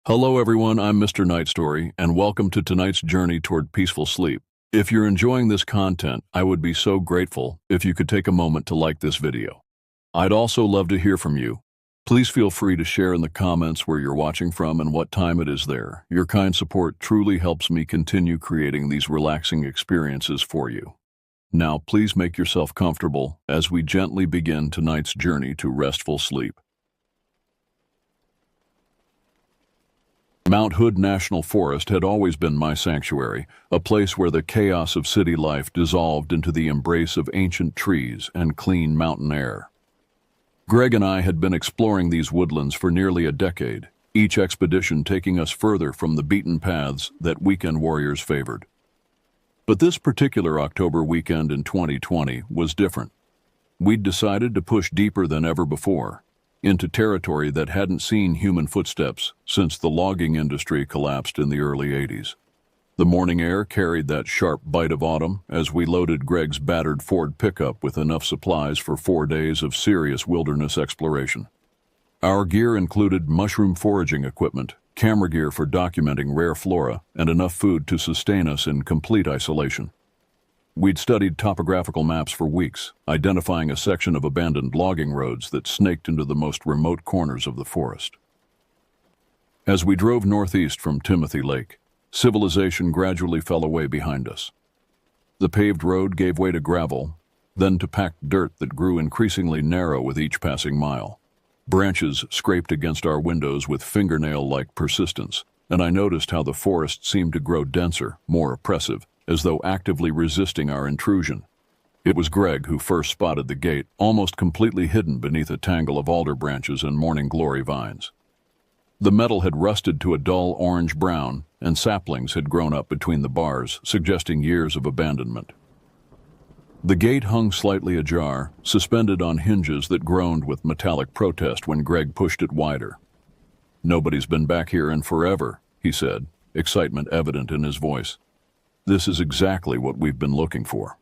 Hello everyone, I'm Mr. Night Story, and welcome to tonight's journey toward peaceful sleep. If you're enjoying this content, I would be so grateful if you could take a moment to like this video. I'd also love to hear from you. Please feel free to share in the comments where you're watching from and what time it is there. Your kind support truly helps me continue creating these relaxing experiences for you. Now please make yourself comfortable as we gently begin tonight's journey to restful sleep. Mount Hood National Forest had always been my sanctuary, a place where the chaos of city life dissolved into the embrace of ancient trees and clean mountain air. Greg and I had been exploring these woodlands for nearly a decade, each expedition taking us further from the beaten paths that weekend warriors favored. But this particular October weekend in 2020 was different. We'd decided to push deeper than ever before, into territory that hadn't seen human footsteps since the logging industry collapsed in the early 80s. The morning air carried that sharp bite of autumn as we loaded Greg's battered Ford pickup with enough supplies for 4 days of serious wilderness exploration. Our gear included mushroom foraging equipment, camera gear for documenting rare flora, and enough food to sustain us in complete isolation. We'd studied topographical maps for weeks, identifying a section of abandoned logging roads that snaked into the most remote corners of the forest. As we drove northeast from Timothy Lake, civilization gradually fell away behind us. The paved road gave way to gravel, then to packed dirt that grew increasingly narrow with each passing mile. Branches scraped against our windows with fingernail-like persistence, and I noticed how the forest seemed to grow denser, more oppressive, as though actively resisting our intrusion. It was Greg who first spotted the gate, almost completely hidden beneath a tangle of alder branches and morning glory vines. The metal had rusted to a dull orange-brown, and saplings had grown up between the bars, suggesting years of abandonment. The gate hung slightly ajar, suspended on hinges that groaned with metallic protest when Greg pushed it wider. "Nobody's been back here in forever," he said, excitement evident in his voice. "This is exactly what we've been looking for."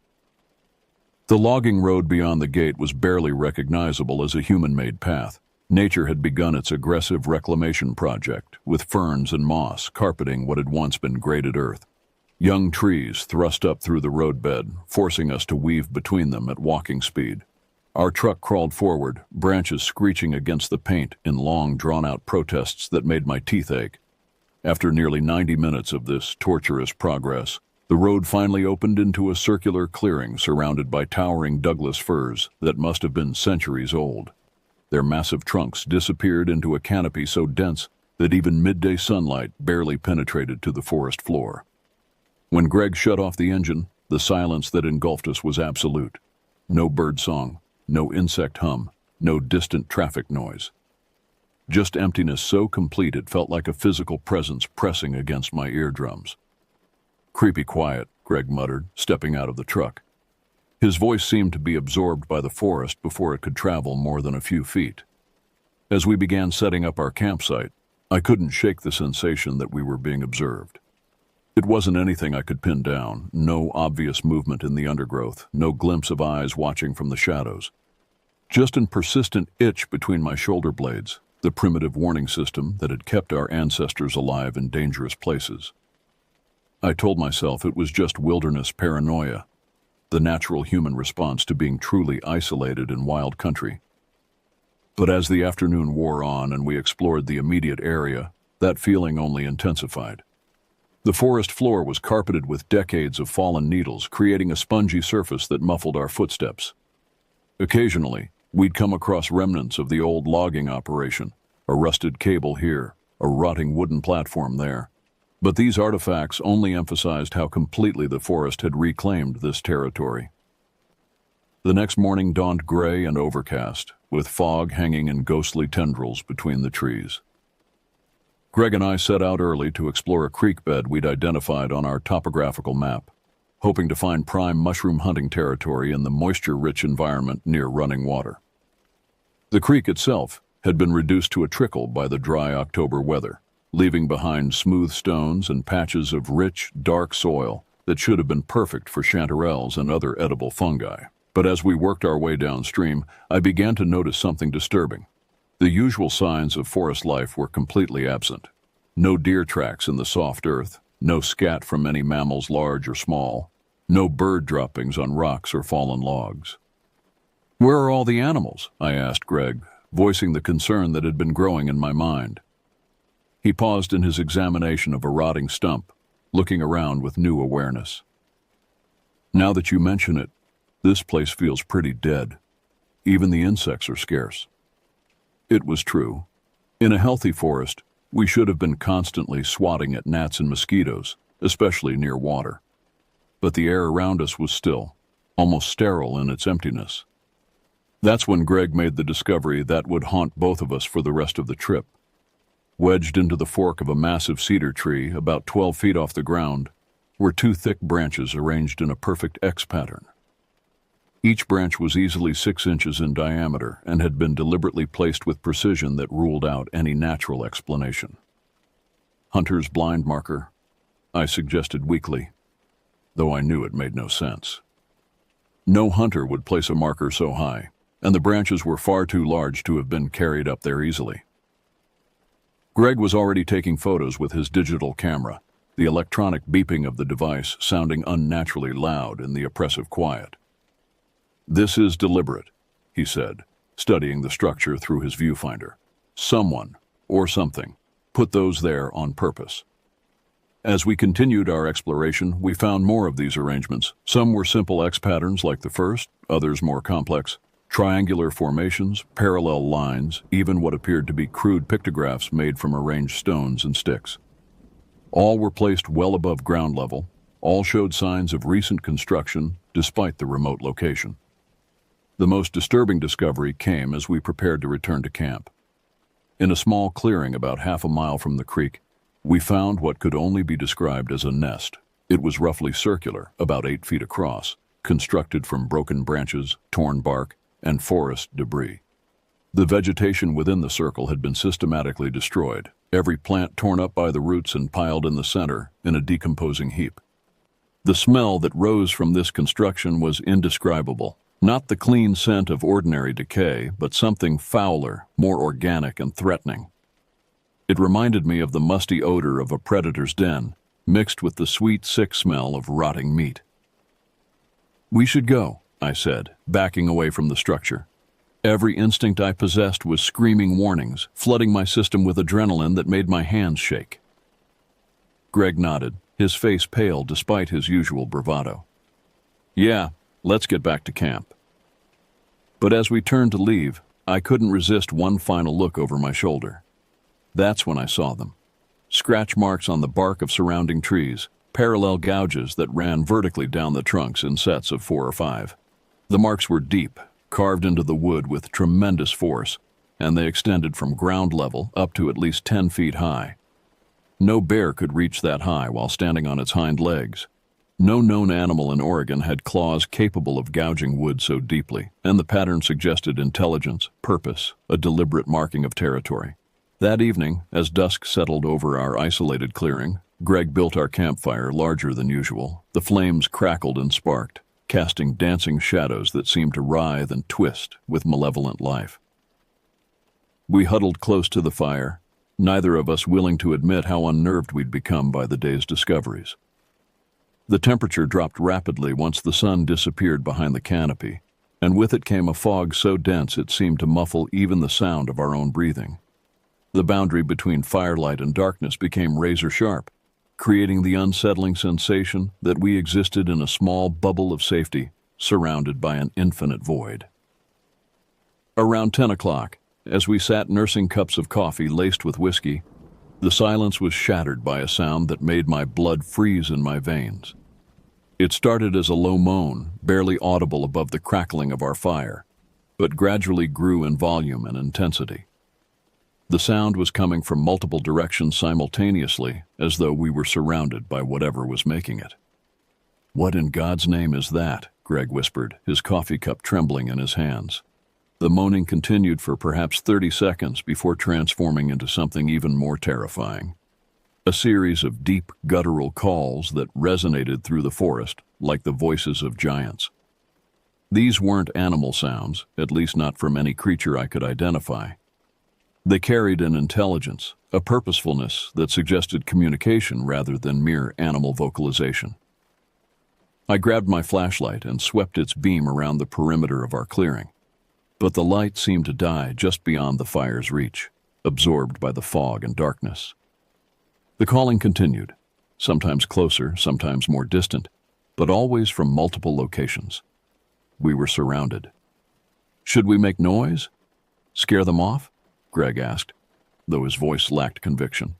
The logging road beyond the gate was barely recognizable as a human-made path. Nature had begun its aggressive reclamation project, with ferns and moss carpeting what had once been graded earth. Young trees thrust up through the roadbed, forcing us to weave between them at walking speed. Our truck crawled forward, branches screeching against the paint in long, drawn-out protests that made my teeth ache. After nearly 90 minutes of this torturous progress, the road finally opened into a circular clearing surrounded by towering Douglas firs that must have been centuries old. Their massive trunks disappeared into a canopy so dense that even midday sunlight barely penetrated to the forest floor. When Greg shut off the engine, the silence that engulfed us was absolute. No bird song, no insect hum, no distant traffic noise. Just emptiness so complete it felt like a physical presence pressing against my eardrums. "Creepy quiet," Greg muttered, stepping out of the truck. His voice seemed to be absorbed by the forest before it could travel more than a few feet. As we began setting up our campsite, I couldn't shake the sensation that we were being observed. It wasn't anything I could pin down, no obvious movement in the undergrowth, no glimpse of eyes watching from the shadows. Just an persistent itch between my shoulder blades, the primitive warning system that had kept our ancestors alive in dangerous places. I told myself it was just wilderness paranoia, the natural human response to being truly isolated in wild country. But as the afternoon wore on and we explored the immediate area, that feeling only intensified. The forest floor was carpeted with decades of fallen needles, creating a spongy surface that muffled our footsteps. Occasionally, we'd come across remnants of the old logging operation, a rusted cable here, a rotting wooden platform there. But these artifacts only emphasized how completely the forest had reclaimed this territory. The next morning dawned gray and overcast, with fog hanging in ghostly tendrils between the trees. Greg and I set out early to explore a creek bed we'd identified on our topographical map, hoping to find prime mushroom hunting territory in the moisture-rich environment near running water. The creek itself had been reduced to a trickle by the dry October weather, leaving behind smooth stones and patches of rich, dark soil that should have been perfect for chanterelles and other edible fungi. But as we worked our way downstream, I began to notice something disturbing. The usual signs of forest life were completely absent. No deer tracks in the soft earth, no scat from any mammals large or small, no bird droppings on rocks or fallen logs. "Where are all the animals?" I asked Greg, voicing the concern that had been growing in my mind. He paused in his examination of a rotting stump, looking around with new awareness. "Now that you mention it, this place feels pretty dead. Even the insects are scarce." It was true. In a healthy forest, we should have been constantly swatting at gnats and mosquitoes, especially near water. But the air around us was still, almost sterile in its emptiness. That's when Greg made the discovery that would haunt both of us for the rest of the trip. Wedged into the fork of a massive cedar tree, about 12 feet off the ground, were two thick branches arranged in a perfect X pattern. Each branch was easily 6 inches in diameter and had been deliberately placed with precision that ruled out any natural explanation. "Hunter's blind marker," I suggested weakly, though I knew it made no sense. No hunter would place a marker so high, and the branches were far too large to have been carried up there easily. Greg was already taking photos with his digital camera, the electronic beeping of the device sounding unnaturally loud in the oppressive quiet. "This is deliberate," he said, studying the structure through his viewfinder. "Someone, or something, put those there on purpose." As we continued our exploration, we found more of these arrangements. Some were simple X patterns like the first, others more complex. Triangular formations, parallel lines, even what appeared to be crude pictographs made from arranged stones and sticks. All were placed well above ground level. All showed signs of recent construction, despite the remote location. The most disturbing discovery came as we prepared to return to camp. In a small clearing about half a mile from the creek, we found what could only be described as a nest. It was roughly circular, about 8 feet across, constructed from broken branches, torn bark, and forest debris. The vegetation within the circle had been systematically destroyed, every plant torn up by the roots and piled in the center in a decomposing heap. The smell that rose from this construction was indescribable. Not the clean scent of ordinary decay, but something fouler, more organic and threatening. It reminded me of the musty odor of a predator's den, mixed with the sweet, sick smell of rotting meat. "We should go," I said, backing away from the structure. Every instinct I possessed was screaming warnings, flooding my system with adrenaline that made my hands shake. Greg nodded, his face pale despite his usual bravado. "Yeah, let's get back to camp." But as we turned to leave, I couldn't resist one final look over my shoulder. That's when I saw them. Scratch marks on the bark of surrounding trees, parallel gouges that ran vertically down the trunks in sets of 4 or 5. The marks were deep, carved into the wood with tremendous force, and they extended from ground level up to at least 10 feet high. No bear could reach that high while standing on its hind legs. No known animal in Oregon had claws capable of gouging wood so deeply, and the pattern suggested intelligence, purpose, a deliberate marking of territory. That evening, as dusk settled over our isolated clearing, Greg built our campfire larger than usual. The flames crackled and sparked, casting dancing shadows that seemed to writhe and twist with malevolent life. We huddled close to the fire, neither of us willing to admit how unnerved we'd become by the day's discoveries. The temperature dropped rapidly once the sun disappeared behind the canopy, and with it came a fog so dense it seemed to muffle even the sound of our own breathing. The boundary between firelight and darkness became razor-sharp, creating the unsettling sensation that we existed in a small bubble of safety, surrounded by an infinite void. Around 10 o'clock, as we sat nursing cups of coffee laced with whiskey, the silence was shattered by a sound that made my blood freeze in my veins. It started as a low moan, barely audible above the crackling of our fire, but gradually grew in volume and intensity. The sound was coming from multiple directions simultaneously, as though we were surrounded by whatever was making it. "What in God's name is that?" Greg whispered, his coffee cup trembling in his hands. The moaning continued for perhaps 30 seconds before transforming into something even more terrifying. A series of deep, guttural calls that resonated through the forest like the voices of giants. These weren't animal sounds, at least not from any creature I could identify. They carried an intelligence, a purposefulness that suggested communication rather than mere animal vocalization. I grabbed my flashlight and swept its beam around the perimeter of our clearing, but the light seemed to die just beyond the fire's reach, absorbed by the fog and darkness. The calling continued, sometimes closer, sometimes more distant, but always from multiple locations. We were surrounded. Should we make noise? Scare them off? Greg asked, though his voice lacked conviction.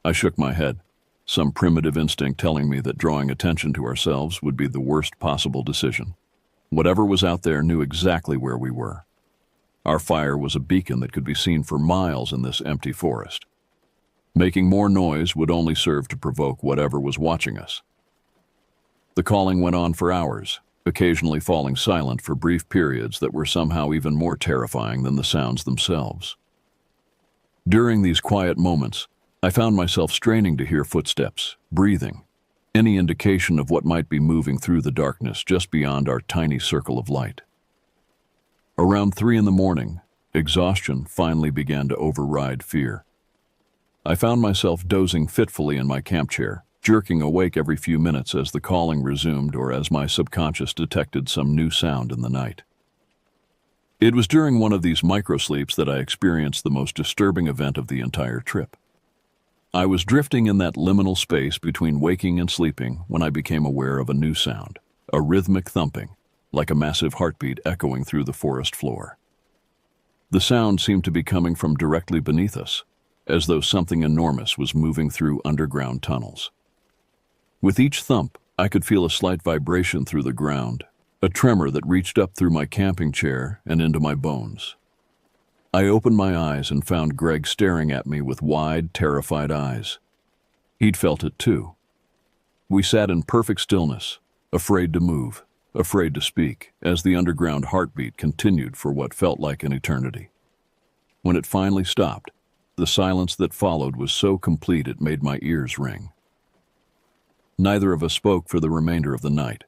I shook my head, some primitive instinct telling me that drawing attention to ourselves would be the worst possible decision. Whatever was out there knew exactly where we were. Our fire was a beacon that could be seen for miles in this empty forest. Making more noise would only serve to provoke whatever was watching us. The calling went on for hours, occasionally falling silent for brief periods that were somehow even more terrifying than the sounds themselves. During these quiet moments, I found myself straining to hear footsteps, breathing, any indication of what might be moving through the darkness just beyond our tiny circle of light. Around 3 a.m, exhaustion finally began to override fear. I found myself dozing fitfully in my camp chair, jerking awake every few minutes as the calling resumed or as my subconscious detected some new sound in the night. It was during one of these microsleeps that I experienced the most disturbing event of the entire trip. I was drifting in that liminal space between waking and sleeping when I became aware of a new sound, a rhythmic thumping, like a massive heartbeat echoing through the forest floor. The sound seemed to be coming from directly beneath us, as though something enormous was moving through underground tunnels. With each thump, I could feel a slight vibration through the ground, a tremor that reached up through my camping chair and into my bones. I opened my eyes and found Greg staring at me with wide, terrified eyes. He'd felt it too. We sat in perfect stillness, afraid to move, afraid to speak, as the underground heartbeat continued for what felt like an eternity. When it finally stopped, the silence that followed was so complete it made my ears ring. Neither of us spoke for the remainder of the night.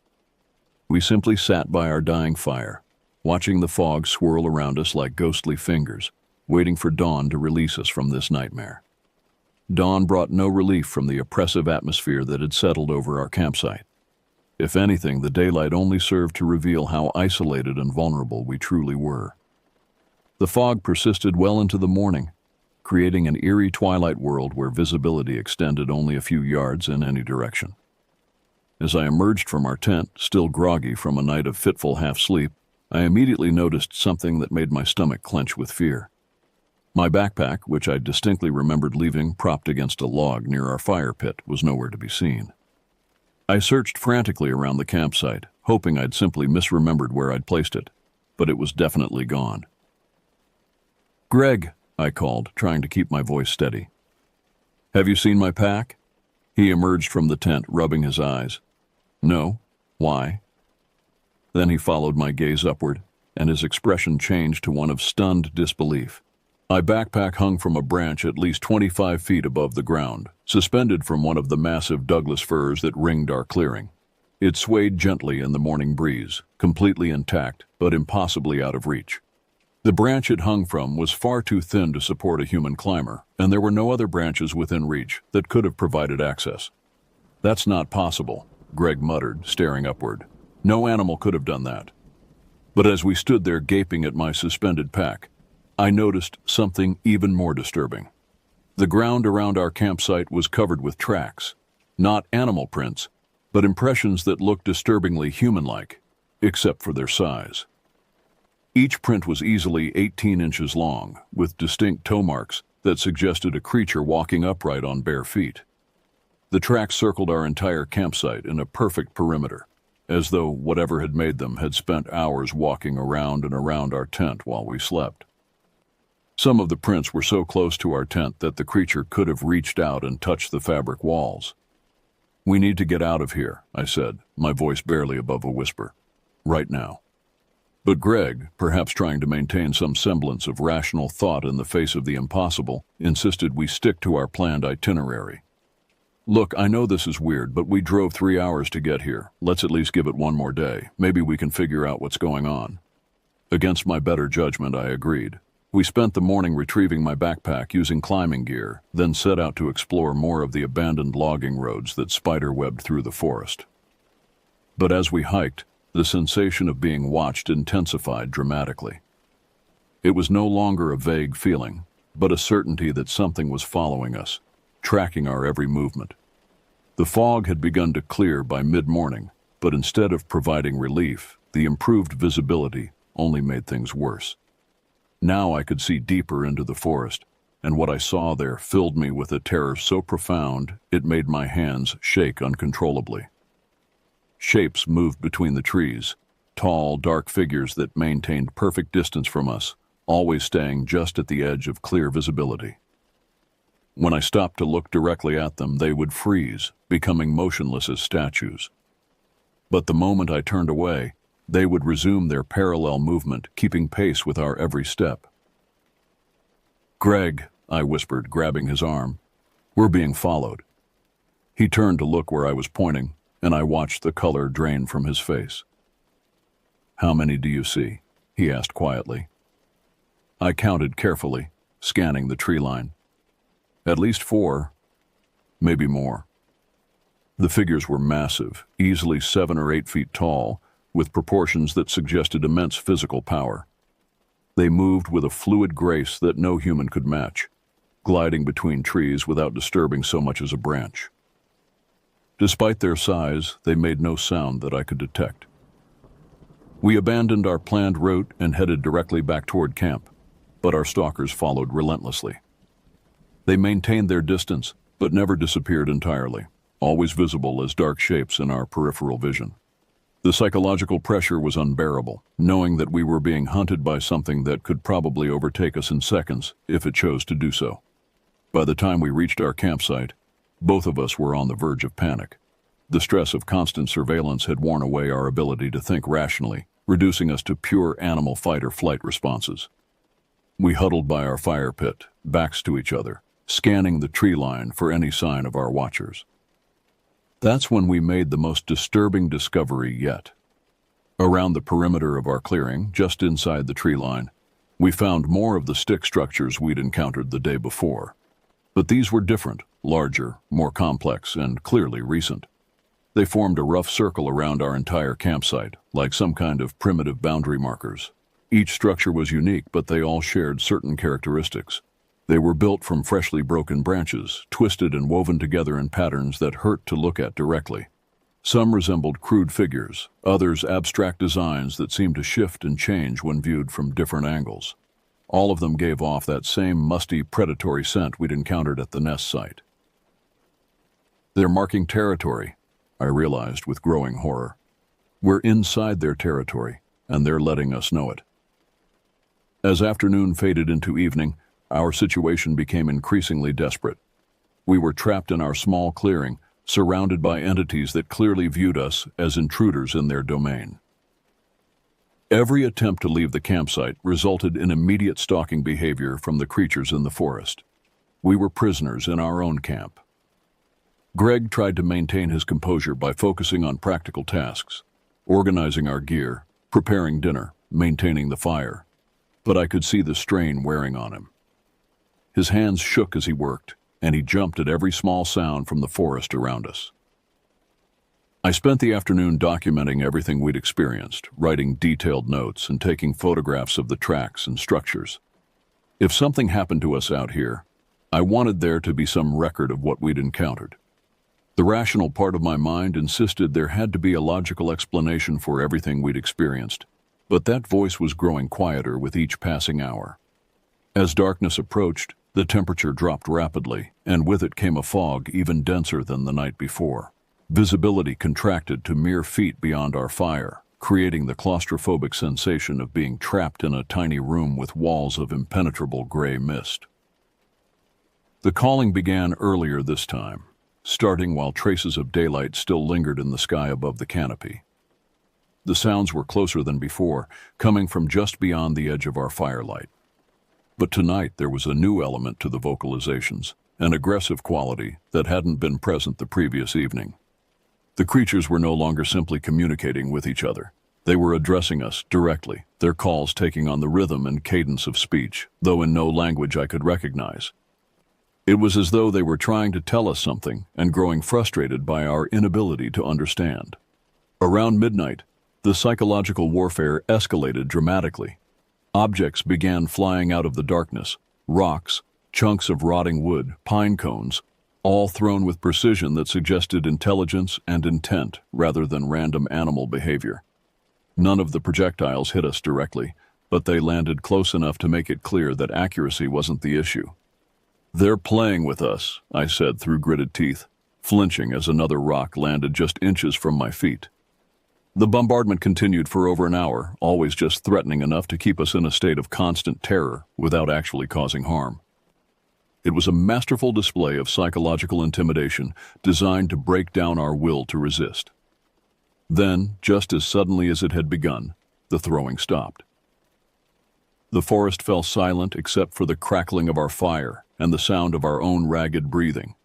We simply sat by our dying fire, watching the fog swirl around us like ghostly fingers, waiting for dawn to release us from this nightmare. Dawn brought no relief from the oppressive atmosphere that had settled over our campsite. If anything, the daylight only served to reveal how isolated and vulnerable we truly were. The fog persisted well into the morning, creating an eerie twilight world where visibility extended only a few yards in any direction. As I emerged from our tent, still groggy from a night of fitful half-sleep, I immediately noticed something that made my stomach clench with fear. My backpack, which I distinctly remembered leaving propped against a log near our fire pit, was nowhere to be seen. I searched frantically around the campsite, hoping I'd simply misremembered where I'd placed it, but it was definitely gone. "Greg," I called, trying to keep my voice steady. "Have you seen my pack?" He emerged from the tent, rubbing his eyes. "No. Why?" Then he followed my gaze upward, and his expression changed to one of stunned disbelief. My backpack hung from a branch at least 25 feet above the ground, suspended from one of the massive Douglas firs that ringed our clearing. It swayed gently in the morning breeze, completely intact, but impossibly out of reach. The branch it hung from was far too thin to support a human climber, and there were no other branches within reach that could have provided access. "That's not possible," Greg muttered, staring upward. "No animal could have done that." But as we stood there gaping at my suspended pack, I noticed something even more disturbing. The ground around our campsite was covered with tracks, not animal prints, but impressions that looked disturbingly human-like, except for their size. Each print was easily 18 inches long, with distinct toe marks that suggested a creature walking upright on bare feet. The tracks circled our entire campsite in a perfect perimeter, as though whatever had made them had spent hours walking around and around our tent while we slept. Some of the prints were so close to our tent that the creature could have reached out and touched the fabric walls. "We need to get out of here," I said, my voice barely above a whisper. "Right now." But Greg, perhaps trying to maintain some semblance of rational thought in the face of the impossible, insisted we stick to our planned itinerary. "Look, I know this is weird, but we drove 3 hours to get here. Let's at least give it one more day. Maybe we can figure out what's going on." Against my better judgment, I agreed. We spent the morning retrieving my backpack using climbing gear, then set out to explore more of the abandoned logging roads that spider-webbed through the forest. But as we hiked, the sensation of being watched intensified dramatically. It was no longer a vague feeling, but a certainty that something was following us, tracking our every movement. The fog had begun to clear by mid-morning, but instead of providing relief, the improved visibility only made things worse. Now I could see deeper into the forest, and what I saw there filled me with a terror so profound it made my hands shake uncontrollably. Shapes moved between the trees, tall, dark figures that maintained perfect distance from us, always staying just at the edge of clear visibility. When I stopped to look directly at them, they would freeze, becoming motionless as statues. But the moment I turned away, they would resume their parallel movement, keeping pace with our every step. "Greg," I whispered, grabbing his arm, "we're being followed." He turned to look where I was pointing, and I watched the color drain from his face. "How many do you see?" he asked quietly. I counted carefully, scanning the tree line. At least 4, maybe more. The figures were massive, easily 7 or 8 feet tall, with proportions that suggested immense physical power. They moved with a fluid grace that no human could match, gliding between trees without disturbing so much as a branch. Despite their size, they made no sound that I could detect. We abandoned our planned route and headed directly back toward camp, but our stalkers followed relentlessly. They maintained their distance, but never disappeared entirely, always visible as dark shapes in our peripheral vision. The psychological pressure was unbearable, knowing that we were being hunted by something that could probably overtake us in seconds if it chose to do so. By the time we reached our campsite, both of us were on the verge of panic. The stress of constant surveillance had worn away our ability to think rationally, reducing us to pure animal fight or flight responses. We huddled by our fire pit, backs to each other, scanning the tree line for any sign of our watchers. That's when we made the most disturbing discovery yet. Around the perimeter of our clearing, just inside the tree line, we found more of the stick structures we'd encountered the day before. But these were different, larger, more complex, and clearly recent. They formed a rough circle around our entire campsite, like some kind of primitive boundary markers. Each structure was unique, but they all shared certain characteristics. They were built from freshly broken branches, twisted and woven together in patterns that hurt to look at directly. Some resembled crude figures, others abstract designs that seemed to shift and change when viewed from different angles. All of them gave off that same musty, predatory scent we'd encountered at the nest site. "They're marking territory," I realized with growing horror. "We're inside their territory, and they're letting us know it." As afternoon faded into evening, our situation became increasingly desperate. We were trapped in our small clearing, surrounded by entities that clearly viewed us as intruders in their domain. Every attempt to leave the campsite resulted in immediate stalking behavior from the creatures in the forest. We were prisoners in our own camp. Greg tried to maintain his composure by focusing on practical tasks, organizing our gear, preparing dinner, maintaining the fire. But I could see the strain wearing on him. His hands shook as he worked, and he jumped at every small sound from the forest around us. I spent the afternoon documenting everything we'd experienced, writing detailed notes and taking photographs of the tracks and structures. If something happened to us out here, I wanted there to be some record of what we'd encountered. The rational part of my mind insisted there had to be a logical explanation for everything we'd experienced, but that voice was growing quieter with each passing hour. As darkness approached, the temperature dropped rapidly, and with it came a fog even denser than the night before. Visibility contracted to mere feet beyond our fire, creating the claustrophobic sensation of being trapped in a tiny room with walls of impenetrable gray mist. The calling began earlier this time, starting while traces of daylight still lingered in the sky above the canopy. The sounds were closer than before, coming from just beyond the edge of our firelight. But tonight there was a new element to the vocalizations, an aggressive quality that hadn't been present the previous evening. The creatures were no longer simply communicating with each other. They were addressing us directly, their calls taking on the rhythm and cadence of speech, though in no language I could recognize. It was as though they were trying to tell us something and growing frustrated by our inability to understand. Around midnight, the psychological warfare escalated dramatically. Objects began flying out of the darkness, rocks, chunks of rotting wood, pine cones, all thrown with precision that suggested intelligence and intent rather than random animal behavior. None of the projectiles hit us directly, but they landed close enough to make it clear that accuracy wasn't the issue. "They're playing with us," I said through gritted teeth, flinching as another rock landed just inches from my feet. The bombardment continued for over an hour, always just threatening enough to keep us in a state of constant terror without actually causing harm. It was a masterful display of psychological intimidation designed to break down our will to resist. Then, just as suddenly as it had begun, the throwing stopped. The forest fell silent except for the crackling of our fire and the sound of our own ragged breathing.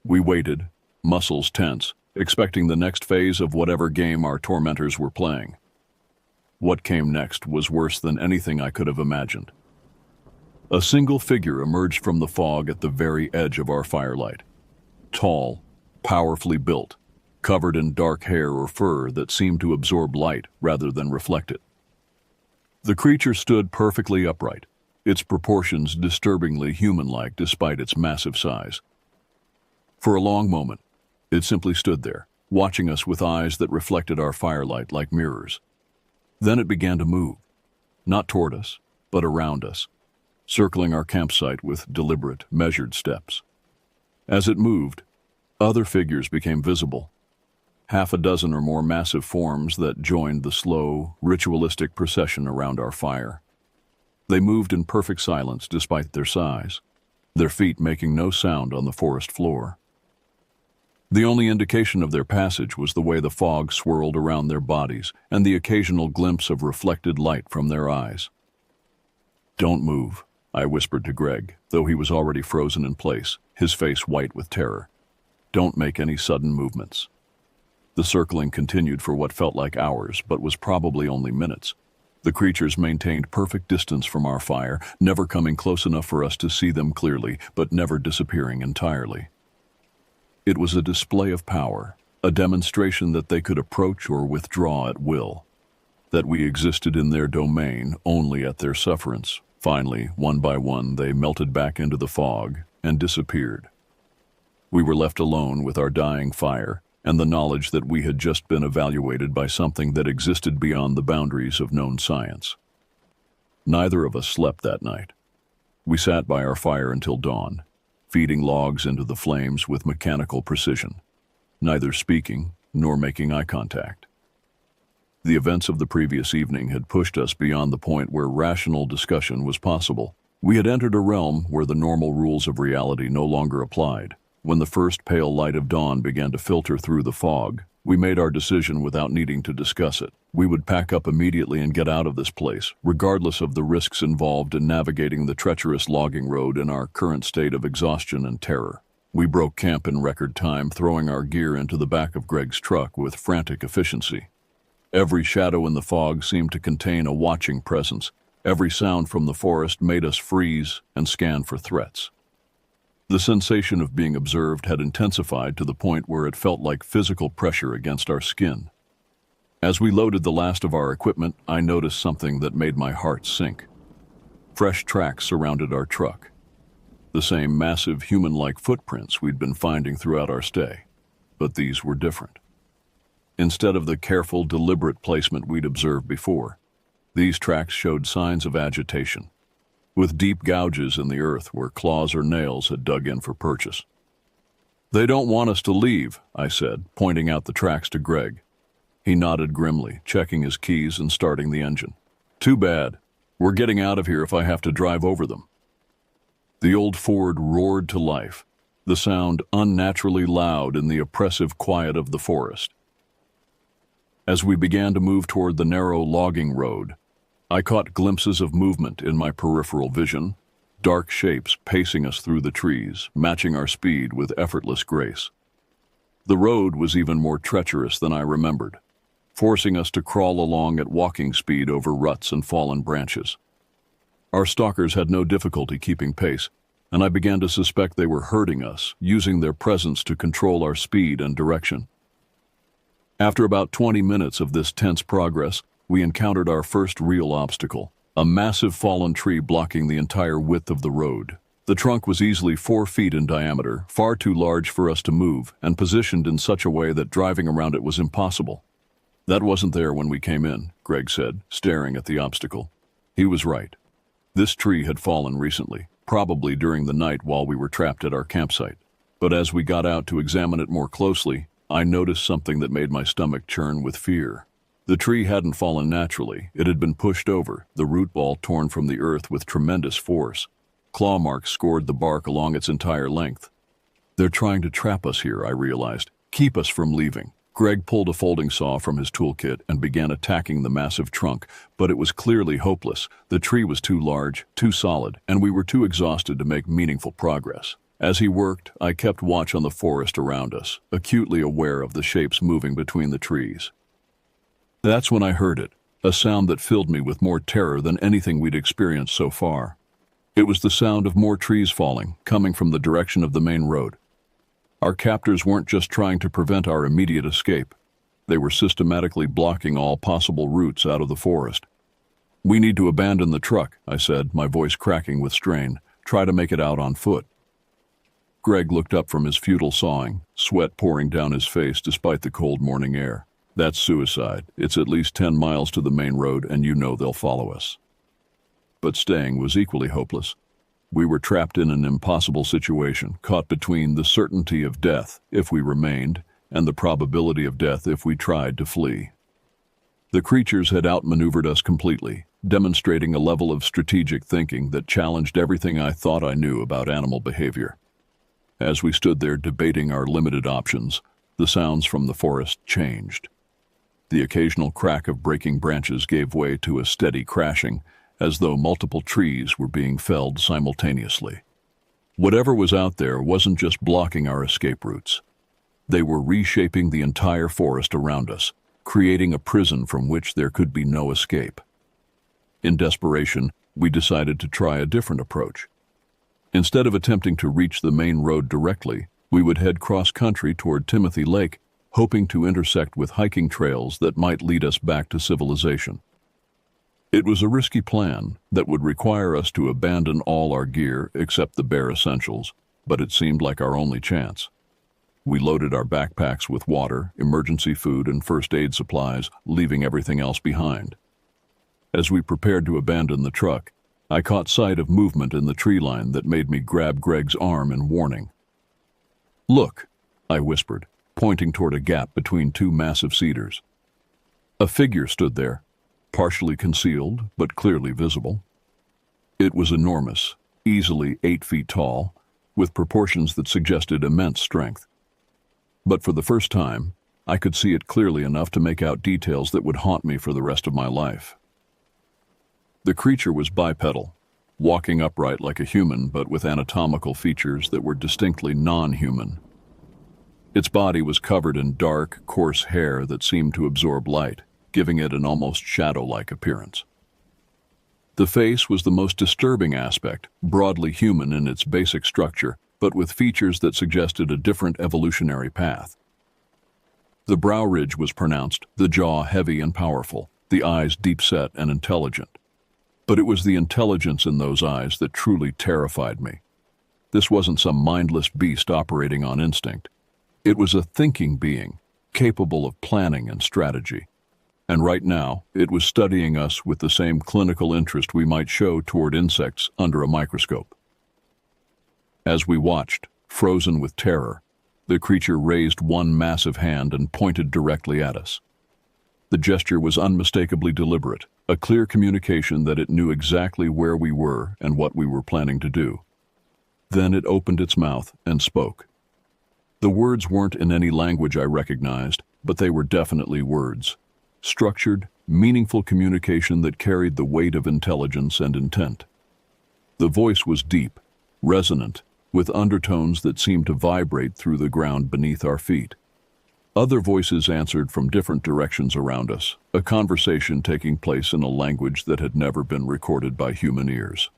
We waited, muscles tense, expecting the next phase of whatever game our tormentors were playing. What came next was worse than anything I could have imagined. A single figure emerged from the fog at the very edge of our firelight. Tall, powerfully built, covered in dark hair or fur that seemed to absorb light rather than reflect it. The creature stood perfectly upright, its proportions disturbingly human-like despite its massive size. For a long moment, it simply stood there, watching us with eyes that reflected our firelight like mirrors. Then it began to move, not toward us, but around us, circling our campsite with deliberate, measured steps. As it moved, other figures became visible, half a dozen or more massive forms that joined the slow, ritualistic procession around our fire. They moved in perfect silence despite their size, their feet making no sound on the forest floor. The only indication of their passage was the way the fog swirled around their bodies and the occasional glimpse of reflected light from their eyes. "Don't move," I whispered to Greg, though he was already frozen in place, his face white with terror. "Don't make any sudden movements." The circling continued for what felt like hours, but was probably only minutes. The creatures maintained perfect distance from our fire, never coming close enough for us to see them clearly, but never disappearing entirely. It was a display of power, a demonstration that they could approach or withdraw at will, that we existed in their domain only at their sufferance. Finally, one by one, they melted back into the fog and disappeared. We were left alone with our dying fire and the knowledge that we had just been evaluated by something that existed beyond the boundaries of known science. Neither of us slept that night. We sat by our fire until dawn, feeding logs into the flames with mechanical precision, neither speaking nor making eye contact. The events of the previous evening had pushed us beyond the point where rational discussion was possible. We had entered a realm where the normal rules of reality no longer applied. When the first pale light of dawn began to filter through the fog, we made our decision without needing to discuss it. We would pack up immediately and get out of this place, regardless of the risks involved in navigating the treacherous logging road in our current state of exhaustion and terror. We broke camp in record time, throwing our gear into the back of Greg's truck with frantic efficiency. Every shadow in the fog seemed to contain a watching presence. Every sound from the forest made us freeze and scan for threats. The sensation of being observed had intensified to the point where it felt like physical pressure against our skin. As we loaded the last of our equipment, I noticed something that made my heart sink. Fresh tracks surrounded our truck. The same massive human-like footprints we'd been finding throughout our stay, but these were different. Instead of the careful, deliberate placement we'd observed before, these tracks showed signs of agitation, with deep gouges in the earth where claws or nails had dug in for purchase. "They don't want us to leave," I said, pointing out the tracks to Greg. He nodded grimly, checking his keys and starting the engine. "Too bad. We're getting out of here if I have to drive over them." The old Ford roared to life, the sound unnaturally loud in the oppressive quiet of the forest. As we began to move toward the narrow logging road, I caught glimpses of movement in my peripheral vision, dark shapes pacing us through the trees, matching our speed with effortless grace. The road was even more treacherous than I remembered. forcing us to crawl along at walking speed over ruts and fallen branches. Our stalkers had no difficulty keeping pace, and I began to suspect they were herding us, using their presence to control our speed and direction. After about 20 minutes of this tense progress, we encountered our first real obstacle, a massive fallen tree blocking the entire width of the road. The trunk was easily 4 feet in diameter, far too large for us to move, and positioned in such a way that driving around it was impossible. "That wasn't there when we came in," Greg said, staring at the obstacle. He was right. This tree had fallen recently, probably during the night while we were trapped at our campsite. But as we got out to examine it more closely, I noticed something that made my stomach churn with fear. The tree hadn't fallen naturally. It had been pushed over, the root ball torn from the earth with tremendous force. Claw marks scored the bark along its entire length. "They're trying to trap us here," I realized. "Keep us from leaving." Greg pulled a folding saw from his toolkit and began attacking the massive trunk, but it was clearly hopeless. The tree was too large, too solid, and we were too exhausted to make meaningful progress. As he worked, I kept watch on the forest around us, acutely aware of the shapes moving between the trees. That's when I heard it, a sound that filled me with more terror than anything we'd experienced so far. It was the sound of more trees falling, coming from the direction of the main road. Our captors weren't just trying to prevent our immediate escape. They were systematically blocking all possible routes out of the forest. "We need to abandon the truck," I said, my voice cracking with strain. "Try to make it out on foot." Greg looked up from his futile sawing, sweat pouring down his face despite the cold morning air. "That's suicide. It's at least 10 miles to the main road, and you know they'll follow us." But staying was equally hopeless. We were trapped in an impossible situation, caught between the certainty of death if we remained and the probability of death if we tried to flee. The creatures had outmaneuvered us completely, demonstrating a level of strategic thinking that challenged everything I thought I knew about animal behavior. As we stood there debating our limited options, the sounds from the forest changed. The occasional crack of breaking branches gave way to a steady crashing, as though multiple trees were being felled simultaneously. Whatever was out there wasn't just blocking our escape routes. They were reshaping the entire forest around us, creating a prison from which there could be no escape. In desperation, we decided to try a different approach. Instead of attempting to reach the main road directly, we would head cross-country toward Timothy Lake, hoping to intersect with hiking trails that might lead us back to civilization. It was a risky plan that would require us to abandon all our gear except the bare essentials, but it seemed like our only chance. We loaded our backpacks with water, emergency food, and first aid supplies, leaving everything else behind. As we prepared to abandon the truck, I caught sight of movement in the tree line that made me grab Greg's arm in warning. "Look," I whispered, pointing toward a gap between 2 massive cedars. A figure stood there, partially concealed but clearly visible. It was enormous, easily 8 feet tall, with proportions that suggested immense strength. But for the first time, I could see it clearly enough to make out details that would haunt me for the rest of my life. The creature was bipedal, walking upright like a human but with anatomical features that were distinctly non-human. Its body was covered in dark, coarse hair that seemed to absorb light, giving it an almost shadow-like appearance. The face was the most disturbing aspect, broadly human in its basic structure, but with features that suggested a different evolutionary path. The brow ridge was pronounced, the jaw heavy and powerful, the eyes deep-set and intelligent. But it was the intelligence in those eyes that truly terrified me. This wasn't some mindless beast operating on instinct. It was a thinking being, capable of planning and strategy. And right now, it was studying us with the same clinical interest we might show toward insects under a microscope. As we watched, frozen with terror, the creature raised one massive hand and pointed directly at us. The gesture was unmistakably deliberate, a clear communication that it knew exactly where we were and what we were planning to do. Then it opened its mouth and spoke. The words weren't in any language I recognized, but they were definitely words. Structured, meaningful communication that carried the weight of intelligence and intent. The voice was deep, resonant, with undertones that seemed to vibrate through the ground beneath our feet. Other voices answered from different directions around us, a conversation taking place in a language that had never been recorded by human ears.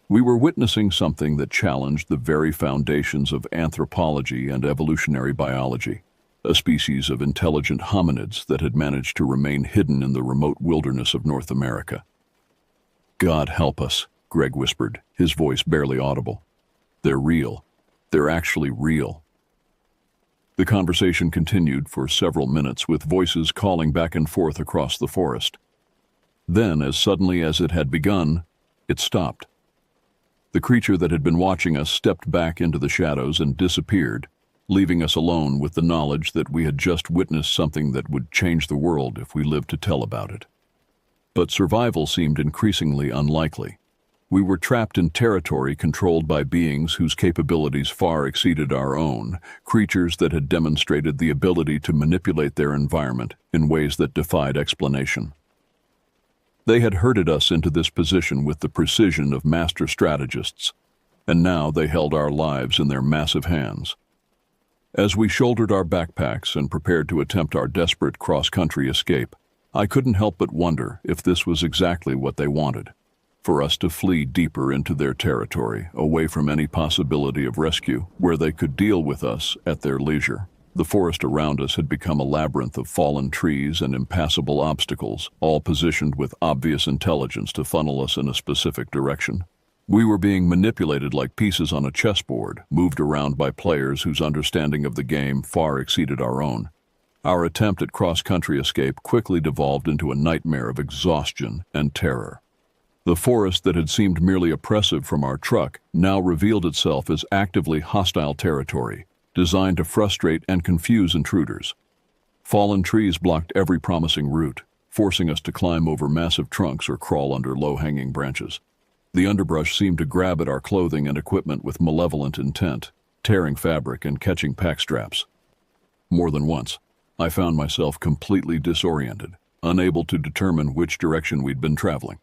We were witnessing something that challenged the very foundations of anthropology and evolutionary biology, a species of intelligent hominids that had managed to remain hidden in the remote wilderness of North America. "God help us," Greg whispered, his voice barely audible. "They're real. They're actually real." The conversation continued for several minutes with voices calling back and forth across the forest. Then, as suddenly as it had begun, it stopped. The creature that had been watching us stepped back into the shadows and disappeared, leaving us alone with the knowledge that we had just witnessed something that would change the world if we lived to tell about it. But survival seemed increasingly unlikely. We were trapped in territory controlled by beings whose capabilities far exceeded our own, creatures that had demonstrated the ability to manipulate their environment in ways that defied explanation. They had herded us into this position with the precision of master strategists, and now they held our lives in their massive hands. As we shouldered our backpacks and prepared to attempt our desperate cross-country escape, I couldn't help but wonder if this was exactly what they wanted. For us to flee deeper into their territory, away from any possibility of rescue, where they could deal with us at their leisure. The forest around us had become a labyrinth of fallen trees and impassable obstacles, all positioned with obvious intelligence to funnel us in a specific direction. We were being manipulated like pieces on a chessboard, moved around by players whose understanding of the game far exceeded our own. Our attempt at cross-country escape quickly devolved into a nightmare of exhaustion and terror. The forest that had seemed merely oppressive from our truck now revealed itself as actively hostile territory, designed to frustrate and confuse intruders. Fallen trees blocked every promising route, forcing us to climb over massive trunks or crawl under low-hanging branches. The underbrush seemed to grab at our clothing and equipment with malevolent intent, tearing fabric and catching pack straps. More than once, I found myself completely disoriented, unable to determine which direction we'd been traveling.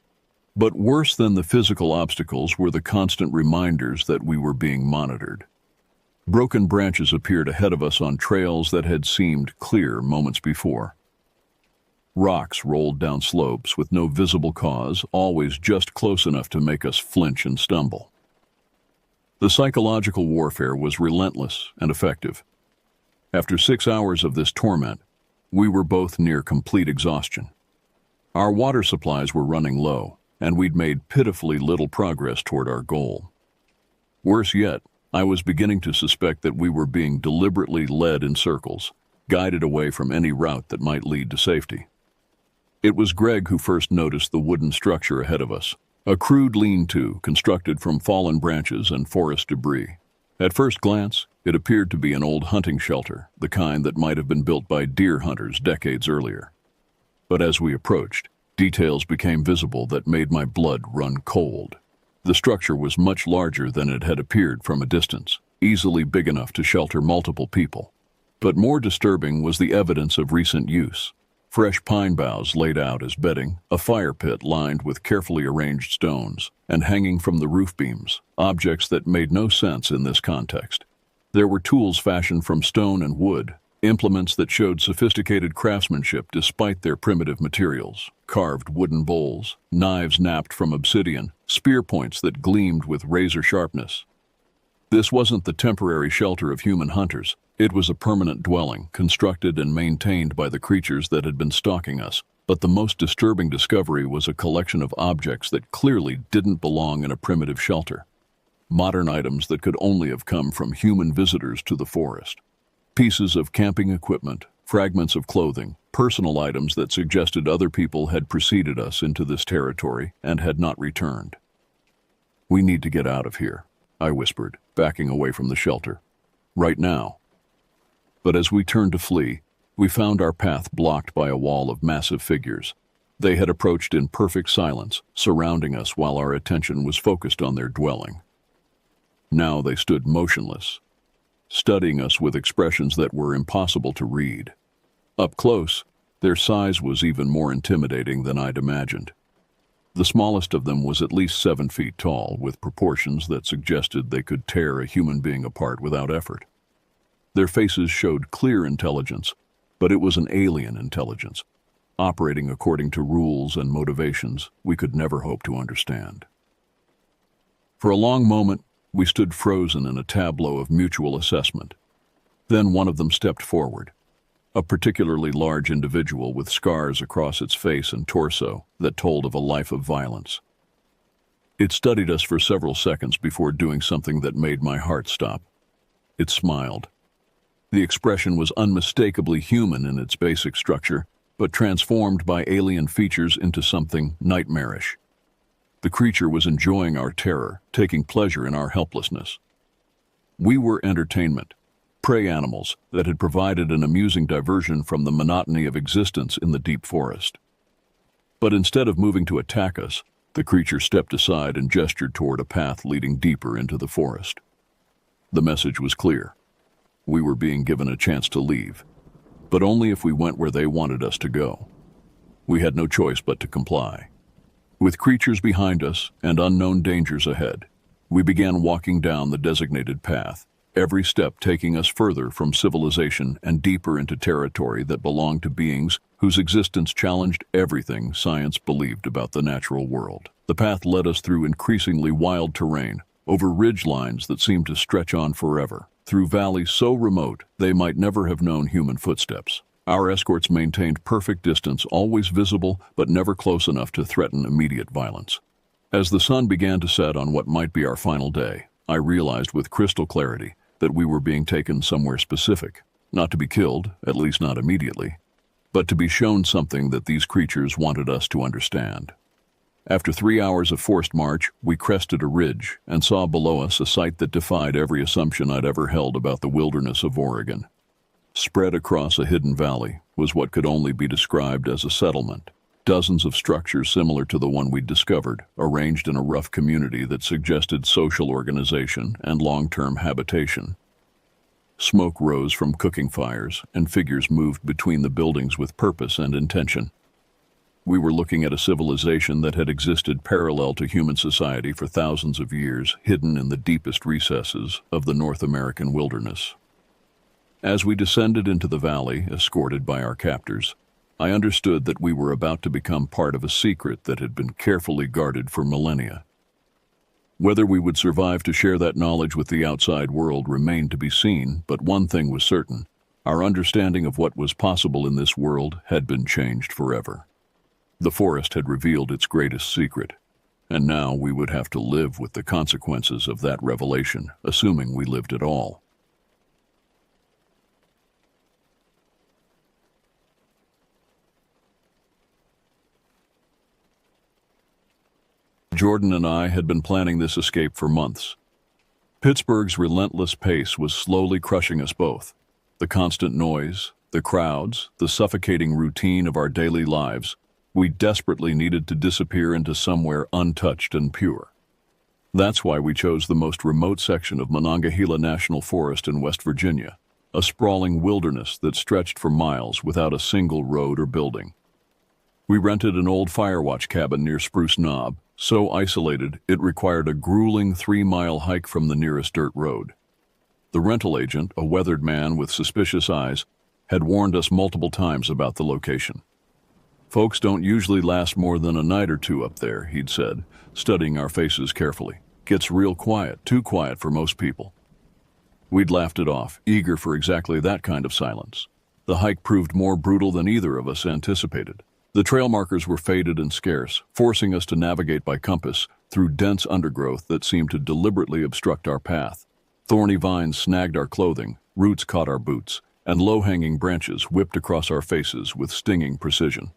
But worse than the physical obstacles were the constant reminders that we were being monitored. Broken branches appeared ahead of us on trails that had seemed clear moments before. Rocks rolled down slopes with no visible cause, always just close enough to make us flinch and stumble. The psychological warfare was relentless and effective. After 6 hours of this torment, we were both near complete exhaustion. Our water supplies were running low, and we'd made pitifully little progress toward our goal. Worse yet, I was beginning to suspect that we were being deliberately led in circles, guided away from any route that might lead to safety. It was Greg who first noticed the wooden structure ahead of us, a crude lean-to constructed from fallen branches and forest debris. At first glance, it appeared to be an old hunting shelter, the kind that might have been built by deer hunters decades earlier. But as we approached, details became visible that made my blood run cold. The structure was much larger than it had appeared from a distance, easily big enough to shelter multiple people. But more disturbing was the evidence of recent use. Fresh pine boughs laid out as bedding, a fire pit lined with carefully arranged stones, and hanging from the roof beams, objects that made no sense in this context. There were tools fashioned from stone and wood, implements that showed sophisticated craftsmanship despite their primitive materials, carved wooden bowls, knives napped from obsidian, spear points that gleamed with razor sharpness. This wasn't the temporary shelter of human hunters. It was a permanent dwelling, constructed and maintained by the creatures that had been stalking us. But the most disturbing discovery was a collection of objects that clearly didn't belong in a primitive shelter. Modern items that could only have come from human visitors to the forest. Pieces of camping equipment, fragments of clothing, personal items that suggested other people had preceded us into this territory and had not returned. "We need to get out of here," I whispered, backing away from the shelter. "Right now." But as we turned to flee, we found our path blocked by a wall of massive figures. They had approached in perfect silence, surrounding us while our attention was focused on their dwelling. Now they stood motionless, studying us with expressions that were impossible to read. Up close, their size was even more intimidating than I'd imagined. The smallest of them was at least 7 feet tall, with proportions that suggested they could tear a human being apart without effort. Their faces showed clear intelligence, but it was an alien intelligence, operating according to rules and motivations we could never hope to understand. For a long moment, we stood frozen in a tableau of mutual assessment. Then one of them stepped forward, a particularly large individual with scars across its face and torso that told of a life of violence. It studied us for several seconds before doing something that made my heart stop. It smiled. The expression was unmistakably human in its basic structure, but transformed by alien features into something nightmarish. The creature was enjoying our terror, taking pleasure in our helplessness. We were entertainment, prey animals that had provided an amusing diversion from the monotony of existence in the deep forest. But instead of moving to attack us, the creature stepped aside and gestured toward a path leading deeper into the forest. The message was clear. We were being given a chance to leave, but only if we went where they wanted us to go. We had no choice but to comply. With creatures behind us and unknown dangers ahead, we began walking down the designated path, every step taking us further from civilization and deeper into territory that belonged to beings whose existence challenged everything science believed about the natural world. The path led us through increasingly wild terrain, over ridge lines that seemed to stretch on forever, through valleys so remote they might never have known human footsteps. Our escorts maintained perfect distance, always visible but never close enough to threaten immediate violence. As the sun began to set on what might be our final day, I realized with crystal clarity that we were being taken somewhere specific, not to be killed, at least not immediately, but to be shown something that these creatures wanted us to understand. After 3 hours of forced march, we crested a ridge and saw below us a sight that defied every assumption I'd ever held about the wilderness of Oregon. Spread across a hidden valley was what could only be described as a settlement. Dozens of structures similar to the one we'd discovered, arranged in a rough community that suggested social organization and long-term habitation. Smoke rose from cooking fires, and figures moved between the buildings with purpose and intention. We were looking at a civilization that had existed parallel to human society for thousands of years, hidden in the deepest recesses of the North American wilderness. As we descended into the valley, escorted by our captors, I understood that we were about to become part of a secret that had been carefully guarded for millennia. Whether we would survive to share that knowledge with the outside world remained to be seen, but one thing was certain: our understanding of what was possible in this world had been changed forever. The forest had revealed its greatest secret, and now we would have to live with the consequences of that revelation, assuming we lived at all. Jordan and I had been planning this escape for months. Pittsburgh's relentless pace was slowly crushing us both. The constant noise, the crowds, the suffocating routine of our daily lives. We desperately needed to disappear into somewhere untouched and pure. That's why we chose the most remote section of Monongahela National Forest in West Virginia, a sprawling wilderness that stretched for miles without a single road or building. We rented an old firewatch cabin near Spruce Knob, so isolated it required a grueling 3-mile hike from the nearest dirt road. The rental agent, a weathered man with suspicious eyes, had warned us multiple times about the location. "Folks don't usually last more than a night or two up there," he'd said, studying our faces carefully. "Gets real quiet, too quiet for most people." We'd laughed it off, eager for exactly that kind of silence. The hike proved more brutal than either of us anticipated. The trail markers were faded and scarce, forcing us to navigate by compass through dense undergrowth that seemed to deliberately obstruct our path. Thorny vines snagged our clothing, roots caught our boots, and low-hanging branches whipped across our faces with stinging precision.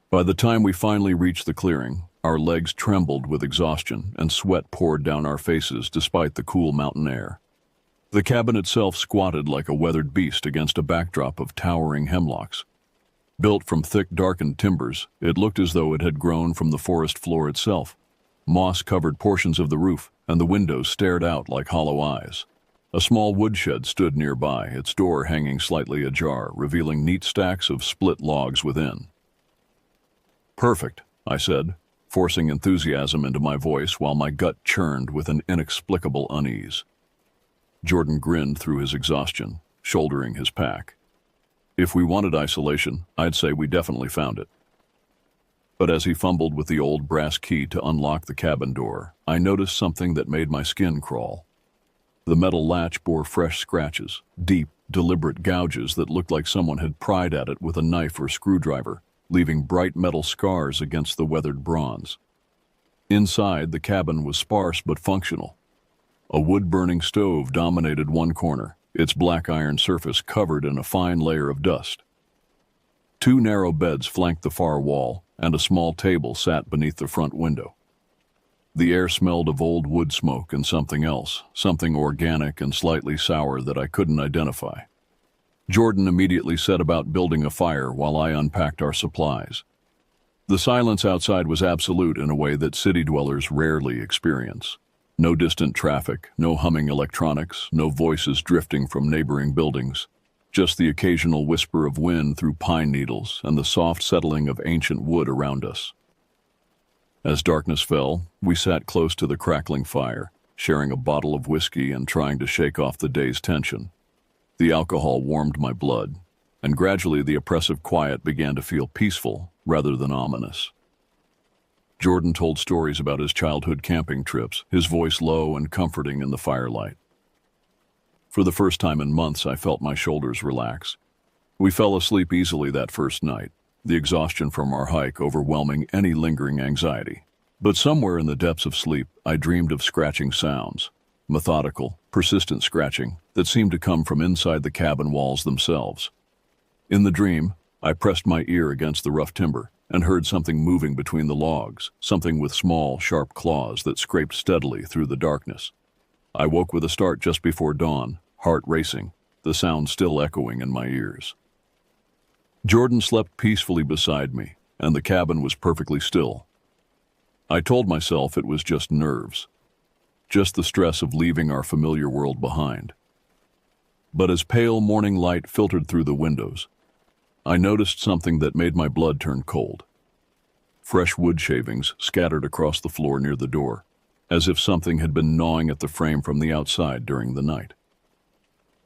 By the time we finally reached the clearing, our legs trembled with exhaustion and sweat poured down our faces despite the cool mountain air. The cabin itself squatted like a weathered beast against a backdrop of towering hemlocks. Built from thick, darkened timbers, it looked as though it had grown from the forest floor itself. Moss covered portions of the roof, and the windows stared out like hollow eyes. A small woodshed stood nearby, its door hanging slightly ajar, revealing neat stacks of split logs within. "Perfect," I said, forcing enthusiasm into my voice while my gut churned with an inexplicable unease. Jordan grinned through his exhaustion, shouldering his pack. If we wanted isolation, I'd say we definitely found it. But as he fumbled with the old brass key to unlock the cabin door, I noticed something that made my skin crawl. The metal latch bore fresh scratches, deep, deliberate gouges that looked like someone had pried at it with a knife or screwdriver, leaving bright metal scars against the weathered bronze. Inside, the cabin was sparse but functional. A wood-burning stove dominated one corner, its black iron surface covered in a fine layer of dust. Two narrow beds flanked the far wall, and a small table sat beneath the front window. The air smelled of old wood smoke and something else, something organic and slightly sour that I couldn't identify. Jordan immediately set about building a fire while I unpacked our supplies. The silence outside was absolute in a way that city dwellers rarely experience. No distant traffic, no humming electronics, no voices drifting from neighboring buildings. Just the occasional whisper of wind through pine needles and the soft settling of ancient wood around us. As darkness fell, we sat close to the crackling fire, sharing a bottle of whiskey and trying to shake off the day's tension. The alcohol warmed my blood, and gradually the oppressive quiet began to feel peaceful rather than ominous. Jordan told stories about his childhood camping trips, his voice low and comforting in the firelight. For the first time in months, I felt my shoulders relax. We fell asleep easily that first night, the exhaustion from our hike overwhelming any lingering anxiety. But somewhere in the depths of sleep, I dreamed of scratching sounds, methodical, persistent scratching that seemed to come from inside the cabin walls themselves. In the dream, I pressed my ear against the rough timber and heard something moving between the logs, something with small, sharp claws that scraped steadily through the darkness. I woke with a start just before dawn, heart racing, the sound still echoing in my ears. Jordan slept peacefully beside me, and the cabin was perfectly still. I told myself it was just nerves, just the stress of leaving our familiar world behind. But as pale morning light filtered through the windows, I noticed something that made my blood turn cold. Fresh wood shavings scattered across the floor near the door, as if something had been gnawing at the frame from the outside during the night.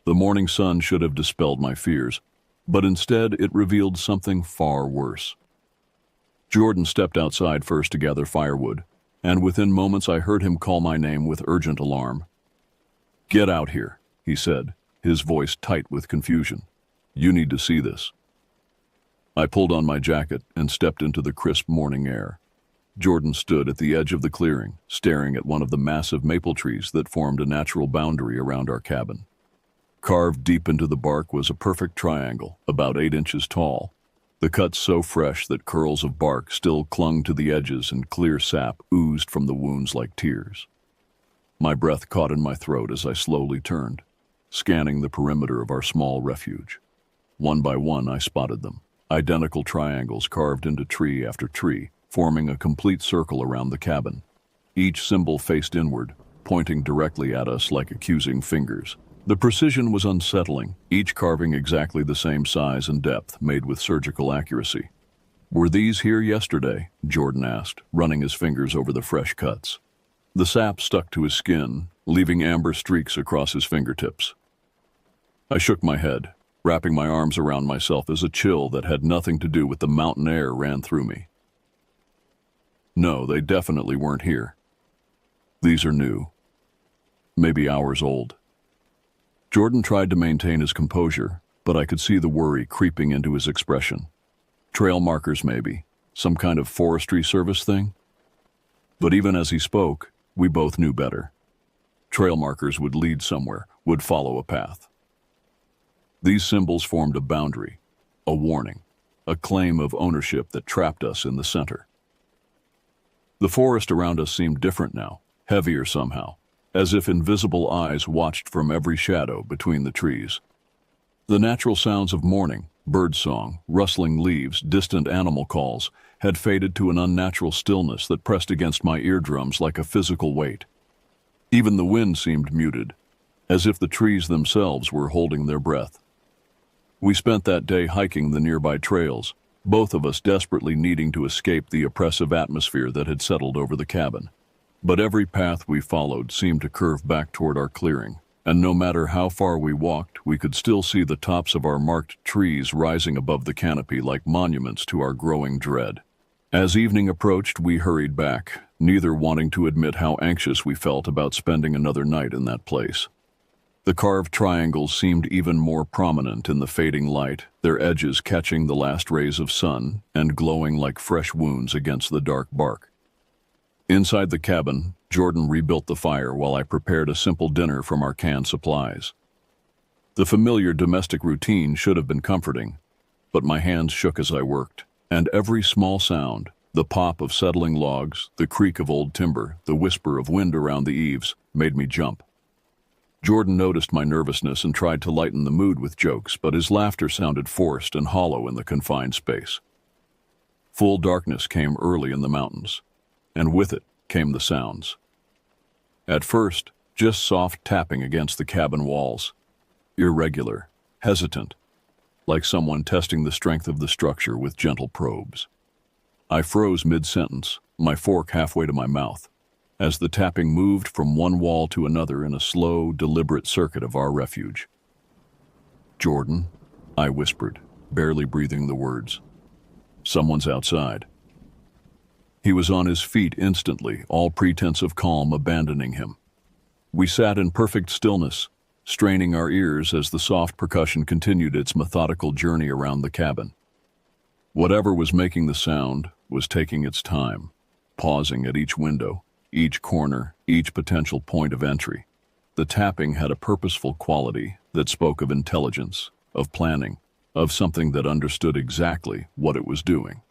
The morning sun should have dispelled my fears, but instead it revealed something far worse. Jordan stepped outside first to gather firewood, and within moments I heard him call my name with urgent alarm. "Get out here," he said, his voice tight with confusion. "You need to see this." I pulled on my jacket and stepped into the crisp morning air. Jordan stood at the edge of the clearing, staring at one of the massive maple trees that formed a natural boundary around our cabin. Carved deep into the bark was a perfect triangle, about 8 inches tall, the cut so fresh that curls of bark still clung to the edges and clear sap oozed from the wounds like tears. My breath caught in my throat as I slowly turned, scanning the perimeter of our small refuge. One by one I spotted them. Identical triangles carved into tree after tree, forming a complete circle around the cabin. Each symbol faced inward, pointing directly at us like accusing fingers. The precision was unsettling, each carving exactly the same size and depth, made with surgical accuracy. "Were these here yesterday?" Jordan asked, running his fingers over the fresh cuts. The sap stuck to his skin, leaving amber streaks across his fingertips. I shook my head, wrapping my arms around myself as a chill that had nothing to do with the mountain air ran through me. No, they definitely weren't here. These are new. Maybe hours old. Jordan tried to maintain his composure, but I could see the worry creeping into his expression. Trail markers maybe, some kind of forestry service thing? But even as he spoke, we both knew better. Trail markers would lead somewhere, would follow a path. These symbols formed a boundary, a warning, a claim of ownership that trapped us in the center. The forest around us seemed different now, heavier somehow, as if invisible eyes watched from every shadow between the trees. The natural sounds of morning, birdsong, rustling leaves, distant animal calls, had faded to an unnatural stillness that pressed against my eardrums like a physical weight. Even the wind seemed muted, as if the trees themselves were holding their breath. We spent that day hiking the nearby trails, both of us desperately needing to escape the oppressive atmosphere that had settled over the cabin. But every path we followed seemed to curve back toward our clearing, and no matter how far we walked, we could still see the tops of our marked trees rising above the canopy like monuments to our growing dread. As evening approached, we hurried back, neither wanting to admit how anxious we felt about spending another night in that place. The carved triangles seemed even more prominent in the fading light, their edges catching the last rays of sun and glowing like fresh wounds against the dark bark. Inside the cabin, Jordan rebuilt the fire while I prepared a simple dinner from our canned supplies. The familiar domestic routine should have been comforting, but my hands shook as I worked, and every small sound, the pop of settling logs, the creak of old timber, the whisper of wind around the eaves, made me jump. Jordan noticed my nervousness and tried to lighten the mood with jokes, but his laughter sounded forced and hollow in the confined space. Full darkness came early in the mountains, and with it came the sounds. At first, just soft tapping against the cabin walls, irregular, hesitant, like someone testing the strength of the structure with gentle probes. I froze mid-sentence, my fork halfway to my mouth, as the tapping moved from one wall to another in a slow, deliberate circuit of our refuge. "Jordan," I whispered, barely breathing the words. "Someone's outside." He was on his feet instantly, all pretense of calm abandoning him. We sat in perfect stillness, straining our ears as the soft percussion continued its methodical journey around the cabin. Whatever was making the sound was taking its time, pausing at each window, each corner, each potential point of entry. The tapping had a purposeful quality that spoke of intelligence, of planning, of something that understood exactly what it was doing.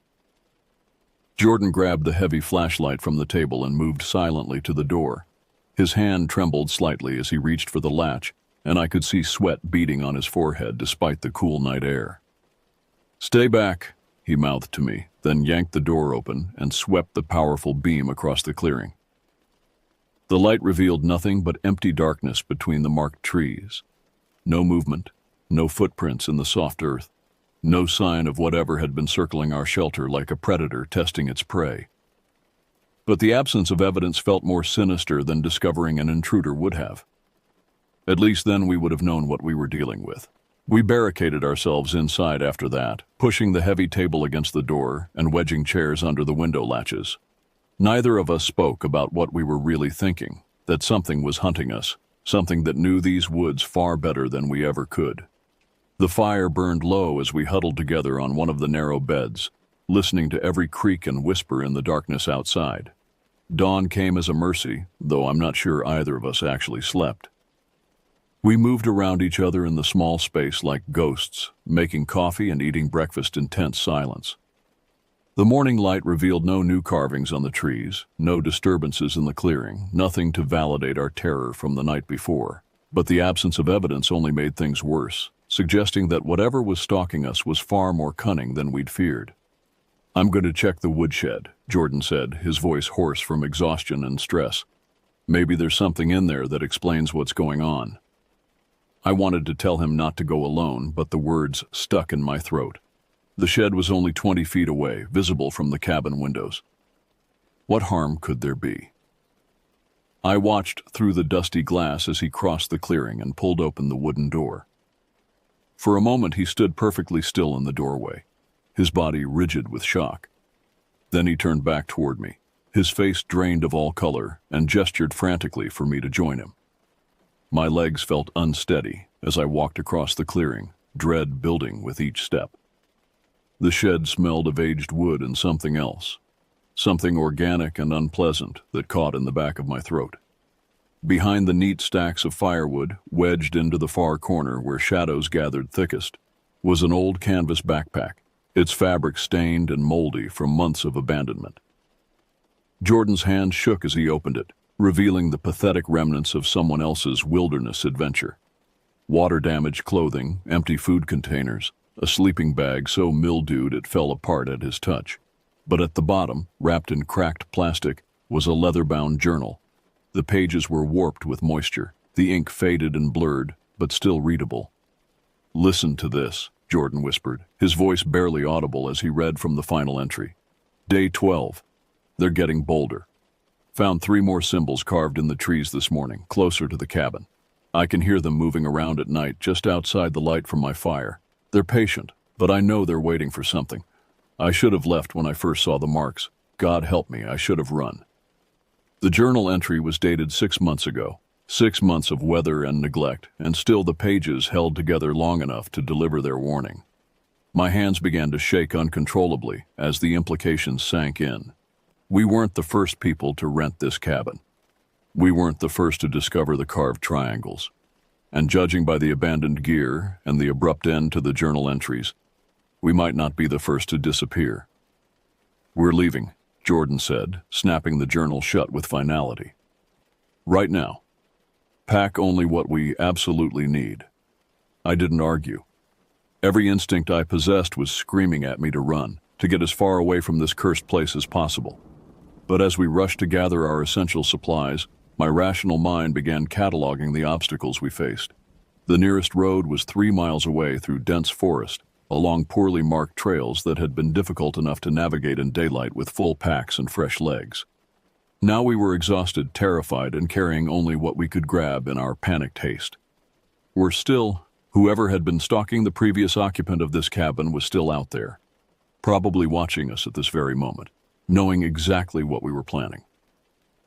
Jordan grabbed the heavy flashlight from the table and moved silently to the door. His hand trembled slightly as he reached for the latch, and I could see sweat beading on his forehead despite the cool night air. "Stay back," he mouthed to me, then yanked the door open and swept the powerful beam across the clearing. The light revealed nothing but empty darkness between the marked trees. No movement, no footprints in the soft earth, no sign of whatever had been circling our shelter like a predator testing its prey. But the absence of evidence felt more sinister than discovering an intruder would have. At least then we would have known what we were dealing with. We barricaded ourselves inside after that, pushing the heavy table against the door and wedging chairs under the window latches. Neither of us spoke about what we were really thinking, that something was hunting us, something that knew these woods far better than we ever could. The fire burned low as we huddled together on one of the narrow beds, listening to every creak and whisper in the darkness outside. Dawn came as a mercy, though I'm not sure either of us actually slept. We moved around each other in the small space like ghosts, making coffee and eating breakfast in tense silence. The morning light revealed no new carvings on the trees, no disturbances in the clearing, nothing to validate our terror from the night before. But the absence of evidence only made things worse, suggesting that whatever was stalking us was far more cunning than we'd feared. "I'm going to check the woodshed," Jordan said, his voice hoarse from exhaustion and stress. "Maybe there's something in there that explains what's going on." I wanted to tell him not to go alone, but the words stuck in my throat. The shed was only 20 feet away, visible from the cabin windows. What harm could there be? I watched through the dusty glass as he crossed the clearing and pulled open the wooden door. For a moment he stood perfectly still in the doorway, his body rigid with shock. Then he turned back toward me, his face drained of all color, and gestured frantically for me to join him. My legs felt unsteady as I walked across the clearing, dread building with each step. The shed smelled of aged wood and something else, something organic and unpleasant that caught in the back of my throat. Behind the neat stacks of firewood, wedged into the far corner where shadows gathered thickest, was an old canvas backpack, its fabric stained and moldy from months of abandonment. Jordan's hand shook as he opened it, revealing the pathetic remnants of someone else's wilderness adventure. Water-damaged clothing, empty food containers, a sleeping bag so mildewed it fell apart at his touch. But at the bottom, wrapped in cracked plastic, was a leather-bound journal. The pages were warped with moisture, the ink faded and blurred, but still readable. "Listen to this," Jordan whispered, his voice barely audible as he read from the final entry. "Day 12. They're getting bolder. Found 3 more symbols carved in the trees this morning, closer to the cabin. I can hear them moving around at night just outside the light from my fire. They're patient, but I know they're waiting for something. I should have left when I first saw the marks. God help me, I should have run. The journal entry was dated 6 months ago. 6 months of weather and neglect, and still the pages held together long enough to deliver their warning. My hands began to shake uncontrollably as the implications sank in. We weren't the first people to rent this cabin. We weren't the first to discover the carved triangles. And judging by the abandoned gear and the abrupt end to the journal entries, we might not be the first to disappear. "We're leaving," Jordan said, snapping the journal shut with finality. "Right now. Pack only what we absolutely need." I didn't argue. Every instinct I possessed was screaming at me to run, to get as far away from this cursed place as possible. But as we rushed to gather our essential supplies, my rational mind began cataloging the obstacles we faced. The nearest road was 3 miles away through dense forest, along poorly marked trails that had been difficult enough to navigate in daylight with full packs and fresh legs. Now we were exhausted, terrified, and carrying only what we could grab in our panicked haste. Worse still, whoever had been stalking the previous occupant of this cabin was still out there, probably watching us at this very moment, knowing exactly what we were planning.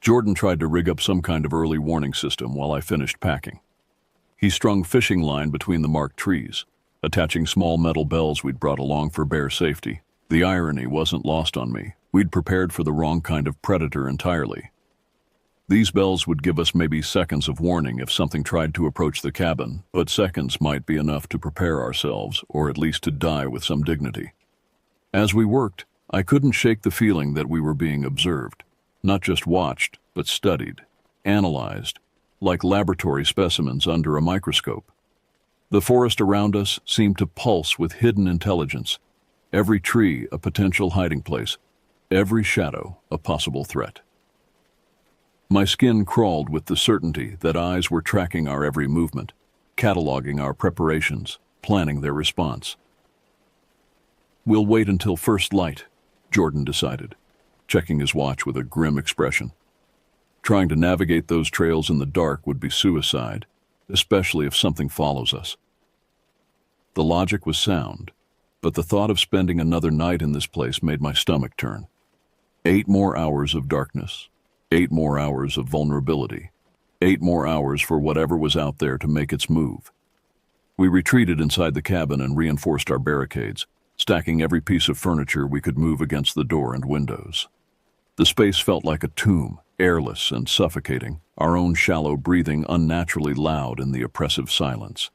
Jordan tried to rig up some kind of early warning system while I finished packing. He strung fishing line between the marked trees, attaching small metal bells we'd brought along for bear safety. The irony wasn't lost on me. We'd prepared for the wrong kind of predator entirely. These bells would give us maybe seconds of warning if something tried to approach the cabin, but seconds might be enough to prepare ourselves, or at least to die with some dignity. As we worked, I couldn't shake the feeling that we were being observed, not just watched, but studied, analyzed, like laboratory specimens under a microscope. The forest around us seemed to pulse with hidden intelligence, every tree a potential hiding place, every shadow a possible threat. My skin crawled with the certainty that eyes were tracking our every movement, cataloging our preparations, planning their response. "We'll wait until first light," Jordan decided, checking his watch with a grim expression. Trying to navigate those trails in the dark would be suicide, especially if something follows us. The logic was sound, but the thought of spending another night in this place made my stomach turn. 8 more hours of darkness, 8 more hours of vulnerability, 8 more hours for whatever was out there to make its move. We retreated inside the cabin and reinforced our barricades, stacking every piece of furniture we could move against the door and windows. The space felt like a tomb, airless and suffocating, our own shallow breathing unnaturally loud in the oppressive silence.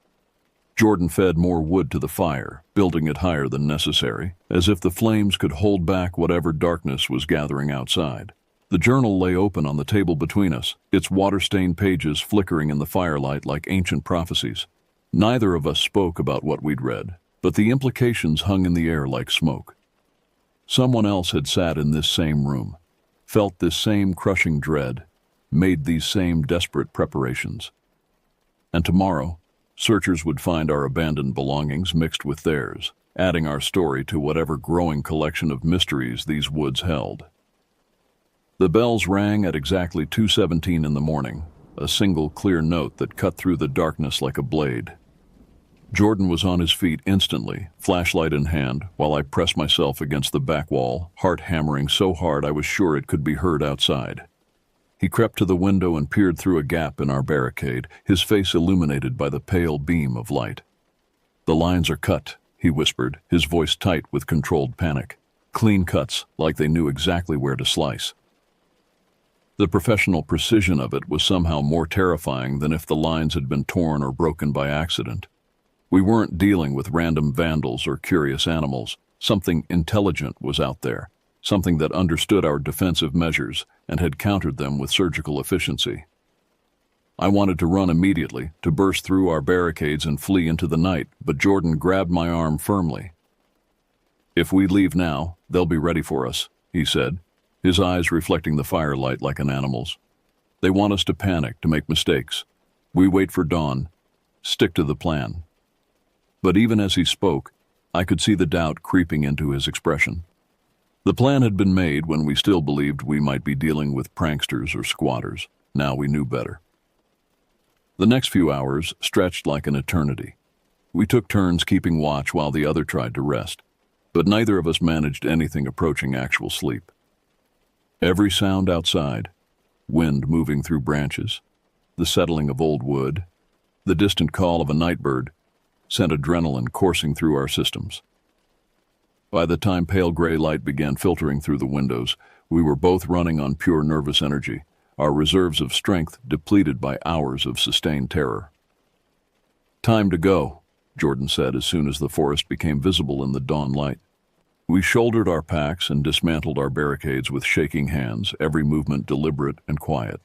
Jordan fed more wood to the fire, building it higher than necessary, as if the flames could hold back whatever darkness was gathering outside. The journal lay open on the table between us, its water-stained pages flickering in the firelight like ancient prophecies. Neither of us spoke about what we'd read, but the implications hung in the air like smoke. Someone else had sat in this same room, felt this same crushing dread, made these same desperate preparations. And tomorrow, searchers would find our abandoned belongings mixed with theirs, adding our story to whatever growing collection of mysteries these woods held. The bells rang at exactly 2:17 in the morning, a single clear note that cut through the darkness like a blade. Jordan was on his feet instantly, flashlight in hand, while I pressed myself against the back wall, heart hammering so hard I was sure it could be heard outside. He crept to the window and peered through a gap in our barricade, his face illuminated by the pale beam of light. "The lines are cut," he whispered, his voice tight with controlled panic. Clean cuts, like they knew exactly where to slice. The professional precision of it was somehow more terrifying than if the lines had been torn or broken by accident. We weren't dealing with random vandals or curious animals. Something intelligent was out there, something that understood our defensive measures and had countered them with surgical efficiency. I wanted to run immediately, to burst through our barricades and flee into the night, but Jordan grabbed my arm firmly. "If we leave now, they'll be ready for us," he said, his eyes reflecting the firelight like an animal's. "They want us to panic, to make mistakes. We wait for dawn. Stick to the plan." But even as he spoke, I could see the doubt creeping into his expression. The plan had been made when we still believed we might be dealing with pranksters or squatters. Now we knew better. The next few hours stretched like an eternity. We took turns keeping watch while the other tried to rest, but neither of us managed anything approaching actual sleep. Every sound outside, wind moving through branches, the settling of old wood, the distant call of a night bird, sent adrenaline coursing through our systems. By the time pale gray light began filtering through the windows, we were both running on pure nervous energy, our reserves of strength depleted by hours of sustained terror. "Time to go," Jordan said as soon as the forest became visible in the dawn light. We shouldered our packs and dismantled our barricades with shaking hands, every movement deliberate and quiet.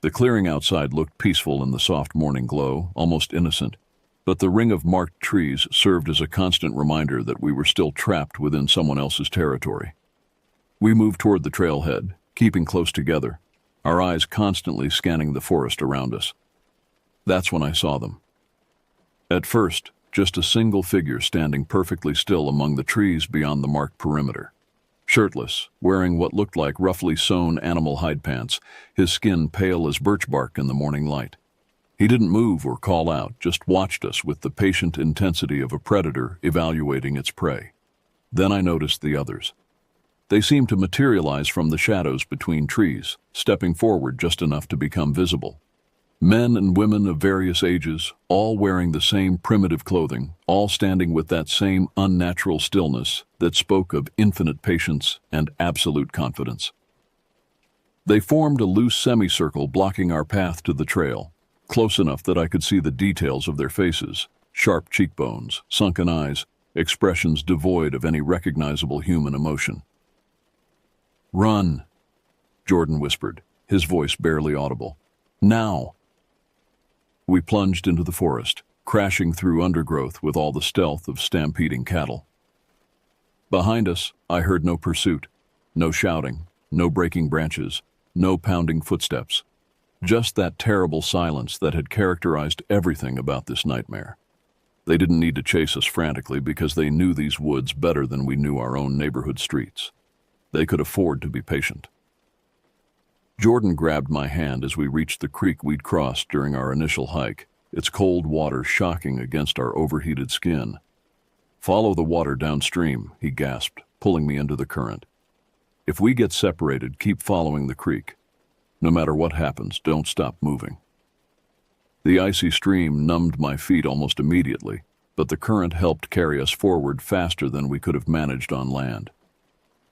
The clearing outside looked peaceful in the soft morning glow, almost innocent, but the ring of marked trees served as a constant reminder that we were still trapped within someone else's territory. We moved toward the trailhead, keeping close together, our eyes constantly scanning the forest around us. That's when I saw them. At first, just a single figure standing perfectly still among the trees beyond the marked perimeter. Shirtless, wearing what looked like roughly sewn animal hide pants, his skin pale as birch bark in the morning light. He didn't move or call out, just watched us with the patient intensity of a predator evaluating its prey. Then I noticed the others. They seemed to materialize from the shadows between trees, stepping forward just enough to become visible. Men and women of various ages, all wearing the same primitive clothing, all standing with that same unnatural stillness that spoke of infinite patience and absolute confidence. They formed a loose semicircle blocking our path to the trail, close enough that I could see the details of their faces, sharp cheekbones, sunken eyes, expressions devoid of any recognizable human emotion. "Run," Jordan whispered, his voice barely audible. "Now!" We plunged into the forest, crashing through undergrowth with all the stealth of stampeding cattle. Behind us, I heard no pursuit, no shouting, no breaking branches, no pounding footsteps. Just that terrible silence that had characterized everything about this nightmare. They didn't need to chase us frantically because they knew these woods better than we knew our own neighborhood streets. They could afford to be patient. Jordan grabbed my hand as we reached the creek we'd crossed during our initial hike, its cold water shocking against our overheated skin. "Follow the water downstream," he gasped, pulling me into the current. "If we get separated, keep following the creek. No matter what happens, don't stop moving." The icy stream numbed my feet almost immediately, but the current helped carry us forward faster than we could have managed on land.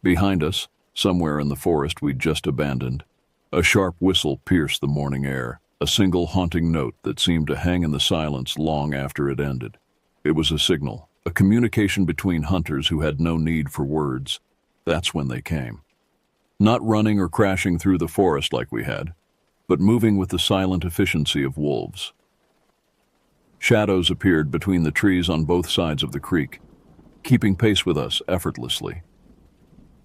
Behind us, somewhere in the forest we'd just abandoned, a sharp whistle pierced the morning air, a single haunting note that seemed to hang in the silence long after it ended. It was a signal, a communication between hunters who had no need for words. That's when they came. Not running or crashing through the forest like we had, but moving with the silent efficiency of wolves. Shadows appeared between the trees on both sides of the creek, keeping pace with us effortlessly.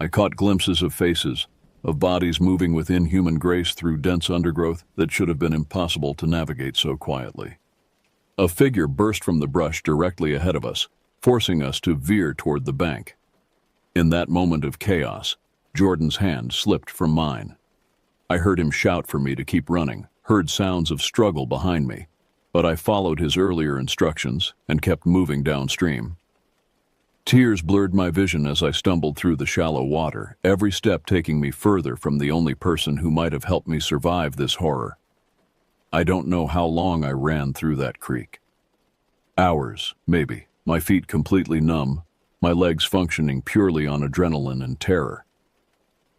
I caught glimpses of faces, of bodies moving with inhuman grace through dense undergrowth that should have been impossible to navigate so quietly. A figure burst from the brush directly ahead of us, forcing us to veer toward the bank. In that moment of chaos, Jordan's hand slipped from mine. I heard him shout for me to keep running, heard sounds of struggle behind me, but I followed his earlier instructions and kept moving downstream. Tears blurred my vision as I stumbled through the shallow water, every step taking me further from the only person who might have helped me survive this horror. I don't know how long I ran through that creek. Hours, maybe, my feet completely numb, my legs functioning purely on adrenaline and terror.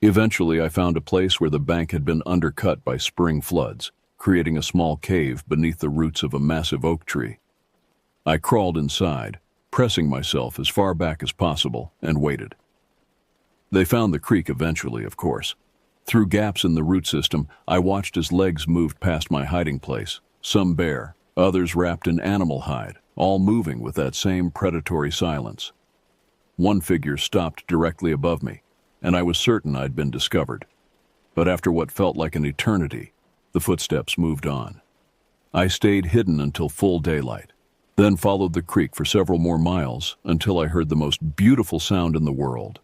Eventually, I found a place where the bank had been undercut by spring floods, creating a small cave beneath the roots of a massive oak tree. I crawled inside, pressing myself as far back as possible, and waited. They found the creek eventually, of course. Through gaps in the root system, I watched as legs moved past my hiding place, some bare, others wrapped in animal hide, all moving with that same predatory silence. One figure stopped directly above me, and I was certain I'd been discovered. But after what felt like an eternity, the footsteps moved on. I stayed hidden until full daylight, then followed the creek for several more miles until I heard the most beautiful sound in the world,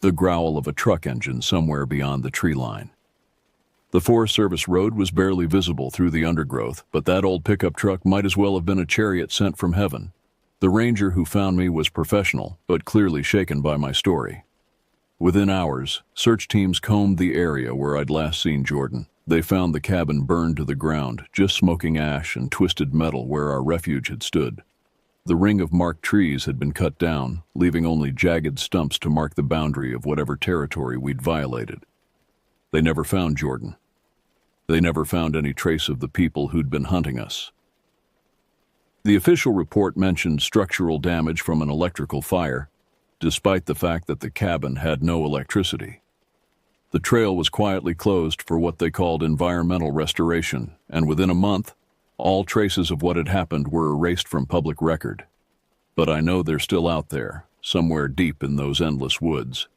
the growl of a truck engine somewhere beyond the tree line. The Forest Service road was barely visible through the undergrowth, but that old pickup truck might as well have been a chariot sent from heaven. The ranger who found me was professional, but clearly shaken by my story. Within hours, search teams combed the area where I'd last seen Jordan. They found the cabin burned to the ground, just smoking ash and twisted metal where our refuge had stood. The ring of marked trees had been cut down, leaving only jagged stumps to mark the boundary of whatever territory we'd violated. They never found Jordan. They never found any trace of the people who'd been hunting us. The official report mentioned structural damage from an electrical fire, despite the fact that the cabin had no electricity. The trail was quietly closed for what they called environmental restoration, and within a month, all traces of what had happened were erased from public record. But I know they're still out there, somewhere deep in those endless woods,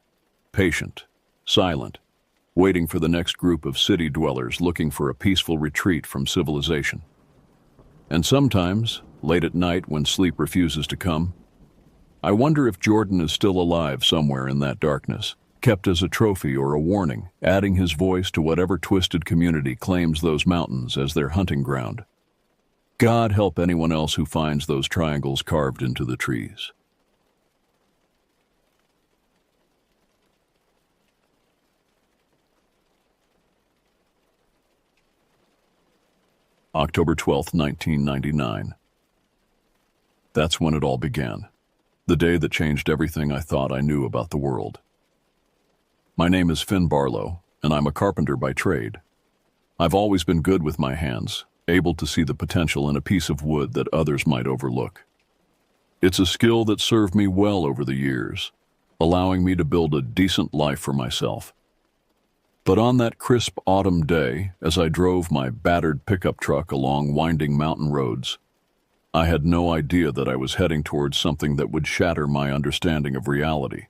patient, silent, waiting for the next group of city dwellers looking for a peaceful retreat from civilization. And sometimes, late at night when sleep refuses to come, I wonder if Jordan is still alive somewhere in that darkness, kept as a trophy or a warning, adding his voice to whatever twisted community claims those mountains as their hunting ground. God help anyone else who finds those triangles carved into the trees. October 12, 1999. That's when it all began. The day that changed everything I thought I knew about the world. My name is Finn Barlow, and I'm a carpenter by trade. I've always been good with my hands, able to see the potential in a piece of wood that others might overlook. It's a skill that served me well over the years, allowing me to build a decent life for myself. But on that crisp autumn day, as I drove my battered pickup truck along winding mountain roads, I had no idea that I was heading towards something that would shatter my understanding of reality.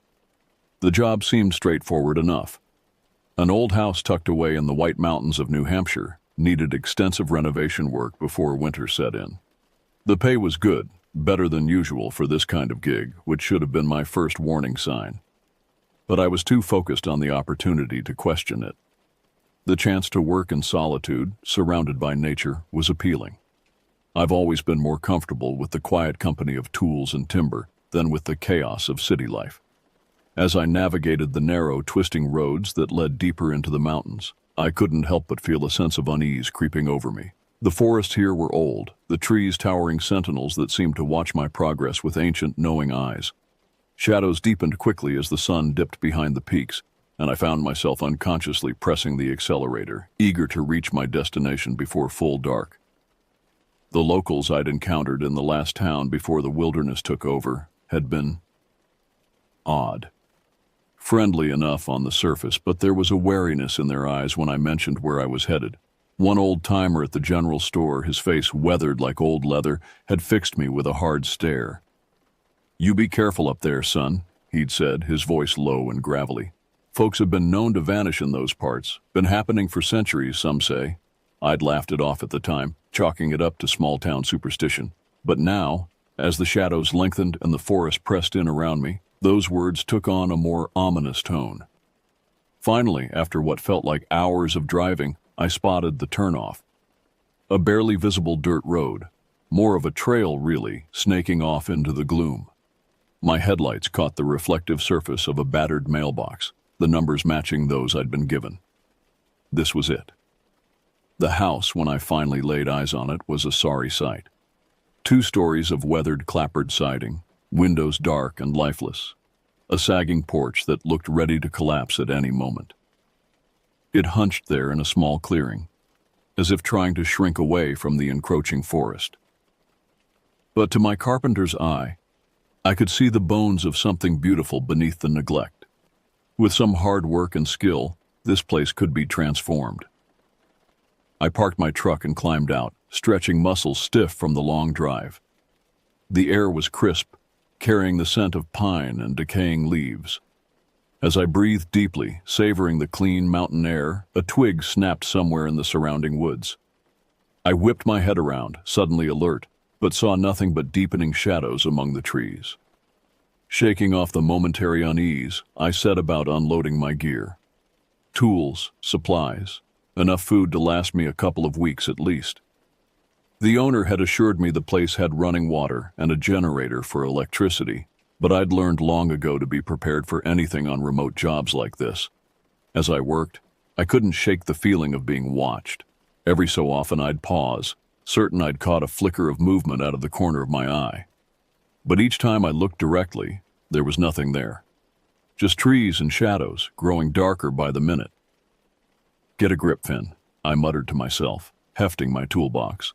The job seemed straightforward enough. An old house tucked away in the White Mountains of New Hampshire needed extensive renovation work before winter set in. The pay was good, better than usual for this kind of gig, which should have been my first warning sign. But I was too focused on the opportunity to question it. The chance to work in solitude, surrounded by nature, was appealing. I've always been more comfortable with the quiet company of tools and timber than with the chaos of city life. As I navigated the narrow, twisting roads that led deeper into the mountains, I couldn't help but feel a sense of unease creeping over me. The forests here were old, the trees towering sentinels that seemed to watch my progress with ancient, knowing eyes. Shadows deepened quickly as the sun dipped behind the peaks, and I found myself unconsciously pressing the accelerator, eager to reach my destination before full dark. The locals I'd encountered in the last town before the wilderness took over had been odd. Friendly enough on the surface, but there was a wariness in their eyes when I mentioned where I was headed. One old-timer at the general store, his face weathered like old leather, had fixed me with a hard stare. "You be careful up there, son," he'd said, his voice low and gravelly. "Folks have been known to vanish in those parts. Been happening for centuries, some say." I'd laughed it off at the time, chalking it up to small-town superstition. But now, as the shadows lengthened and the forest pressed in around me, those words took on a more ominous tone. Finally, after what felt like hours of driving, I spotted the turnoff. A barely visible dirt road, more of a trail really, snaking off into the gloom. My headlights caught the reflective surface of a battered mailbox, the numbers matching those I'd been given. This was it. The house, when I finally laid eyes on it, was a sorry sight. 2 stories of weathered clapboard siding, windows dark and lifeless, a sagging porch that looked ready to collapse at any moment. It hunched there in a small clearing, as if trying to shrink away from the encroaching forest. But to my carpenter's eye, I could see the bones of something beautiful beneath the neglect. With some hard work and skill, this place could be transformed. I parked my truck and climbed out, stretching muscles stiff from the long drive. The air was crisp, carrying the scent of pine and decaying leaves. As I breathed deeply, savoring the clean mountain air, a twig snapped somewhere in the surrounding woods. I whipped my head around, suddenly alert, but saw nothing but deepening shadows among the trees. Shaking off the momentary unease, I set about unloading my gear. Tools, supplies, enough food to last me a couple of weeks at least. The owner had assured me the place had running water and a generator for electricity, but I'd learned long ago to be prepared for anything on remote jobs like this. As I worked, I couldn't shake the feeling of being watched. Every so often I'd pause, certain I'd caught a flicker of movement out of the corner of my eye. But each time I looked directly, there was nothing there. Just trees and shadows, growing darker by the minute. "Get a grip, Finn," I muttered to myself, hefting my toolbox.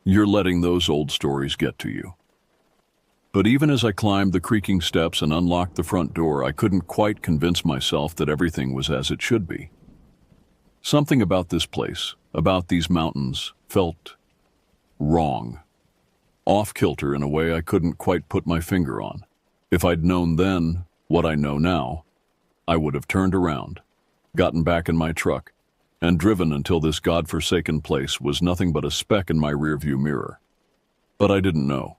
"You're letting those old stories get to you." But even as I climbed the creaking steps and unlocked the front door, I couldn't quite convince myself that everything was as it should be. Something about this place, about these mountains, felt wrong. Off-kilter in a way I couldn't quite put my finger on. If I'd known then what I know now, I would have turned around, gotten back in my truck, and driven until this godforsaken place was nothing but a speck in my rearview mirror. But I didn't know.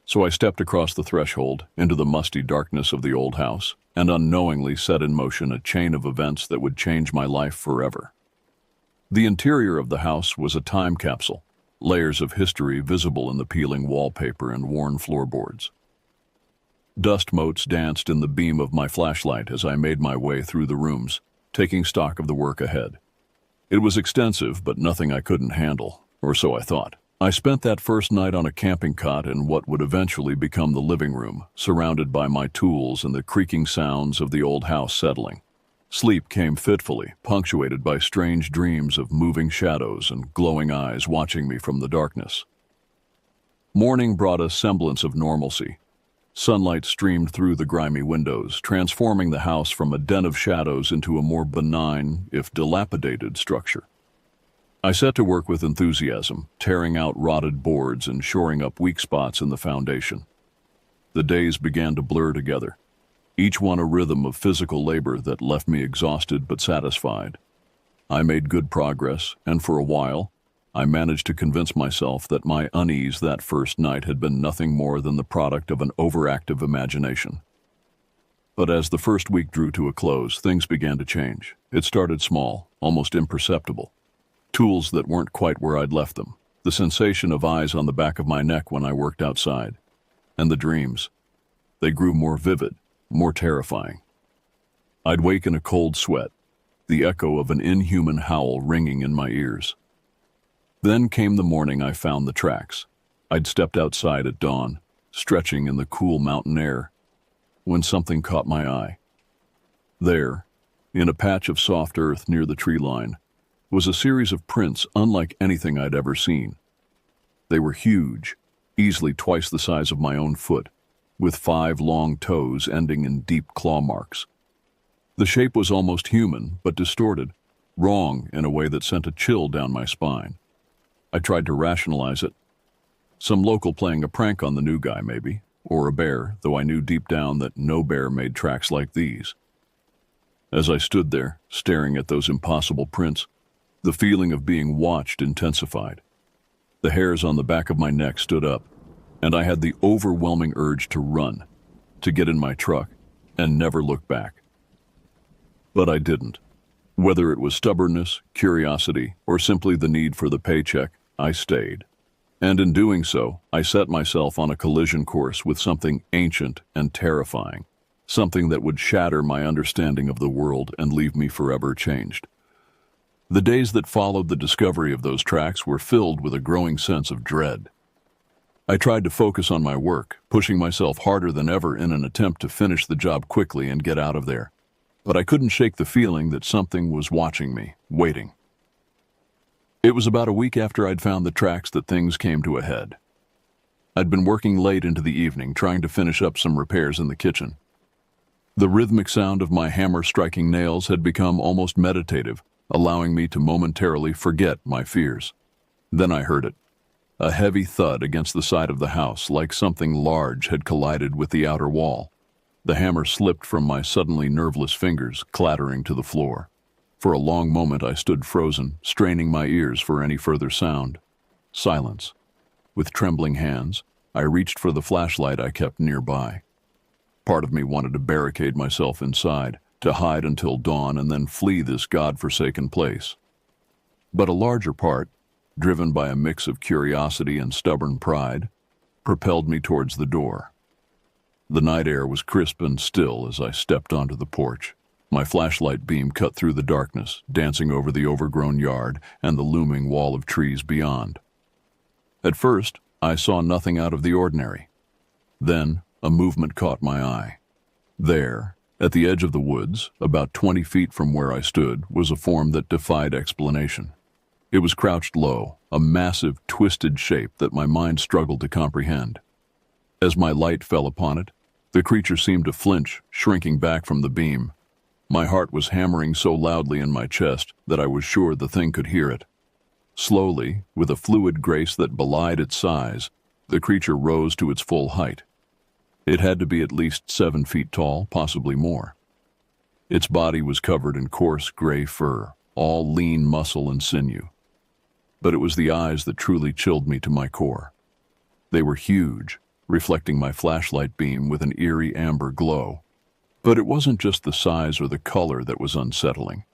So I stepped across the threshold into the musty darkness of the old house and unknowingly set in motion a chain of events that would change my life forever. The interior of the house was a time capsule, layers of history visible in the peeling wallpaper and worn floorboards. Dust motes danced in the beam of my flashlight as I made my way through the rooms, taking stock of the work ahead. It was extensive, but nothing I couldn't handle, or so I thought. I spent that first night on a camping cot in what would eventually become the living room, surrounded by my tools and the creaking sounds of the old house settling. Sleep came fitfully, punctuated by strange dreams of moving shadows and glowing eyes watching me from the darkness. Morning brought a semblance of normalcy. Sunlight streamed through the grimy windows, transforming the house from a den of shadows into a more benign, if dilapidated, structure. I set to work with enthusiasm, tearing out rotted boards and shoring up weak spots in the foundation. The days began to blur together, each one a rhythm of physical labor that left me exhausted but satisfied. I made good progress, and for a while, I managed to convince myself that my unease that first night had been nothing more than the product of an overactive imagination. But as the first week drew to a close, things began to change. It started small, almost imperceptible. Tools that weren't quite where I'd left them, the sensation of eyes on the back of my neck when I worked outside, and the dreams. They grew more vivid, more terrifying. I'd wake in a cold sweat, the echo of an inhuman howl ringing in my ears. Then came the morning I found the tracks. I'd stepped outside at dawn, stretching in the cool mountain air, when something caught my eye. There, in a patch of soft earth near the tree line, was a series of prints unlike anything I'd ever seen. They were huge, easily twice the size of my own foot, with 5 long toes ending in deep claw marks. The shape was almost human, but distorted, wrong in a way that sent a chill down my spine. I tried to rationalize it. Some local playing a prank on the new guy, maybe, or a bear, though I knew deep down that no bear made tracks like these. As I stood there, staring at those impossible prints, the feeling of being watched intensified. The hairs on the back of my neck stood up, and I had the overwhelming urge to run, to get in my truck, and never look back. But I didn't. Whether it was stubbornness, curiosity, or simply the need for the paycheck, I stayed. And in doing so, I set myself on a collision course with something ancient and terrifying, something that would shatter my understanding of the world and leave me forever changed. The days that followed the discovery of those tracks were filled with a growing sense of dread. I tried to focus on my work, pushing myself harder than ever in an attempt to finish the job quickly and get out of there. But I couldn't shake the feeling that something was watching me, waiting. It was about a week after I'd found the tracks that things came to a head. I'd been working late into the evening, trying to finish up some repairs in the kitchen. The rhythmic sound of my hammer striking nails had become almost meditative, allowing me to momentarily forget my fears. Then I heard it. A heavy thud against the side of the house, like something large had collided with the outer wall. The hammer slipped from my suddenly nerveless fingers, clattering to the floor. For a long moment I stood frozen, straining my ears for any further sound. Silence. With trembling hands, I reached for the flashlight I kept nearby. Part of me wanted to barricade myself inside, to hide until dawn and then flee this godforsaken place. But a larger part, driven by a mix of curiosity and stubborn pride, propelled me towards the door. The night air was crisp and still as I stepped onto the porch. My flashlight beam cut through the darkness, dancing over the overgrown yard and the looming wall of trees beyond. At first, I saw nothing out of the ordinary. Then, a movement caught my eye. There, at the edge of the woods, about 20 feet from where I stood, was a form that defied explanation. It was crouched low, a massive, twisted shape that my mind struggled to comprehend. As my light fell upon it, the creature seemed to flinch, shrinking back from the beam. My heart was hammering so loudly in my chest that I was sure the thing could hear it. Slowly, with a fluid grace that belied its size, the creature rose to its full height. It had to be at least 7 feet tall, possibly more. Its body was covered in coarse gray fur, all lean muscle and sinew. But it was the eyes that truly chilled me to my core. They were huge, reflecting my flashlight beam with an eerie amber glow. But it wasn't just the size or the color that was unsettling.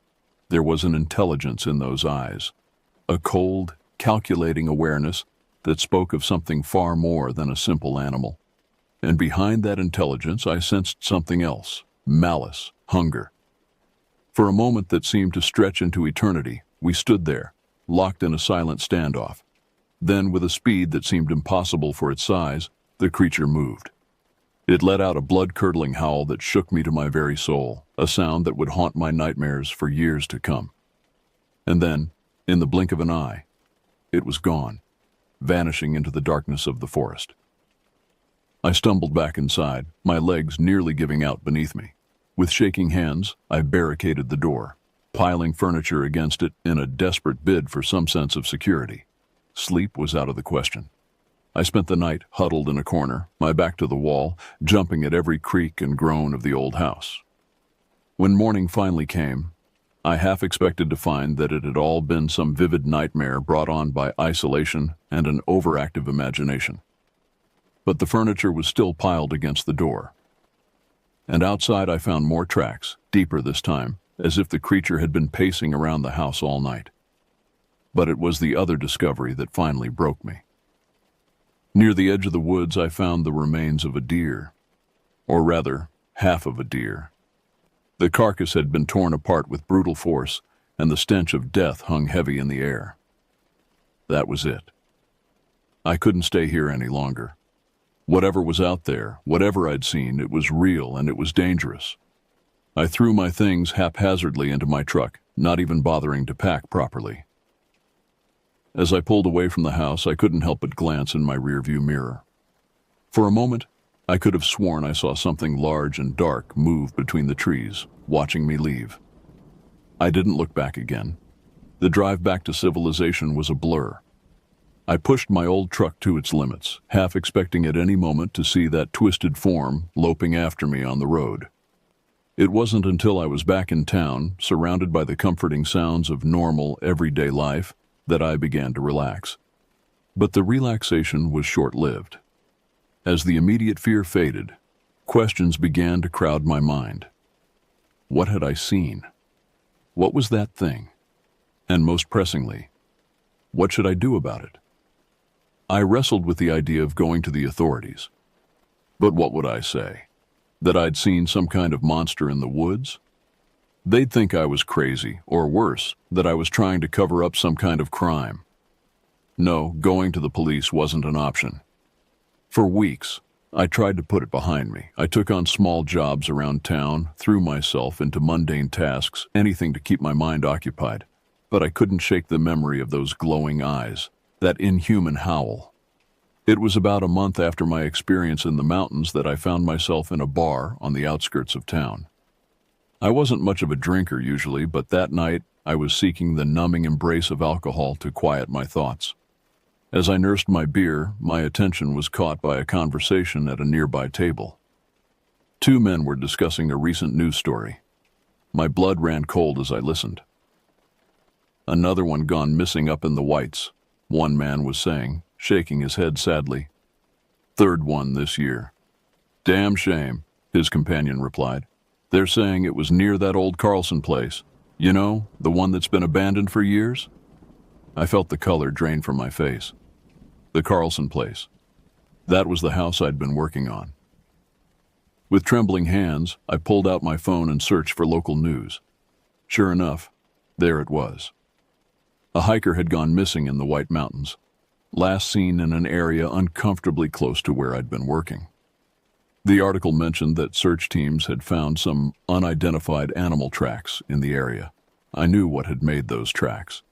There was an intelligence in those eyes, a cold, calculating awareness that spoke of something far more than a simple animal. And behind that intelligence, I sensed something else, malice, hunger. For a moment that seemed to stretch into eternity, we stood there, locked in a silent standoff. Then, with a speed that seemed impossible for its size, the creature moved. It let out a blood-curdling howl that shook me to my very soul, a sound that would haunt my nightmares for years to come. And then, in the blink of an eye, it was gone, vanishing into the darkness of the forest. I stumbled back inside, my legs nearly giving out beneath me. With shaking hands, I barricaded the door, piling furniture against it in a desperate bid for some sense of security. Sleep was out of the question. I spent the night huddled in a corner, my back to the wall, jumping at every creak and groan of the old house. When morning finally came, I half expected to find that it had all been some vivid nightmare brought on by isolation and an overactive imagination. But the furniture was still piled against the door. And outside I found more tracks, deeper this time, as if the creature had been pacing around the house all night. But it was the other discovery that finally broke me. Near the edge of the woods, I found the remains of a deer, or rather, half of a deer. The carcass had been torn apart with brutal force, and the stench of death hung heavy in the air. That was it. I couldn't stay here any longer. Whatever was out there, whatever I'd seen, it was real and it was dangerous. I threw my things haphazardly into my truck, not even bothering to pack properly. As I pulled away from the house, I couldn't help but glance in my rearview mirror. For a moment, I could have sworn I saw something large and dark move between the trees, watching me leave. I didn't look back again. The drive back to civilization was a blur. I pushed my old truck to its limits, half expecting at any moment to see that twisted form loping after me on the road. It wasn't until I was back in town, surrounded by the comforting sounds of normal, everyday life, that I began to relax. But the relaxation was short-lived. As the immediate fear faded, questions began to crowd my mind. What had I seen? What was that thing? And most pressingly, what should I do about it? I wrestled with the idea of going to the authorities. But what would I say? That I'd seen some kind of monster in the woods? They'd think I was crazy, or worse, that I was trying to cover up some kind of crime. No, going to the police wasn't an option. For weeks, I tried to put it behind me. I took on small jobs around town, threw myself into mundane tasks, anything to keep my mind occupied. But I couldn't shake the memory of those glowing eyes, that inhuman howl. It was about a month after my experience in the mountains that I found myself in a bar on the outskirts of town. I wasn't much of a drinker usually, but that night I was seeking the numbing embrace of alcohol to quiet my thoughts. As I nursed my beer, my attention was caught by a conversation at a nearby table. Two men were discussing a recent news story. My blood ran cold as I listened. Another one gone missing up in the Whites, one man was saying, shaking his head sadly. Third one this year. Damn shame, his companion replied. They're saying it was near that old Carlson place. You know, the one that's been abandoned for years? I felt the color drain from my face. The Carlson place. That was the house I'd been working on. With trembling hands, I pulled out my phone and searched for local news. Sure enough, there it was. A hiker had gone missing in the White Mountains, last seen in an area uncomfortably close to where I'd been working. The article mentioned that search teams had found some unidentified animal tracks in the area. I knew what had made those tracks.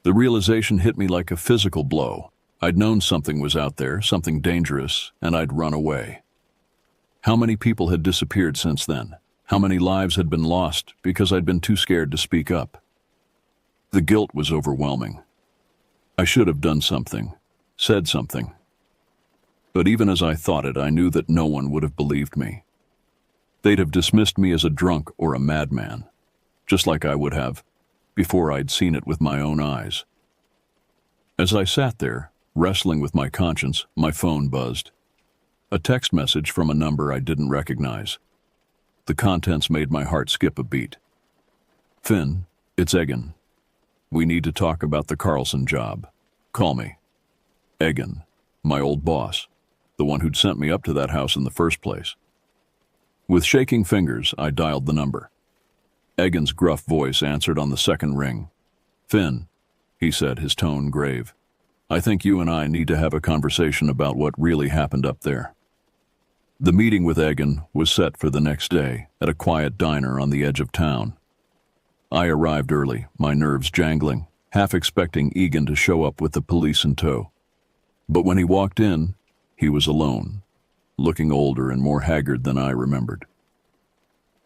The realization hit me like a physical blow. I'd known something was out there, something dangerous, and I'd run away. How many people had disappeared since then? How many lives had been lost because I'd been too scared to speak up? The guilt was overwhelming. I should have done something, said something. But even as I thought it, I knew that no one would have believed me. They'd have dismissed me as a drunk or a madman, just like I would have before I'd seen it with my own eyes. As I sat there, wrestling with my conscience, my phone buzzed. A text message from a number I didn't recognize. The contents made my heart skip a beat. Finn, it's Egan. We need to talk about the Carlson job. Call me. Egan, my old boss, the one who'd sent me up to that house in the first place. With shaking fingers, I dialed the number. Egan's gruff voice answered on the second ring. Finn, he said, his tone grave. I think you and I need to have a conversation about what really happened up there. The meeting with Egan was set for the next day at a quiet diner on the edge of town. I arrived early, my nerves jangling, half expecting Egan to show up with the police in tow. But when he walked in, he was alone, looking older and more haggard than I remembered.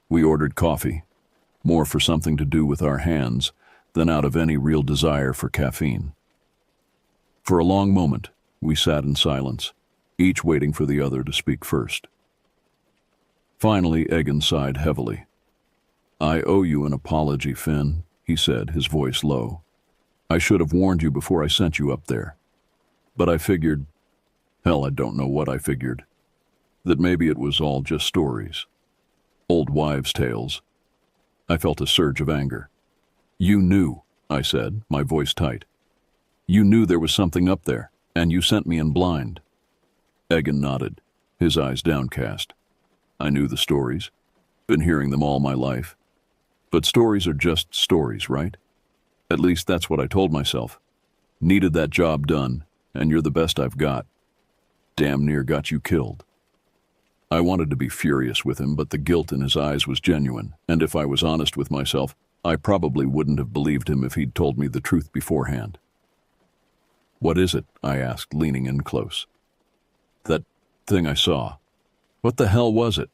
We ordered coffee, more for something to do with our hands than out of any real desire for caffeine. For a long moment, we sat in silence, each waiting for the other to speak first. Finally, Egan sighed heavily. I owe you an apology, Finn, he said, his voice low. I should have warned you before I sent you up there. But I figured, hell, I don't know what I figured, that maybe it was all just stories. Old wives' tales. I felt a surge of anger. You knew, I said, my voice tight. You knew there was something up there, and you sent me in blind. Egan nodded, his eyes downcast. I knew the stories, been hearing them all my life. But stories are just stories, right? At least that's what I told myself. Needed that job done, and you're the best I've got. Damn near got you killed. I wanted to be furious with him, but the guilt in his eyes was genuine, and if I was honest with myself, I probably wouldn't have believed him if he'd told me the truth beforehand. What is it? I asked, leaning in close. That thing I saw. What the hell was it?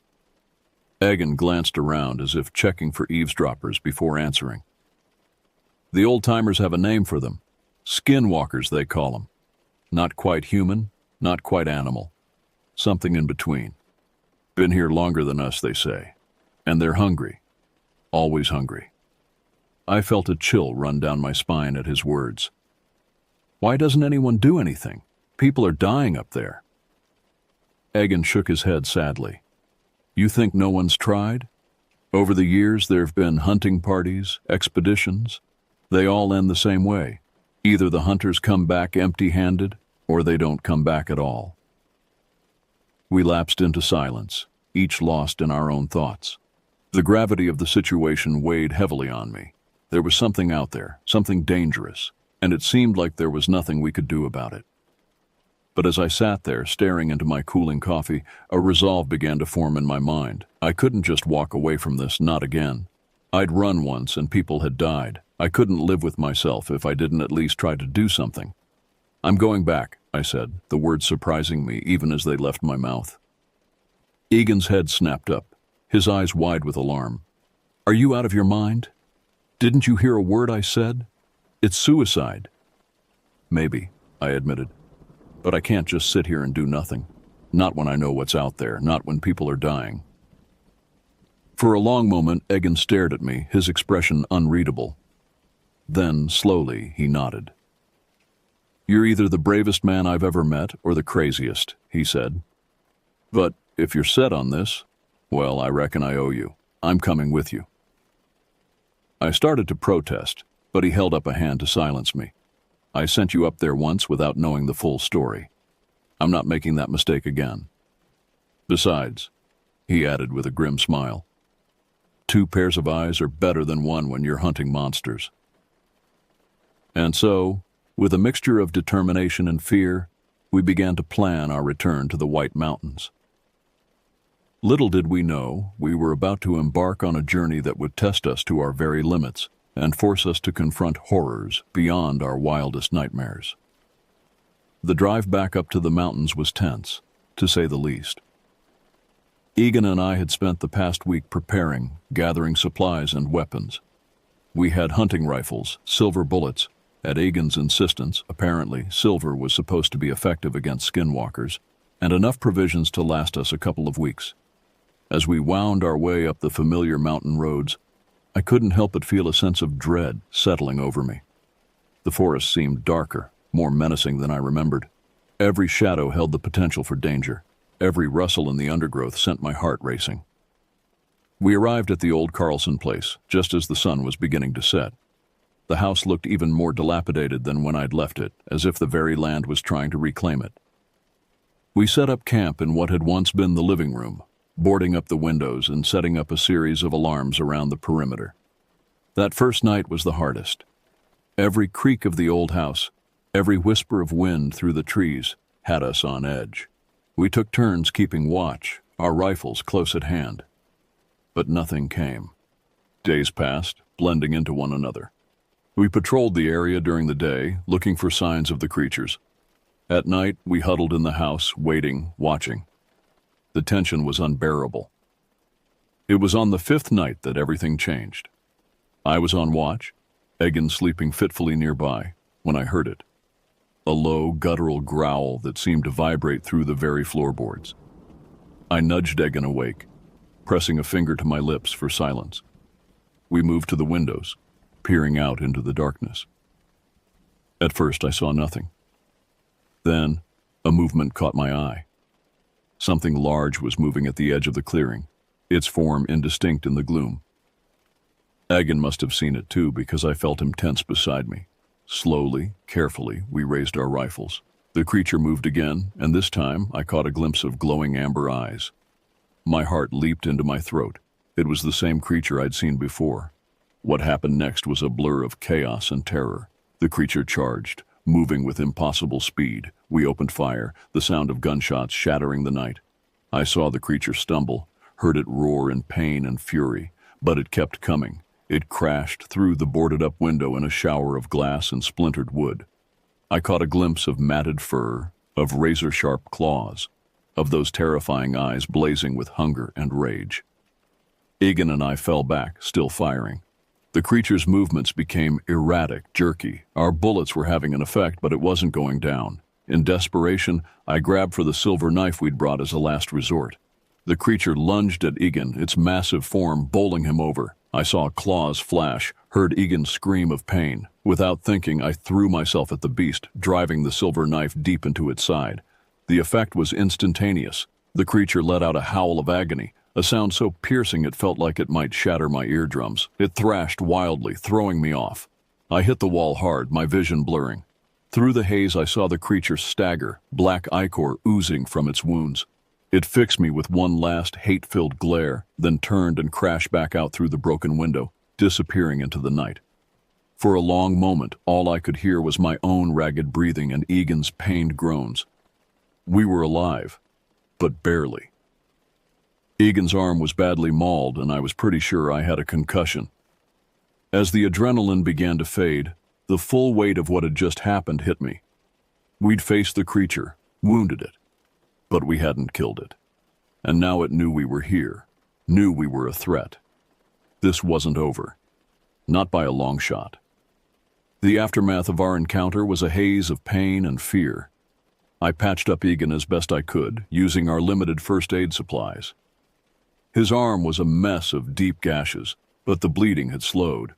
Egan glanced around as if checking for eavesdroppers before answering. The old-timers have a name for them. Skinwalkers, they call them. Not quite human, not quite animal. Something in between. Been here longer than us, they say. And they're hungry. Always hungry. I felt a chill run down my spine at his words. Why doesn't anyone do anything? People are dying up there. Egan shook his head sadly. You think no one's tried? Over the years, there have been hunting parties, expeditions. They all end the same way. Either the hunters come back empty-handed, or they don't come back at all. We lapsed into silence, each lost in our own thoughts. The gravity of the situation weighed heavily on me. There was something out there, something dangerous, and it seemed like there was nothing we could do about it. But as I sat there, staring into my cooling coffee, a resolve began to form in my mind. I couldn't just walk away from this, not again. I'd run once and people had died. I couldn't live with myself if I didn't at least try to do something. I'm going back, I said, the words surprising me even as they left my mouth. Egan's head snapped up, his eyes wide with alarm. Are you out of your mind? Didn't you hear a word I said? It's suicide. Maybe, I admitted. But I can't just sit here and do nothing. Not when I know what's out there, not when people are dying. For a long moment, Egan stared at me, his expression unreadable. Then, slowly, he nodded. You're either the bravest man I've ever met or the craziest, he said. But if you're set on this, well, I reckon I owe you. I'm coming with you. I started to protest, but he held up a hand to silence me. I sent you up there once without knowing the full story. I'm not making that mistake again. Besides, he added with a grim smile, 2 pairs of eyes are better than 1 when you're hunting monsters. And so, with a mixture of determination and fear, we began to plan our return to the White Mountains. Little did we know we were about to embark on a journey that would test us to our very limits and force us to confront horrors beyond our wildest nightmares. The drive back up to the mountains was tense, to say the least. Egan and I had spent the past week preparing, gathering supplies and weapons. We had hunting rifles, silver bullets. At Egan's insistence, apparently, silver was supposed to be effective against skinwalkers, and enough provisions to last us a couple of weeks. As we wound our way up the familiar mountain roads, I couldn't help but feel a sense of dread settling over me. The forest seemed darker, more menacing than I remembered. Every shadow held the potential for danger. Every rustle in the undergrowth sent my heart racing. We arrived at the old Carlson place, just as the sun was beginning to set. The house looked even more dilapidated than when I'd left it, as if the very land was trying to reclaim it. We set up camp in what had once been the living room, boarding up the windows and setting up a series of alarms around the perimeter. That first night was the hardest. Every creak of the old house, every whisper of wind through the trees, had us on edge. We took turns keeping watch, our rifles close at hand. But nothing came. Days passed, blending into one another. We patrolled the area during the day, looking for signs of the creatures. At night, we huddled in the house, waiting, watching. The tension was unbearable. It was on the 5th night that everything changed. I was on watch, Egan sleeping fitfully nearby, when I heard it. A low, guttural growl that seemed to vibrate through the very floorboards. I nudged Egan awake, pressing a finger to my lips for silence. We moved to the windows, peering out into the darkness. At first, I saw nothing. Then, a movement caught my eye. Something large was moving at the edge of the clearing, its form indistinct in the gloom. Egan must have seen it too, because I felt him tense beside me. Slowly, carefully, we raised our rifles. The creature moved again, and this time I caught a glimpse of glowing amber eyes. My heart leaped into my throat. It was the same creature I'd seen before. What happened next was a blur of chaos and terror. The creature charged, moving with impossible speed. We opened fire, the sound of gunshots shattering the night. I saw the creature stumble, heard it roar in pain and fury, but it kept coming. It crashed through the boarded-up window in a shower of glass and splintered wood. I caught a glimpse of matted fur, of razor-sharp claws, of those terrifying eyes blazing with hunger and rage. Egan and I fell back, still firing. The creature's movements became erratic, jerky. Our bullets were having an effect, but it wasn't going down. In desperation, I grabbed for the silver knife we'd brought as a last resort. The creature lunged at Egan, its massive form bowling him over. I saw claws flash, heard Egan scream of pain. Without thinking, I threw myself at the beast, driving the silver knife deep into its side. The effect was instantaneous. The creature let out a howl of agony, a sound so piercing it felt like it might shatter my eardrums. It thrashed wildly, throwing me off. I hit the wall hard, my vision blurring. Through the haze, I saw the creature stagger, black ichor oozing from its wounds. It fixed me with one last hate-filled glare, then turned and crashed back out through the broken window, disappearing into the night. For a long moment, all I could hear was my own ragged breathing and Egan's pained groans. We were alive, but barely. Egan's arm was badly mauled, and I was pretty sure I had a concussion. As the adrenaline began to fade, the full weight of what had just happened hit me. We'd faced the creature, wounded it, but we hadn't killed it. And now it knew we were here, knew we were a threat. This wasn't over. Not by a long shot. The aftermath of our encounter was a haze of pain and fear. I patched up Egan as best I could, using our limited first aid supplies. His arm was a mess of deep gashes, but the bleeding had slowed.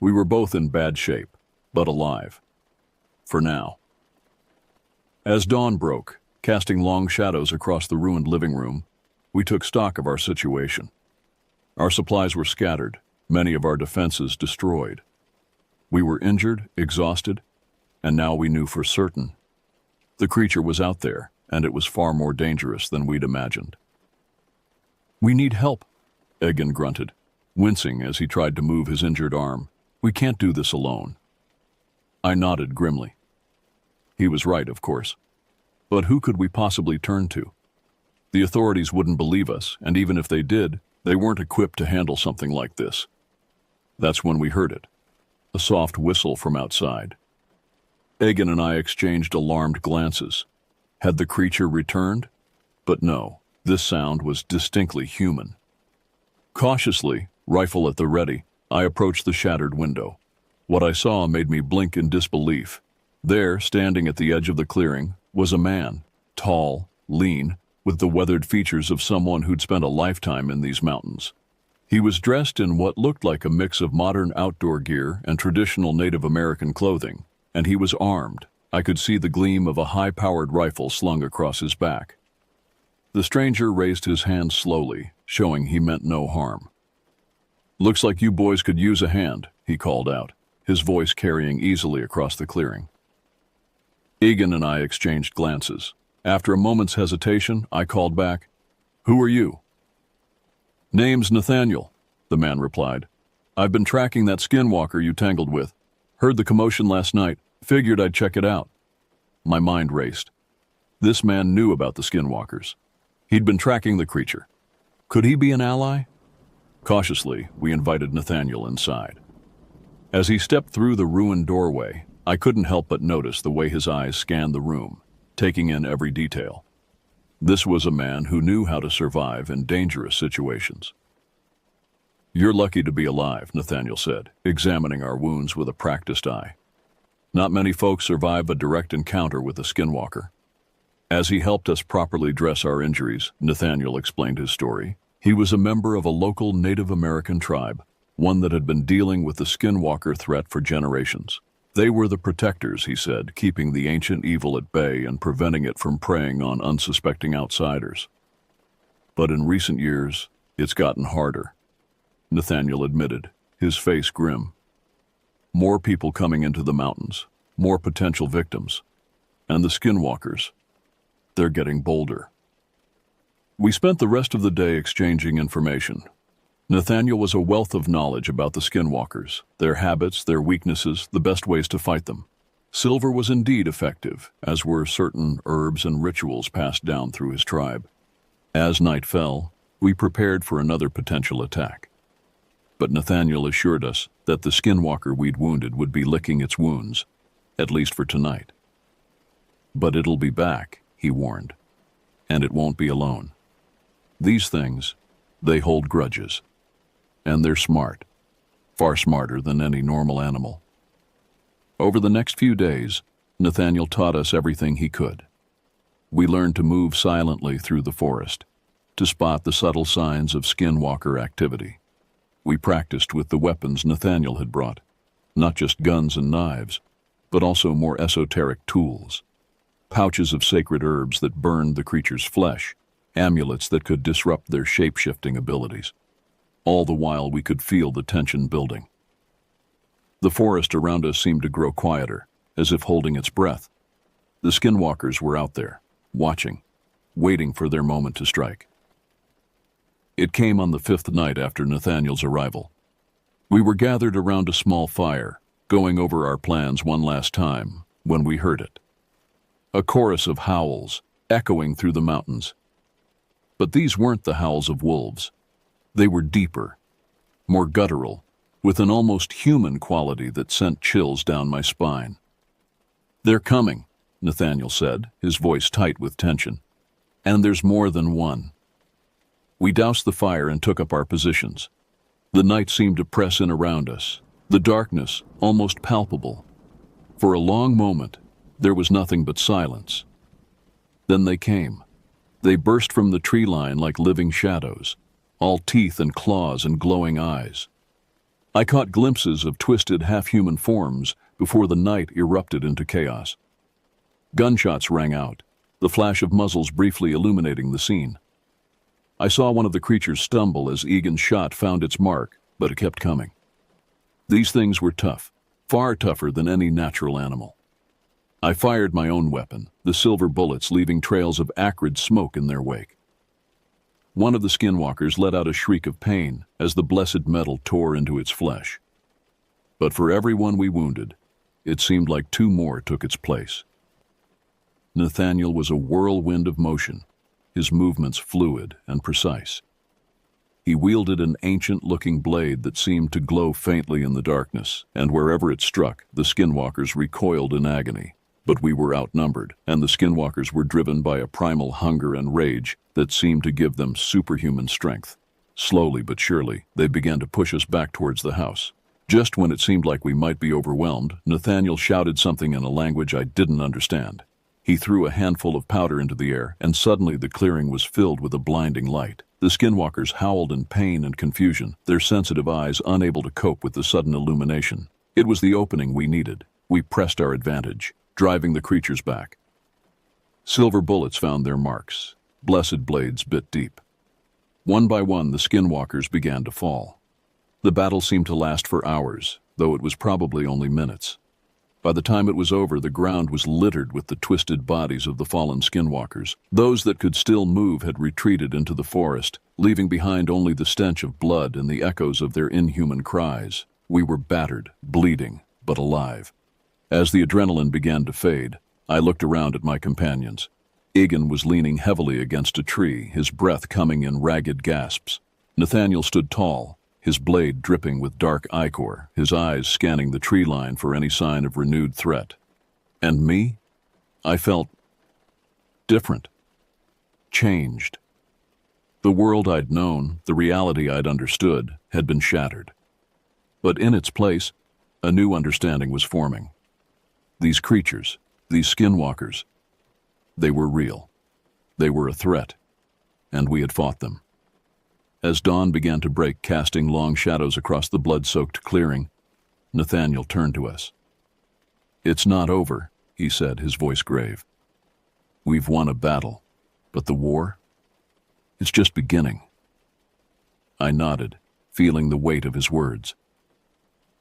We were both in bad shape, but alive. For now. As dawn broke, casting long shadows across the ruined living room, we took stock of our situation. Our supplies were scattered, many of our defenses destroyed. We were injured, exhausted, and now we knew for certain. The creature was out there, and it was far more dangerous than we'd imagined. "We need help," Egan grunted, wincing as he tried to move his injured arm. "We can't do this alone." I nodded grimly. He was right, of course. But who could we possibly turn to? The authorities wouldn't believe us, and even if they did, they weren't equipped to handle something like this. That's when we heard it, a soft whistle from outside. Egan and I exchanged alarmed glances. Had the creature returned? But no, this sound was distinctly human. Cautiously, rifle at the ready, I approached the shattered window. What I saw made me blink in disbelief. There, standing at the edge of the clearing, was a man, tall, lean, with the weathered features of someone who'd spent a lifetime in these mountains. He was dressed in what looked like a mix of modern outdoor gear and traditional Native American clothing, and he was armed. I could see the gleam of a high-powered rifle slung across his back. The stranger raised his hand slowly, showing he meant no harm. "Looks like you boys could use a hand," he called out, his voice carrying easily across the clearing. Egan and I exchanged glances. After a moment's hesitation, I called back, "Who are you?" "Name's Nathaniel," the man replied. "I've been tracking that skinwalker you tangled with. Heard the commotion last night. Figured I'd check it out." My mind raced. This man knew about the skinwalkers. He'd been tracking the creature. Could he be an ally? Cautiously, we invited Nathaniel inside. As he stepped through the ruined doorway, I couldn't help but notice the way his eyes scanned the room, taking in every detail. This was a man who knew how to survive in dangerous situations. "You're lucky to be alive," Nathaniel said, examining our wounds with a practiced eye. "Not many folks survive a direct encounter with a skinwalker." As he helped us properly dress our injuries, Nathaniel explained his story. He was a member of a local Native American tribe, one that had been dealing with the skinwalker threat for generations. They were the protectors, he said, keeping the ancient evil at bay and preventing it from preying on unsuspecting outsiders. But in recent years, it's gotten harder, Nathaniel admitted, his face grim. More people coming into the mountains, more potential victims, and the skinwalkers, they're getting bolder. We spent the rest of the day exchanging information. Nathaniel was a wealth of knowledge about the skinwalkers, their habits, their weaknesses, the best ways to fight them. Silver was indeed effective, as were certain herbs and rituals passed down through his tribe. As night fell, we prepared for another potential attack. But Nathaniel assured us that the skinwalker we'd wounded would be licking its wounds, at least for tonight. "But it'll be back," he warned, "and it won't be alone. These things, they hold grudges. And they're smart, far smarter than any normal animal." Over the next few days, Nathaniel taught us everything he could. We learned to move silently through the forest, to spot the subtle signs of skinwalker activity. We practiced with the weapons Nathaniel had brought, not just guns and knives, but also more esoteric tools. Pouches of sacred herbs that burned the creature's flesh, amulets that could disrupt their shape-shifting abilities. All the while we could feel the tension building. The forest around us seemed to grow quieter, as if holding its breath. The skinwalkers were out there, watching, waiting for their moment to strike. It came on the 5th night after Nathaniel's arrival. We were gathered around a small fire, going over our plans one last time, when we heard it. A chorus of howls, echoing through the mountains. But these weren't the howls of wolves. They were deeper, more guttural, with an almost human quality that sent chills down my spine. "They're coming," Nathaniel said, his voice tight with tension. "And there's more than one." We doused the fire and took up our positions. The night seemed to press in around us, the darkness almost palpable. For a long moment, there was nothing but silence. Then they came. They burst from the tree line like living shadows, all teeth and claws and glowing eyes. I caught glimpses of twisted half-human forms before the night erupted into chaos. Gunshots rang out, the flash of muzzles briefly illuminating the scene. I saw one of the creatures stumble as Egan's shot found its mark, but it kept coming. These things were tough, far tougher than any natural animal. I fired my own weapon, the silver bullets leaving trails of acrid smoke in their wake. One of the skinwalkers let out a shriek of pain as the blessed metal tore into its flesh. But for every one we wounded, it seemed like two more took its place. Nathaniel was a whirlwind of motion, his movements fluid and precise. He wielded an ancient-looking blade that seemed to glow faintly in the darkness, and wherever it struck, the skinwalkers recoiled in agony. But we were outnumbered, and the skinwalkers were driven by a primal hunger and rage that seemed to give them superhuman strength. Slowly but surely, they began to push us back towards the house. Just when it seemed like we might be overwhelmed, Nathaniel shouted something in a language I didn't understand. He threw a handful of powder into the air, and suddenly the clearing was filled with a blinding light. The skinwalkers howled in pain and confusion, their sensitive eyes unable to cope with the sudden illumination. It was the opening we needed. We pressed our advantage, driving the creatures back. Silver bullets found their marks. Blessed blades bit deep. One by one, the skinwalkers began to fall. The battle seemed to last for hours, though it was probably only minutes. By the time it was over, the ground was littered with the twisted bodies of the fallen skinwalkers. Those that could still move had retreated into the forest, leaving behind only the stench of blood and the echoes of their inhuman cries. We were battered, bleeding, but alive. As the adrenaline began to fade, I looked around at my companions. Egan was leaning heavily against a tree, his breath coming in ragged gasps. Nathaniel stood tall, his blade dripping with dark ichor, his eyes scanning the tree line for any sign of renewed threat. And me? I felt different, changed. The world I'd known, the reality I'd understood, had been shattered. But in its place, a new understanding was forming. These creatures, these skinwalkers, they were real. They were a threat, and we had fought them. As dawn began to break, casting long shadows across the blood-soaked clearing, Nathaniel turned to us. "It's not over," he said, his voice grave. "We've won a battle, but the war? It's just beginning." I nodded, feeling the weight of his words.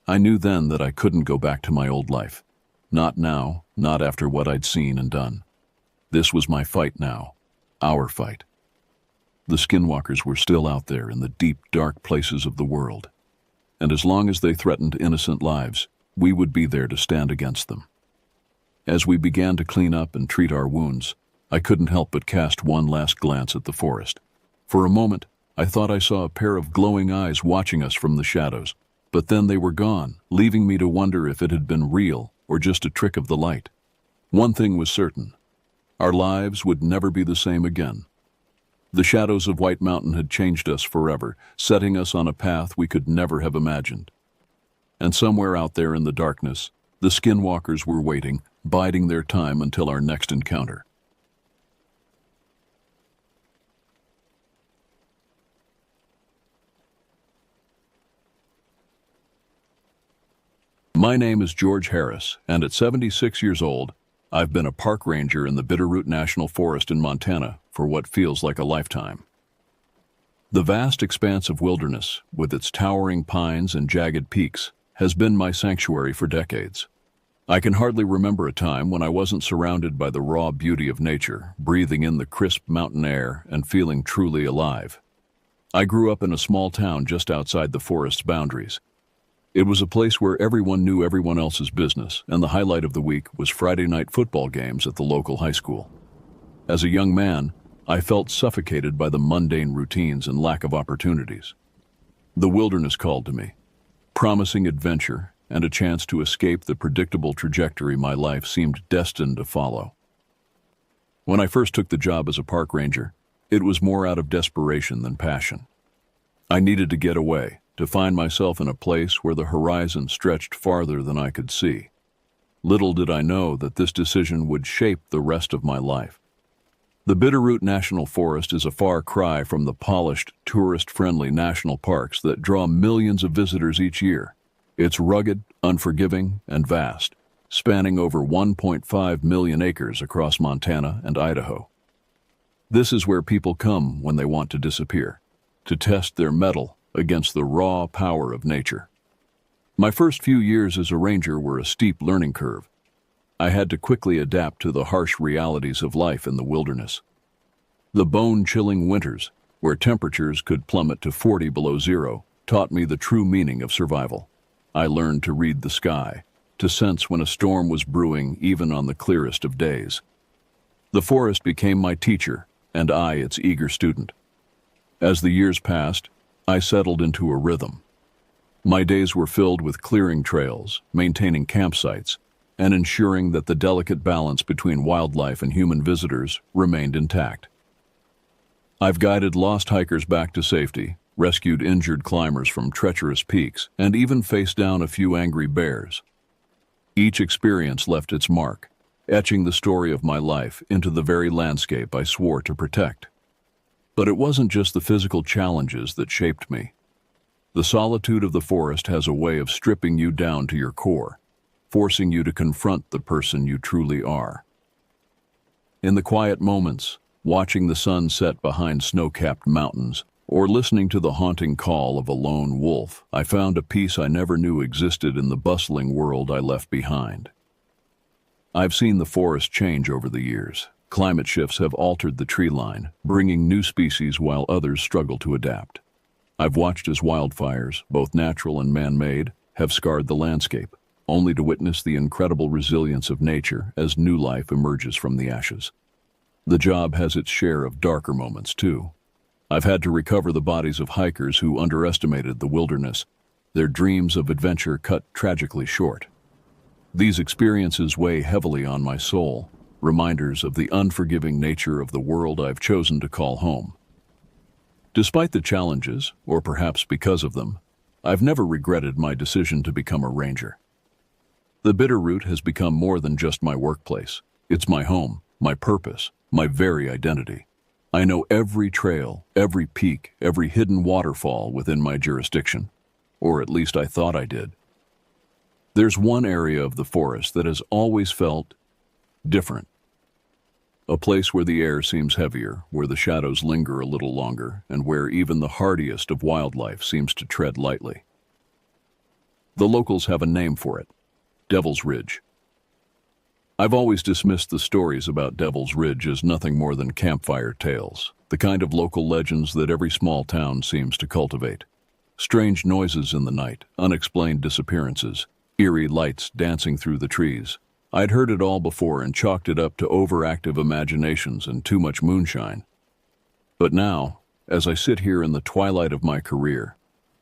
I knew then that I couldn't go back to my old life. Not now, not after what I'd seen and done. This was my fight now, our fight. The skinwalkers were still out there in the deep, dark places of the world. And as long as they threatened innocent lives, we would be there to stand against them. As we began to clean up and treat our wounds, I couldn't help but cast one last glance at the forest. For a moment, I thought I saw a pair of glowing eyes watching us from the shadows, but then they were gone, leaving me to wonder if it had been real or just a trick of the light. One thing was certain: our lives would never be the same again. The shadows of White Mountain had changed us forever, setting us on a path we could never have imagined. And somewhere out there in the darkness, the skinwalkers were waiting, biding their time until our next encounter. My name is George Harris, and at 76 years old, I've been a park ranger in the Bitterroot National Forest in Montana for what feels like a lifetime. The vast expanse of wilderness, with its towering pines and jagged peaks, has been my sanctuary for decades. I can hardly remember a time when I wasn't surrounded by the raw beauty of nature, breathing in the crisp mountain air and feeling truly alive. I grew up in a small town just outside the forest's boundaries. It was a place where everyone knew everyone else's business, and the highlight of the week was Friday night football games at the local high school. As a young man, I felt suffocated by the mundane routines and lack of opportunities. The wilderness called to me, promising adventure and a chance to escape the predictable trajectory my life seemed destined to follow. When I first took the job as a park ranger, it was more out of desperation than passion. I needed to get away, to find myself in a place where the horizon stretched farther than I could see. Little did I know that this decision would shape the rest of my life. The Bitterroot National Forest is a far cry from the polished, tourist-friendly national parks that draw millions of visitors each year. It's rugged, unforgiving, and vast, spanning over 1.5 million acres across Montana and Idaho. This is where people come when they want to disappear, to test their mettle against the raw power of nature. My first few years as a ranger were a steep learning curve. I had to quickly adapt to the harsh realities of life in the wilderness. The bone-chilling winters, where temperatures could plummet to 40 below zero, taught me the true meaning of survival. I learned to read the sky, to sense when a storm was brewing even on the clearest of days. The forest became my teacher, and I its eager student. As the years passed, I settled into a rhythm. My days were filled with clearing trails, maintaining campsites, and ensuring that the delicate balance between wildlife and human visitors remained intact. I've guided lost hikers back to safety, rescued injured climbers from treacherous peaks, and even faced down a few angry bears. Each experience left its mark, etching the story of my life into the very landscape I swore to protect. But it wasn't just the physical challenges that shaped me. The solitude of the forest has a way of stripping you down to your core, forcing you to confront the person you truly are. In the quiet moments, watching the sun set behind snow-capped mountains, or listening to the haunting call of a lone wolf, I found a peace I never knew existed in the bustling world I left behind. I've seen the forest change over the years. Climate shifts have altered the tree line, bringing new species while others struggle to adapt. I've watched as wildfires, both natural and man-made, have scarred the landscape, only to witness the incredible resilience of nature as new life emerges from the ashes. The job has its share of darker moments, too. I've had to recover the bodies of hikers who underestimated the wilderness, their dreams of adventure cut tragically short. These experiences weigh heavily on my soul, reminders of the unforgiving nature of the world I've chosen to call home. Despite the challenges, or perhaps because of them, I've never regretted my decision to become a ranger. The Bitterroot has become more than just my workplace. It's my home, my purpose, my very identity. I know every trail, every peak, every hidden waterfall within my jurisdiction, or at least I thought I did. There's one area of the forest that has always felt different. A place where the air seems heavier, where the shadows linger a little longer, and where even the hardiest of wildlife seems to tread lightly. The locals have a name for it: Devil's Ridge. I've always dismissed the stories about Devil's Ridge as nothing more than campfire tales, the kind of local legends that every small town seems to cultivate. Strange noises in the night, unexplained disappearances, eerie lights dancing through the trees. I'd heard it all before and chalked it up to overactive imaginations and too much moonshine. But now, as I sit here in the twilight of my career,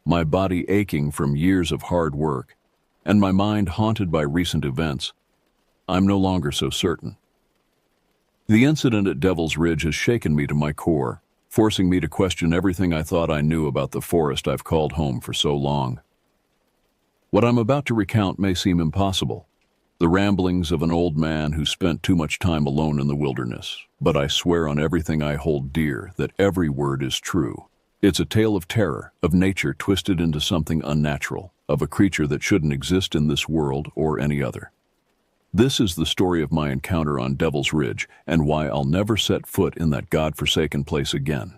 my body aching from years of hard work, and my mind haunted by recent events, I'm no longer so certain. The incident at Devil's Ridge has shaken me to my core, forcing me to question everything I thought I knew about the forest I've called home for so long. What I'm about to recount may seem impossible, the ramblings of an old man who spent too much time alone in the wilderness, but I swear on everything I hold dear that every word is true. It's a tale of terror, of nature twisted into something unnatural, of a creature that shouldn't exist in this world or any other. This is the story of my encounter on Devil's Ridge and why I'll never set foot in that godforsaken place again.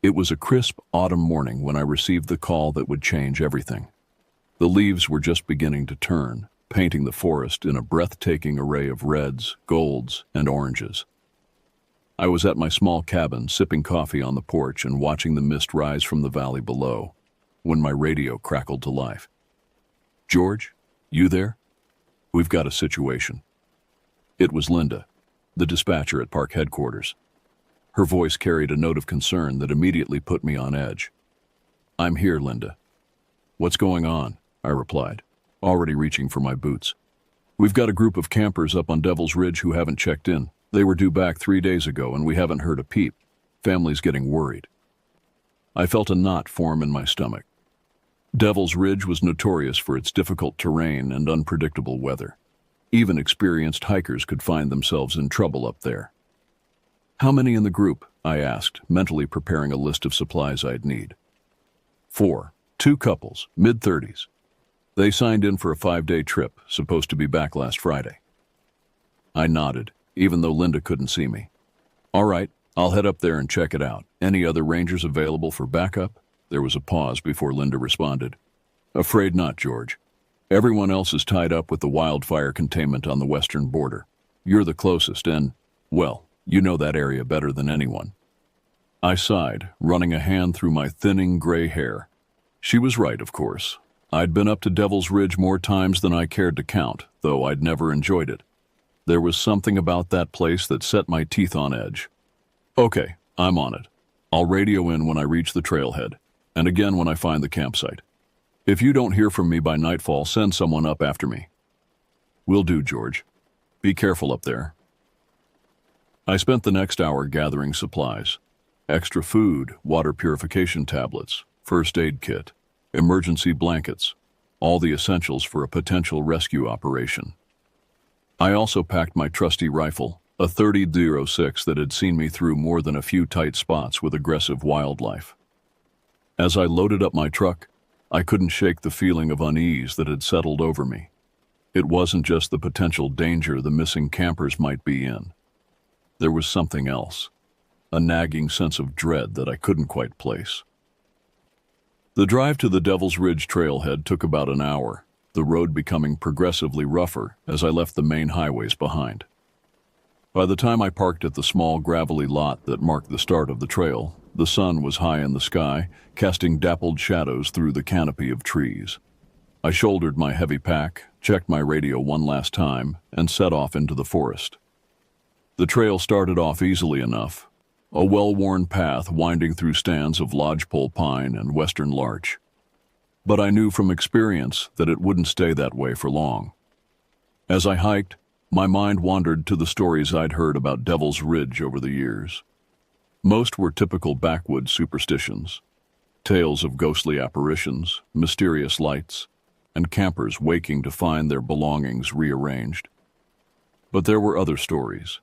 It was a crisp autumn morning when I received the call that would change everything. The leaves were just beginning to turn, painting the forest in a breathtaking array of reds, golds, and oranges. I was at my small cabin, sipping coffee on the porch and watching the mist rise from the valley below, when my radio crackled to life. "George, you there? We've got a situation." It was Linda, the dispatcher at park headquarters. Her voice carried a note of concern that immediately put me on edge. "I'm here, Linda." "What's going on?" I replied, already reaching for my boots. "We've got a group of campers up on Devil's Ridge who haven't checked in. They were due back 3 days ago and we haven't heard a peep. Family's getting worried." I felt a knot form in my stomach. Devil's Ridge was notorious for its difficult terrain and unpredictable weather. Even experienced hikers could find themselves in trouble up there. "How many in the group?" I asked, mentally preparing a list of supplies I'd need. 4, 2 couples, mid-30s. They signed in for a 5-day trip, supposed to be back last Friday. I nodded, even though Linda couldn't see me. "All right, I'll head up there and check it out. Any other rangers available for backup?" There was a pause before Linda responded. "Afraid not, George. Everyone else is tied up with the wildfire containment on the western border. You're the closest and, well, you know that area better than anyone." I sighed, running a hand through my thinning gray hair. She was right, of course. I'd been up to Devil's Ridge more times than I cared to count, though I'd never enjoyed it. There was something about that place that set my teeth on edge. "Okay, I'm on it. I'll radio in when I reach the trailhead, and again when I find the campsite. If you don't hear from me by nightfall, send someone up after me." "Will do, George. Be careful up there." I spent the next hour gathering supplies. Extra food, water purification tablets, first aid kit, emergency blankets, all the essentials for a potential rescue operation. I also packed my trusty rifle, a .30-06 that had seen me through more than a few tight spots with aggressive wildlife. As I loaded up my truck, I couldn't shake the feeling of unease that had settled over me. It wasn't just the potential danger the missing campers might be in. There was something else, a nagging sense of dread that I couldn't quite place. The drive to the Devil's Ridge trailhead took about an hour, the road becoming progressively rougher as I left the main highways behind. By the time I parked at the small gravelly lot that marked the start of the trail, the sun was high in the sky, casting dappled shadows through the canopy of trees. I shouldered my heavy pack, checked my radio one last time, and set off into the forest. The trail started off easily enough, a well-worn path winding through stands of lodgepole pine and western larch. But I knew from experience that it wouldn't stay that way for long. As I hiked, my mind wandered to the stories I'd heard about Devil's Ridge over the years. Most were typical backwoods superstitions, tales of ghostly apparitions, mysterious lights, and campers waking to find their belongings rearranged. But there were other stories,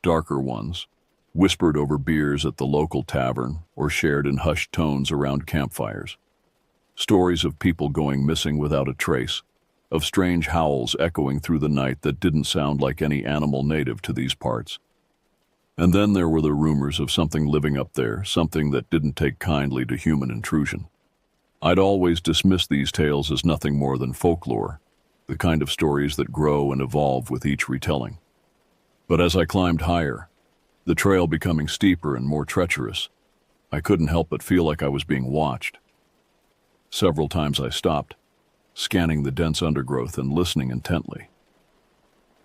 darker ones, whispered over beers at the local tavern or shared in hushed tones around campfires. Stories of people going missing without a trace, of strange howls echoing through the night that didn't sound like any animal native to these parts. And then there were the rumors of something living up there, something that didn't take kindly to human intrusion. I'd always dismissed these tales as nothing more than folklore, the kind of stories that grow and evolve with each retelling. But as I climbed higher, the trail becoming steeper and more treacherous, I couldn't help but feel like I was being watched. Several times I stopped, scanning the dense undergrowth and listening intently.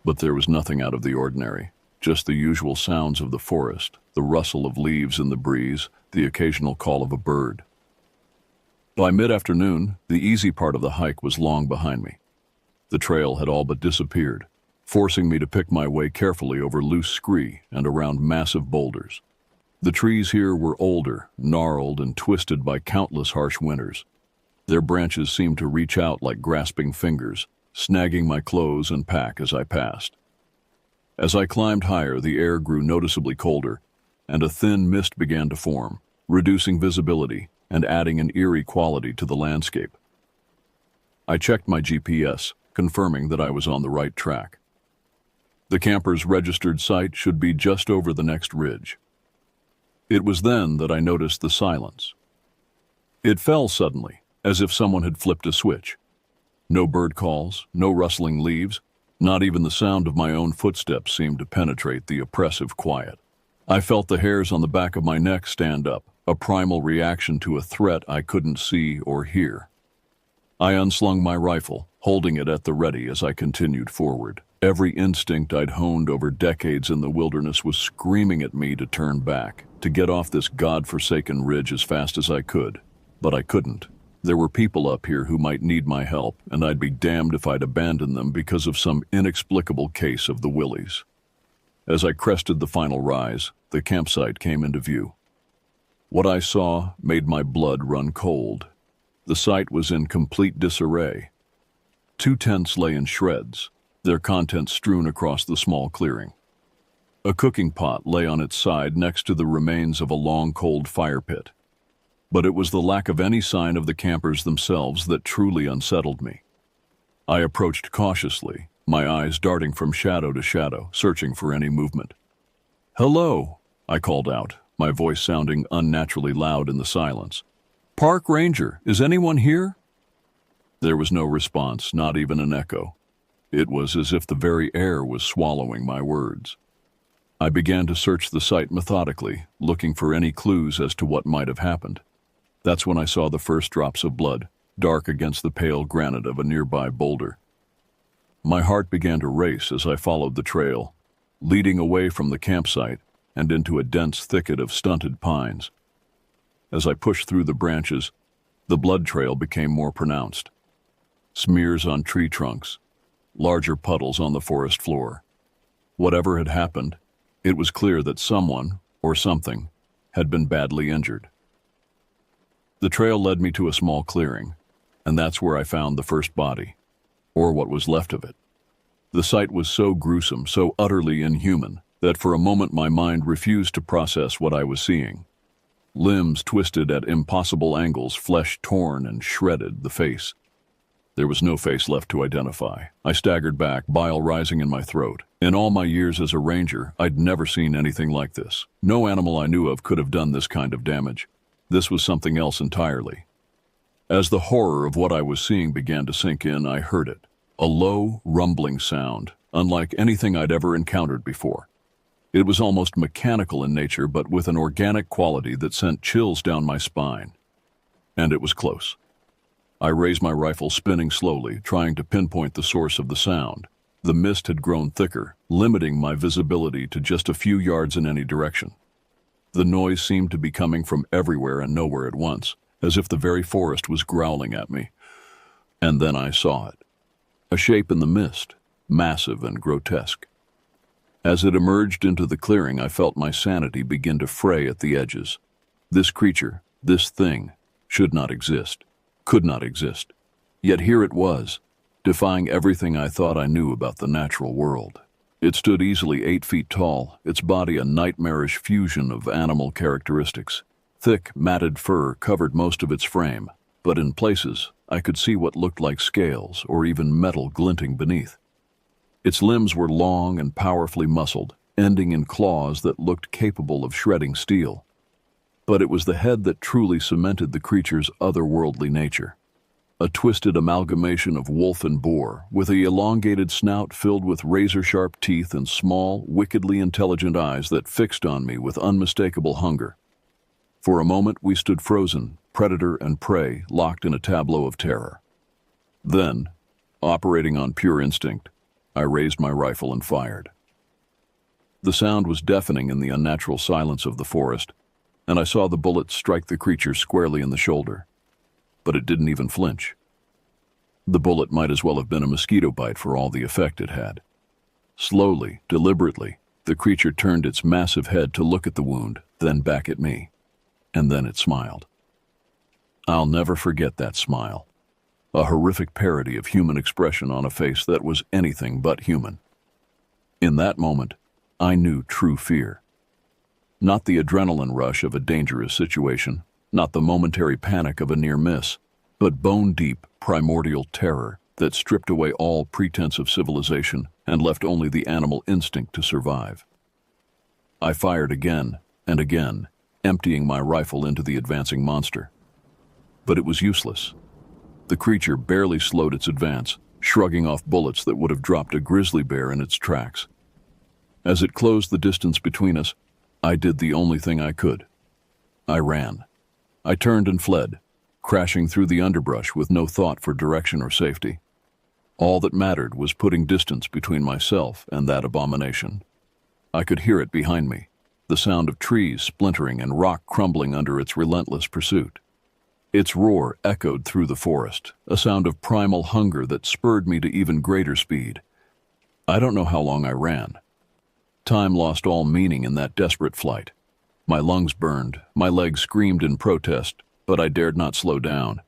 But there was nothing out of the ordinary, just the usual sounds of the forest, the rustle of leaves in the breeze, the occasional call of a bird. By mid-afternoon, the easy part of the hike was long behind me. The trail had all but disappeared, forcing me to pick my way carefully over loose scree and around massive boulders. The trees here were older, gnarled, and twisted by countless harsh winters. Their branches seemed to reach out like grasping fingers, snagging my clothes and pack as I passed. As I climbed higher, the air grew noticeably colder, and a thin mist began to form, reducing visibility and adding an eerie quality to the landscape. I checked my GPS, confirming that I was on the right track. The camper's registered site should be just over the next ridge. It was then that I noticed the silence. It fell suddenly, as if someone had flipped a switch. No bird calls, no rustling leaves, not even the sound of my own footsteps seemed to penetrate the oppressive quiet. I felt the hairs on the back of my neck stand up, a primal reaction to a threat I couldn't see or hear. I unslung my rifle, holding it at the ready as I continued forward. Every instinct I'd honed over decades in the wilderness was screaming at me to turn back, to get off this God-forsaken ridge as fast as I could. But I couldn't. There were people up here who might need my help, and I'd be damned if I'd abandon them because of some inexplicable case of the willies. As I crested the final rise, the campsite came into view. What I saw made my blood run cold. The site was in complete disarray. 2 tents lay in shreds, their contents strewn across the small clearing. A cooking pot lay on its side next to the remains of a long, cold fire pit. But it was the lack of any sign of the campers themselves that truly unsettled me. I approached cautiously, my eyes darting from shadow to shadow, searching for any movement. "Hello," I called out, my voice sounding unnaturally loud in the silence. "Park Ranger, is anyone here?" There was no response, not even an echo. It was as if the very air was swallowing my words. I began to search the site methodically, looking for any clues as to what might have happened. That's when I saw the first drops of blood, dark against the pale granite of a nearby boulder. My heart began to race as I followed the trail, leading away from the campsite and into a dense thicket of stunted pines. As I pushed through the branches, the blood trail became more pronounced. Smears on tree trunks, larger puddles on the forest floor. Whatever had happened, it was clear that someone, or something, had been badly injured. The trail led me to a small clearing, and that's where I found the first body, or what was left of it. The sight was so gruesome, so utterly inhuman, that for a moment my mind refused to process what I was seeing. Limbs twisted at impossible angles, flesh torn and shredded, the face. There was no face left to identify. I staggered back, bile rising in my throat. In all my years as a ranger, I'd never seen anything like this. No animal I knew of could have done this kind of damage. This was something else entirely. As the horror of what I was seeing began to sink in, I heard it. A low, rumbling sound, unlike anything I'd ever encountered before. It was almost mechanical in nature, but with an organic quality that sent chills down my spine. And it was close. I raised my rifle, spinning slowly, trying to pinpoint the source of the sound. The mist had grown thicker, limiting my visibility to just a few yards in any direction. The noise seemed to be coming from everywhere and nowhere at once, as if the very forest was growling at me. And then I saw it. A shape in the mist, massive and grotesque. As it emerged into the clearing, I felt my sanity begin to fray at the edges. This creature, this thing, should not exist. Could not exist. Yet here it was, defying everything I thought I knew about the natural world. It stood easily 8 feet tall, its body a nightmarish fusion of animal characteristics. Thick, matted fur covered most of its frame, but in places I could see what looked like scales or even metal glinting beneath. Its limbs were long and powerfully muscled, ending in claws that looked capable of shredding steel. But it was the head that truly cemented the creature's otherworldly nature. A twisted amalgamation of wolf and boar, with an elongated snout filled with razor-sharp teeth and small, wickedly intelligent eyes that fixed on me with unmistakable hunger. For a moment we stood frozen, predator and prey locked in a tableau of terror. Then, operating on pure instinct, I raised my rifle and fired. The sound was deafening in the unnatural silence of the forest, and I saw the bullet strike the creature squarely in the shoulder. But it didn't even flinch. The bullet might as well have been a mosquito bite for all the effect it had. Slowly, deliberately, the creature turned its massive head to look at the wound, then back at me. And then it smiled. I'll never forget that smile. A horrific parody of human expression on a face that was anything but human. In that moment, I knew true fear. Not the adrenaline rush of a dangerous situation, not the momentary panic of a near miss, but bone-deep, primordial terror that stripped away all pretense of civilization and left only the animal instinct to survive. I fired again and again, emptying my rifle into the advancing monster. But it was useless. The creature barely slowed its advance, shrugging off bullets that would have dropped a grizzly bear in its tracks. As it closed the distance between us, I did the only thing I could. I ran. I turned and fled, crashing through the underbrush with no thought for direction or safety. All that mattered was putting distance between myself and that abomination. I could hear it behind me, the sound of trees splintering and rock crumbling under its relentless pursuit. Its roar echoed through the forest, a sound of primal hunger that spurred me to even greater speed. I don't know how long I ran. Time lost all meaning in that desperate flight. My lungs burned, my legs screamed in protest, but I dared not slow down.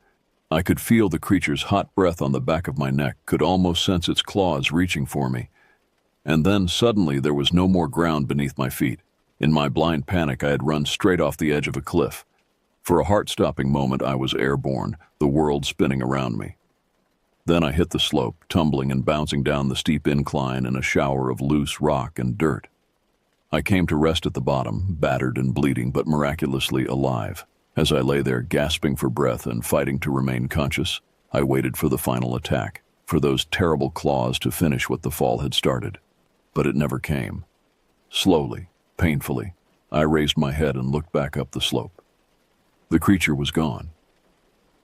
I could feel the creature's hot breath on the back of my neck, could almost sense its claws reaching for me. And then suddenly there was no more ground beneath my feet. In my blind panic, I had run straight off the edge of a cliff. For a heart-stopping moment, I was airborne, the world spinning around me. Then I hit the slope, tumbling and bouncing down the steep incline in a shower of loose rock and dirt. I came to rest at the bottom, battered and bleeding, but miraculously alive. As I lay there gasping for breath and fighting to remain conscious, I waited for the final attack, for those terrible claws to finish what the fall had started. But it never came. Slowly, painfully, I raised my head and looked back up the slope. The creature was gone.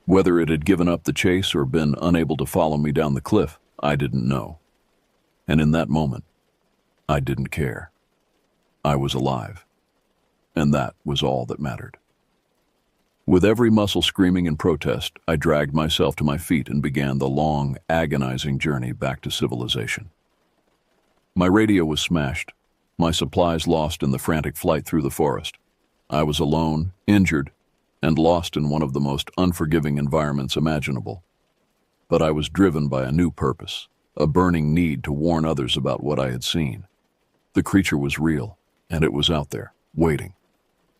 Whether it had given up the chase or been unable to follow me down the cliff, I didn't know. And in that moment, I didn't care. I was alive. And that was all that mattered. With every muscle screaming in protest, I dragged myself to my feet and began the long, agonizing journey back to civilization. My radio was smashed, my supplies lost in the frantic flight through the forest. I was alone, injured, and lost in one of the most unforgiving environments imaginable. But I was driven by a new purpose, a burning need to warn others about what I had seen. The creature was real, and it was out there, waiting.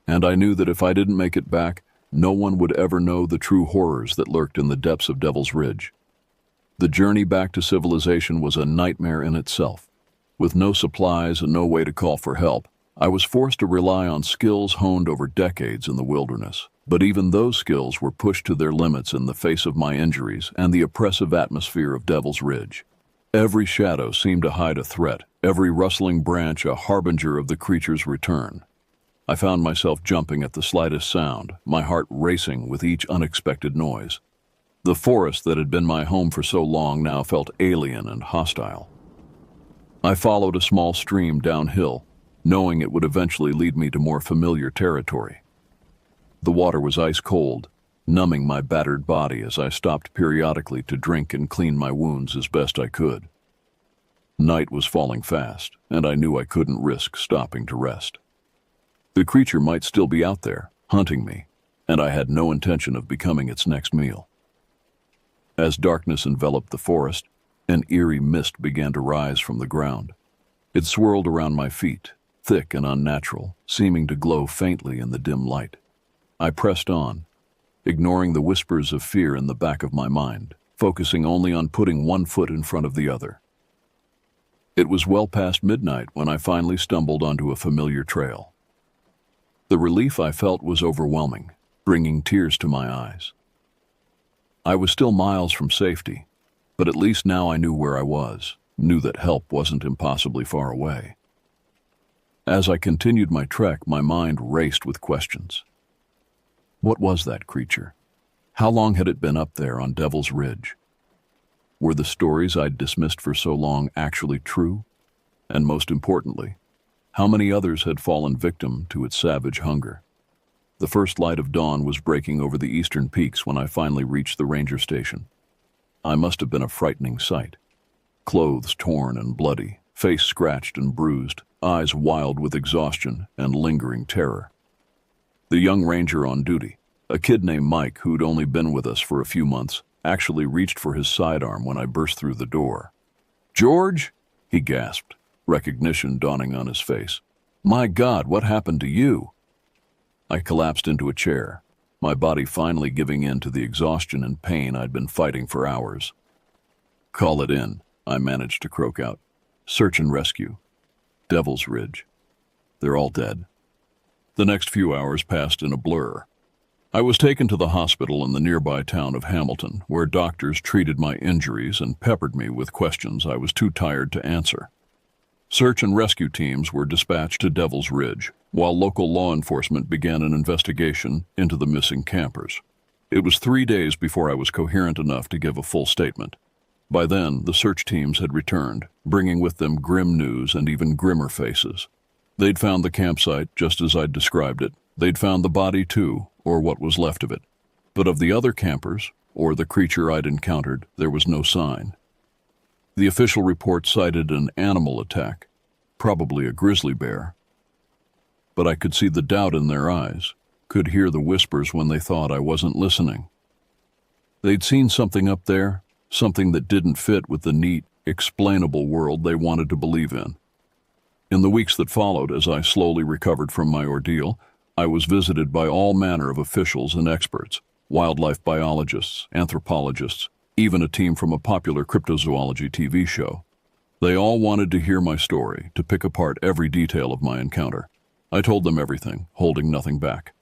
And I knew that if I didn't make it back, no one would ever know the true horrors that lurked in the depths of Devil's Ridge. The journey back to civilization was a nightmare in itself. With no supplies and no way to call for help, I was forced to rely on skills honed over decades in the wilderness. But even those skills were pushed to their limits in the face of my injuries and the oppressive atmosphere of Devil's Ridge. Every shadow seemed to hide a threat, every rustling branch a harbinger of the creature's return. I found myself jumping at the slightest sound, my heart racing with each unexpected noise. The forest that had been my home for so long now felt alien and hostile. I followed a small stream downhill, knowing it would eventually lead me to more familiar territory. The water was ice cold, numbing my battered body as I stopped periodically to drink and clean my wounds as best I could. Night was falling fast, and I knew I couldn't risk stopping to rest. The creature might still be out there, hunting me, and I had no intention of becoming its next meal. As darkness enveloped the forest, an eerie mist began to rise from the ground. It swirled around my feet, thick and unnatural, seeming to glow faintly in the dim light. I pressed on, ignoring the whispers of fear in the back of my mind, focusing only on putting one foot in front of the other. It was well past midnight when I finally stumbled onto a familiar trail. The relief I felt was overwhelming, bringing tears to my eyes. I was still miles from safety, but at least now I knew where I was, knew that help wasn't impossibly far away. As I continued my trek, my mind raced with questions. What was that creature? How long had it been up there on Devil's Ridge? Were the stories I'd dismissed for so long actually true? And most importantly, how many others had fallen victim to its savage hunger? The first light of dawn was breaking over the eastern peaks when I finally reached the ranger station. I must have been a frightening sight. Clothes torn and bloody, face scratched and bruised, eyes wild with exhaustion and lingering terror. The young ranger on duty, a kid named Mike who'd only been with us for a few months, actually reached for his sidearm when I burst through the door. "George?" he gasped, recognition dawning on his face. "My God, what happened to you?" I collapsed into a chair, my body finally giving in to the exhaustion and pain I'd been fighting for hours. "Call it in," I managed to croak out. "Search and rescue. Devil's Ridge. They're all dead." The next few hours passed in a blur. I was taken to the hospital in the nearby town of Hamilton, where doctors treated my injuries and peppered me with questions I was too tired to answer. Search and rescue teams were dispatched to Devil's Ridge, while local law enforcement began an investigation into the missing campers. It was 3 days before I was coherent enough to give a full statement. By then, the search teams had returned, bringing with them grim news and even grimmer faces. They'd found the campsite just as I'd described it. They'd found the body too, or what was left of it. But of the other campers, or the creature I'd encountered, there was no sign. The official report cited an animal attack, probably a grizzly bear. But I could see the doubt in their eyes, could hear the whispers when they thought I wasn't listening. They'd seen something up there, something that didn't fit with the neat, explainable world they wanted to believe in. In the weeks that followed, as I slowly recovered from my ordeal, I was visited by all manner of officials and experts, wildlife biologists, anthropologists, even a team from a popular cryptozoology TV show. They all wanted to hear my story, to pick apart every detail of my encounter. I told them everything, holding nothing back.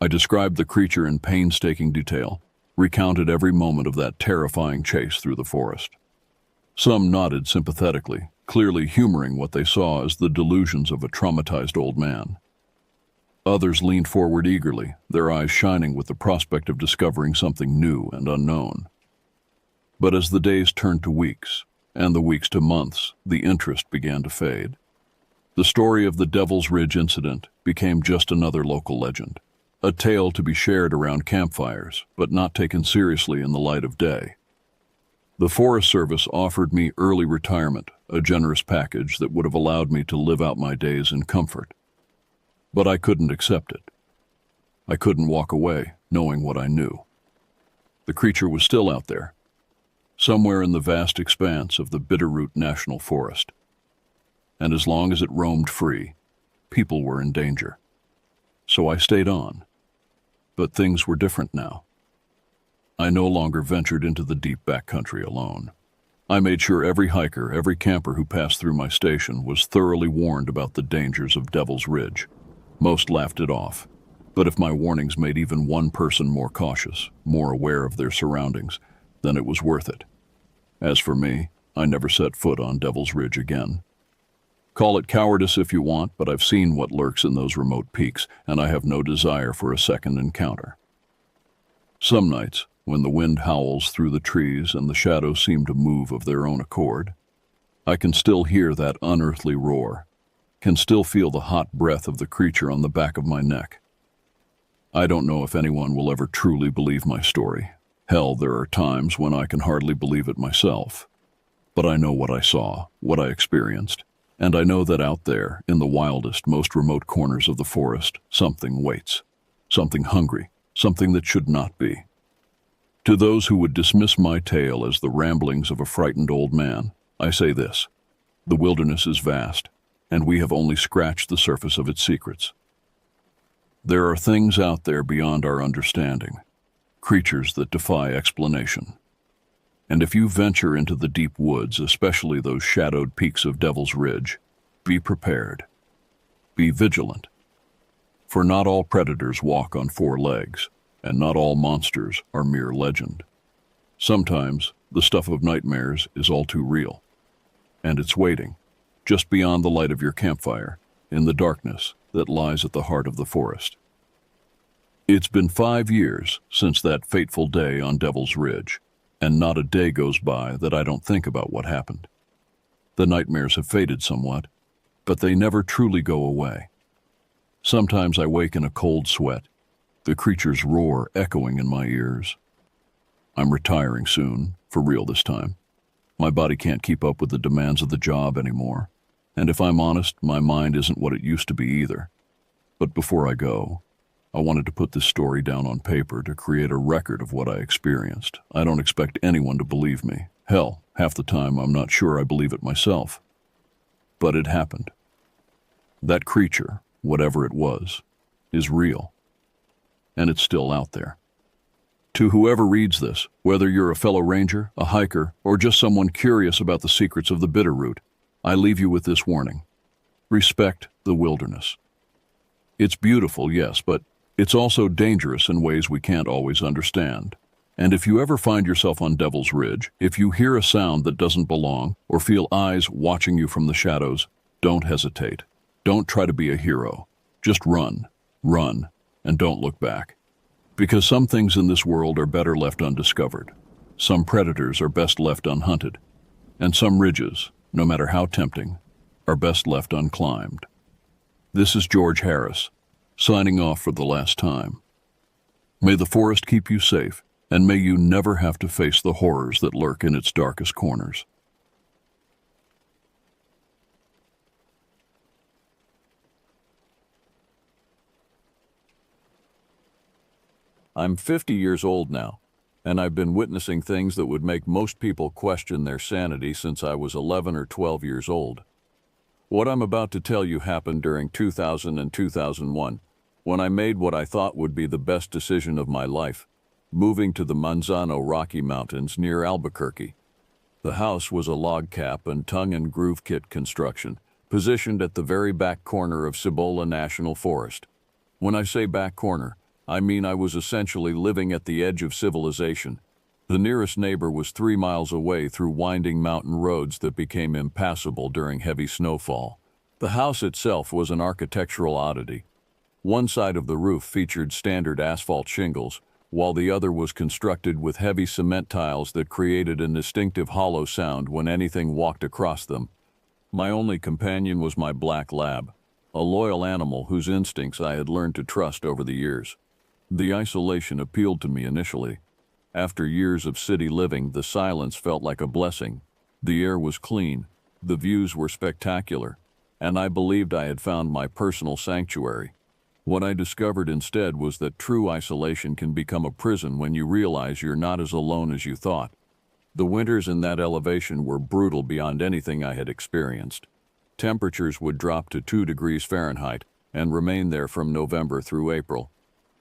I described the creature in painstaking detail, recounted every moment of that terrifying chase through the forest. Some nodded sympathetically, clearly humoring what they saw as the delusions of a traumatized old man. Others leaned forward eagerly, their eyes shining with the prospect of discovering something new and unknown. But as the days turned to weeks, and the weeks to months, the interest began to fade. The story of the Devil's Ridge incident became just another local legend, a tale to be shared around campfires, but not taken seriously in the light of day. The Forest Service offered me early retirement, a generous package that would have allowed me to live out my days in comfort. But I couldn't accept it. I couldn't walk away, knowing what I knew. The creature was still out there, somewhere in the vast expanse of the Bitterroot National Forest. And as long as it roamed free, people were in danger. So I stayed on. But things were different now. I no longer ventured into the deep backcountry alone. I made sure every hiker, every camper who passed through my station was thoroughly warned about the dangers of Devil's Ridge. Most laughed it off, but if my warnings made even one person more cautious, more aware of their surroundings, then it was worth it. As for me, I never set foot on Devil's Ridge again. Call it cowardice if you want, but I've seen what lurks in those remote peaks, and I have no desire for a second encounter. Some nights, when the wind howls through the trees and the shadows seem to move of their own accord, I can still hear that unearthly roar, can still feel the hot breath of the creature on the back of my neck. I don't know if anyone will ever truly believe my story. Hell, there are times when I can hardly believe it myself. But I know what I saw, what I experienced, and I know that out there, in the wildest, most remote corners of the forest, something waits. Something hungry, something that should not be. To those who would dismiss my tale as the ramblings of a frightened old man, I say this: the wilderness is vast, and we have only scratched the surface of its secrets. There are things out there beyond our understanding, creatures that defy explanation. And if you venture into the deep woods, especially those shadowed peaks of Devil's Ridge, be prepared. Be vigilant. For not all predators walk on four legs, and not all monsters are mere legend. Sometimes the stuff of nightmares is all too real, and it's waiting, just beyond the light of your campfire, in the darkness that lies at the heart of the forest. It's been 5 years since that fateful day on Devil's Ridge, and not a day goes by that I don't think about what happened. The nightmares have faded somewhat, but they never truly go away. Sometimes I wake in a cold sweat, the creature's roar echoing in my ears. I'm retiring soon, for real this time. My body can't keep up with the demands of the job anymore, and if I'm honest, my mind isn't what it used to be either. But before I go, I wanted to put this story down on paper to create a record of what I experienced. I don't expect anyone to believe me. Hell, half the time I'm not sure I believe it myself. But it happened. That creature, whatever it was, is real. And it's still out there. To whoever reads this, whether you're a fellow ranger, a hiker, or just someone curious about the secrets of the Bitterroot, I leave you with this warning. Respect the wilderness. It's beautiful, yes, but it's also dangerous in ways we can't always understand. And if you ever find yourself on Devil's Ridge, if you hear a sound that doesn't belong, or feel eyes watching you from the shadows, don't hesitate. Don't try to be a hero. Just run, and don't look back. Because some things in this world are better left undiscovered. Some predators are best left unhunted. And some ridges, no matter how tempting, are best left unclimbed. This is George Harris, signing off for the last time. May the forest keep you safe, and may you never have to face the horrors that lurk in its darkest corners. I'm 50 years old now, and I've been witnessing things that would make most people question their sanity since I was 11 or 12 years old. What I'm about to tell you happened during 2000 and 2001, when I made what I thought would be the best decision of my life, moving to the Manzano Rocky Mountains near Albuquerque. The house was a log cap and tongue and groove kit construction, positioned at the very back corner of Cibola National Forest. When I say back corner, I mean, I was essentially living at the edge of civilization. The nearest neighbor was 3 miles away through winding mountain roads that became impassable during heavy snowfall. The house itself was an architectural oddity. One side of the roof featured standard asphalt shingles, while the other was constructed with heavy cement tiles that created a distinctive hollow sound when anything walked across them. My only companion was my black lab, a loyal animal whose instincts I had learned to trust over the years. The isolation appealed to me initially. After years of city living, the silence felt like a blessing. The air was clean, the views were spectacular, and I believed I had found my personal sanctuary. What I discovered instead was that true isolation can become a prison when you realize you're not as alone as you thought. The winters in that elevation were brutal beyond anything I had experienced. Temperatures would drop to 2 degrees Fahrenheit and remain there from November through April.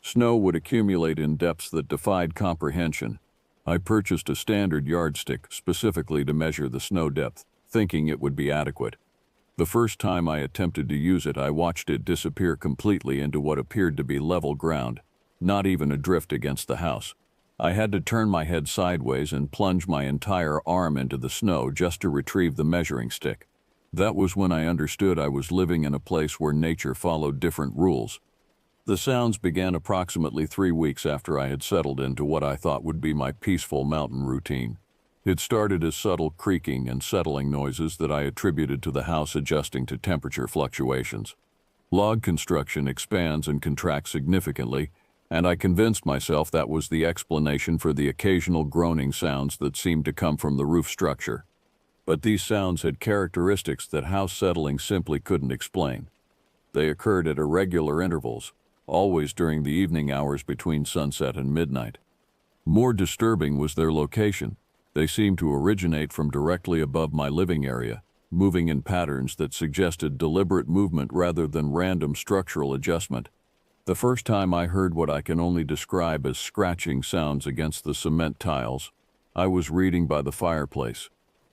Snow would accumulate in depths that defied comprehension. I purchased a standard yardstick specifically to measure the snow depth, thinking it would be adequate. The first time I attempted to use it, I watched it disappear completely into what appeared to be level ground, not even a drift against the house. I had to turn my head sideways and plunge my entire arm into the snow just to retrieve the measuring stick. That was when I understood I was living in a place where nature followed different rules. The sounds began approximately 3 weeks after I had settled into what I thought would be my peaceful mountain routine. It started as subtle creaking and settling noises that I attributed to the house adjusting to temperature fluctuations. Log construction expands and contracts significantly, and I convinced myself that was the explanation for the occasional groaning sounds that seemed to come from the roof structure. But these sounds had characteristics that house settling simply couldn't explain. They occurred at irregular intervals, always during the evening hours between sunset and midnight. More disturbing was their location. They seemed to originate from directly above my living area, moving in patterns that suggested deliberate movement rather than random structural adjustment. The first time I heard what I can only describe as scratching sounds against the cement tiles, I was reading by the fireplace.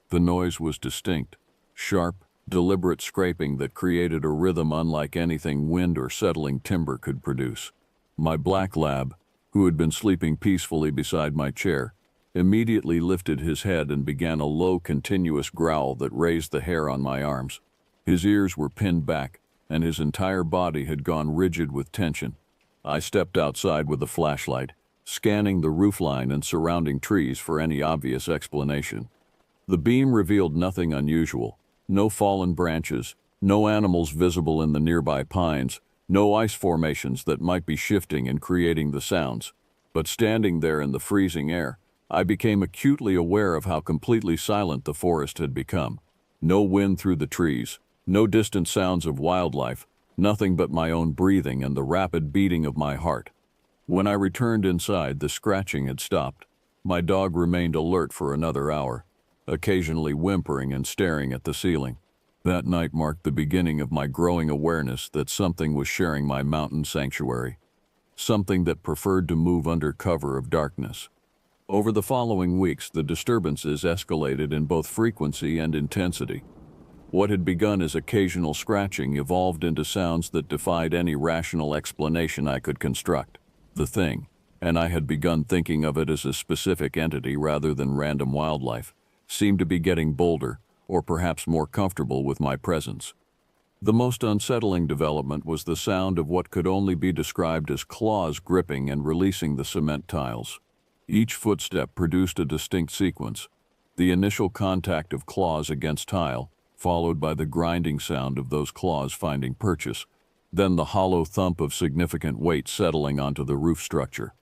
The noise was distinct, sharp, deliberate scraping that created a rhythm unlike anything wind or settling timber could produce. My black lab, who had been sleeping peacefully beside my chair, immediately lifted his head and began a low, continuous growl that raised the hair on my arms. His ears were pinned back, and his entire body had gone rigid with tension. I stepped outside with a flashlight, scanning the roofline and surrounding trees for any obvious explanation. The beam revealed nothing unusual. No fallen branches, no animals visible in the nearby pines, no ice formations that might be shifting and creating the sounds. But standing there in the freezing air, I became acutely aware of how completely silent the forest had become. No wind through the trees, no distant sounds of wildlife, nothing but my own breathing and the rapid beating of my heart. When I returned inside, the scratching had stopped. My dog remained alert for another hour, occasionally whimpering and staring at the ceiling. That night marked the beginning of my growing awareness that something was sharing my mountain sanctuary, something that preferred to move under cover of darkness. Over the following weeks, the disturbances escalated in both frequency and intensity. What had begun as occasional scratching evolved into sounds that defied any rational explanation I could construct. The thing, and I had begun thinking of it as a specific entity rather than random wildlife, seemed to be getting bolder, or perhaps more comfortable with my presence. The most unsettling development was the sound of what could only be described as claws gripping and releasing the cement tiles. Each footstep produced a distinct sequence: the initial contact of claws against tile, followed by the grinding sound of those claws finding purchase, then the hollow thump of significant weight settling onto the roof structure.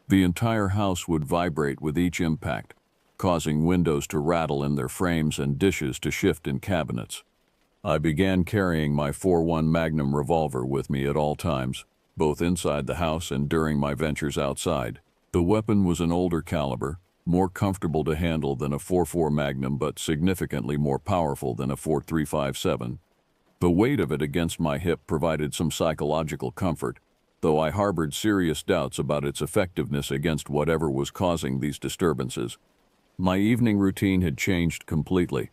The entire house would vibrate with each impact, causing windows to rattle in their frames and dishes to shift in cabinets. I began carrying my .45 Magnum revolver with me at all times, both inside the house and during my ventures outside. The weapon was an older caliber, more comfortable to handle than a .44 Magnum but significantly more powerful than a .357. The weight of it against my hip provided some psychological comfort, though I harbored serious doubts about its effectiveness against whatever was causing these disturbances. My evening routine had changed completely.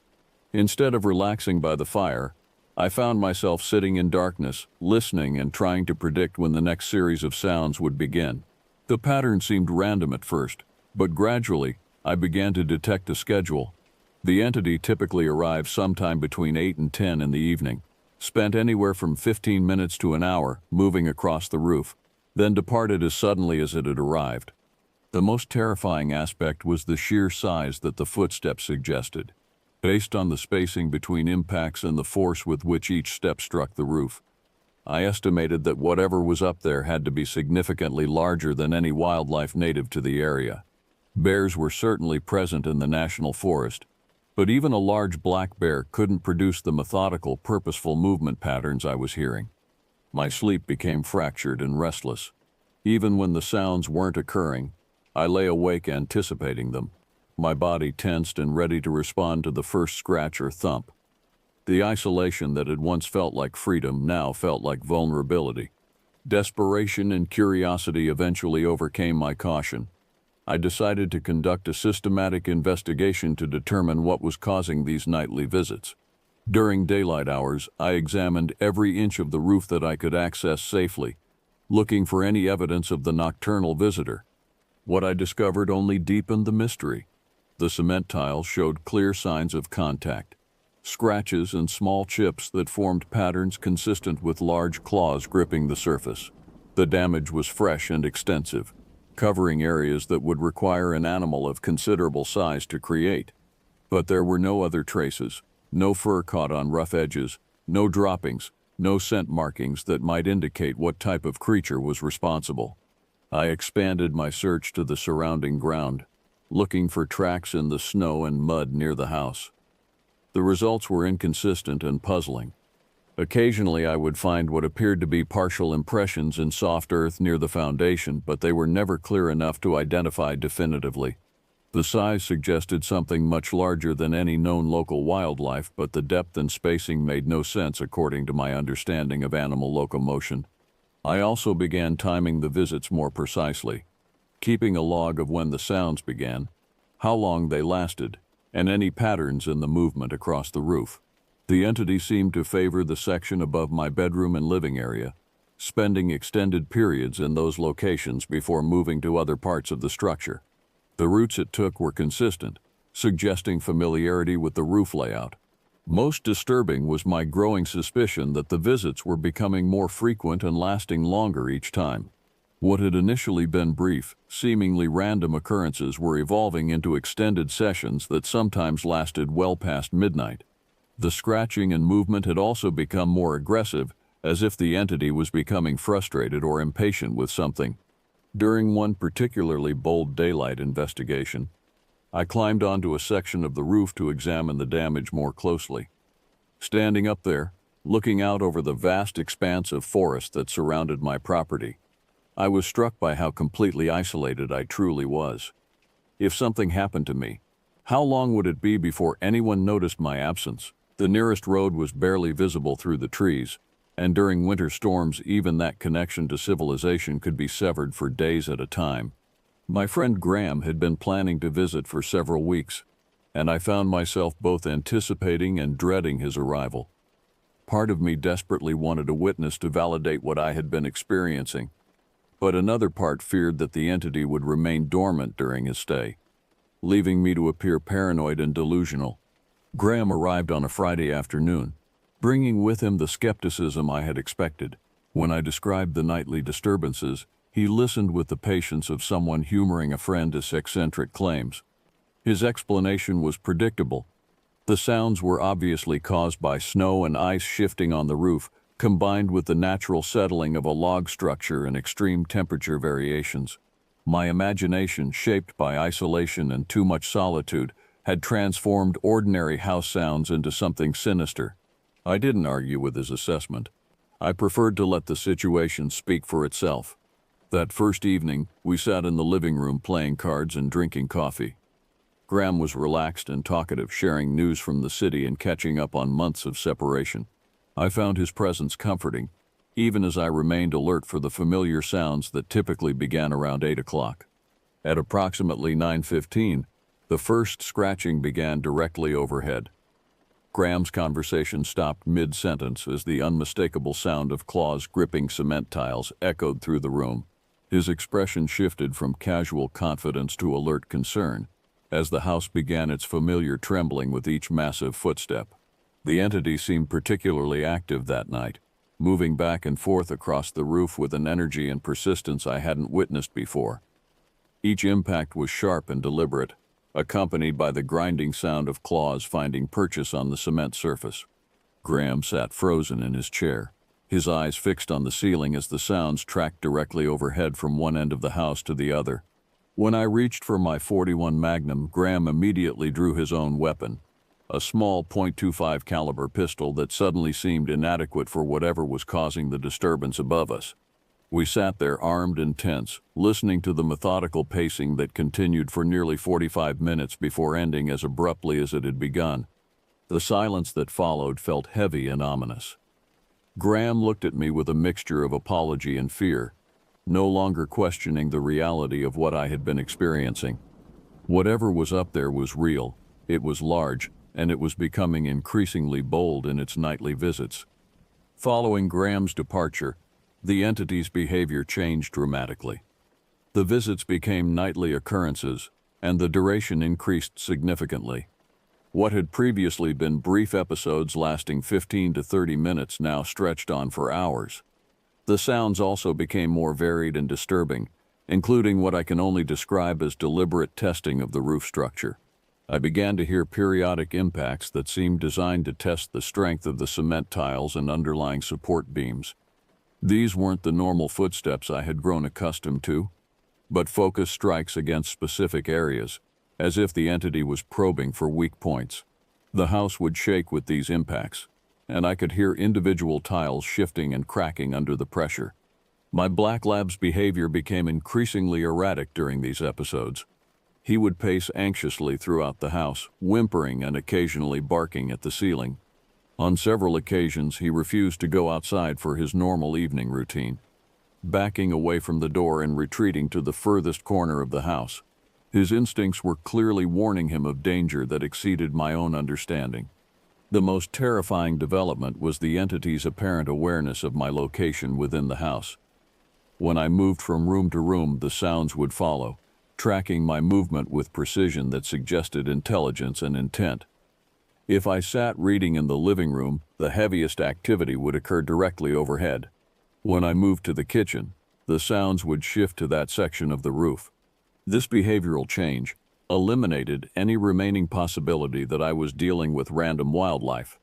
Instead of relaxing by the fire, I found myself sitting in darkness, listening and trying to predict when the next series of sounds would begin. The pattern seemed random at first, but gradually, I began to detect a schedule. The entity typically arrived sometime between 8 and 10 in the evening, spent anywhere from 15 minutes to an hour moving across the roof, then departed as suddenly as it had arrived. The most terrifying aspect was the sheer size that the footsteps suggested. Based on the spacing between impacts and the force with which each step struck the roof, I estimated that whatever was up there had to be significantly larger than any wildlife native to the area. Bears were certainly present in the national forest, but even a large black bear couldn't produce the methodical, purposeful movement patterns I was hearing. My sleep became fractured and restless. Even when the sounds weren't occurring, I lay awake anticipating them, my body tensed and ready to respond to the first scratch or thump. The isolation that had once felt like freedom now felt like vulnerability. Desperation and curiosity eventually overcame my caution. I decided to conduct a systematic investigation to determine what was causing these nightly visits. During daylight hours, I examined every inch of the roof that I could access safely, looking for any evidence of the nocturnal visitor. What I discovered only deepened the mystery. The cement tiles showed clear signs of contact, scratches and small chips that formed patterns consistent with large claws gripping the surface. The damage was fresh and extensive, covering areas that would require an animal of considerable size to create. But there were no other traces, no fur caught on rough edges, no droppings, no scent markings that might indicate what type of creature was responsible. I expanded my search to the surrounding ground, looking for tracks in the snow and mud near the house. The results were inconsistent and puzzling. Occasionally I would find what appeared to be partial impressions in soft earth near the foundation, but they were never clear enough to identify definitively. The size suggested something much larger than any known local wildlife, but the depth and spacing made no sense according to my understanding of animal locomotion. I also began timing the visits more precisely, keeping a log of when the sounds began, how long they lasted, and any patterns in the movement across the roof. The entity seemed to favor the section above my bedroom and living area, spending extended periods in those locations before moving to other parts of the structure. The routes it took were consistent, suggesting familiarity with the roof layout. Most disturbing was my growing suspicion that the visits were becoming more frequent and lasting longer each time. What had initially been brief, seemingly random occurrences were evolving into extended sessions that sometimes lasted well past midnight. The scratching and movement had also become more aggressive, as if the entity was becoming frustrated or impatient with something. During one particularly bold daylight investigation, I climbed onto a section of the roof to examine the damage more closely. Standing up there, looking out over the vast expanse of forest that surrounded my property, I was struck by how completely isolated I truly was. If something happened to me, how long would it be before anyone noticed my absence? The nearest road was barely visible through the trees, and during winter storms even that connection to civilization could be severed for days at a time. My friend Graham had been planning to visit for several weeks, and I found myself both anticipating and dreading his arrival. Part of me desperately wanted a witness to validate what I had been experiencing, but another part feared that the entity would remain dormant during his stay, leaving me to appear paranoid and delusional. Graham arrived on a Friday afternoon, bringing with him the skepticism I had expected. When I described the nightly disturbances, he listened with the patience of someone humoring a friend's eccentric claims. His explanation was predictable. The sounds were obviously caused by snow and ice shifting on the roof, combined with the natural settling of a log structure and extreme temperature variations. My imagination, shaped by isolation and too much solitude, had transformed ordinary house sounds into something sinister. I didn't argue with his assessment. I preferred to let the situation speak for itself. That first evening, we sat in the living room playing cards and drinking coffee. Graham was relaxed and talkative, sharing news from the city and catching up on months of separation. I found his presence comforting, even as I remained alert for the familiar sounds that typically began around 8 o'clock. At approximately 9:15, the first scratching began directly overhead. Graham's conversation stopped mid-sentence as the unmistakable sound of claws gripping cement tiles echoed through the room. His expression shifted from casual confidence to alert concern as the house began its familiar trembling with each massive footstep. The entity seemed particularly active that night, moving back and forth across the roof with an energy and persistence I hadn't witnessed before. Each impact was sharp and deliberate, accompanied by the grinding sound of claws finding purchase on the cement surface. Graham sat frozen in his chair, his eyes fixed on the ceiling as the sounds tracked directly overhead from one end of the house to the other. When I reached for my .41 Magnum, Graham immediately drew his own weapon, a small .25 caliber pistol that suddenly seemed inadequate for whatever was causing the disturbance above us. We sat there armed and tense, listening to the methodical pacing that continued for nearly 45 minutes before ending as abruptly as it had begun. The silence that followed felt heavy and ominous. Graham looked at me with a mixture of apology and fear, no longer questioning the reality of what I had been experiencing. Whatever was up there was real, it was large, and it was becoming increasingly bold in its nightly visits. Following Graham's departure, the entity's behavior changed dramatically. The visits became nightly occurrences, and the duration increased significantly. What had previously been brief episodes lasting 15 to 30 minutes now stretched on for hours. The sounds also became more varied and disturbing, including what I can only describe as deliberate testing of the roof structure. I began to hear periodic impacts that seemed designed to test the strength of the cement tiles and underlying support beams. These weren't the normal footsteps I had grown accustomed to, but focused strikes against specific areas, as if the entity was probing for weak points. The house would shake with these impacts, and I could hear individual tiles shifting and cracking under the pressure. My black lab's behavior became increasingly erratic during these episodes. He would pace anxiously throughout the house, whimpering and occasionally barking at the ceiling. On several occasions, he refused to go outside for his normal evening routine, backing away from the door and retreating to the furthest corner of the house. His instincts were clearly warning him of danger that exceeded my own understanding. The most terrifying development was the entity's apparent awareness of my location within the house. When I moved from room to room, the sounds would follow, tracking my movement with precision that suggested intelligence and intent. If I sat reading in the living room, the heaviest activity would occur directly overhead. When I moved to the kitchen, the sounds would shift to that section of the roof. This behavioral change eliminated any remaining possibility that I was dealing with random wildlife.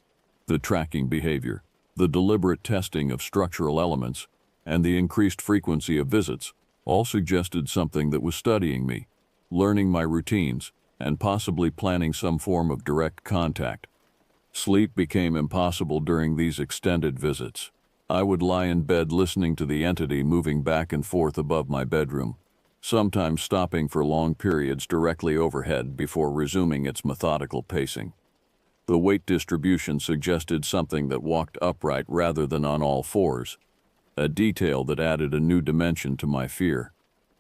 The tracking behavior, the deliberate testing of structural elements, and the increased frequency of visits all suggested something that was studying me, learning my routines, and possibly planning some form of direct contact. Sleep became impossible during these extended visits. I would lie in bed listening to the entity moving back and forth above my bedroom, sometimes stopping for long periods directly overhead before resuming its methodical pacing. The weight distribution suggested something that walked upright rather than on all fours, a detail that added a new dimension to my fear.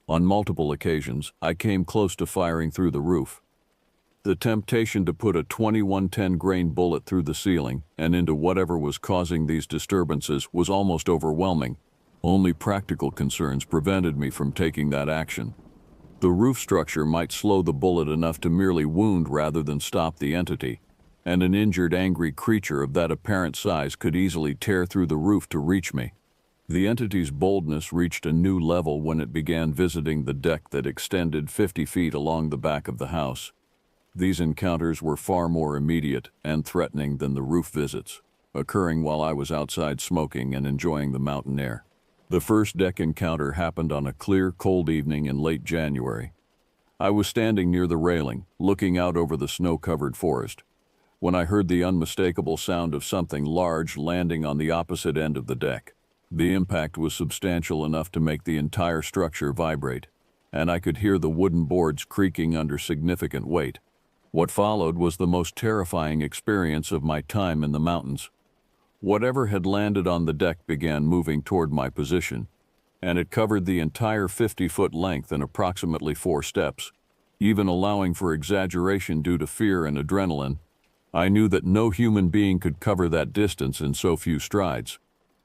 On multiple occasions, I came close to firing through the roof. The temptation to put a 2110 grain bullet through the ceiling and into whatever was causing these disturbances was almost overwhelming. Only practical concerns prevented me from taking that action. The roof structure might slow the bullet enough to merely wound rather than stop the entity, and an injured, angry creature of that apparent size could easily tear through the roof to reach me. The entity's boldness reached a new level when it began visiting the deck that extended 50 feet along the back of the house. These encounters were far more immediate and threatening than the roof visits, occurring while I was outside smoking and enjoying the mountain air. The first deck encounter happened on a clear, cold evening in late January. I was standing near the railing, looking out over the snow-covered forest, when I heard the unmistakable sound of something large landing on the opposite end of the deck. The impact was substantial enough to make the entire structure vibrate, and I could hear the wooden boards creaking under significant weight. What followed was the most terrifying experience of my time in the mountains. Whatever had landed on the deck began moving toward my position, and it covered the entire 50-foot length in approximately 4 steps. Even allowing for exaggeration due to fear and adrenaline, I knew that no human being could cover that distance in so few strides.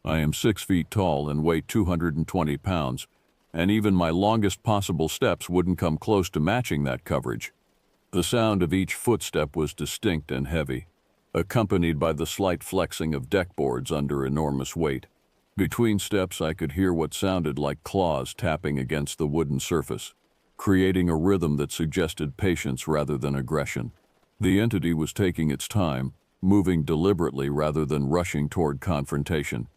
I am 6 feet tall and weigh 220 pounds, and even my longest possible steps wouldn't come close to matching that coverage. The sound of each footstep was distinct and heavy, accompanied by the slight flexing of deck boards under enormous weight. Between steps, I could hear what sounded like claws tapping against the wooden surface, creating a rhythm that suggested patience rather than aggression. The entity was taking its time, moving deliberately rather than rushing toward confrontation.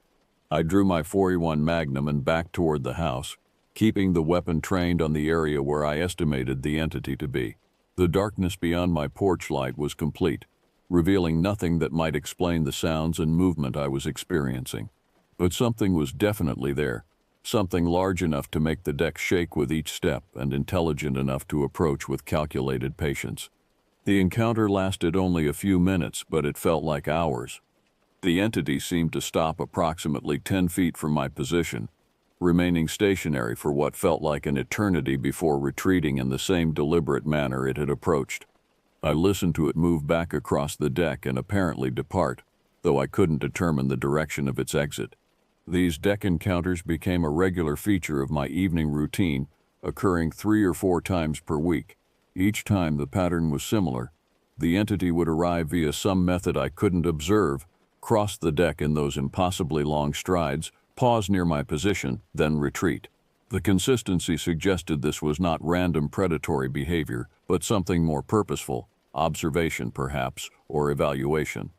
I drew my .41 Magnum and backed toward the house, keeping the weapon trained on the area where I estimated the entity to be. The darkness beyond my porch light was complete, revealing nothing that might explain the sounds and movement I was experiencing. But something was definitely there, something large enough to make the deck shake with each step and intelligent enough to approach with calculated patience. The encounter lasted only a few minutes, but it felt like hours. The entity seemed to stop approximately 10 feet from my position, remaining stationary for what felt like an eternity before retreating in the same deliberate manner it had approached. I listened to it move back across the deck and apparently depart, though I couldn't determine the direction of its exit. These deck encounters became a regular feature of my evening routine, occurring 3 or 4 times per week. Each time the pattern was similar. The entity would arrive via some method I couldn't observe, cross the deck in those impossibly long strides, pause near my position, then retreat. The consistency suggested this was not random predatory behavior, but something more purposeful, observation perhaps, or evaluation.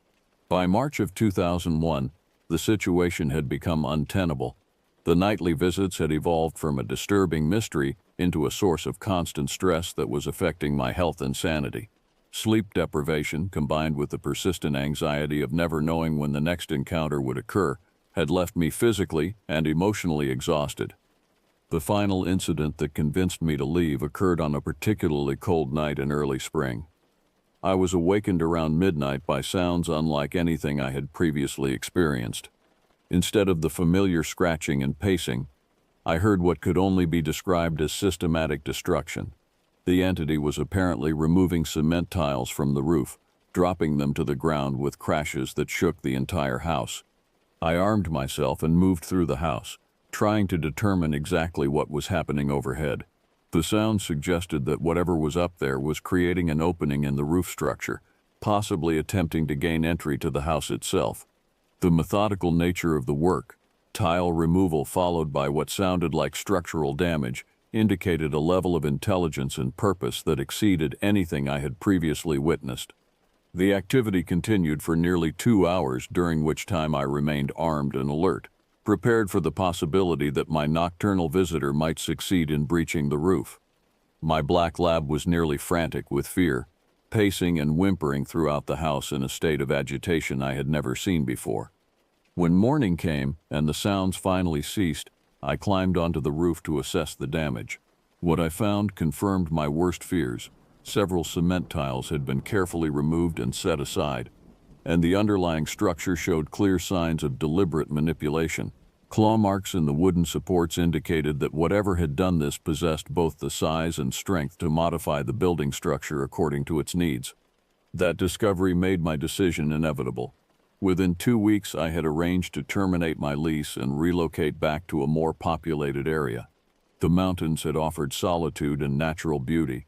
By March of 2001, the situation had become untenable. The nightly visits had evolved from a disturbing mystery into a source of constant stress that was affecting my health and sanity. Sleep deprivation, combined with the persistent anxiety of never knowing when the next encounter would occur, had left me physically and emotionally exhausted. The final incident that convinced me to leave occurred on a particularly cold night in early spring. I was awakened around midnight by sounds unlike anything I had previously experienced. Instead of the familiar scratching and pacing, I heard what could only be described as systematic destruction. The entity was apparently removing cement tiles from the roof, dropping them to the ground with crashes that shook the entire house. I armed myself and moved through the house, trying to determine exactly what was happening overhead. The sound suggested that whatever was up there was creating an opening in the roof structure, possibly attempting to gain entry to the house itself. The methodical nature of the work, tile removal followed by what sounded like structural damage, indicated a level of intelligence and purpose that exceeded anything I had previously witnessed. The activity continued for nearly 2 hours, during which time I remained armed and alert, prepared for the possibility that my nocturnal visitor might succeed in breaching the roof. My black lab was nearly frantic with fear, pacing and whimpering throughout the house in a state of agitation I had never seen before. When morning came and the sounds finally ceased, I climbed onto the roof to assess the damage. What I found confirmed my worst fears. Several cement tiles had been carefully removed and set aside, and the underlying structure showed clear signs of deliberate manipulation. Claw marks in the wooden supports indicated that whatever had done this possessed both the size and strength to modify the building structure according to its needs. That discovery made my decision inevitable. Within 2 weeks, I had arranged to terminate my lease and relocate back to a more populated area. The mountains had offered solitude and natural beauty,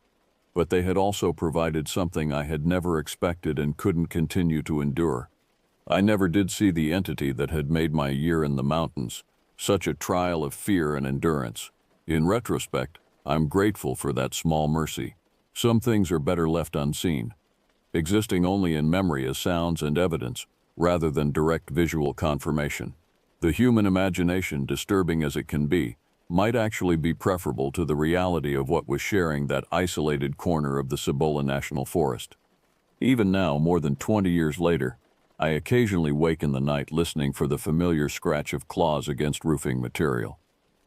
but they had also provided something I had never expected and couldn't continue to endure. I never did see the entity that had made my year in the mountains such a trial of fear and endurance. In retrospect, I'm grateful for that small mercy. Some things are better left unseen, existing only in memory as sounds and evidence, rather than direct visual confirmation. The human imagination, disturbing as it can be, might actually be preferable to the reality of what was sharing that isolated corner of the Cibola National Forest. Even now, more than 20 years later, I occasionally wake in the night listening for the familiar scratch of claws against roofing material.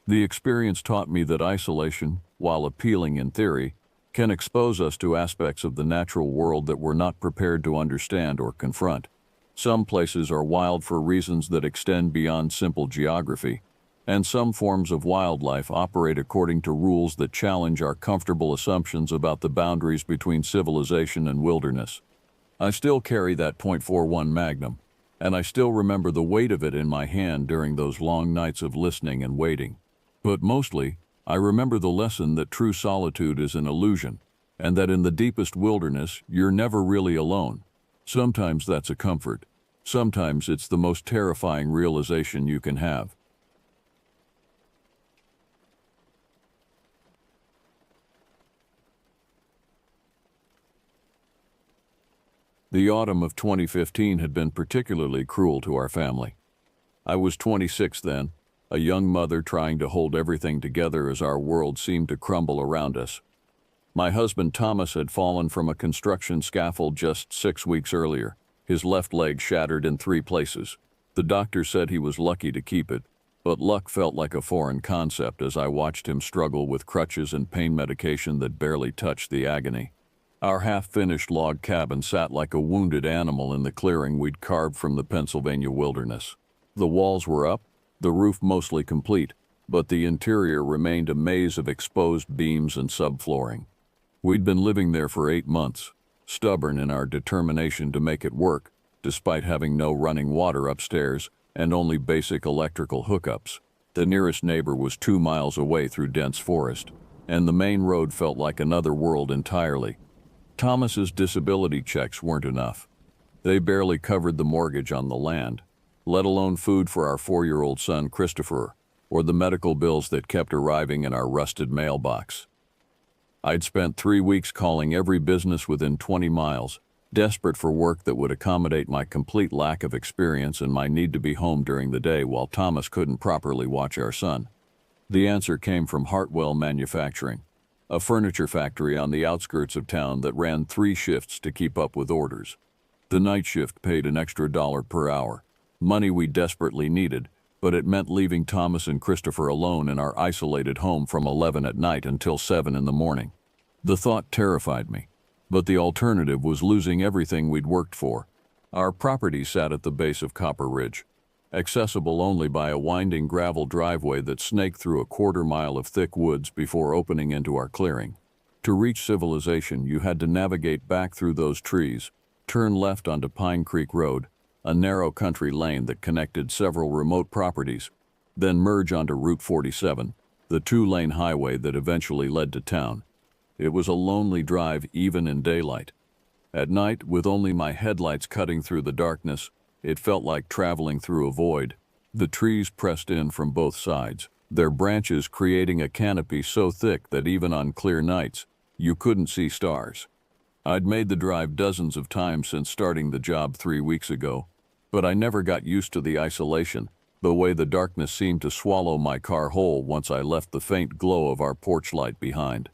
The experience taught me that isolation, while appealing in theory, can expose us to aspects of the natural world that we're not prepared to understand or confront. Some places are wild for reasons that extend beyond simple geography, and some forms of wildlife operate according to rules that challenge our comfortable assumptions about the boundaries between civilization and wilderness. I still carry that .41 Magnum, and I still remember the weight of it in my hand during those long nights of listening and waiting. But mostly, I remember the lesson that true solitude is an illusion, and that in the deepest wilderness, you're never really alone. Sometimes that's a comfort. Sometimes it's the most terrifying realization you can have. The autumn of 2015 had been particularly cruel to our family. I was 26 then, a young mother trying to hold everything together as our world seemed to crumble around us. My husband Thomas had fallen from a construction scaffold just 6 weeks earlier, his left leg shattered in 3 places. The doctor said he was lucky to keep it, but luck felt like a foreign concept as I watched him struggle with crutches and pain medication that barely touched the agony. Our half-finished log cabin sat like a wounded animal in the clearing we'd carved from the Pennsylvania wilderness. The walls were up, the roof mostly complete, but the interior remained a maze of exposed beams and subflooring. We'd been living there for 8 months, stubborn in our determination to make it work, despite having no running water upstairs and only basic electrical hookups. The nearest neighbor was 2 miles away through dense forest, and the main road felt like another world entirely. Thomas's disability checks weren't enough. They barely covered the mortgage on the land, let alone food for our 4-year-old son Christopher, or the medical bills that kept arriving in our rusted mailbox. I'd spent 3 weeks calling every business within 20 miles, desperate for work that would accommodate my complete lack of experience and my need to be home during the day while Thomas couldn't properly watch our son. The answer came from Hartwell Manufacturing, a furniture factory on the outskirts of town that ran 3 shifts to keep up with orders. The night shift paid an extra $1 per hour, money we desperately needed, but it meant leaving Thomas and Christopher alone in our isolated home from 11 at night until 7 in the morning. The thought terrified me, but the alternative was losing everything we'd worked for. Our property sat at the base of Copper Ridge, accessible only by a winding gravel driveway that snaked through a 1/4 mile of thick woods before opening into our clearing. To reach civilization, you had to navigate back through those trees, turn left onto Pine Creek Road, a narrow country lane that connected several remote properties, then merge onto Route 47, the 2-lane highway that eventually led to town. It was a lonely drive even in daylight. At night, with only my headlights cutting through the darkness, it felt like traveling through a void. The trees pressed in from both sides, their branches creating a canopy so thick that even on clear nights, you couldn't see stars. I'd made the drive dozens of times since starting the job 3 weeks ago, but I never got used to the isolation, the way the darkness seemed to swallow my car whole once I left the faint glow of our porch light behind.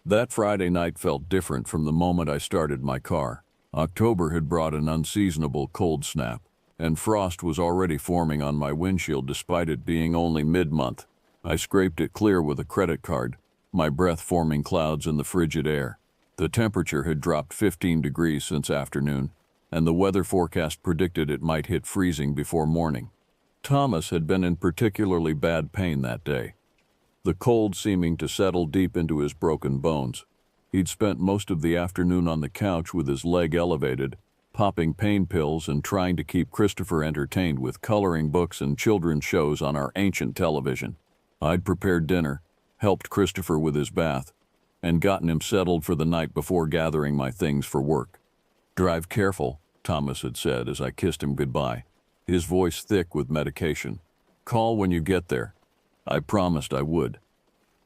That Friday night felt different from the moment I started my car. October had brought an unseasonable cold snap, and frost was already forming on my windshield despite it being only mid-month. I scraped it clear with a credit card, my breath forming clouds in the frigid air. The temperature had dropped 15 degrees since afternoon, and the weather forecast predicted it might hit freezing before morning. Thomas had been in particularly bad pain that day, the cold seeming to settle deep into his broken bones. He'd spent most of the afternoon on the couch with his leg elevated, popping pain pills and trying to keep Christopher entertained with coloring books and children's shows on our ancient television. I'd prepared dinner, helped Christopher with his bath, and gotten him settled for the night before gathering my things for work. "Drive careful," Thomas had said as I kissed him goodbye, his voice thick with medication. "Call when you get there." I promised I would.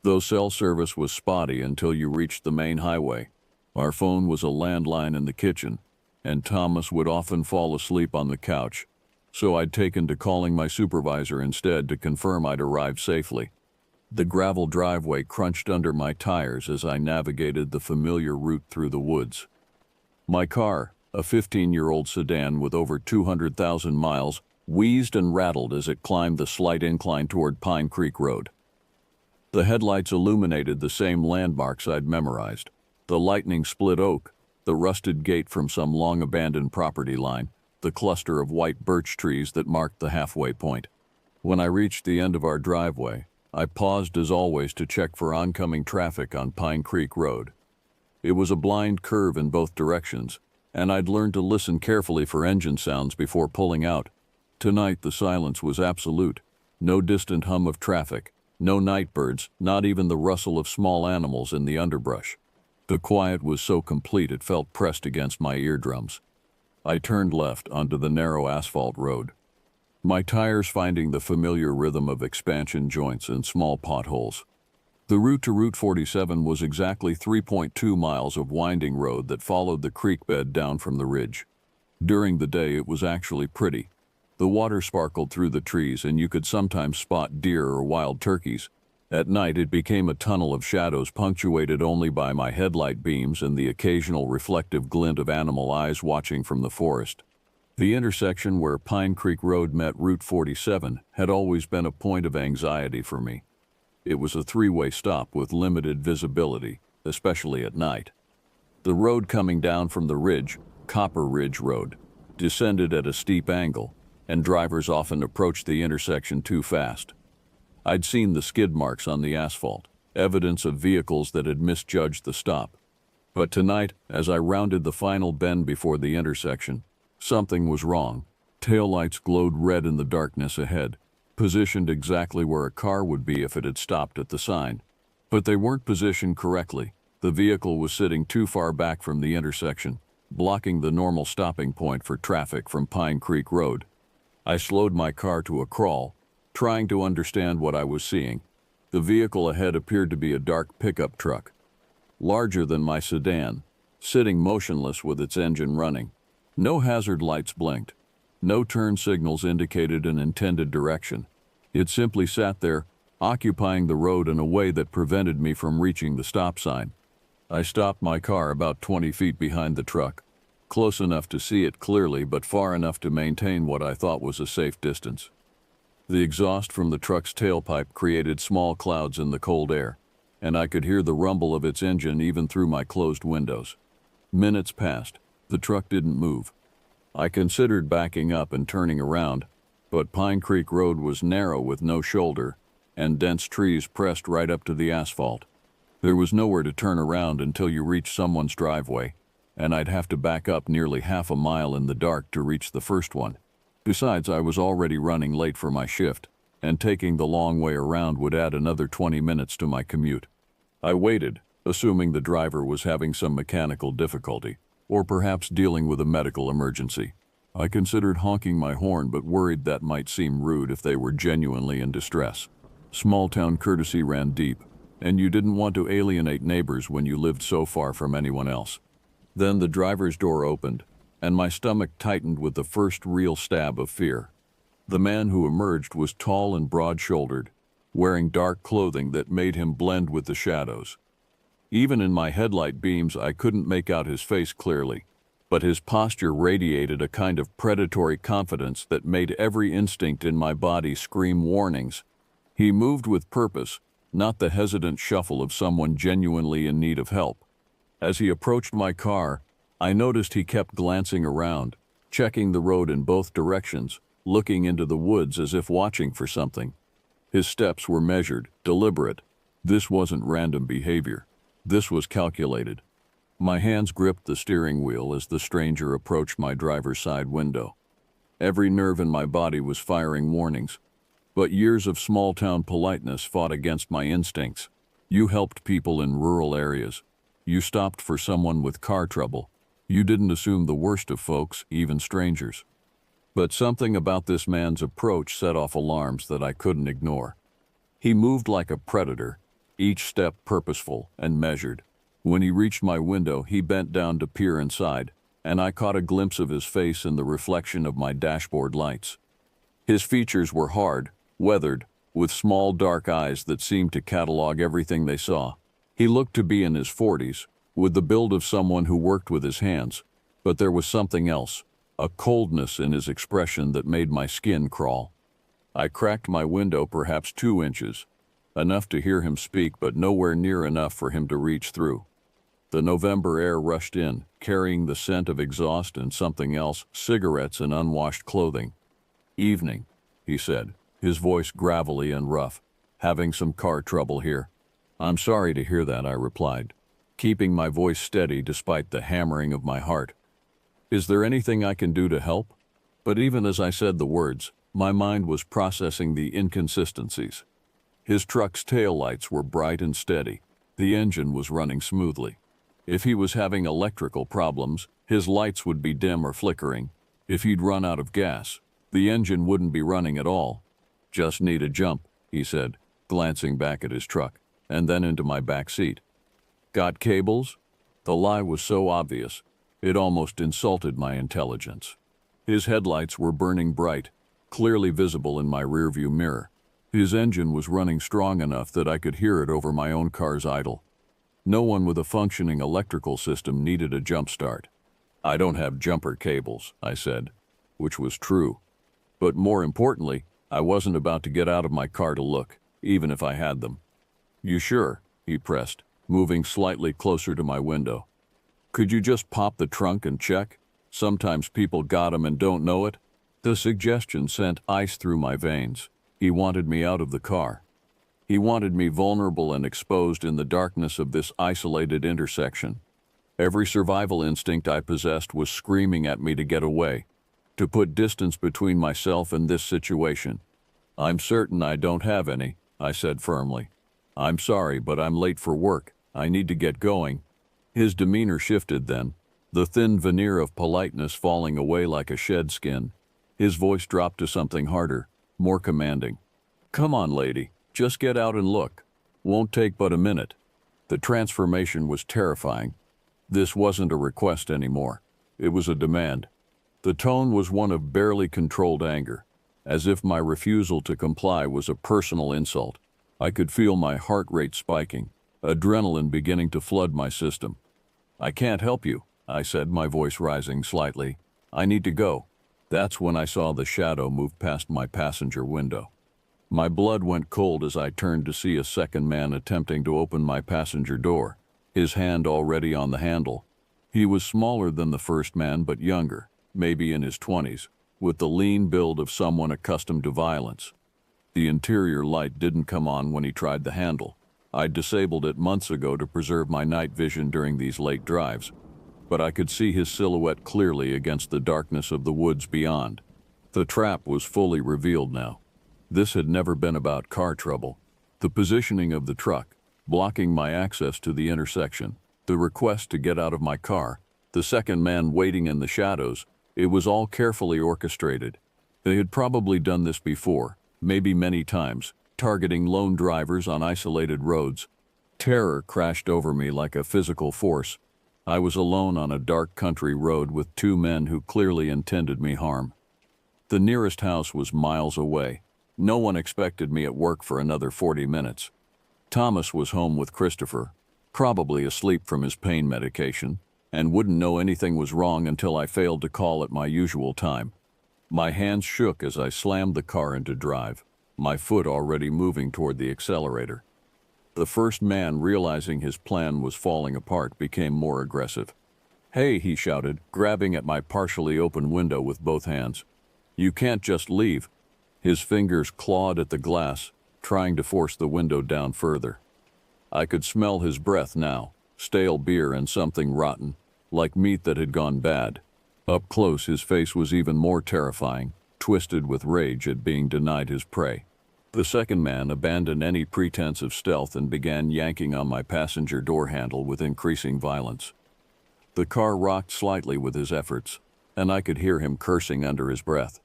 Though cell service was spotty until you reached the main highway, our phone was a landline in the kitchen, and Thomas would often fall asleep on the couch, so I'd taken to calling my supervisor instead to confirm I'd arrived safely. The gravel driveway crunched under my tires as I navigated the familiar route through the woods. My car, a 15-year-old sedan with over 200,000 miles, wheezed and rattled as it climbed the slight incline toward Pine Creek Road. The headlights illuminated the same landmarks I'd memorized: the lightning-split oak, the rusted gate from some long-abandoned property line, the cluster of white birch trees that marked the halfway point. When I reached the end of our driveway, I paused as always to check for oncoming traffic on Pine Creek Road. It was a blind curve in both directions, and I'd learned to listen carefully for engine sounds before pulling out. Tonight the silence was absolute. No distant hum of traffic, no night birds, not even the rustle of small animals in the underbrush. The quiet was so complete it felt pressed against my eardrums. I turned left onto the narrow asphalt road, my tires finding the familiar rhythm of expansion joints and small potholes. The route to Route 47 was exactly 3.2 miles of winding road that followed the creek bed down from the ridge. During the day it was actually pretty. The water sparkled through the trees and you could sometimes spot deer or wild turkeys. At night it became a tunnel of shadows punctuated only by my headlight beams and the occasional reflective glint of animal eyes watching from the forest. The intersection where Pine Creek Road met Route 47 had always been a point of anxiety for me. It was a three-way stop with limited visibility, especially at night. The road coming down from the ridge, Copper Ridge Road, descended at a steep angle, and drivers often approached the intersection too fast. I'd seen the skid marks on the asphalt, evidence of vehicles that had misjudged the stop. But tonight, as I rounded the final bend before the intersection, something was wrong. Taillights glowed red in the darkness ahead, positioned exactly where a car would be if it had stopped at the sign. But they weren't positioned correctly. The vehicle was sitting too far back from the intersection, blocking the normal stopping point for traffic from Pine Creek Road. I slowed my car to a crawl, trying to understand what I was seeing. The vehicle ahead appeared to be a dark pickup truck, larger than my sedan, sitting motionless with its engine running. No hazard lights blinked. No turn signals indicated an intended direction. It simply sat there, occupying the road in a way that prevented me from reaching the stop sign. I stopped my car about 20 feet behind the truck, close enough to see it clearly but far enough to maintain what I thought was a safe distance. The exhaust from the truck's tailpipe created small clouds in the cold air, and I could hear the rumble of its engine even through my closed windows. Minutes passed. The truck didn't move. I considered backing up and turning around, but Pine Creek Road was narrow with no shoulder, and dense trees pressed right up to the asphalt. There was nowhere to turn around until you reached someone's driveway, and I'd have to back up nearly half a mile in the dark to reach the first one. Besides, I was already running late for my shift, and taking the long way around would add another 20 minutes to my commute. I waited, assuming the driver was having some mechanical difficulty, or perhaps dealing with a medical emergency. I considered honking my horn but worried that might seem rude if they were genuinely in distress. Small-town courtesy ran deep, and you didn't want to alienate neighbors when you lived so far from anyone else. Then the driver's door opened, and my stomach tightened with the first real stab of fear. The man who emerged was tall and broad-shouldered, wearing dark clothing that made him blend with the shadows. Even in my headlight beams I couldn't make out his face clearly, but his posture radiated a kind of predatory confidence that made every instinct in my body scream warnings. He moved with purpose, not the hesitant shuffle of someone genuinely in need of help. As he approached my car, I noticed he kept glancing around, checking the road in both directions, looking into the woods as if watching for something. His steps were measured, deliberate. This wasn't random behavior. This was calculated. My hands gripped the steering wheel as the stranger approached my driver's side window. Every nerve in my body was firing warnings, but years of small-town politeness fought against my instincts. You helped people in rural areas. You stopped for someone with car trouble. You didn't assume the worst of folks, even strangers. But something about this man's approach set off alarms that I couldn't ignore. He moved like a predator, each step purposeful and measured. When he reached my window, he bent down to peer inside, and I caught a glimpse of his face in the reflection of my dashboard lights. His features were hard, weathered, with small dark eyes that seemed to catalog everything they saw. He looked to be in his 40s, with the build of someone who worked with his hands, but there was something else, a coldness in his expression that made my skin crawl. I cracked my window perhaps 2 inches, enough to hear him speak but nowhere near enough for him to reach through. The November air rushed in, carrying the scent of exhaust and something else, cigarettes and unwashed clothing. "Evening," he said, his voice gravelly and rough. "Having some car trouble here." "I'm sorry to hear that," I replied, keeping my voice steady despite the hammering of my heart. Is there anything I can do to help? But even as I said the words, my mind was processing the inconsistencies. His truck's taillights were bright and steady. The engine was running smoothly. If he was having electrical problems, his lights would be dim or flickering. If he'd run out of gas, the engine wouldn't be running at all. Just need a jump, he said, glancing back at his truck, and then into my back seat. Got cables? The lie was so obvious, it almost insulted my intelligence. His headlights were burning bright, clearly visible in my rearview mirror. His engine was running strong enough that I could hear it over my own car's idle. No one with a functioning electrical system needed a jump start. I don't have jumper cables, I said, which was true. But more importantly, I wasn't about to get out of my car to look, even if I had them. You sure? He pressed, moving slightly closer to my window. Could you just pop the trunk and check? Sometimes people got 'em and don't know it. The suggestion sent ice through my veins. He wanted me out of the car. He wanted me vulnerable and exposed in the darkness of this isolated intersection. Every survival instinct I possessed was screaming at me to get away, to put distance between myself and this situation. I'm certain I don't have any, I said firmly. I'm sorry, but I'm late for work. I need to get going. His demeanor shifted then, the thin veneer of politeness falling away like a shed skin. His voice dropped to something harder, more commanding. Come on, lady, just get out and look. Won't take but a minute. The transformation was terrifying. This wasn't a request anymore. It was a demand. The tone was one of barely controlled anger, as if my refusal to comply was a personal insult. I could feel my heart rate spiking, adrenaline beginning to flood my system. I can't help you, I said, my voice rising slightly. I need to go. That's when I saw the shadow move past my passenger window. My blood went cold as I turned to see a second man attempting to open my passenger door, his hand already on the handle. He was smaller than the first man but younger, maybe in his 20s, with the lean build of someone accustomed to violence. The interior light didn't come on when he tried the handle. I'd disabled it months ago to preserve my night vision during these late drives, but I could see his silhouette clearly against the darkness of the woods beyond. The trap was fully revealed now. This had never been about car trouble. The positioning of the truck, blocking my access to the intersection, the request to get out of my car, the second man waiting in the shadows, it was all carefully orchestrated. They had probably done this before, maybe many times, targeting lone drivers on isolated roads. Terror crashed over me like a physical force. I was alone on a dark country road with two men who clearly intended me harm. The nearest house was miles away. No one expected me at work for another 40 minutes. Thomas was home with Christopher, probably asleep from his pain medication, and wouldn't know anything was wrong until I failed to call at my usual time. My hands shook as I slammed the car into drive, my foot already moving toward the accelerator. The first man, realizing his plan was falling apart, became more aggressive. "Hey," he shouted, grabbing at my partially open window with both hands. "You can't just leave." His fingers clawed at the glass, trying to force the window down further. I could smell his breath now, stale beer and something rotten, like meat that had gone bad. Up close, his face was even more terrifying, twisted with rage at being denied his prey. The second man abandoned any pretense of stealth and began yanking on my passenger door handle with increasing violence. The car rocked slightly with his efforts, and I could hear him cursing under his breath.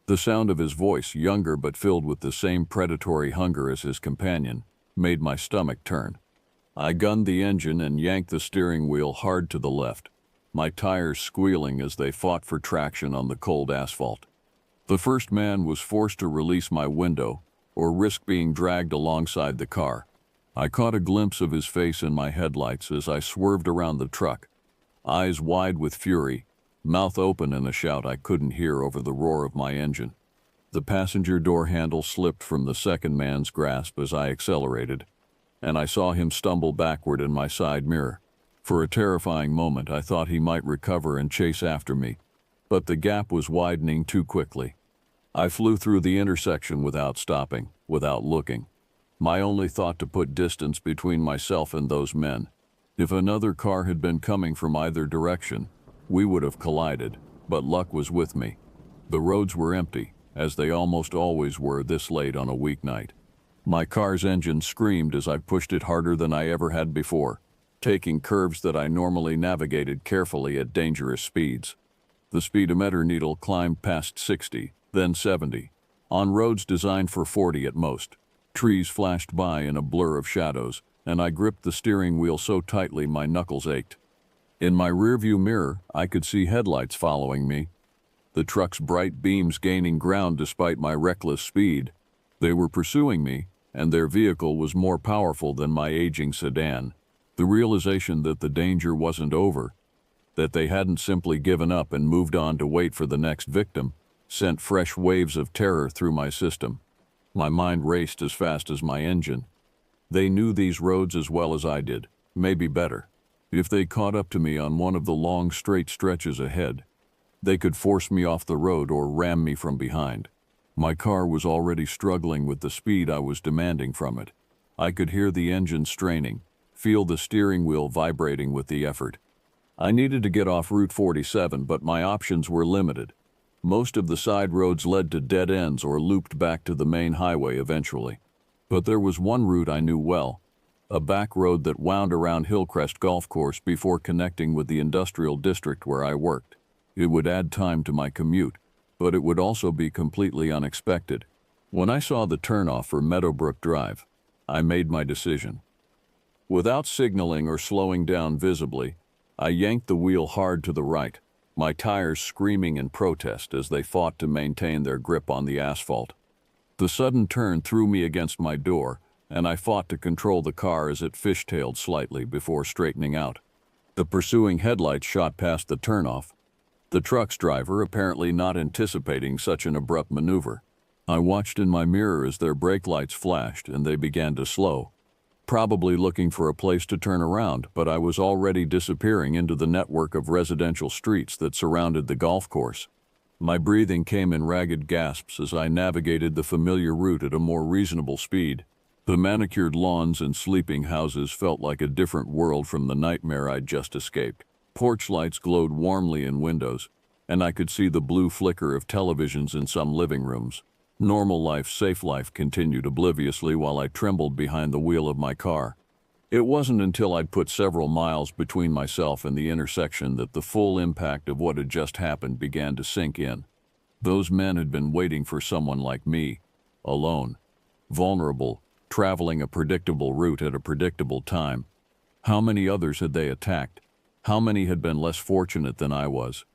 The sound of his voice, younger but filled with the same predatory hunger as his companion, made my stomach turn. I gunned the engine and yanked the steering wheel hard to the left, my tires squealing as they fought for traction on the cold asphalt. The first man was forced to release my window or risk being dragged alongside the car. I caught a glimpse of his face in my headlights as I swerved around the truck, eyes wide with fury, mouth open in a shout I couldn't hear over the roar of my engine. The passenger door handle slipped from the second man's grasp as I accelerated, and I saw him stumble backward in my side mirror. For a terrifying moment, I thought he might recover and chase after me, but the gap was widening too quickly. I flew through the intersection without stopping, without looking. My only thought to put distance between myself and those men. If another car had been coming from either direction, We would have collided, but luck was with me. The roads were empty, as they almost always were this late on a weeknight. My car's engine screamed as I pushed it harder than I ever had before, taking curves that I normally navigated carefully at dangerous speeds. The speedometer needle climbed past 60, then 70, on roads designed for 40 at most. Trees flashed by in a blur of shadows, and I gripped the steering wheel so tightly my knuckles ached. In my rearview mirror, I could see headlights following me, the truck's bright beams gaining ground despite my reckless speed. They were pursuing me, and their vehicle was more powerful than my aging sedan. The realization that the danger wasn't over, that they hadn't simply given up and moved on to wait for the next victim, sent fresh waves of terror through my system. My mind raced as fast as my engine. They knew these roads as well as I did, maybe better. If they caught up to me on one of the long straight stretches ahead, they could force me off the road or ram me from behind. My car was already struggling with the speed I was demanding from it. I could hear the engine straining, feel the steering wheel vibrating with the effort. I needed to get off Route 47, but my options were limited. Most of the side roads led to dead ends or looped back to the main highway eventually. But there was one route I knew well, a back road that wound around Hillcrest Golf Course before connecting with the industrial district where I worked. It would add time to my commute, but it would also be completely unexpected. When I saw the turnoff for Meadowbrook Drive, I made my decision. Without signaling or slowing down visibly, I yanked the wheel hard to the right, my tires screaming in protest as they fought to maintain their grip on the asphalt. The sudden turn threw me against my door, and I fought to control the car as it fishtailed slightly before straightening out. The pursuing headlights shot past the turnoff, the truck's driver apparently not anticipating such an abrupt maneuver. I watched in my mirror as their brake lights flashed and they began to slow, probably looking for a place to turn around, but I was already disappearing into the network of residential streets that surrounded the golf course. My breathing came in ragged gasps as I navigated the familiar route at a more reasonable speed. The manicured lawns and sleeping houses felt like a different world from the nightmare I'd just escaped. Porch lights glowed warmly in windows, and I could see the blue flicker of televisions in some living rooms. Normal life, safe life continued obliviously while I trembled behind the wheel of my car. It wasn't until I'd put several miles between myself and the intersection that the full impact of what had just happened began to sink in. Those men had been waiting for someone like me, alone, vulnerable, traveling a predictable route at a predictable time. How many others had they attacked? How many had been less fortunate than I was?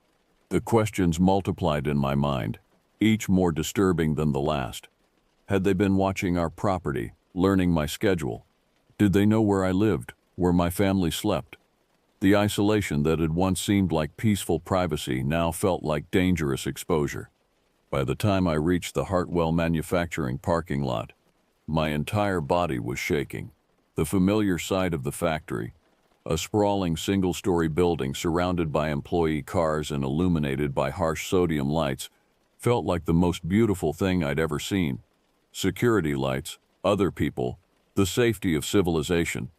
The questions multiplied in my mind, each more disturbing than the last. Had they been watching our property, learning my schedule? Did they know where I lived, where my family slept? The isolation that had once seemed like peaceful privacy now felt like dangerous exposure. By the time I reached the Hartwell Manufacturing parking lot, my entire body was shaking. The familiar sight of the factory, a sprawling single-story building surrounded by employee cars and illuminated by harsh sodium lights, felt like the most beautiful thing I'd ever seen. Security lights, other people, the safety of civilization.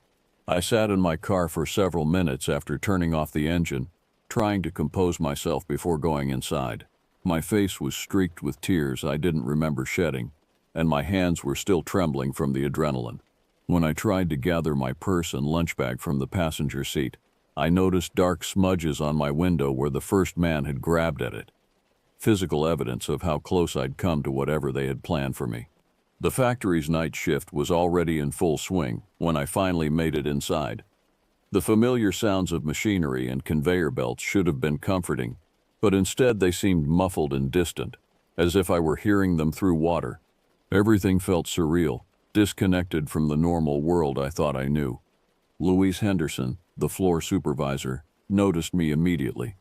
I sat in my car for several minutes after turning off the engine, trying to compose myself before going inside. My face was streaked with tears I didn't remember shedding, and my hands were still trembling from the adrenaline. When I tried to gather my purse and lunch bag from the passenger seat, I noticed dark smudges on my window where the first man had grabbed at it. Physical evidence of how close I'd come to whatever they had planned for me. The factory's night shift was already in full swing when I finally made it inside. The familiar sounds of machinery and conveyor belts should have been comforting, but instead they seemed muffled and distant, as if I were hearing them through water. Everything felt surreal, disconnected from the normal world I thought I knew. Louise Henderson, the floor supervisor, noticed me immediately.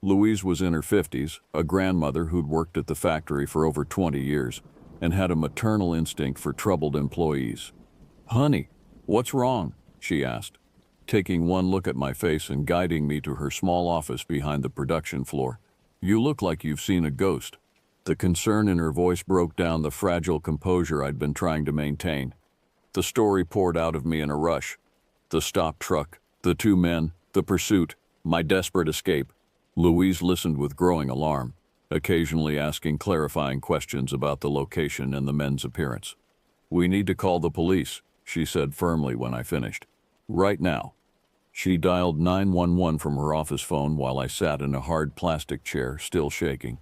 Louise was in her 50s, a grandmother who'd worked at the factory for over 20 years, and had a maternal instinct for troubled employees. "Honey, what's wrong?" she asked, taking one look at my face and guiding me to her small office behind the production floor. "You look like you've seen a ghost." The concern in her voice broke down the fragile composure I'd been trying to maintain. The story poured out of me in a rush. The stopped truck, the two men, the pursuit, my desperate escape. Louise listened with growing alarm, occasionally asking clarifying questions about the location and the men's appearance. "We need to call the police," she said firmly when I finished. "Right now." She dialed 911 from her office phone while I sat in a hard plastic chair, still shaking.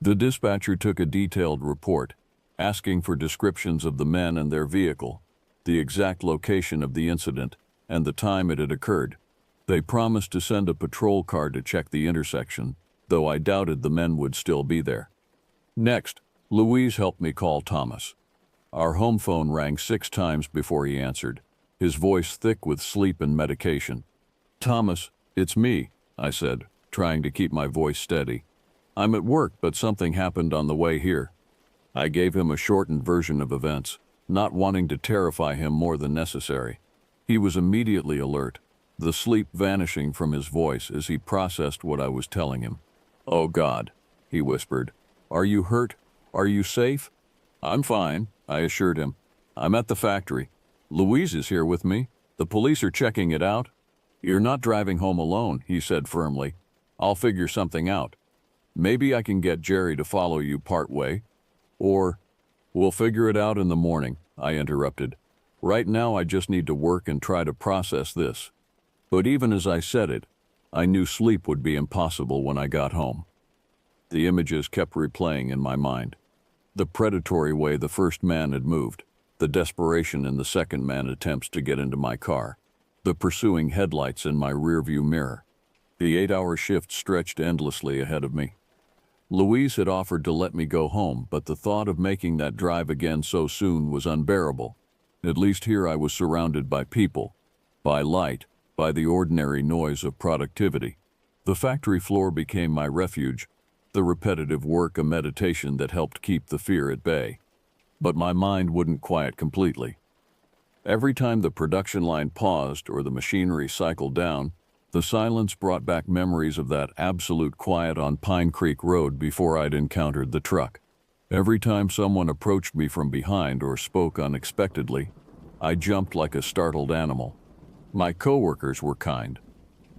The dispatcher took a detailed report, asking for descriptions of the men and their vehicle, the exact location of the incident, and the time it had occurred. They promised to send a patrol car to check the intersection, though I doubted the men would still be there. Next, Louise helped me call Thomas. Our home phone rang 6 times before he answered, his voice thick with sleep and medication. "Thomas, it's me," I said, trying to keep my voice steady. "I'm at work, but something happened on the way here." I gave him a shortened version of events, not wanting to terrify him more than necessary. He was immediately alert, the sleep vanishing from his voice as he processed what I was telling him. "Oh God," he whispered. "Are you hurt? Are you safe?" "I'm fine," I assured him. "I'm at the factory. Louise is here with me. The police are checking it out." "You're not driving home alone," he said firmly. "I'll figure something out. Maybe I can get Jerry to follow you part way. Or, we'll figure it out in the morning," I interrupted. "Right now I just need to work and try to process this." But even as I said it, I knew sleep would be impossible when I got home. The images kept replaying in my mind. The predatory way the first man had moved, the desperation in the second man's attempts to get into my car, the pursuing headlights in my rearview mirror. The 8-hour shift stretched endlessly ahead of me. Louise had offered to let me go home, but the thought of making that drive again so soon was unbearable. At least here I was surrounded by people, by light, by the ordinary noise of productivity. The factory floor became my refuge, the repetitive work a meditation that helped keep the fear at bay. But my mind wouldn't quiet completely. Every time the production line paused or the machinery cycled down, the silence brought back memories of that absolute quiet on Pine Creek Road before I'd encountered the truck. Every time someone approached me from behind or spoke unexpectedly, I jumped like a startled animal. My coworkers were kind.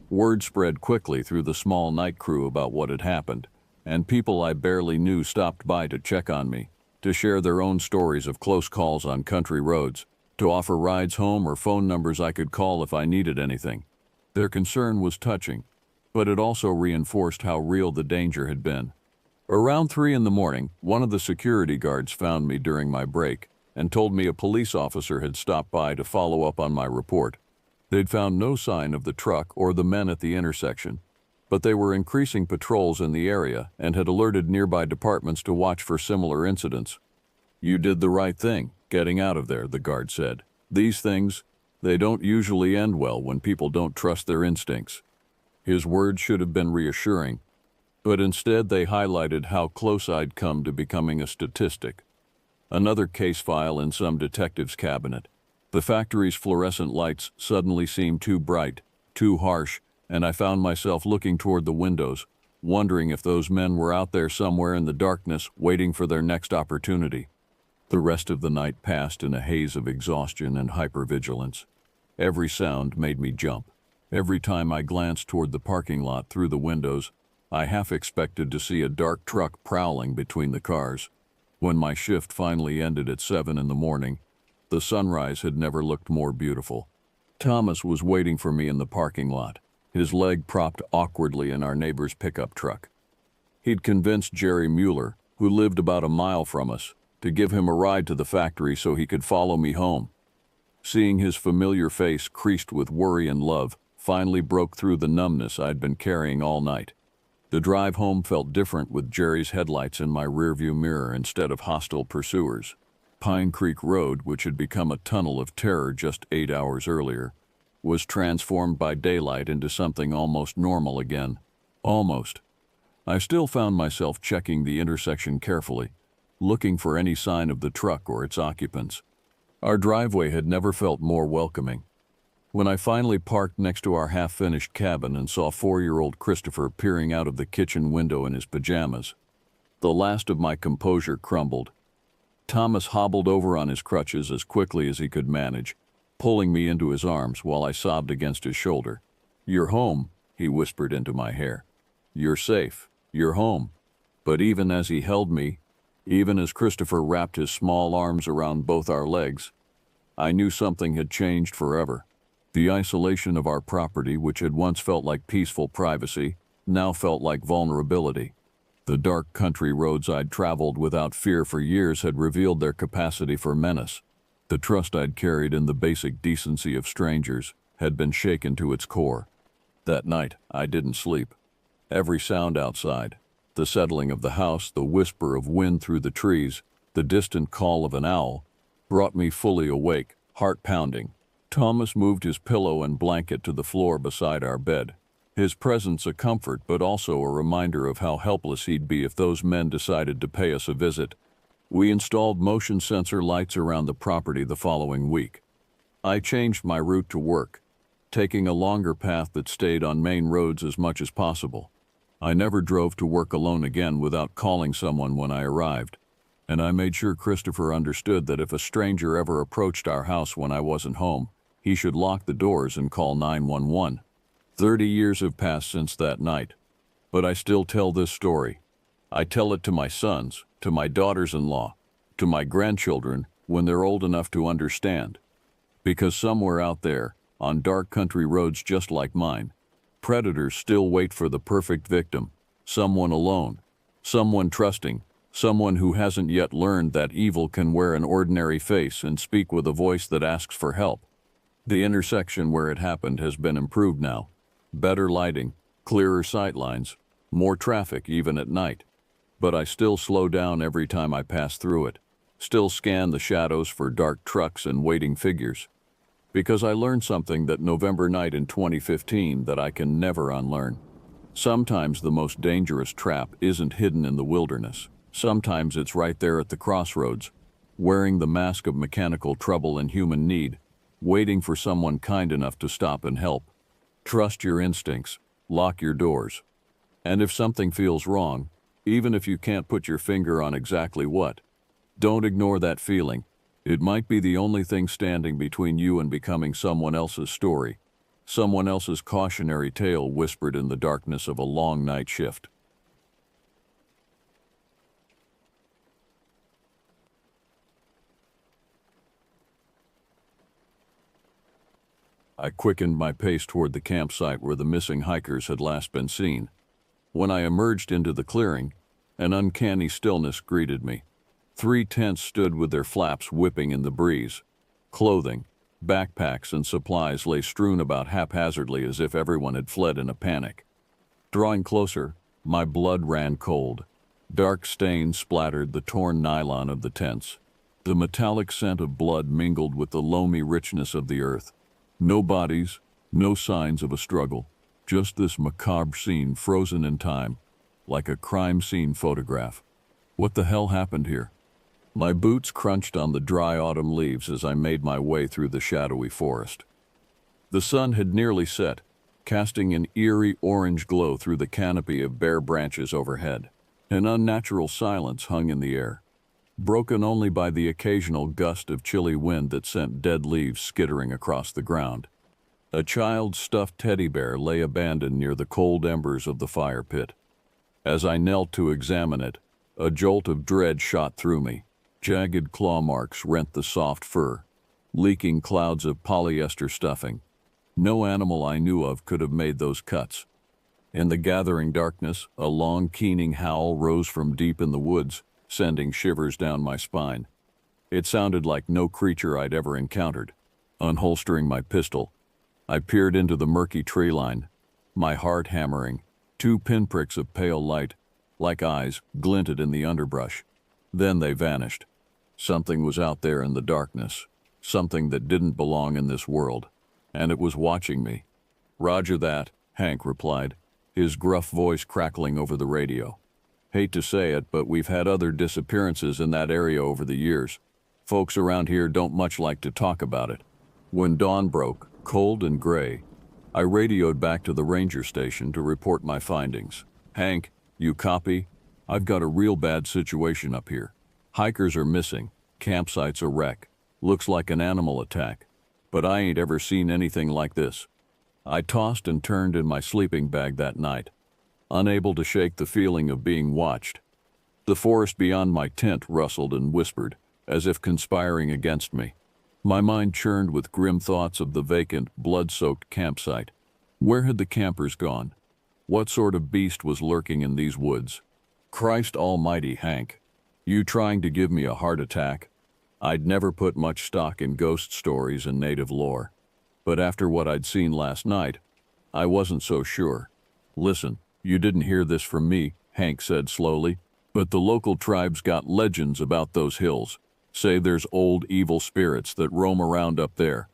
Word spread quickly through the small night crew about what had happened, and people I barely knew stopped by to check on me, to share their own stories of close calls on country roads, to offer rides home or phone numbers I could call if I needed anything. Their concern was touching, but it also reinforced how real the danger had been. Around 3 in the morning, one of the security guards found me during my break and told me a police officer had stopped by to follow up on my report. They'd found no sign of the truck or the men at the intersection, but they were increasing patrols in the area and had alerted nearby departments to watch for similar incidents. "You did the right thing, getting out of there," the guard said. "These things, they don't usually end well when people don't trust their instincts." His words should have been reassuring, but instead they highlighted how close I'd come to becoming a statistic. Another case file in some detective's cabinet. The factory's fluorescent lights suddenly seemed too bright, too harsh, and I found myself looking toward the windows, wondering if those men were out there somewhere in the darkness waiting for their next opportunity. The rest of the night passed in a haze of exhaustion and hypervigilance. Every sound made me jump. Every time I glanced toward the parking lot through the windows, I half expected to see a dark truck prowling between the cars. When my shift finally ended at 7 in the morning, the sunrise had never looked more beautiful. Thomas was waiting for me in the parking lot, his leg propped awkwardly in our neighbor's pickup truck. He'd convinced Jerry Mueller, who lived about a mile from us, to give him a ride to the factory so he could follow me home. Seeing his familiar face creased with worry and love finally broke through the numbness I'd been carrying all night. The drive home felt different with Jerry's headlights in my rearview mirror instead of hostile pursuers. Pine Creek Road, which had become a tunnel of terror just 8 hours earlier, was transformed by daylight into something almost normal again. Almost. I still found myself checking the intersection carefully, looking for any sign of the truck or its occupants. Our driveway had never felt more welcoming. When I finally parked next to our half-finished cabin and saw 4-year-old Christopher peering out of the kitchen window in his pajamas, the last of my composure crumbled. Thomas hobbled over on his crutches as quickly as he could manage, pulling me into his arms while I sobbed against his shoulder. "You're home," he whispered into my hair. "You're safe. You're home." But even as he held me, even as Christopher wrapped his small arms around both our legs, I knew something had changed forever. The isolation of our property, which had once felt like peaceful privacy, now felt like vulnerability. The dark country roads I'd traveled without fear for years had revealed their capacity for menace. The trust I'd carried in the basic decency of strangers had been shaken to its core. That night, I didn't sleep. Every sound outside, the settling of the house, the whisper of wind through the trees, the distant call of an owl, brought me fully awake, heart pounding. Thomas moved his pillow and blanket to the floor beside our bed, his presence a comfort but also a reminder of how helpless he'd be if those men decided to pay us a visit. We installed motion sensor lights around the property the following week. I changed my route to work, taking a longer path that stayed on main roads as much as possible. I never drove to work alone again without calling someone when I arrived, and I made sure Christopher understood that if a stranger ever approached our house when I wasn't home, he should lock the doors and call 911. 30 years have passed since that night, but I still tell this story. I tell it to my sons, to my daughters-in-law, to my grandchildren when they're old enough to understand. Because somewhere out there, on dark country roads just like mine, predators still wait for the perfect victim, someone alone, someone trusting, someone who hasn't yet learned that evil can wear an ordinary face and speak with a voice that asks for help. The intersection where it happened has been improved now. Better lighting, clearer sightlines, more traffic even at night. But I still slow down every time I pass through it, still scan the shadows for dark trucks and waiting figures. Because I learned something that November night in 2015 that I can never unlearn. Sometimes the most dangerous trap isn't hidden in the wilderness. Sometimes it's right there at the crossroads, wearing the mask of mechanical trouble and human need, waiting for someone kind enough to stop and help. Trust your instincts, lock your doors. And if something feels wrong, even if you can't put your finger on exactly what, don't ignore that feeling. It might be the only thing standing between you and becoming someone else's story, someone else's cautionary tale whispered in the darkness of a long night shift. I quickened my pace toward the campsite where the missing hikers had last been seen. When I emerged into the clearing, an uncanny stillness greeted me. 3 tents stood with their flaps whipping in the breeze. Clothing, backpacks, and supplies lay strewn about haphazardly as if everyone had fled in a panic. Drawing closer, my blood ran cold. Dark stains splattered the torn nylon of the tents. The metallic scent of blood mingled with the loamy richness of the earth. No bodies, no signs of a struggle, just this macabre scene frozen in time, like a crime scene photograph. What the hell happened here? My boots crunched on the dry autumn leaves as I made my way through the shadowy forest. The sun had nearly set, casting an eerie orange glow through the canopy of bare branches overhead. An unnatural silence hung in the air, broken only by the occasional gust of chilly wind that sent dead leaves skittering across the ground. A child's stuffed teddy bear lay abandoned near the cold embers of the fire pit. As I knelt to examine it, a jolt of dread shot through me. Jagged claw marks rent the soft fur, leaking clouds of polyester stuffing. No animal I knew of could have made those cuts. In the gathering darkness, a long, keening howl rose from deep in the woods, sending shivers down my spine. It sounded like no creature I'd ever encountered. Unholstering my pistol, I peered into the murky tree line, my heart hammering. 2 pinpricks of pale light, like eyes, glinted in the underbrush. Then they vanished. Something was out there in the darkness, something that didn't belong in this world, and it was watching me. "Roger that," Hank replied, his gruff voice crackling over the radio. "Hate to say it, but we've had other disappearances in that area over the years. Folks around here don't much like to talk about it." When dawn broke, cold and gray, I radioed back to the ranger station to report my findings. "Hank, you copy? I've got a real bad situation up here. Hikers are missing, campsite's a wreck, looks like an animal attack, but I ain't ever seen anything like this." I tossed and turned in my sleeping bag that night. unable to shake the feeling of being watched. The forest beyond my tent rustled and whispered, as if conspiring against me. My mind churned with grim thoughts of the vacant, blood-soaked campsite. Where had the campers gone? What sort of beast was lurking in these woods? Christ almighty, Hank. You trying to give me a heart attack? I'd never put much stock in ghost stories and native lore. But after what I'd seen last night, I wasn't so sure. Listen, you didn't hear this from me, Hank said slowly, but the local tribes got legends about those hills. Say there's old evil spirits that roam around up there.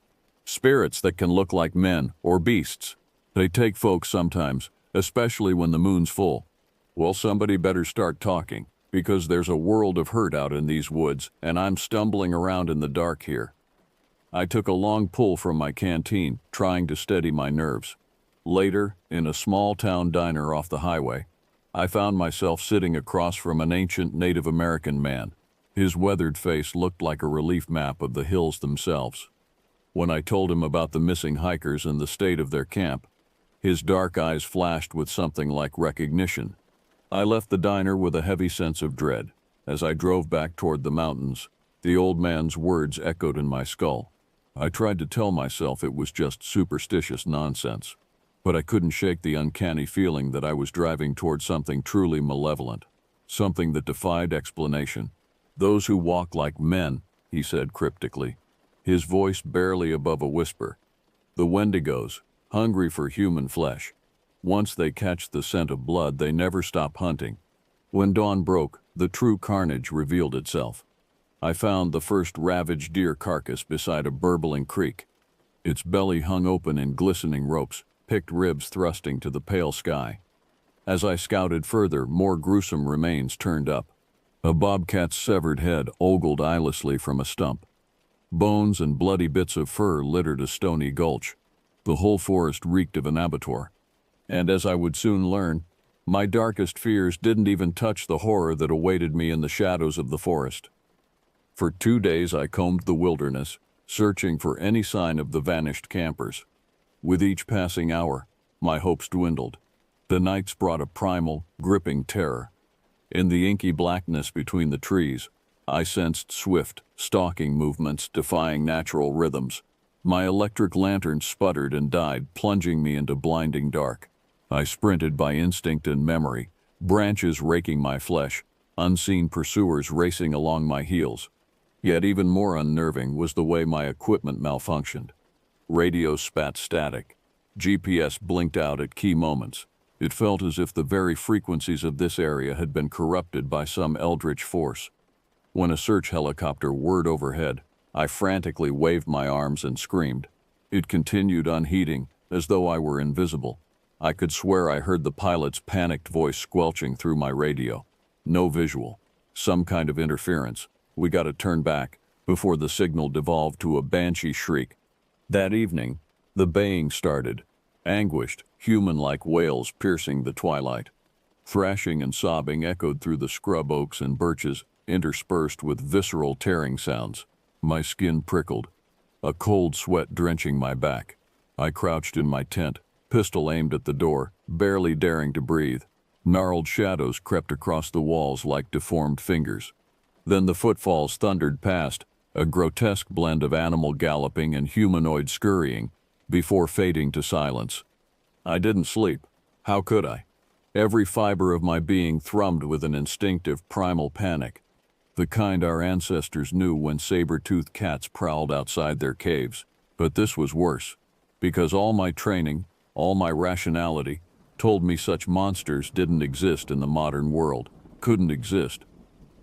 Spirits that can look like men or beasts. They take folks sometimes, especially when the moon's full. Well, somebody better start talking, because there's a world of hurt out in these woods, and I'm stumbling around in the dark here. I took a long pull from my canteen, trying to steady my nerves. Later, in a small-town diner off the highway, I found myself sitting across from an ancient Native American man. His weathered face looked like a relief map of the hills themselves. When I told him about the missing hikers and the state of their camp, his dark eyes flashed with something like recognition. I left the diner with a heavy sense of dread. As I drove back toward the mountains, the old man's words echoed in my skull. I tried to tell myself it was just superstitious nonsense, but I couldn't shake the uncanny feeling that I was driving toward something truly malevolent, something that defied explanation. Those who walk like men, he said cryptically, his voice barely above a whisper. The Wendigos, hungry for human flesh. Once they catch the scent of blood, they never stop hunting. When dawn broke, the true carnage revealed itself. I found the first ravaged deer carcass beside a burbling creek. Its belly hung open in glistening ropes, picked ribs thrusting to the pale sky. As I scouted further, more gruesome remains turned up. A bobcat's severed head ogled eyelessly from a stump. Bones and bloody bits of fur littered a stony gulch. The whole forest reeked of an abattoir. And as I would soon learn, my darkest fears didn't even touch the horror that awaited me in the shadows of the forest. For 2 days I combed the wilderness, searching for any sign of the vanished campers. With each passing hour, my hopes dwindled. The nights brought a primal, gripping terror. In the inky blackness between the trees, I sensed swift, stalking movements defying natural rhythms. My electric lantern sputtered and died, plunging me into blinding dark. I sprinted by instinct and memory, branches raking my flesh, unseen pursuers racing along my heels. Yet even more unnerving was the way my equipment malfunctioned. Radio spat static. GPS blinked out at key moments. It felt as if the very frequencies of this area had been corrupted by some eldritch force. When a search helicopter whirred overhead, I frantically waved my arms and screamed. It continued unheeding, as though I were invisible. I could swear I heard the pilot's panicked voice squelching through my radio. No visual. Some kind of interference. We got to turn back, before the signal devolved to a banshee shriek. That evening, the baying started, anguished, human-like wails piercing the twilight. Thrashing and sobbing echoed through the scrub oaks and birches, interspersed with visceral tearing sounds. My skin prickled, a cold sweat drenching my back. I crouched in my tent, pistol aimed at the door, barely daring to breathe. Gnarled shadows crept across the walls like deformed fingers. Then the footfalls thundered past, a grotesque blend of animal galloping and humanoid scurrying, before fading to silence. I didn't sleep. How could I? Every fiber of my being thrummed with an instinctive primal panic, the kind our ancestors knew when saber-toothed cats prowled outside their caves. But this was worse, because all my training, all my rationality, told me such monsters didn't exist in the modern world, couldn't exist.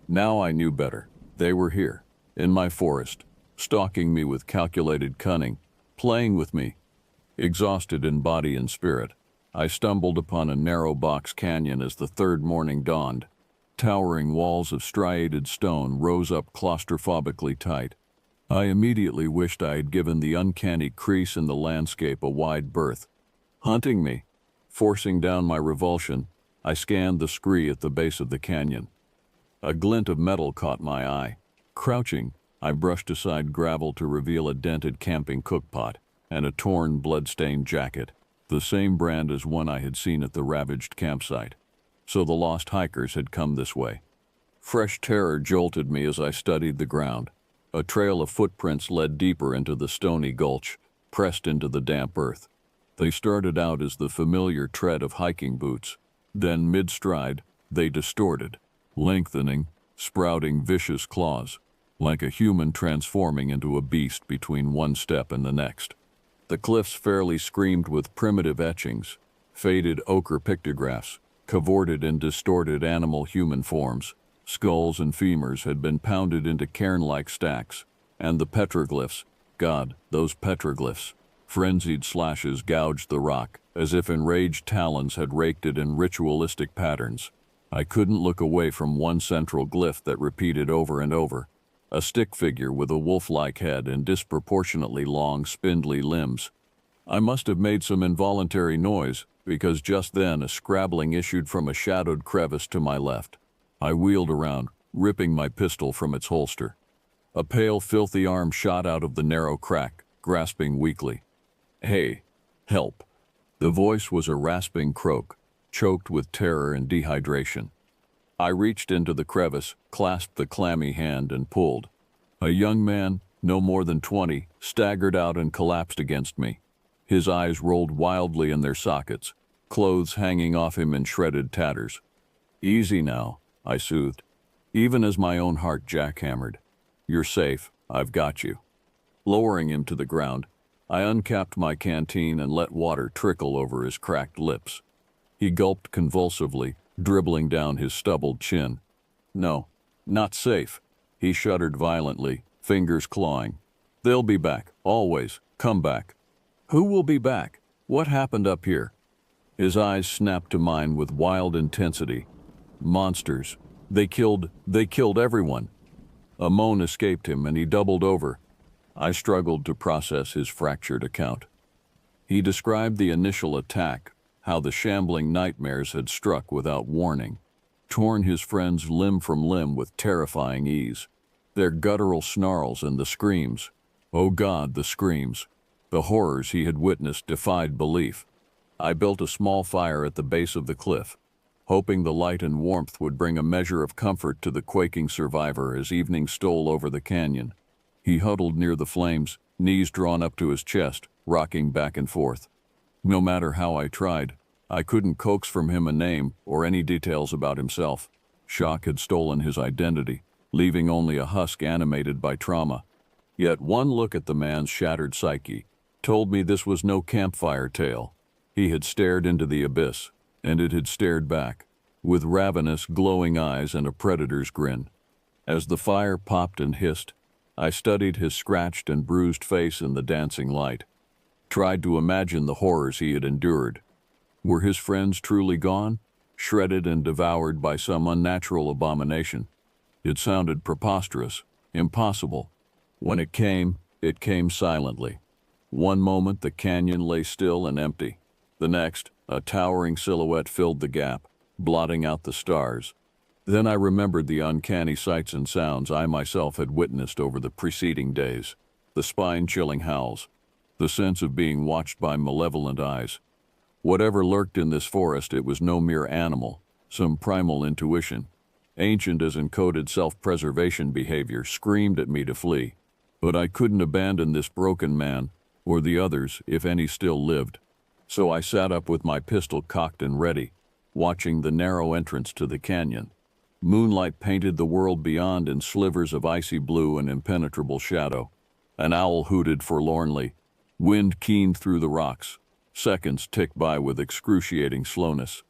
Now I knew better. They were here, in my forest, stalking me with calculated cunning, playing with me. Exhausted in body and spirit, I stumbled upon a narrow box canyon as the third morning dawned. Towering walls of striated stone rose up claustrophobically tight. I immediately wished I had given the uncanny crease in the landscape a wide berth. Hunting me. Forcing down my revulsion, I scanned the scree at the base of the canyon. A glint of metal caught my eye. Crouching, I brushed aside gravel to reveal a dented camping cookpot and a torn, blood-stained jacket. the same brand as one I had seen at the ravaged campsite. So the lost hikers had come this way. Fresh terror jolted me as I studied the ground. A trail of footprints led deeper into the stony gulch, pressed into the damp earth. They started out as the familiar tread of hiking boots. Then, mid-stride, they distorted, lengthening, sprouting vicious claws, like a human transforming into a beast between one step and the next. The cliffs fairly screamed with primitive etchings, faded ochre pictographs, cavorted in distorted animal-human forms. Skulls and femurs had been pounded into cairn-like stacks, and the petroglyphs, God, those petroglyphs, frenzied slashes gouged the rock, as if enraged talons had raked it in ritualistic patterns. I couldn't look away from one central glyph that repeated over and over, a stick figure with a wolf-like head and disproportionately long, spindly limbs. I must have made some involuntary noise, because just then a scrabbling issued from a shadowed crevice to my left. I wheeled around, ripping my pistol from its holster. A pale, filthy arm shot out of the narrow crack, grasping weakly. "Hey, help." The voice was a rasping croak, choked with terror and dehydration. I reached into the crevice, clasped the clammy hand, and pulled. A young man, no more than 20, staggered out and collapsed against me. His eyes rolled wildly in their sockets, clothes hanging off him in shredded tatters. "Easy now," I soothed, even as my own heart jackhammered. "You're safe. I've got you." Lowering him to the ground, I uncapped my canteen and let water trickle over his cracked lips. He gulped convulsively, dribbling down his stubbled chin. "No, not safe." He shuddered violently, fingers clawing. "They'll be back, always. Come back." "Who will be back? What happened up here?" His eyes snapped to mine with wild intensity. "Monsters. They killed everyone." A moan escaped him and he doubled over. I struggled to process his fractured account. He described the initial attack, how the shambling nightmares had struck without warning, torn his friends limb from limb with terrifying ease. Their guttural snarls and the screams. Oh God, the screams. The horrors he had witnessed defied belief. I built a small fire at the base of the cliff, hoping the light and warmth would bring a measure of comfort to the quaking survivor as evening stole over the canyon. He huddled near the flames, knees drawn up to his chest, rocking back and forth. No matter how I tried, I couldn't coax from him a name or any details about himself. Shock had stolen his identity, leaving only a husk animated by trauma. Yet one look at the man's shattered psyche told me this was no campfire tale. He had stared into the abyss, and it had stared back, with ravenous, glowing eyes and a predator's grin. As the fire popped and hissed, I studied his scratched and bruised face in the dancing light, tried to imagine the horrors he had endured. Were his friends truly gone, shredded and devoured by some unnatural abomination? It sounded preposterous, impossible. When it came silently. One moment the canyon lay still and empty. The next, a towering silhouette filled the gap, blotting out the stars. Then I remembered the uncanny sights and sounds I myself had witnessed over the preceding days. The spine-chilling howls, the sense of being watched by malevolent eyes. Whatever lurked in this forest, it was no mere animal, some primal intuition, ancient as encoded self-preservation behavior, screamed at me to flee. But I couldn't abandon this broken man, or the others, if any still lived. So I sat up with my pistol cocked and ready, watching the narrow entrance to the canyon. Moonlight painted the world beyond in slivers of icy blue and impenetrable shadow. An owl hooted forlornly. Wind keened through the rocks. Seconds ticked by with excruciating slowness.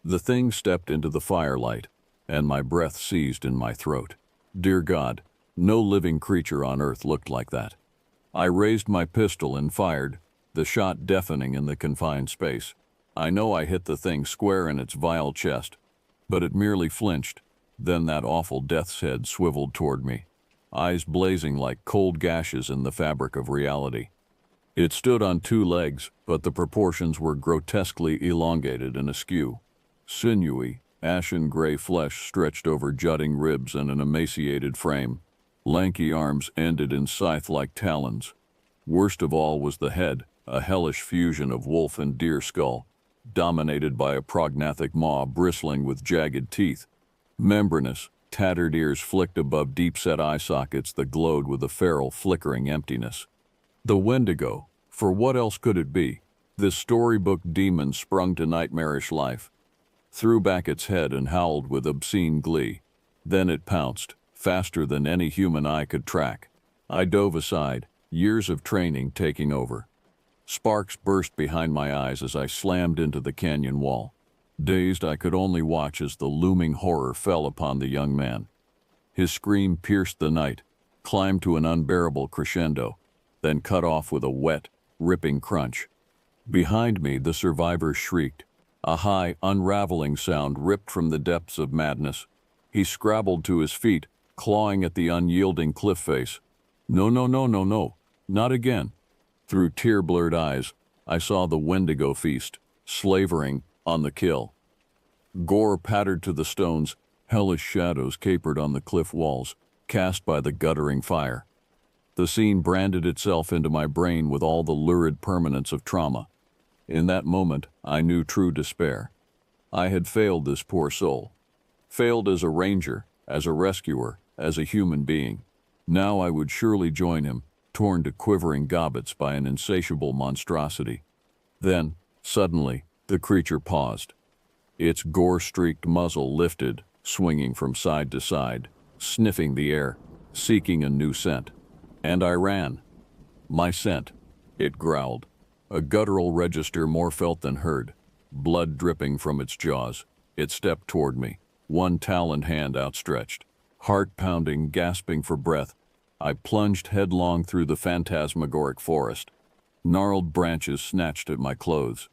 The thing stepped into the firelight, and my breath seized in my throat. Dear God, no living creature on earth looked like that. I raised my pistol and fired, the shot deafening in the confined space. I know I hit the thing square in its vile chest, but it merely flinched. Then that awful death's head swiveled toward me, eyes blazing like cold gashes in the fabric of reality. It stood on two legs, but the proportions were grotesquely elongated and askew. Sinewy, ashen gray flesh stretched over jutting ribs and an emaciated frame. Lanky arms ended in scythe-like talons. Worst of all was the head, a hellish fusion of wolf and deer skull, dominated by a prognathic maw bristling with jagged teeth, membranous, tattered ears flicked above deep-set eye sockets that glowed with a feral, flickering emptiness. The Wendigo, for what else could it be? This storybook demon sprung to nightmarish life, threw back its head and howled with obscene glee. Then it pounced, faster than any human eye could track. I dove aside, years of training taking over. Sparks burst behind my eyes as I slammed into the canyon wall. Dazed, I could only watch as the looming horror fell upon the young man. His scream pierced the night, climbed to an unbearable crescendo, then cut off with a wet, ripping crunch. Behind me, the survivor shrieked, a high, unraveling sound ripped from the depths of madness. He scrabbled to his feet, clawing at the unyielding cliff face. No, no, no, no, no, not again. Through tear-blurred eyes, I saw the Wendigo feast, slavering on the kill. Gore pattered to the stones, hellish shadows capered on the cliff walls, cast by the guttering fire. The scene branded itself into my brain with all the lurid permanence of trauma. In that moment, I knew true despair. I had failed this poor soul. Failed as a ranger, as a rescuer, as a human being. Now I would surely join him, torn to quivering gobbets by an insatiable monstrosity. Then, suddenly, the creature paused. Its gore-streaked muzzle lifted, swinging from side to side, sniffing the air, seeking a new scent. And I ran. My scent, it growled, a guttural register more felt than heard. Blood dripping from its jaws, it stepped toward me, one taloned hand outstretched. Heart pounding, gasping for breath, I plunged headlong through the phantasmagoric forest. Gnarled branches snatched at my clothes.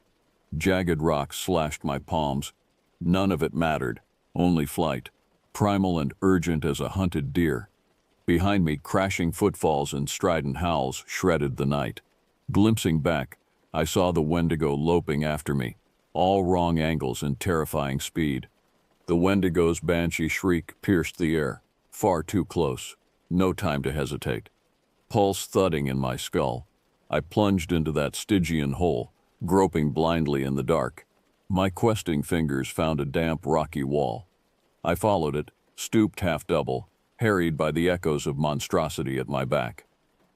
Jagged rocks slashed my palms. None of it mattered, only flight, primal and urgent as a hunted deer. Behind me, crashing footfalls and strident howls shredded the night. Glimpsing back, I saw the Wendigo loping after me, all wrong angles and terrifying speed. The Wendigo's banshee shriek pierced the air, far too close. No time to hesitate. Pulse thudding in my skull, I plunged into that Stygian hole, groping blindly in the dark. My questing fingers found a damp, rocky wall. I followed it, stooped half double, harried by the echoes of monstrosity at my back.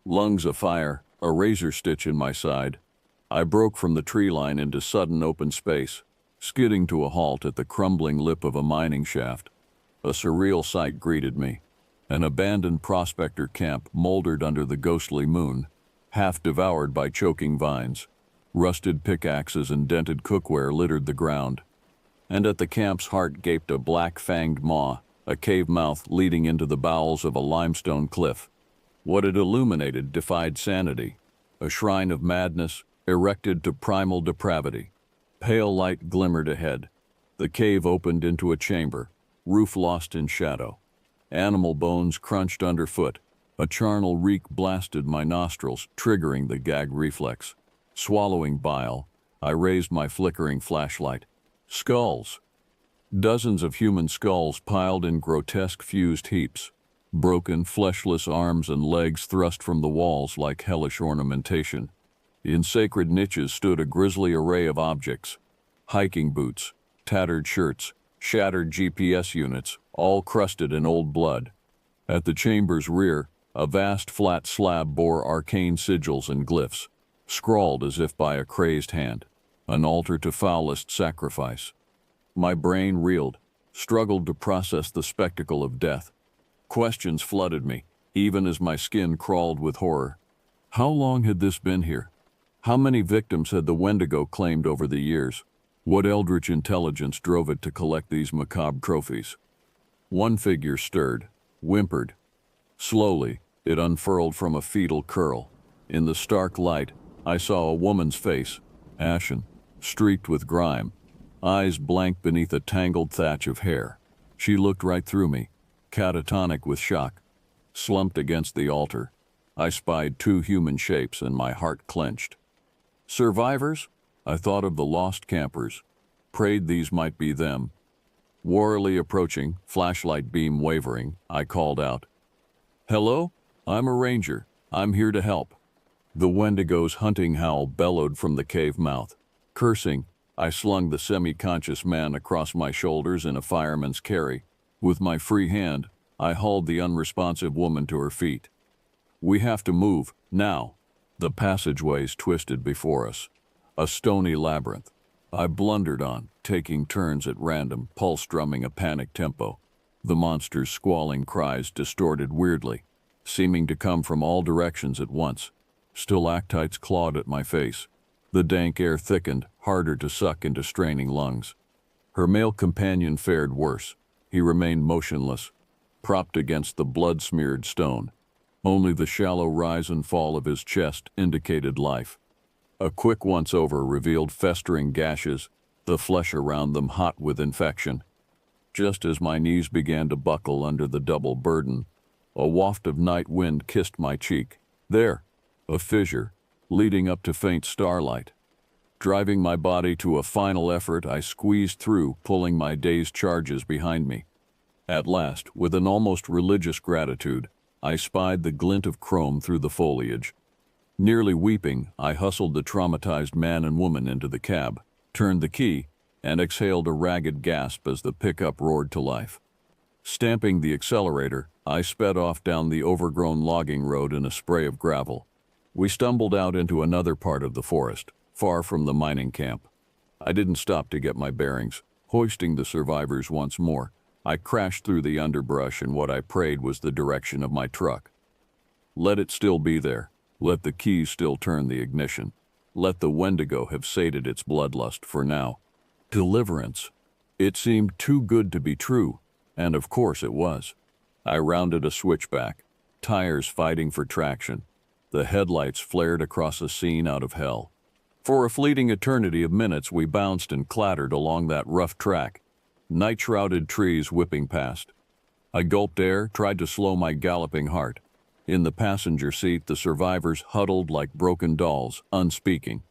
Lungs afire, a razor stitch in my side. I broke from the tree line into sudden open space, skidding to a halt at the crumbling lip of a mining shaft. A surreal sight greeted me. An abandoned prospector camp moldered under the ghostly moon, half devoured by choking vines. Rusted pickaxes and dented cookware littered the ground. And at the camp's heart gaped a black-fanged maw, a cave mouth leading into the bowels of a limestone cliff. What it illuminated defied sanity, a shrine of madness erected to primal depravity. Pale light glimmered ahead. The cave opened into a chamber, roof lost in shadow. Animal bones crunched underfoot. A charnel reek blasted my nostrils, triggering the gag reflex. Swallowing bile, I raised my flickering flashlight. Skulls. Dozens of human skulls piled in grotesque fused heaps. Broken, fleshless arms and legs thrust from the walls like hellish ornamentation. In sacred niches stood a grisly array of objects. Hiking boots, tattered shirts, shattered GPS units, all crusted in old blood. At the chamber's rear, a vast flat slab bore arcane sigils and glyphs, scrawled as if by a crazed hand, an altar to foulest sacrifice. My brain reeled, struggled to process the spectacle of death. Questions flooded me, even as my skin crawled with horror. How long had this been here? How many victims had the Wendigo claimed over the years? What eldritch intelligence drove it to collect these macabre trophies? One figure stirred, whimpered. Slowly, it unfurled from a fetal curl. In the stark light, I saw a woman's face, ashen, streaked with grime, eyes blank beneath a tangled thatch of hair. She looked right through me, catatonic with shock. Slumped against the altar, I spied two human shapes and my heart clenched. Survivors? I thought of the lost campers. Prayed these might be them. Warily approaching, flashlight beam wavering, I called out. "Hello? I'm a ranger. I'm here to help." The Wendigo's hunting howl bellowed from the cave mouth. Cursing, I slung the semi-conscious man across my shoulders in a fireman's carry. With my free hand, I hauled the unresponsive woman to her feet. "We have to move, now." The passageways twisted before us. A stony labyrinth. I blundered on, taking turns at random, pulse drumming a panic tempo. The monster's squalling cries distorted weirdly, seeming to come from all directions at once. Stalactites clawed at my face. The dank air thickened, harder to suck into straining lungs. Her male companion fared worse. He remained motionless, propped against the blood-smeared stone. Only the shallow rise and fall of his chest indicated life. A quick once-over revealed festering gashes, the flesh around them hot with infection. Just as my knees began to buckle under the double burden, a waft of night wind kissed my cheek. There, a fissure, leading up to faint starlight. Driving my body to a final effort, I squeezed through, pulling my day's charges behind me. At last, with an almost religious gratitude, I spied the glint of chrome through the foliage. Nearly weeping, I hustled the traumatized man and woman into the cab, turned the key, and exhaled a ragged gasp as the pickup roared to life. Stamping the accelerator, I sped off down the overgrown logging road in a spray of gravel. We stumbled out into another part of the forest, far from the mining camp. I didn't stop to get my bearings. Hoisting the survivors once more, I crashed through the underbrush in what I prayed was the direction of my truck. Let it still be there. Let the keys still turn the ignition. Let the Wendigo have sated its bloodlust for now. Deliverance. It seemed too good to be true, and of course it was. I rounded a switchback, tires fighting for traction. The headlights flared across a scene out of hell. For a fleeting eternity of minutes, we bounced and clattered along that rough track, night-shrouded trees whipping past. I gulped air, tried to slow my galloping heart. In the passenger seat, the survivors huddled like broken dolls, unspeaking.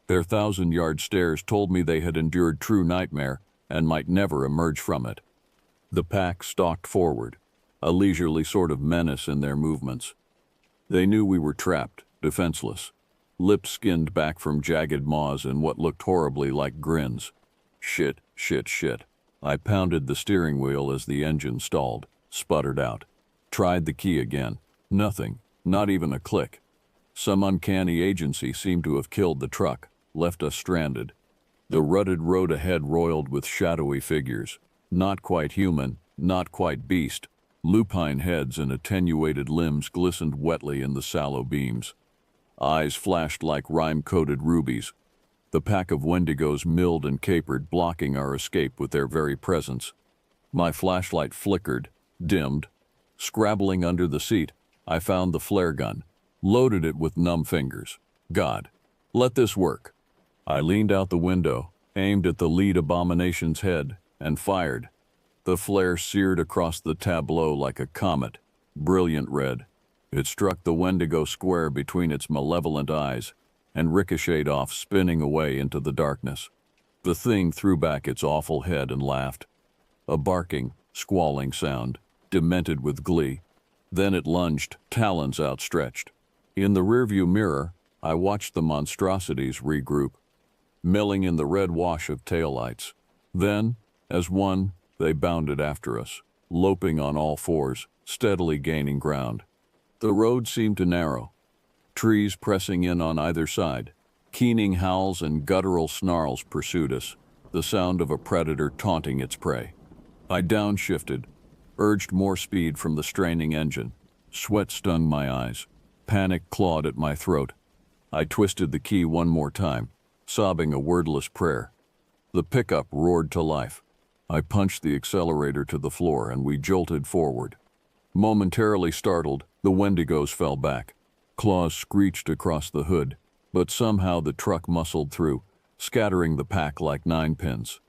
Their thousand-yard stares told me they had endured true nightmare and might never emerge from it. The pack stalked forward, a leisurely sort of menace in their movements. They knew we were trapped, defenseless, lips skinned back from jagged maws in what looked horribly like grins. Shit, shit, shit. I pounded the steering wheel as the engine stalled, sputtered out. Tried the key again. Nothing, not even a click. Some uncanny agency seemed to have killed the truck, left us stranded. The rutted road ahead roiled with shadowy figures. Not quite human, not quite beast. Lupine heads and attenuated limbs glistened wetly in the sallow beams. Eyes flashed like rime-coated rubies. The pack of Wendigos milled and capered, blocking our escape with their very presence. My flashlight flickered, dimmed. Scrabbling under the seat, I found the flare gun, loaded it with numb fingers. God, let this work. I leaned out the window, aimed at the lead abomination's head, and fired. The flare seared across the tableau like a comet, brilliant red. It struck the Wendigo square between its malevolent eyes and ricocheted off, spinning away into the darkness. The thing threw back its awful head and laughed. A barking, squalling sound, demented with glee. Then it lunged, talons outstretched. In the rearview mirror, I watched the monstrosities regroup, milling in the red wash of taillights. Then, as one, they bounded after us, loping on all fours, steadily gaining ground. The road seemed to narrow, trees pressing in on either side. Keening howls and guttural snarls pursued us, the sound of a predator taunting its prey. I downshifted, urged more speed from the straining engine. Sweat stung my eyes. Panic clawed at my throat. I twisted the key one more time, sobbing a wordless prayer. The pickup roared to life. I punched the accelerator to the floor and we jolted forward. Momentarily startled, the Wendigos fell back. Claws screeched across the hood, but somehow the truck muscled through, scattering the pack like ninepins.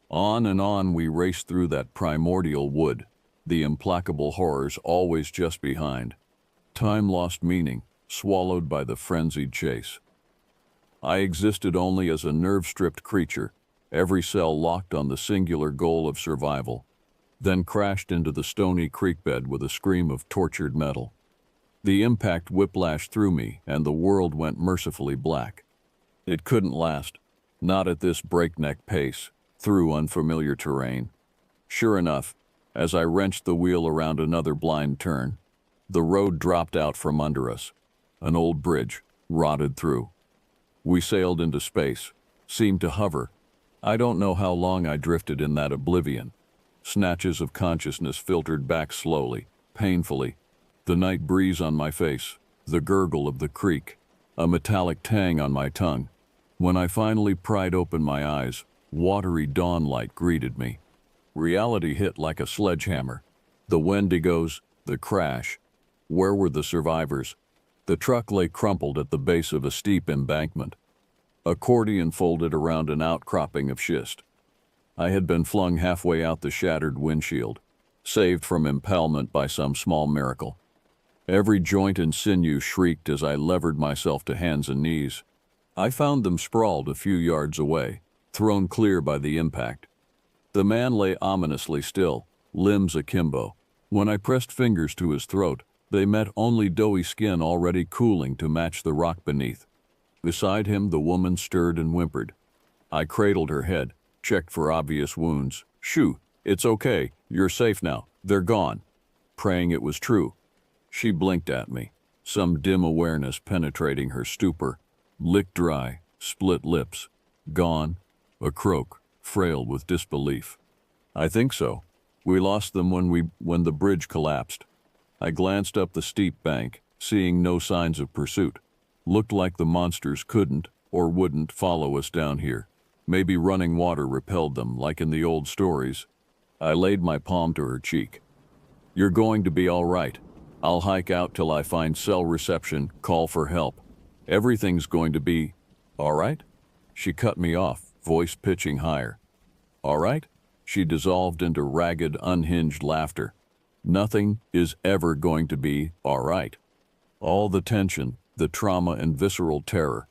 On and on we raced through that primordial wood, the implacable horrors always just behind. Time lost meaning, swallowed by the frenzied chase. I existed only as a nerve-stripped creature, every cell locked on the singular goal of survival, then crashed into the stony creek bed with a scream of tortured metal. The impact whiplashed through me, and the world went mercifully black. It couldn't last, not at this breakneck pace, through unfamiliar terrain. Sure enough, as I wrenched the wheel around another blind turn, the road dropped out from under us. An old bridge, rotted through. We sailed into space, seemed to hover. I don't know how long I drifted in that oblivion. Snatches of consciousness filtered back slowly, painfully. The night breeze on my face, the gurgle of the creek, a metallic tang on my tongue. When I finally pried open my eyes, watery dawn light greeted me. Reality hit like a sledgehammer. The Wendigos, the crash. Where were the survivors? The truck lay crumpled at the base of a steep embankment. Accordion folded around an outcropping of schist. I had been flung halfway out the shattered windshield, saved from impalement by some small miracle. Every joint and sinew shrieked as I levered myself to hands and knees. I found them sprawled a few yards away, thrown clear by the impact. The man lay ominously still, limbs akimbo. When I pressed fingers to his throat, they met only doughy skin already cooling to match the rock beneath. Beside him, the woman stirred and whimpered. I cradled her head, checked for obvious wounds. Shoo, it's okay, you're safe now, they're gone. Praying it was true. She blinked at me, some dim awareness penetrating her stupor. Licked dry, split lips. Gone. A croak, frail with disbelief. I think so. We lost them when the bridge collapsed. I glanced up the steep bank, seeing no signs of pursuit. Looked like the monsters couldn't or wouldn't follow us down here. Maybe running water repelled them, like in the old stories. I laid my palm to her cheek. You're going to be all right. I'll hike out till I find cell reception, call for help. Everything's going to be all right? She cut me off, voice pitching higher. All right? She dissolved into ragged, unhinged laughter. Nothing is ever going to be all right. All the tension, the trauma and visceral terror,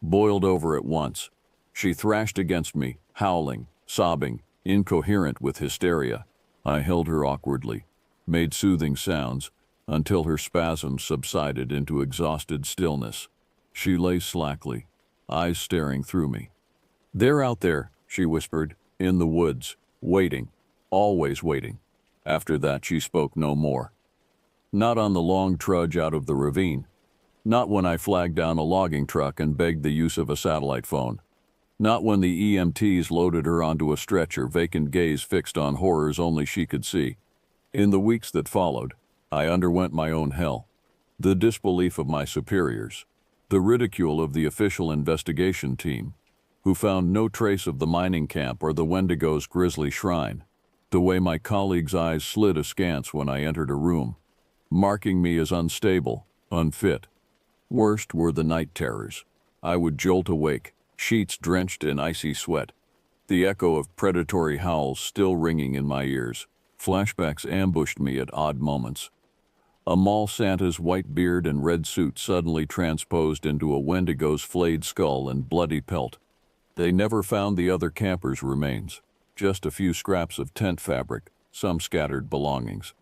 boiled over at once. She thrashed against me, howling, sobbing, incoherent with hysteria. I held her awkwardly, made soothing sounds, until her spasms subsided into exhausted stillness. She lay slackly, eyes staring through me. They're out there, she whispered, in the woods, waiting, always waiting. After that, she spoke no more. Not on the long trudge out of the ravine. Not when I flagged down a logging truck and begged the use of a satellite phone. Not when the EMTs loaded her onto a stretcher, vacant gaze fixed on horrors only she could see. In the weeks that followed, I underwent my own hell. The disbelief of my superiors. The ridicule of the official investigation team, who found no trace of the mining camp or the Wendigo's grisly shrine. The way my colleagues' eyes slid askance when I entered a room, marking me as unstable, unfit. Worst were the night terrors. I would jolt awake, sheets drenched in icy sweat, the echo of predatory howls still ringing in my ears. Flashbacks ambushed me at odd moments. A mall Santa's white beard and red suit suddenly transposed into a Wendigo's flayed skull and bloody pelt. They never found the other campers' remains, just a few scraps of tent fabric, some scattered belongings.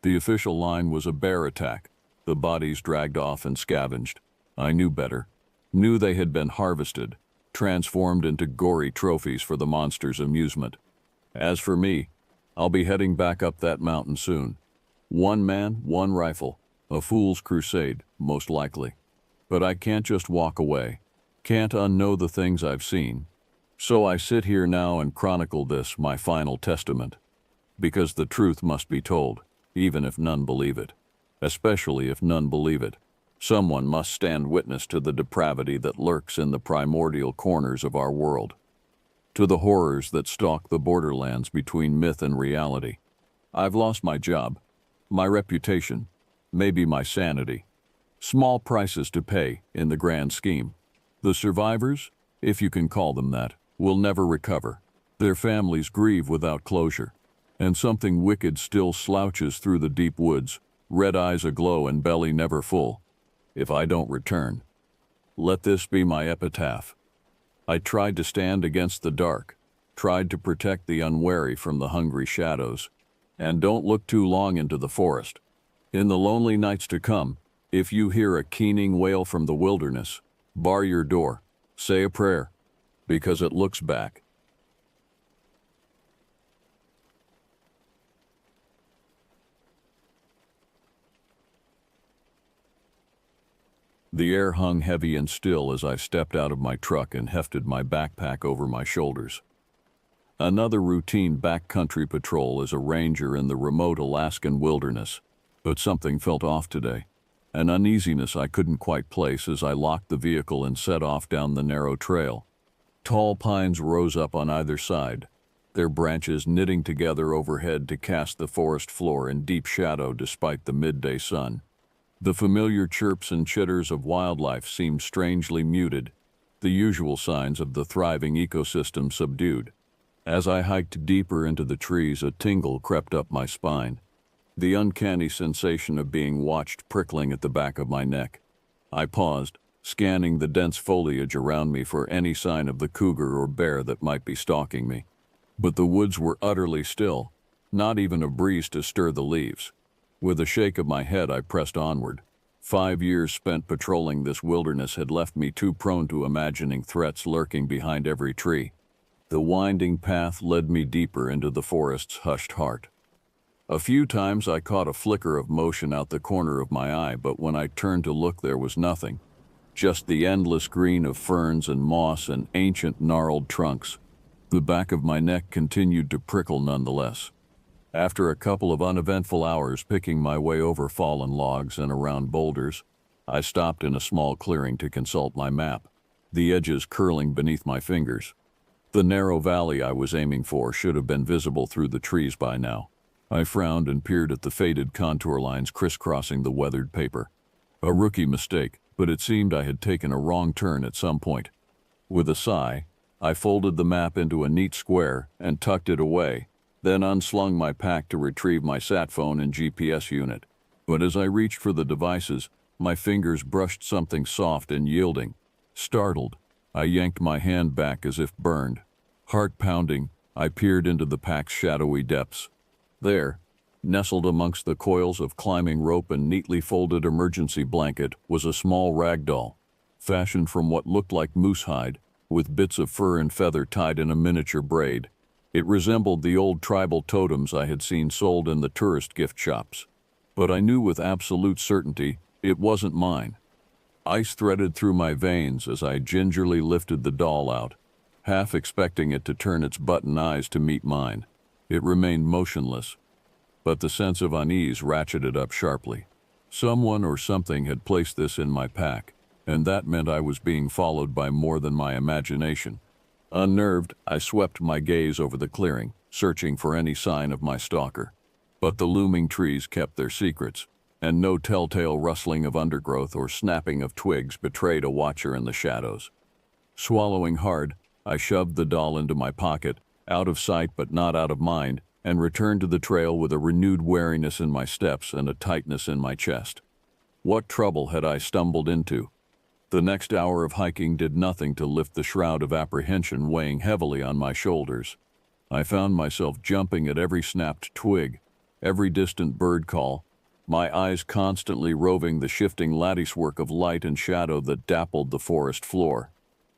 The official line was a bear attack, the bodies dragged off and scavenged. I knew better, knew they had been harvested, transformed into gory trophies for the monsters' amusement. As for me, I'll be heading back up that mountain soon. One man, one rifle, a fool's crusade, most likely. But I can't just walk away, can't unknow the things I've seen. So I sit here now and chronicle this, my final testament. Because the truth must be told, even if none believe it. Especially if none believe it. Someone must stand witness to the depravity that lurks in the primordial corners of our world. To the horrors that stalk the borderlands between myth and reality. I've lost my job. My reputation, maybe my sanity. Small prices to pay in the grand scheme. The survivors, if you can call them that, will never recover. Their families grieve without closure. And something wicked still slouches through the deep woods, red eyes aglow and belly never full. If I don't return, let this be my epitaph. I tried to stand against the dark, tried to protect the unwary from the hungry shadows. And don't look too long into the forest. In the lonely nights to come, If you hear a keening wail from the wilderness, bar your door, say a prayer, because it looks back. The air hung heavy and still as I stepped out of my truck and hefted my backpack over my shoulders. Another routine backcountry patrol as a ranger in the remote Alaskan wilderness, but something felt off today. An uneasiness I couldn't quite place as I locked the vehicle and set off down the narrow trail. Tall pines rose up on either side, their branches knitting together overhead to cast the forest floor in deep shadow despite the midday sun. The familiar chirps and chitters of wildlife seemed strangely muted, the usual signs of the thriving ecosystem subdued. As I hiked deeper into the trees, a tingle crept up my spine, the uncanny sensation of being watched prickling at the back of my neck. I paused, scanning the dense foliage around me for any sign of the cougar or bear that might be stalking me. But the woods were utterly still, not even a breeze to stir the leaves. With a shake of my head, I pressed onward. 5 years spent patrolling this wilderness had left me too prone to imagining threats lurking behind every tree. The winding path led me deeper into the forest's hushed heart. A few times I caught a flicker of motion out the corner of my eye, but when I turned to look, there was nothing. Just the endless green of ferns and moss and ancient gnarled trunks. The back of my neck continued to prickle nonetheless. After a couple of uneventful hours picking my way over fallen logs and around boulders, I stopped in a small clearing to consult my map, the edges curling beneath my fingers. The narrow valley I was aiming for should have been visible through the trees by now. I frowned and peered at the faded contour lines crisscrossing the weathered paper. A rookie mistake, but it seemed I had taken a wrong turn at some point. With a sigh, I folded the map into a neat square and tucked it away, then unslung my pack to retrieve my sat phone and GPS unit. But as I reached for the devices, my fingers brushed something soft and yielding. Startled, I yanked my hand back as if burned. Heart pounding, I peered into the pack's shadowy depths. There, nestled amongst the coils of climbing rope and neatly folded emergency blanket, was a small rag doll, fashioned from what looked like moose hide, with bits of fur and feather tied in a miniature braid. It resembled the old tribal totems I had seen sold in the tourist gift shops. But I knew with absolute certainty it wasn't mine. Ice threaded through my veins as I gingerly lifted the doll out, half expecting it to turn its button eyes to meet mine. It remained motionless, but the sense of unease ratcheted up sharply. Someone or something had placed this in my pack, and that meant I was being followed by more than my imagination. Unnerved, I swept my gaze over the clearing, searching for any sign of my stalker. But the looming trees kept their secrets, and no telltale rustling of undergrowth or snapping of twigs betrayed a watcher in the shadows. Swallowing hard, I shoved the doll into my pocket, out of sight but not out of mind, and returned to the trail with a renewed wariness in my steps and a tightness in my chest. What trouble had I stumbled into? The next hour of hiking did nothing to lift the shroud of apprehension weighing heavily on my shoulders. I found myself jumping at every snapped twig, every distant bird call, my eyes constantly roving the shifting latticework of light and shadow that dappled the forest floor.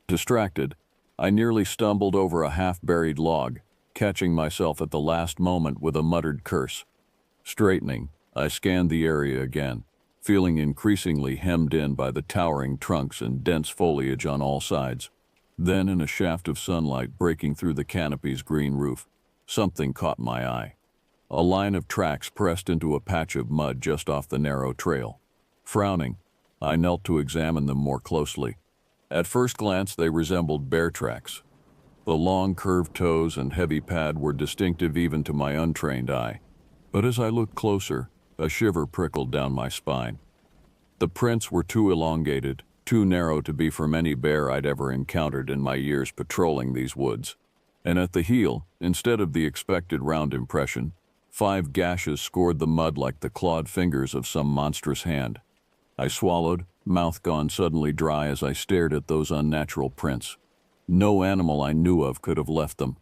Distracted, I nearly stumbled over a half-buried log, catching myself at the last moment with a muttered curse. Straightening, I scanned the area again, feeling increasingly hemmed in by the towering trunks and dense foliage on all sides. Then, in a shaft of sunlight breaking through the canopy's green roof, something caught my eye. A line of tracks pressed into a patch of mud just off the narrow trail. Frowning, I knelt to examine them more closely. At first glance, they resembled bear tracks. The long curved toes and heavy pad were distinctive even to my untrained eye. But as I looked closer, a shiver prickled down my spine. The prints were too elongated, too narrow to be from any bear I'd ever encountered in my years patrolling these woods. And at the heel, instead of the expected round impression, 5 gashes scored the mud like the clawed fingers of some monstrous hand. I swallowed, mouth gone suddenly dry as I stared at those unnatural prints. No animal I knew of could have left them.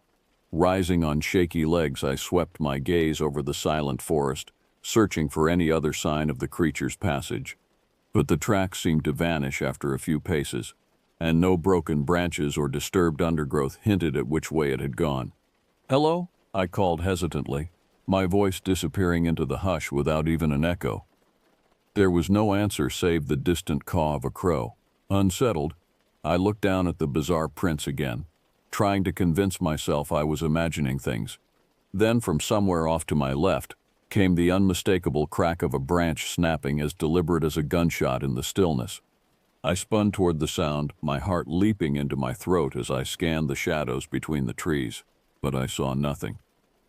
Rising on shaky legs, I swept my gaze over the silent forest, searching for any other sign of the creature's passage. but the tracks seemed to vanish after a few paces, and no broken branches or disturbed undergrowth hinted at which way it had gone. "Hello?" I called hesitantly, my voice disappearing into the hush without even an echo. There was no answer save the distant caw of a crow. Unsettled, I looked down at the bizarre prints again, trying to convince myself I was imagining things. Then from somewhere off to my left came the unmistakable crack of a branch snapping, as deliberate as a gunshot in the stillness. I spun toward the sound, my heart leaping into my throat as I scanned the shadows between the trees, but I saw nothing.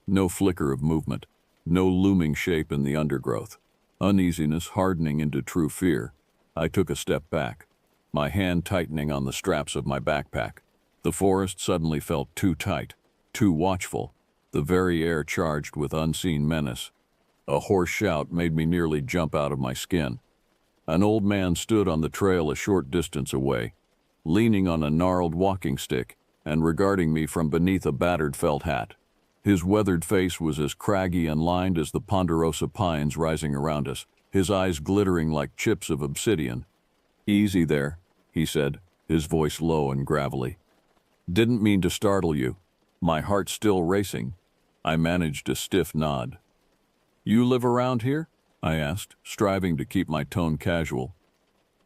No flicker of movement, no looming shape in the undergrowth. Uneasiness hardening into true fear, I took a step back, my hand tightening on the straps of my backpack. The forest suddenly felt too tight, too watchful, the very air charged with unseen menace. A hoarse shout made me nearly jump out of my skin. An old man stood on the trail a short distance away, leaning on a gnarled walking stick and regarding me from beneath a battered felt hat. His weathered face was as craggy and lined as the ponderosa pines rising around us, his eyes glittering like chips of obsidian. "Easy there," he said, his voice low and gravelly. "Didn't mean to startle you." My heart still racing, I managed a stiff nod. "You live around here?" I asked, striving to keep my tone casual.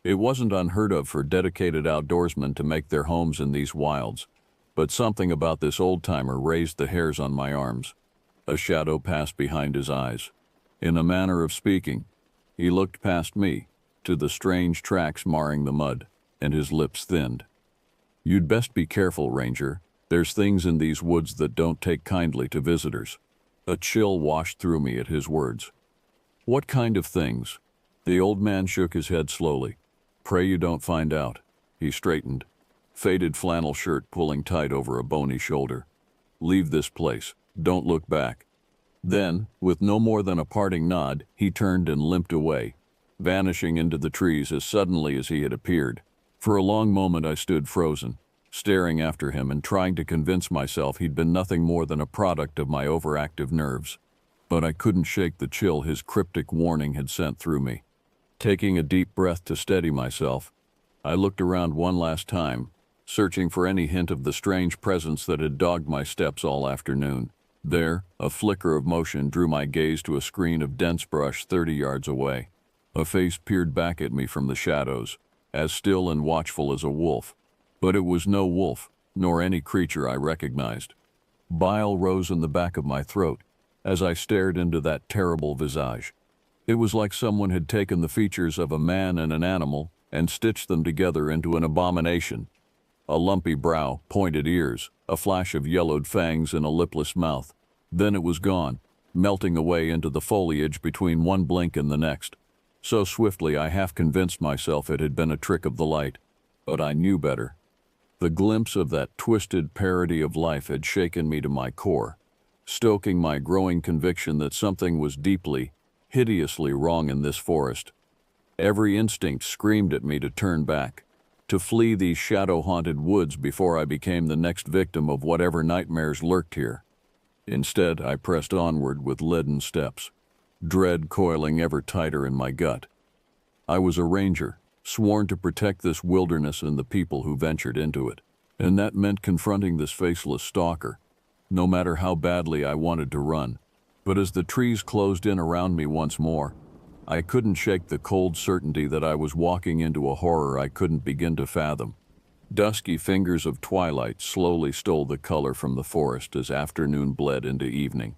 It wasn't unheard of for dedicated outdoorsmen to make their homes in these wilds, but something about this old-timer raised the hairs on my arms. A shadow passed behind his eyes. In a manner of speaking, he looked past me, to the strange tracks marring the mud, and his lips thinned. "You'd best be careful, Ranger. There's things in these woods that don't take kindly to visitors." A chill washed through me at his words. "What kind of things?" The old man shook his head slowly. "Pray you don't find out." He straightened, faded flannel shirt pulling tight over a bony shoulder. "Leave this place. Don't look back." Then, with no more than a parting nod, he turned and limped away, vanishing into the trees as suddenly as he had appeared. For a long moment I stood frozen, staring after him and trying to convince myself he'd been nothing more than a product of my overactive nerves. But I couldn't shake the chill his cryptic warning had sent through me. Taking a deep breath to steady myself, I looked around one last time, searching for any hint of the strange presence that had dogged my steps all afternoon. There, a flicker of motion drew my gaze to a screen of dense brush 30 yards away. A face peered back at me from the shadows, as still and watchful as a wolf. But it was no wolf, nor any creature I recognized. Bile rose in the back of my throat as I stared into that terrible visage. It was like someone had taken the features of a man and an animal and stitched them together into an abomination. A lumpy brow, pointed ears, a flash of yellowed fangs in a lipless mouth. Then it was gone, melting away into the foliage between one blink and the next. So swiftly I half convinced myself it had been a trick of the light. But I knew better. The glimpse of that twisted parody of life had shaken me to my core, stoking my growing conviction that something was deeply, hideously wrong in this forest. Every instinct screamed at me to turn back, to flee these shadow-haunted woods before I became the next victim of whatever nightmares lurked here. Instead, I pressed onward with leaden steps, dread coiling ever tighter in my gut. I was a ranger, sworn to protect this wilderness and the people who ventured into it, and that meant confronting this faceless stalker, no matter how badly I wanted to run. But as the trees closed in around me once more, I couldn't shake the cold certainty that I was walking into a horror I couldn't begin to fathom. Dusky fingers of twilight slowly stole the color from the forest as afternoon bled into evening.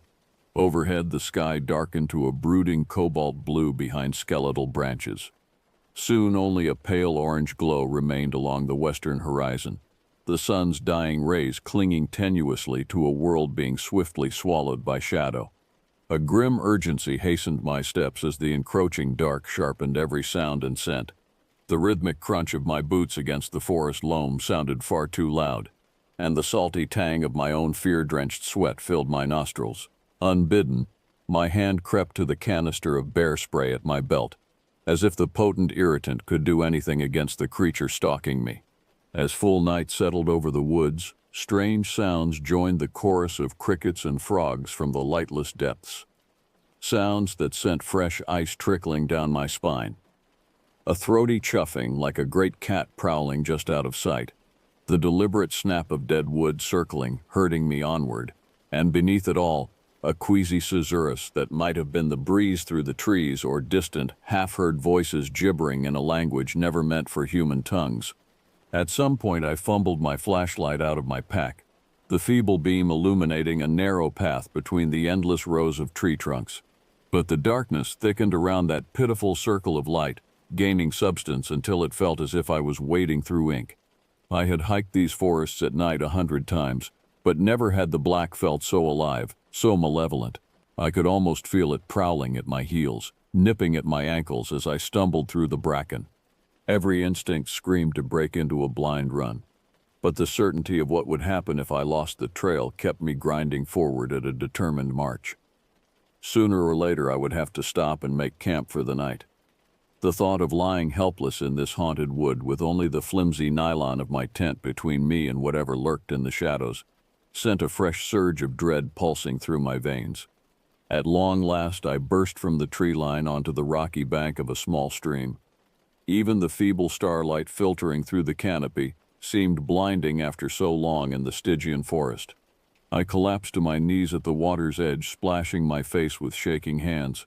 Overhead, the sky darkened to a brooding cobalt blue behind skeletal branches. Soon only a pale orange glow remained along the western horizon, the sun's dying rays clinging tenuously to a world being swiftly swallowed by shadow. A grim urgency hastened my steps as the encroaching dark sharpened every sound and scent. The rhythmic crunch of my boots against the forest loam sounded far too loud, and the salty tang of my own fear-drenched sweat filled my nostrils. Unbidden, my hand crept to the canister of bear spray at my belt, as if the potent irritant could do anything against the creature stalking me. As full night settled over the woods, strange sounds joined the chorus of crickets and frogs from the lightless depths. Sounds that sent fresh ice trickling down my spine. A throaty chuffing like a great cat prowling just out of sight. The deliberate snap of dead wood circling, herding me onward. And beneath it all, a queasy susurrus that might have been the breeze through the trees or distant, half-heard voices gibbering in a language never meant for human tongues. At some point I fumbled my flashlight out of my pack, the feeble beam illuminating a narrow path between the endless rows of tree trunks. But the darkness thickened around that pitiful circle of light, gaining substance until it felt as if I was wading through ink. I had hiked these forests at night 100 times, but never had the black felt so alive, so malevolent. I could almost feel it prowling at my heels, nipping at my ankles as I stumbled through the bracken. Every instinct screamed to break into a blind run, but the certainty of what would happen if I lost the trail kept me grinding forward at a determined march. Sooner or later I would have to stop and make camp for the night. The thought of lying helpless in this haunted wood with only the flimsy nylon of my tent between me and whatever lurked in the shadows sent a fresh surge of dread pulsing through my veins. At long last I burst from the tree line onto the rocky bank of a small stream. Even the feeble starlight filtering through the canopy seemed blinding after so long in the Stygian forest. I collapsed to my knees at the water's edge, splashing my face with shaking hands.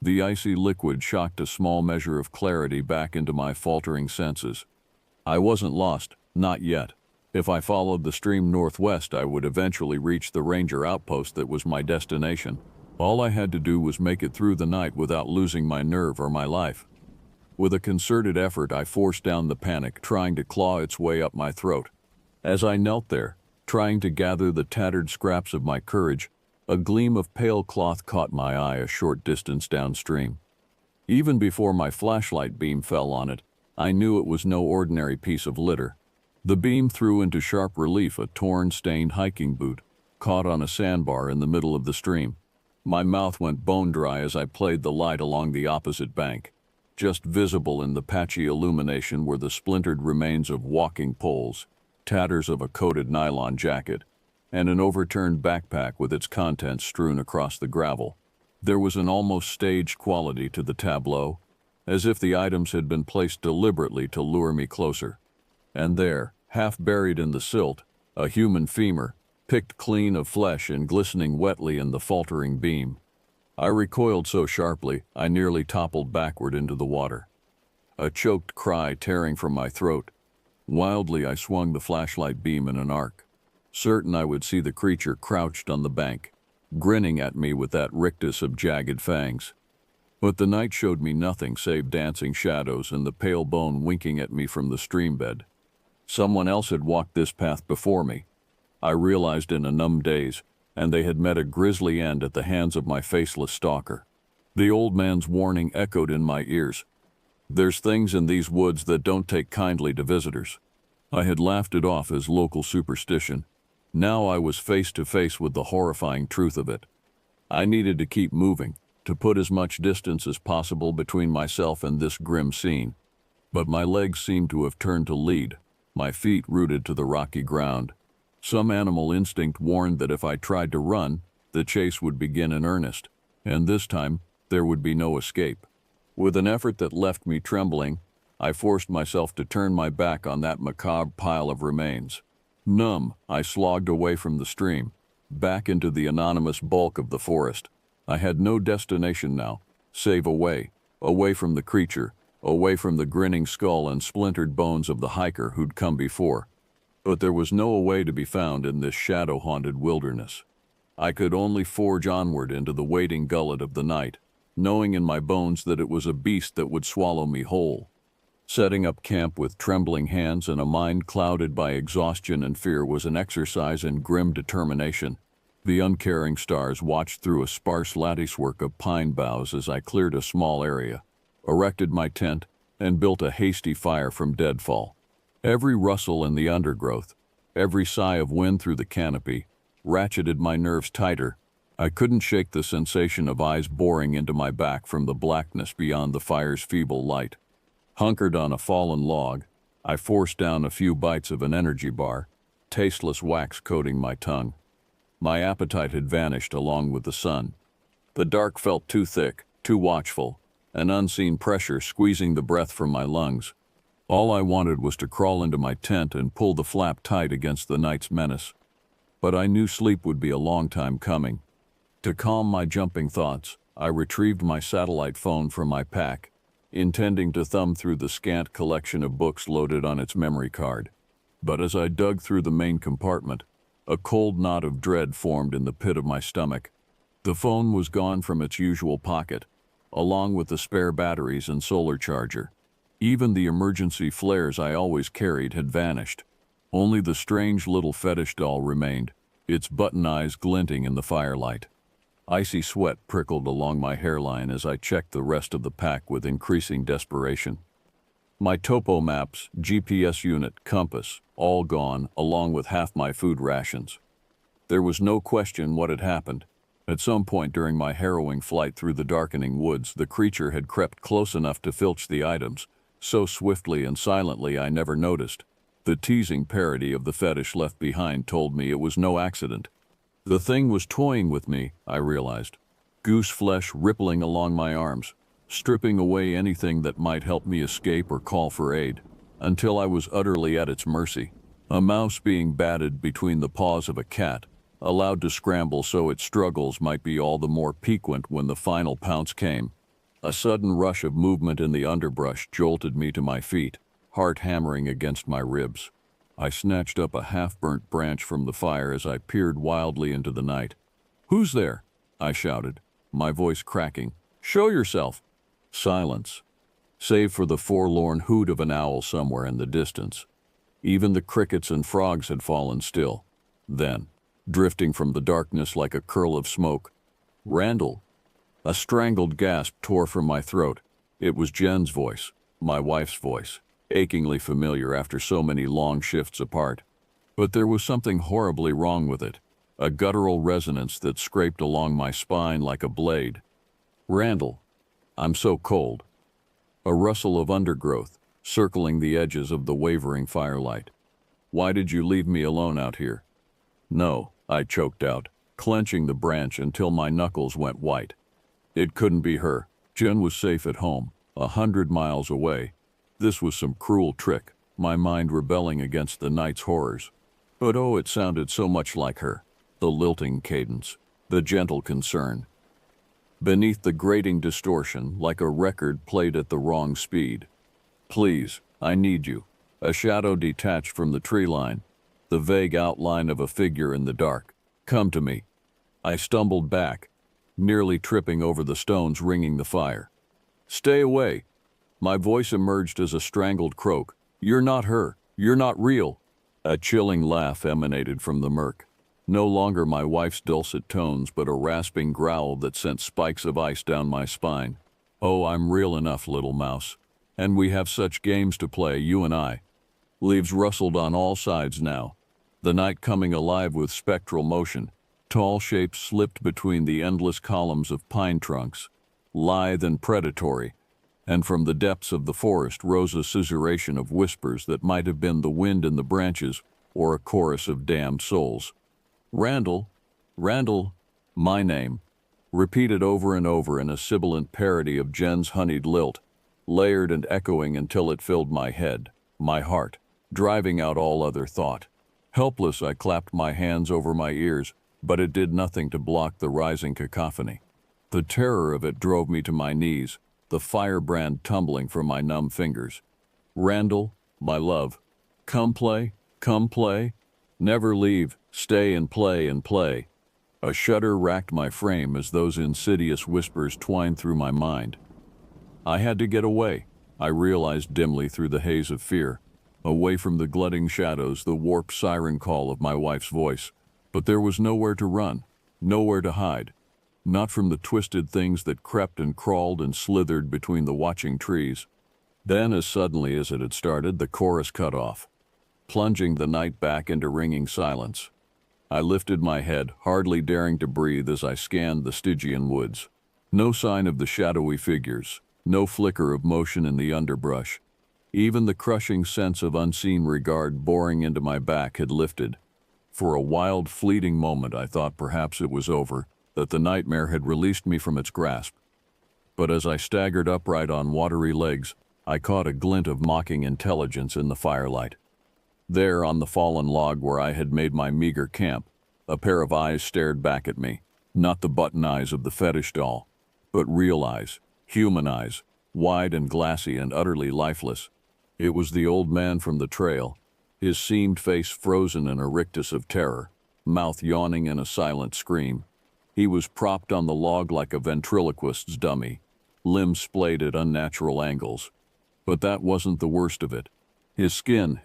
The icy liquid shocked a small measure of clarity back into my faltering senses. I wasn't lost, not yet. If I followed the stream northwest, I would eventually reach the ranger outpost that was my destination. All I had to do was make it through the night without losing my nerve or my life. With a concerted effort, I forced down the panic, trying to claw its way up my throat. As I knelt there, trying to gather the tattered scraps of my courage, a gleam of pale cloth caught my eye a short distance downstream. Even before my flashlight beam fell on it, I knew it was no ordinary piece of litter. The beam threw into sharp relief a torn, stained hiking boot, caught on a sandbar in the middle of the stream. My mouth went bone dry as I played the light along the opposite bank. Just visible in the patchy illumination were the splintered remains of walking poles, tatters of a coated nylon jacket, and an overturned backpack with its contents strewn across the gravel. There was an almost staged quality to the tableau, as if the items had been placed deliberately to lure me closer. And there, half buried in the silt, a human femur, picked clean of flesh and glistening wetly in the faltering beam. I recoiled so sharply, I nearly toppled backward into the water. A choked cry tearing from my throat. Wildly, I swung the flashlight beam in an arc, certain I would see the creature crouched on the bank, grinning at me with that rictus of jagged fangs. But the night showed me nothing save dancing shadows and the pale bone winking at me from the stream bed. Someone else had walked this path before me, I realized in a numb daze, and they had met a grisly end at the hands of my faceless stalker. The old man's warning echoed in my ears. There's things in these woods that don't take kindly to visitors. I had laughed it off as local superstition. Now I was face to face with the horrifying truth of it. I needed to keep moving, to put as much distance as possible between myself and this grim scene. But my legs seemed to have turned to lead, my feet rooted to the rocky ground. Some animal instinct warned that if I tried to run, the chase would begin in earnest, and this time there would be no escape. With an effort that left me trembling, I forced myself to turn my back on that macabre pile of remains. Numb, I slogged away from the stream, back into the anonymous bulk of the forest. I had no destination now, save away from the creature, away from the grinning skull and splintered bones of the hiker who'd come before. But there was no way to be found in this shadow-haunted wilderness. I could only forge onward into the waiting gullet of the night, knowing in my bones that it was a beast that would swallow me whole. Setting up camp with trembling hands and a mind clouded by exhaustion and fear was an exercise in grim determination. The uncaring stars watched through a sparse latticework of pine boughs as I cleared a small area, erected my tent, and built a hasty fire from deadfall. Every rustle in the undergrowth, every sigh of wind through the canopy, ratcheted my nerves tighter. I couldn't shake the sensation of eyes boring into my back from the blackness beyond the fire's feeble light. Hunkered on a fallen log, I forced down a few bites of an energy bar, tasteless wax coating my tongue. My appetite had vanished along with the sun. The dark felt too thick, too watchful, an unseen pressure squeezing the breath from my lungs. All I wanted was to crawl into my tent and pull the flap tight against the night's menace. But I knew sleep would be a long time coming. To calm my jumping thoughts, I retrieved my satellite phone from my pack, intending to thumb through the scant collection of books loaded on its memory card. But as I dug through the main compartment, a cold knot of dread formed in the pit of my stomach. The phone was gone from its usual pocket, along with the spare batteries and solar charger. Even the emergency flares I always carried had vanished. Only the strange little fetish doll remained, its button eyes glinting in the firelight. Icy sweat prickled along my hairline as I checked the rest of the pack with increasing desperation. My topo maps, GPS unit, compass, all gone, along with half my food rations. There was no question what had happened. At some point during my harrowing flight through the darkening woods, the creature had crept close enough to filch the items, so swiftly and silently I never noticed. The teasing parody of the fetish left behind told me it was no accident. The thing was toying with me, I realized. Goose flesh rippling along my arms, stripping away anything that might help me escape or call for aid, until I was utterly at its mercy. A mouse being batted between the paws of a cat, allowed to scramble so its struggles might be all the more piquant when the final pounce came. A sudden rush of movement in the underbrush jolted me to my feet, heart hammering against my ribs. I snatched up a half-burnt branch from the fire as I peered wildly into the night. "Who's there?" I shouted, my voice cracking. "Show yourself!" Silence, save for the forlorn hoot of an owl somewhere in the distance. Even the crickets and frogs had fallen still. Then, drifting from the darkness like a curl of smoke, "Randall!" A strangled gasp tore from my throat. It was Jen's voice, my wife's voice, achingly familiar after so many long shifts apart. But there was something horribly wrong with it, a guttural resonance that scraped along my spine like a blade. "Randall, I'm so cold." A rustle of undergrowth, circling the edges of the wavering firelight. "Why did you leave me alone out here?" "No," I choked out, clenching the branch until my knuckles went white. It couldn't be her. Jen was safe at home, 100 miles away. This was some cruel trick, my mind rebelling against the night's horrors. But oh, it sounded so much like her. The lilting cadence, the gentle concern. Beneath the grating distortion, like a record played at the wrong speed. "Please, I need you." A shadow detached from the tree line, the vague outline of a figure in the dark. "Come to me." I stumbled back, nearly tripping over the stones ringing the fire. "Stay away." My voice emerged as a strangled croak. "You're not her. You're not real." A chilling laugh emanated from the murk. No longer my wife's dulcet tones, but a rasping growl that sent spikes of ice down my spine. "Oh, I'm real enough, little mouse. And we have such games to play, you and I." Leaves rustled on all sides now, the night coming alive with spectral motion. Tall shapes slipped between the endless columns of pine trunks, lithe and predatory, and from the depths of the forest rose a susurration of whispers that might have been the wind in the branches or a chorus of damned souls. "Randall, Randall," my name, repeated over and over in a sibilant parody of Jen's honeyed lilt, layered and echoing until it filled my head, my heart, driving out all other thought. Helpless, I clapped my hands over my ears, but it did nothing to block the rising cacophony. The terror of it drove me to my knees, the firebrand tumbling from my numb fingers. "Randall, my love, come play, never leave, stay and play and play." A shudder racked my frame as those insidious whispers twined through my mind. I had to get away, I realized dimly through the haze of fear, away from the glutting shadows, the warped siren call of my wife's voice. But there was nowhere to run, nowhere to hide. Not from the twisted things that crept and crawled and slithered between the watching trees. Then, as suddenly as it had started, the chorus cut off, plunging the night back into ringing silence. I lifted my head, hardly daring to breathe as I scanned the Stygian woods. No sign of the shadowy figures, no flicker of motion in the underbrush. Even the crushing sense of unseen regard boring into my back had lifted. For a wild, fleeting moment I thought perhaps it was over, that the nightmare had released me from its grasp. But as I staggered upright on watery legs, I caught a glint of mocking intelligence in the firelight. There, on the fallen log where I had made my meager camp, a pair of eyes stared back at me, not the button eyes of the fetish doll, but real eyes, human eyes, wide and glassy and utterly lifeless. It was the old man from the trail, his seamed face frozen in a rictus of terror, mouth yawning in a silent scream. He was propped on the log like a ventriloquist's dummy, limbs splayed at unnatural angles. But that wasn't the worst of it. His skin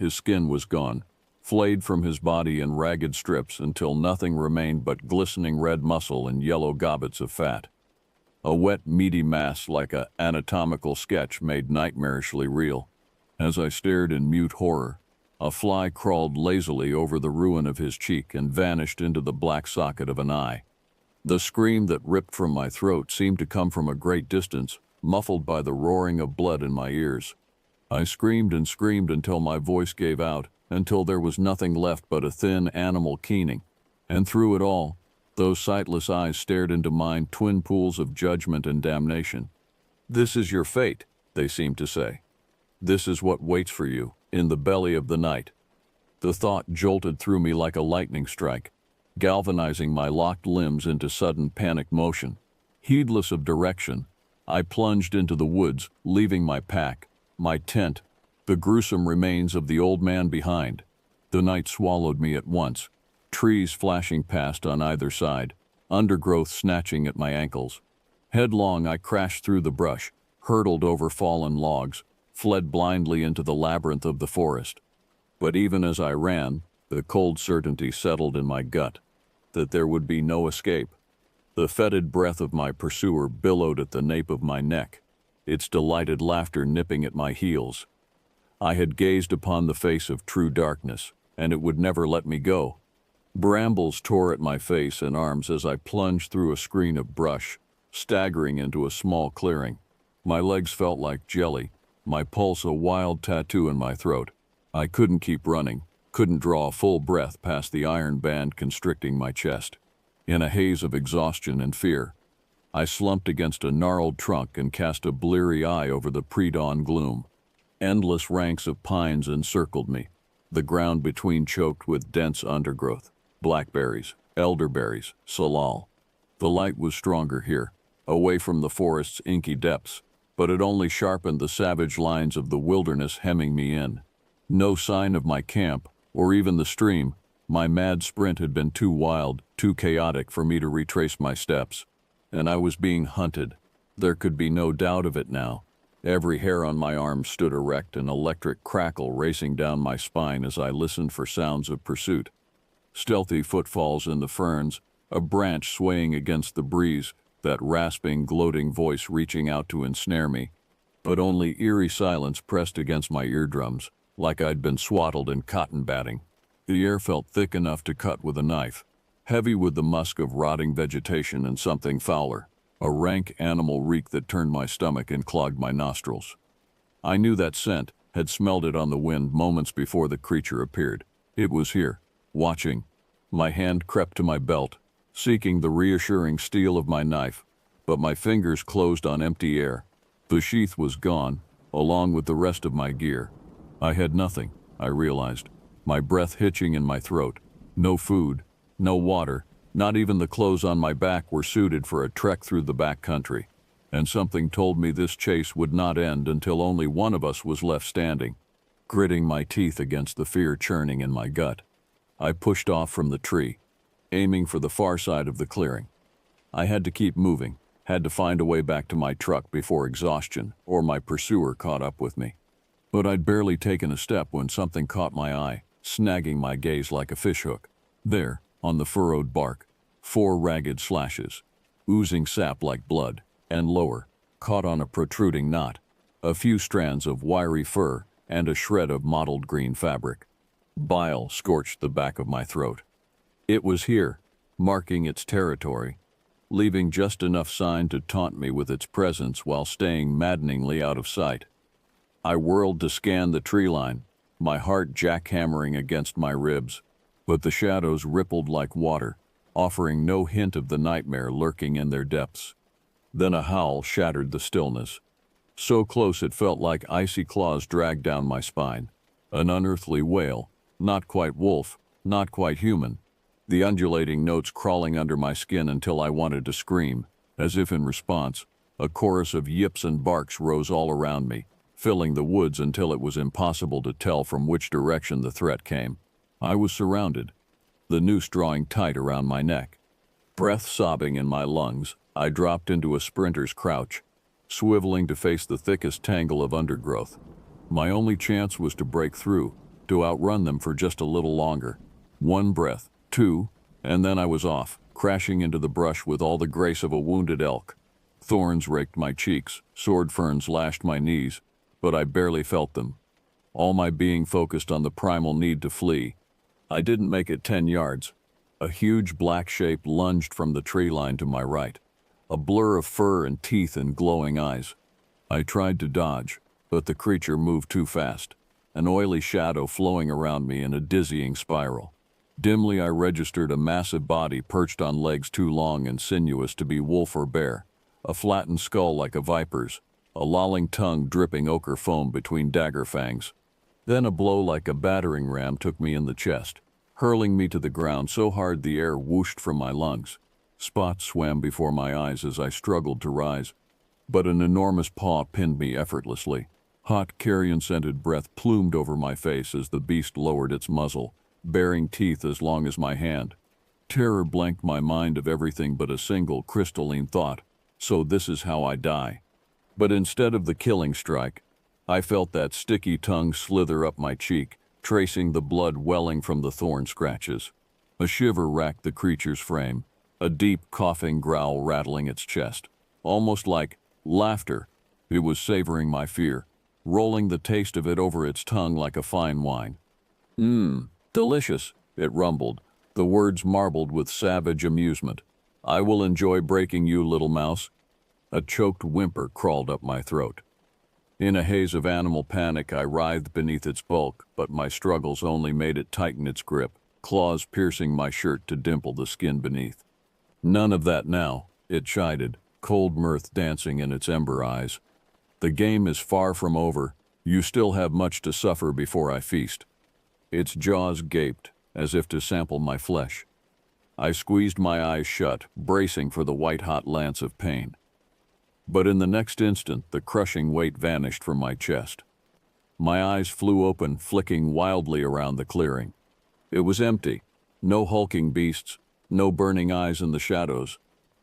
was gone, flayed from his body in ragged strips until nothing remained but glistening red muscle and yellow gobbets of fat. A wet, meaty mass like an anatomical sketch made nightmarishly real. As I stared in mute horror, a fly crawled lazily over the ruin of his cheek and vanished into the black socket of an eye. The scream that ripped from my throat seemed to come from a great distance, muffled by the roaring of blood in my ears. I screamed and screamed until my voice gave out, until there was nothing left but a thin animal keening. And through it all, those sightless eyes stared into mine, twin pools of judgment and damnation. "This is your fate," they seemed to say. "This is what waits for you, in the belly of the night." The thought jolted through me like a lightning strike, galvanizing my locked limbs into sudden panic motion. Heedless of direction, I plunged into the woods, leaving my pack, my tent, the gruesome remains of the old man behind. The night swallowed me at once, trees flashing past on either side, undergrowth snatching at my ankles. Headlong I crashed through the brush, hurtled over fallen logs, fled blindly into the labyrinth of the forest. But even as I ran, the cold certainty settled in my gut that there would be no escape. The fetid breath of my pursuer billowed at the nape of my neck, its delighted laughter nipping at my heels. I had gazed upon the face of true darkness, and it would never let me go. Brambles tore at my face and arms as I plunged through a screen of brush, staggering into a small clearing. My legs felt like jelly, my pulse a wild tattoo in my throat. I couldn't keep running, couldn't draw a full breath past the iron band constricting my chest. In a haze of exhaustion and fear, I slumped against a gnarled trunk and cast a bleary eye over the pre-dawn gloom. Endless ranks of pines encircled me, the ground between choked with dense undergrowth, blackberries, elderberries, salal. The light was stronger here, away from the forest's inky depths, but it only sharpened the savage lines of the wilderness hemming me in. No sign of my camp, or even the stream. My mad sprint had been too wild, too chaotic for me to retrace my steps. And I was being hunted. There could be no doubt of it now. Every hair on my arm stood erect, an electric crackle racing down my spine as I listened for sounds of pursuit. Stealthy footfalls in the ferns, a branch swaying against the breeze, that rasping, gloating voice reaching out to ensnare me. But only eerie silence pressed against my eardrums, like I'd been swaddled in cotton batting. The air felt thick enough to cut with a knife, heavy with the musk of rotting vegetation and something fouler, a rank animal reek that turned my stomach and clogged my nostrils. I knew that scent, had smelled it on the wind moments before the creature appeared. It was here, watching. My hand crept to my belt, seeking the reassuring steel of my knife, but my fingers closed on empty air. The sheath was gone, along with the rest of my gear. I had nothing, I realized, my breath hitching in my throat. No food, no water, not even the clothes on my back were suited for a trek through the back country. And something told me this chase would not end until only one of us was left standing. Gritting my teeth against the fear churning in my gut, I pushed off from the tree, aiming for the far side of the clearing. I had to keep moving, had to find a way back to my truck before exhaustion or my pursuer caught up with me. But I'd barely taken a step when something caught my eye, snagging my gaze like a fishhook. There, on the furrowed bark, 4 ragged slashes, oozing sap like blood, and lower, caught on a protruding knot, a few strands of wiry fur, and a shred of mottled green fabric. Bile scorched the back of my throat. It was here, marking its territory, leaving just enough sign to taunt me with its presence while staying maddeningly out of sight. I whirled to scan the tree line, my heart jackhammering against my ribs, but the shadows rippled like water, offering no hint of the nightmare lurking in their depths. Then a howl shattered the stillness. So close it felt like icy claws dragged down my spine. An unearthly wail, not quite wolf, not quite human. The undulating notes crawling under my skin until I wanted to scream. As if in response, a chorus of yips and barks rose all around me, filling the woods until it was impossible to tell from which direction the threat came. I was surrounded, the noose drawing tight around my neck. Breath sobbing in my lungs, I dropped into a sprinter's crouch, swiveling to face the thickest tangle of undergrowth. My only chance was to break through, to outrun them for just a little longer. One breath, two, and then I was off, crashing into the brush with all the grace of a wounded elk. Thorns raked my cheeks, sword ferns lashed my knees, but I barely felt them. All my being focused on the primal need to flee. I didn't make it 10 yards. A huge black shape lunged from the tree line to my right, a blur of fur and teeth and glowing eyes. I tried to dodge, but the creature moved too fast, an oily shadow flowing around me in a dizzying spiral. Dimly I registered a massive body perched on legs too long and sinuous to be wolf or bear, a flattened skull like a viper's, a lolling tongue dripping ochre foam between dagger fangs. Then a blow like a battering ram took me in the chest, hurling me to the ground so hard the air whooshed from my lungs. Spots swam before my eyes as I struggled to rise, but an enormous paw pinned me effortlessly. Hot carrion-scented breath plumed over my face as the beast lowered its muzzle, baring teeth as long as my hand. Terror blanked my mind of everything but a single crystalline thought: so this is how I die. But instead of the killing strike, I felt that sticky tongue slither up my cheek, tracing the blood welling from the thorn scratches. A shiver racked the creature's frame, a deep coughing growl rattling its chest. Almost like laughter, it was savoring my fear, rolling the taste of it over its tongue like a fine wine. Delicious, it rumbled, the words marbled with savage amusement. I will enjoy breaking you, little mouse. A choked whimper crawled up my throat. In a haze of animal panic, I writhed beneath its bulk, but my struggles only made it tighten its grip, claws piercing my shirt to dimple the skin beneath. None of that now, it chided, cold mirth dancing in its ember eyes. The game is far from over. You still have much to suffer before I feast. Its jaws gaped, as if to sample my flesh. I squeezed my eyes shut, bracing for the white-hot lance of pain. But in the next instant, the crushing weight vanished from my chest. My eyes flew open, flicking wildly around the clearing. It was empty. No hulking beasts, no burning eyes in the shadows,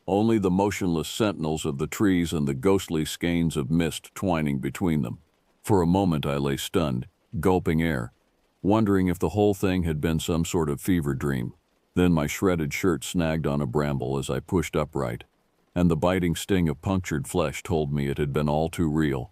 only the motionless sentinels of the trees and the ghostly skeins of mist twining between them. For a moment I lay stunned, gulping air, wondering if the whole thing had been some sort of fever dream. Then my shredded shirt snagged on a bramble as I pushed upright, and the biting sting of punctured flesh told me it had been all too real.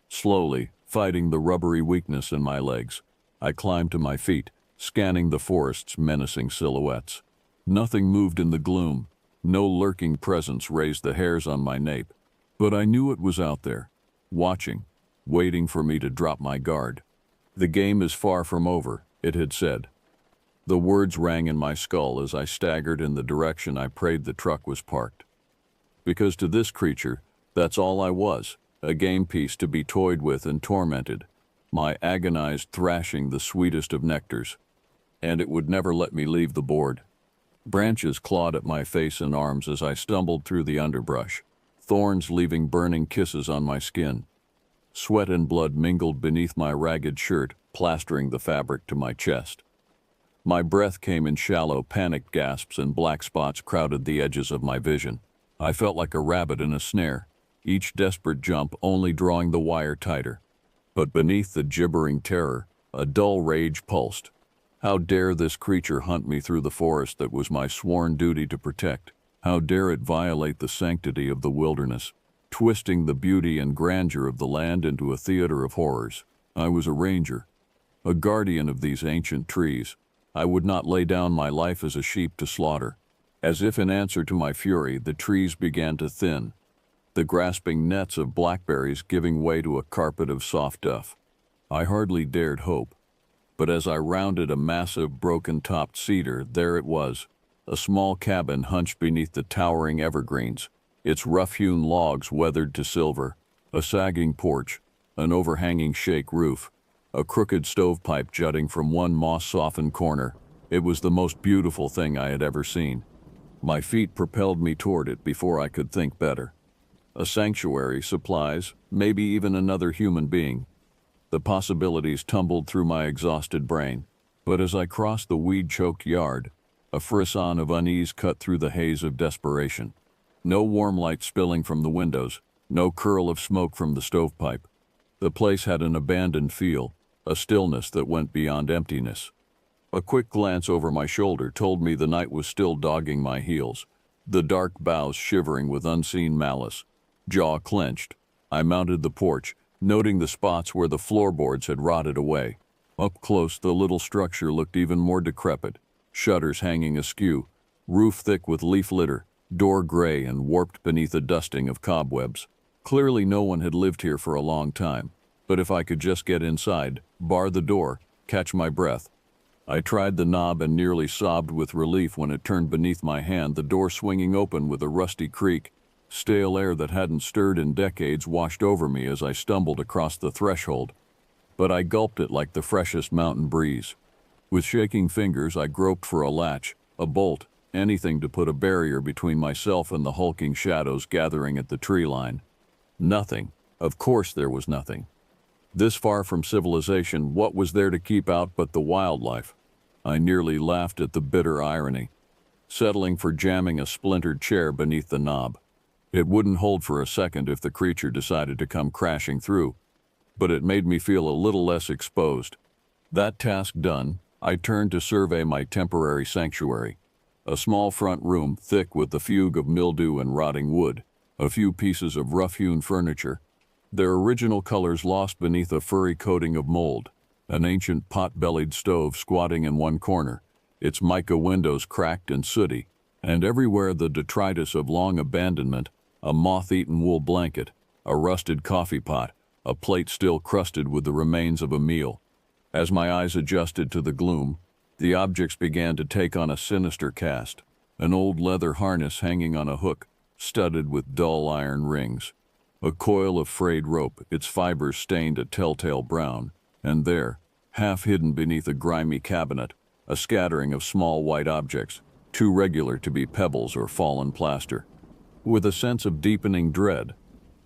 Slowly, fighting the rubbery weakness in my legs, I climbed to my feet, scanning the forest's menacing silhouettes. Nothing moved in the gloom. No lurking presence raised the hairs on my nape. But I knew it was out there, watching, waiting for me to drop my guard. The game is far from over, it had said. The words rang in my skull as I staggered in the direction I prayed the truck was parked. Because to this creature, that's all I was, a game piece to be toyed with and tormented, my agonized thrashing the sweetest of nectars. And it would never let me leave the board. Branches clawed at my face and arms as I stumbled through the underbrush, thorns leaving burning kisses on my skin. Sweat and blood mingled beneath my ragged shirt, plastering the fabric to my chest. My breath came in shallow, panicked gasps, and black spots crowded the edges of my vision. I felt like a rabbit in a snare, each desperate jump only drawing the wire tighter. But beneath the gibbering terror, a dull rage pulsed. How dare this creature hunt me through the forest that was my sworn duty to protect? How dare it violate the sanctity of the wilderness, twisting the beauty and grandeur of the land into a theater of horrors? I was a ranger, a guardian of these ancient trees. I would not lay down my life as a sheep to slaughter. As if in answer to my fury, the trees began to thin, the grasping nets of blackberries giving way to a carpet of soft duff. I hardly dared hope. But as I rounded a massive, broken-topped cedar, there it was, a small cabin hunched beneath the towering evergreens, its rough-hewn logs weathered to silver, a sagging porch, an overhanging shake roof, a crooked stovepipe jutting from one moss-softened corner. It was the most beautiful thing I had ever seen. My feet propelled me toward it before I could think better. A sanctuary, supplies, maybe even another human being. The possibilities tumbled through my exhausted brain, but as I crossed the weed-choked yard, a frisson of unease cut through the haze of desperation. No warm light spilling from the windows, no curl of smoke from the stovepipe. The place had an abandoned feel, a stillness that went beyond emptiness. A quick glance over my shoulder told me the night was still dogging my heels, the dark boughs shivering with unseen malice. Jaw clenched, I mounted the porch, noting the spots where the floorboards had rotted away. Up close, the little structure looked even more decrepit, shutters hanging askew, roof thick with leaf litter, door gray and warped beneath a dusting of cobwebs. Clearly no one had lived here for a long time, but if I could just get inside, bar the door, catch my breath. I tried the knob and nearly sobbed with relief when it turned beneath my hand, the door swinging open with a rusty creak. Stale air that hadn't stirred in decades washed over me as I stumbled across the threshold, but I gulped it like the freshest mountain breeze. With shaking fingers, I groped for a latch, a bolt, anything to put a barrier between myself and the hulking shadows gathering at the tree line. Nothing. Of course there was nothing. This far from civilization, what was there to keep out but the wildlife? I nearly laughed at the bitter irony, settling for jamming a splintered chair beneath the knob. It wouldn't hold for a second if the creature decided to come crashing through, but it made me feel a little less exposed. That task done, I turned to survey my temporary sanctuary. A small front room thick with the fugue of mildew and rotting wood, a few pieces of rough-hewn furniture, their original colors lost beneath a furry coating of mold, an ancient pot-bellied stove squatting in one corner, its mica windows cracked and sooty, and everywhere the detritus of long abandonment, a moth-eaten wool blanket, a rusted coffee pot, a plate still crusted with the remains of a meal. As my eyes adjusted to the gloom, the objects began to take on a sinister cast, an old leather harness hanging on a hook, studded with dull iron rings, a coil of frayed rope, its fibers stained a telltale brown, and there, half hidden beneath a grimy cabinet, a scattering of small white objects, too regular to be pebbles or fallen plaster. With a sense of deepening dread,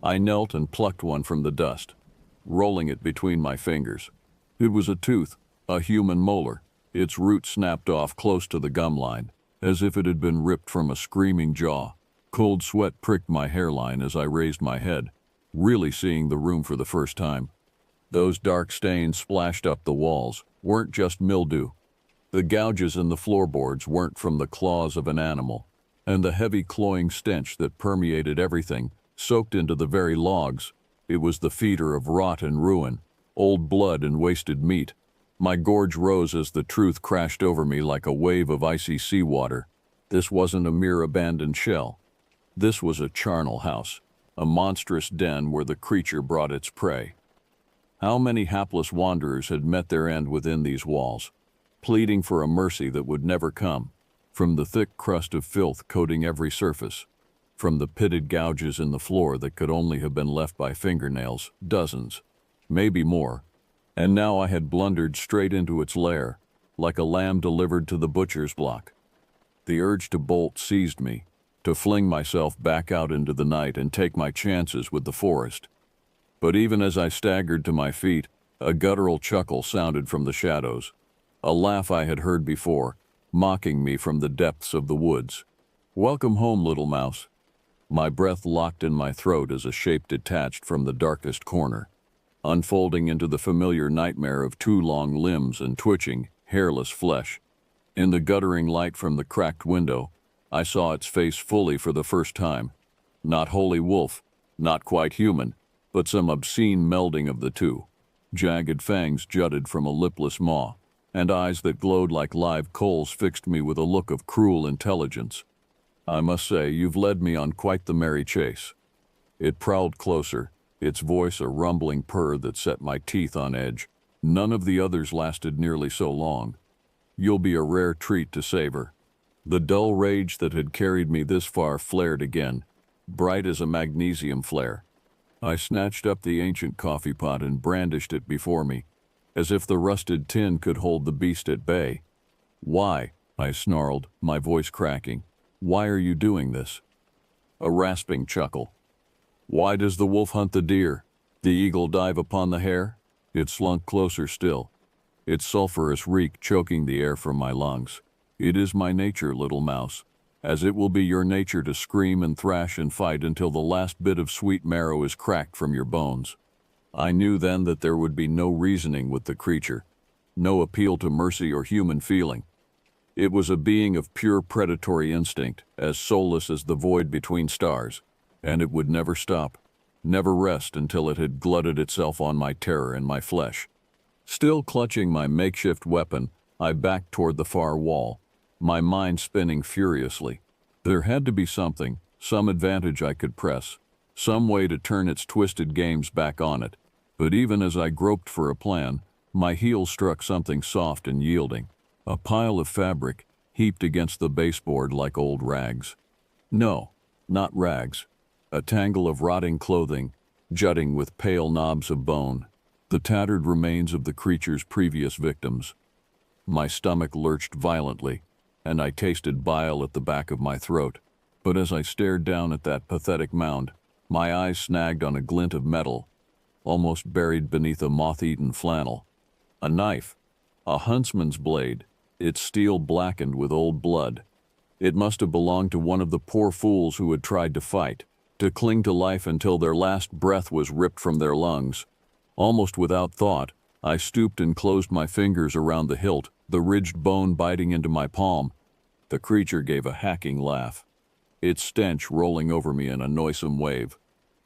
I knelt and plucked one from the dust, rolling it between my fingers. It was a tooth, a human molar, its root snapped off close to the gum line, as if it had been ripped from a screaming jaw. Cold sweat pricked my hairline as I raised my head, really seeing the room for the first time. Those dark stains splashed up the walls weren't just mildew. The gouges in the floorboards weren't from the claws of an animal, and the heavy cloying stench that permeated everything, soaked into the very logs. It was the feeder of rot and ruin, old blood and wasted meat. My gorge rose as the truth crashed over me like a wave of icy seawater. This wasn't a mere abandoned shell. This was a charnel house, a monstrous den where the creature brought its prey. How many hapless wanderers had met their end within these walls, pleading for a mercy that would never come? From the thick crust of filth coating every surface, from the pitted gouges in the floor that could only have been left by fingernails, dozens, maybe more. And now I had blundered straight into its lair, like a lamb delivered to the butcher's block. The urge to bolt seized me, to fling myself back out into the night and take my chances with the forest. But even as I staggered to my feet, a guttural chuckle sounded from the shadows, a laugh I had heard before, mocking me from the depths of the woods. "Welcome home, little mouse." My breath locked in my throat as a shape detached from the darkest corner, unfolding into the familiar nightmare of two long limbs and twitching, hairless flesh. In the guttering light from the cracked window, I saw its face fully for the first time. Not wholly wolf, not quite human, but some obscene melding of the two. Jagged fangs jutted from a lipless maw, and eyes that glowed like live coals fixed me with a look of cruel intelligence. "I must say, you've led me on quite the merry chase." It prowled closer, its voice a rumbling purr that set my teeth on edge. None of the others lasted nearly so long. "You'll be a rare treat to savor." The dull rage that had carried me this far flared again, bright as a magnesium flare. I snatched up the ancient coffee pot and brandished it before me, as if the rusted tin could hold the beast at bay. "Why?" I snarled, my voice cracking. "Why are you doing this?" A rasping chuckle. "Why does the wolf hunt the deer? The eagle dive upon the hare?" It slunk closer still, its sulphurous reek choking the air from my lungs. "It is my nature, little mouse, as it will be your nature to scream and thrash and fight until the last bit of sweet marrow is cracked from your bones." I knew then that there would be no reasoning with the creature, no appeal to mercy or human feeling. It was a being of pure predatory instinct, as soulless as the void between stars, and it would never stop, never rest until it had glutted itself on my terror and my flesh. Still clutching my makeshift weapon, I backed toward the far wall, my mind spinning furiously. There had to be something, some advantage I could press, some way to turn its twisted games back on it. But even as I groped for a plan, my heel struck something soft and yielding, a pile of fabric heaped against the baseboard like old rags. No, not rags. A tangle of rotting clothing, jutting with pale knobs of bone, the tattered remains of the creature's previous victims. My stomach lurched violently, and I tasted bile at the back of my throat. But as I stared down at that pathetic mound, my eyes snagged on a glint of metal, almost buried beneath a moth-eaten flannel. A knife, a huntsman's blade, its steel blackened with old blood. It must have belonged to one of the poor fools who had tried to fight, to cling to life until their last breath was ripped from their lungs. Almost without thought, I stooped and closed my fingers around the hilt, the ridged bone biting into my palm. The creature gave a hacking laugh, its stench rolling over me in a noisome wave.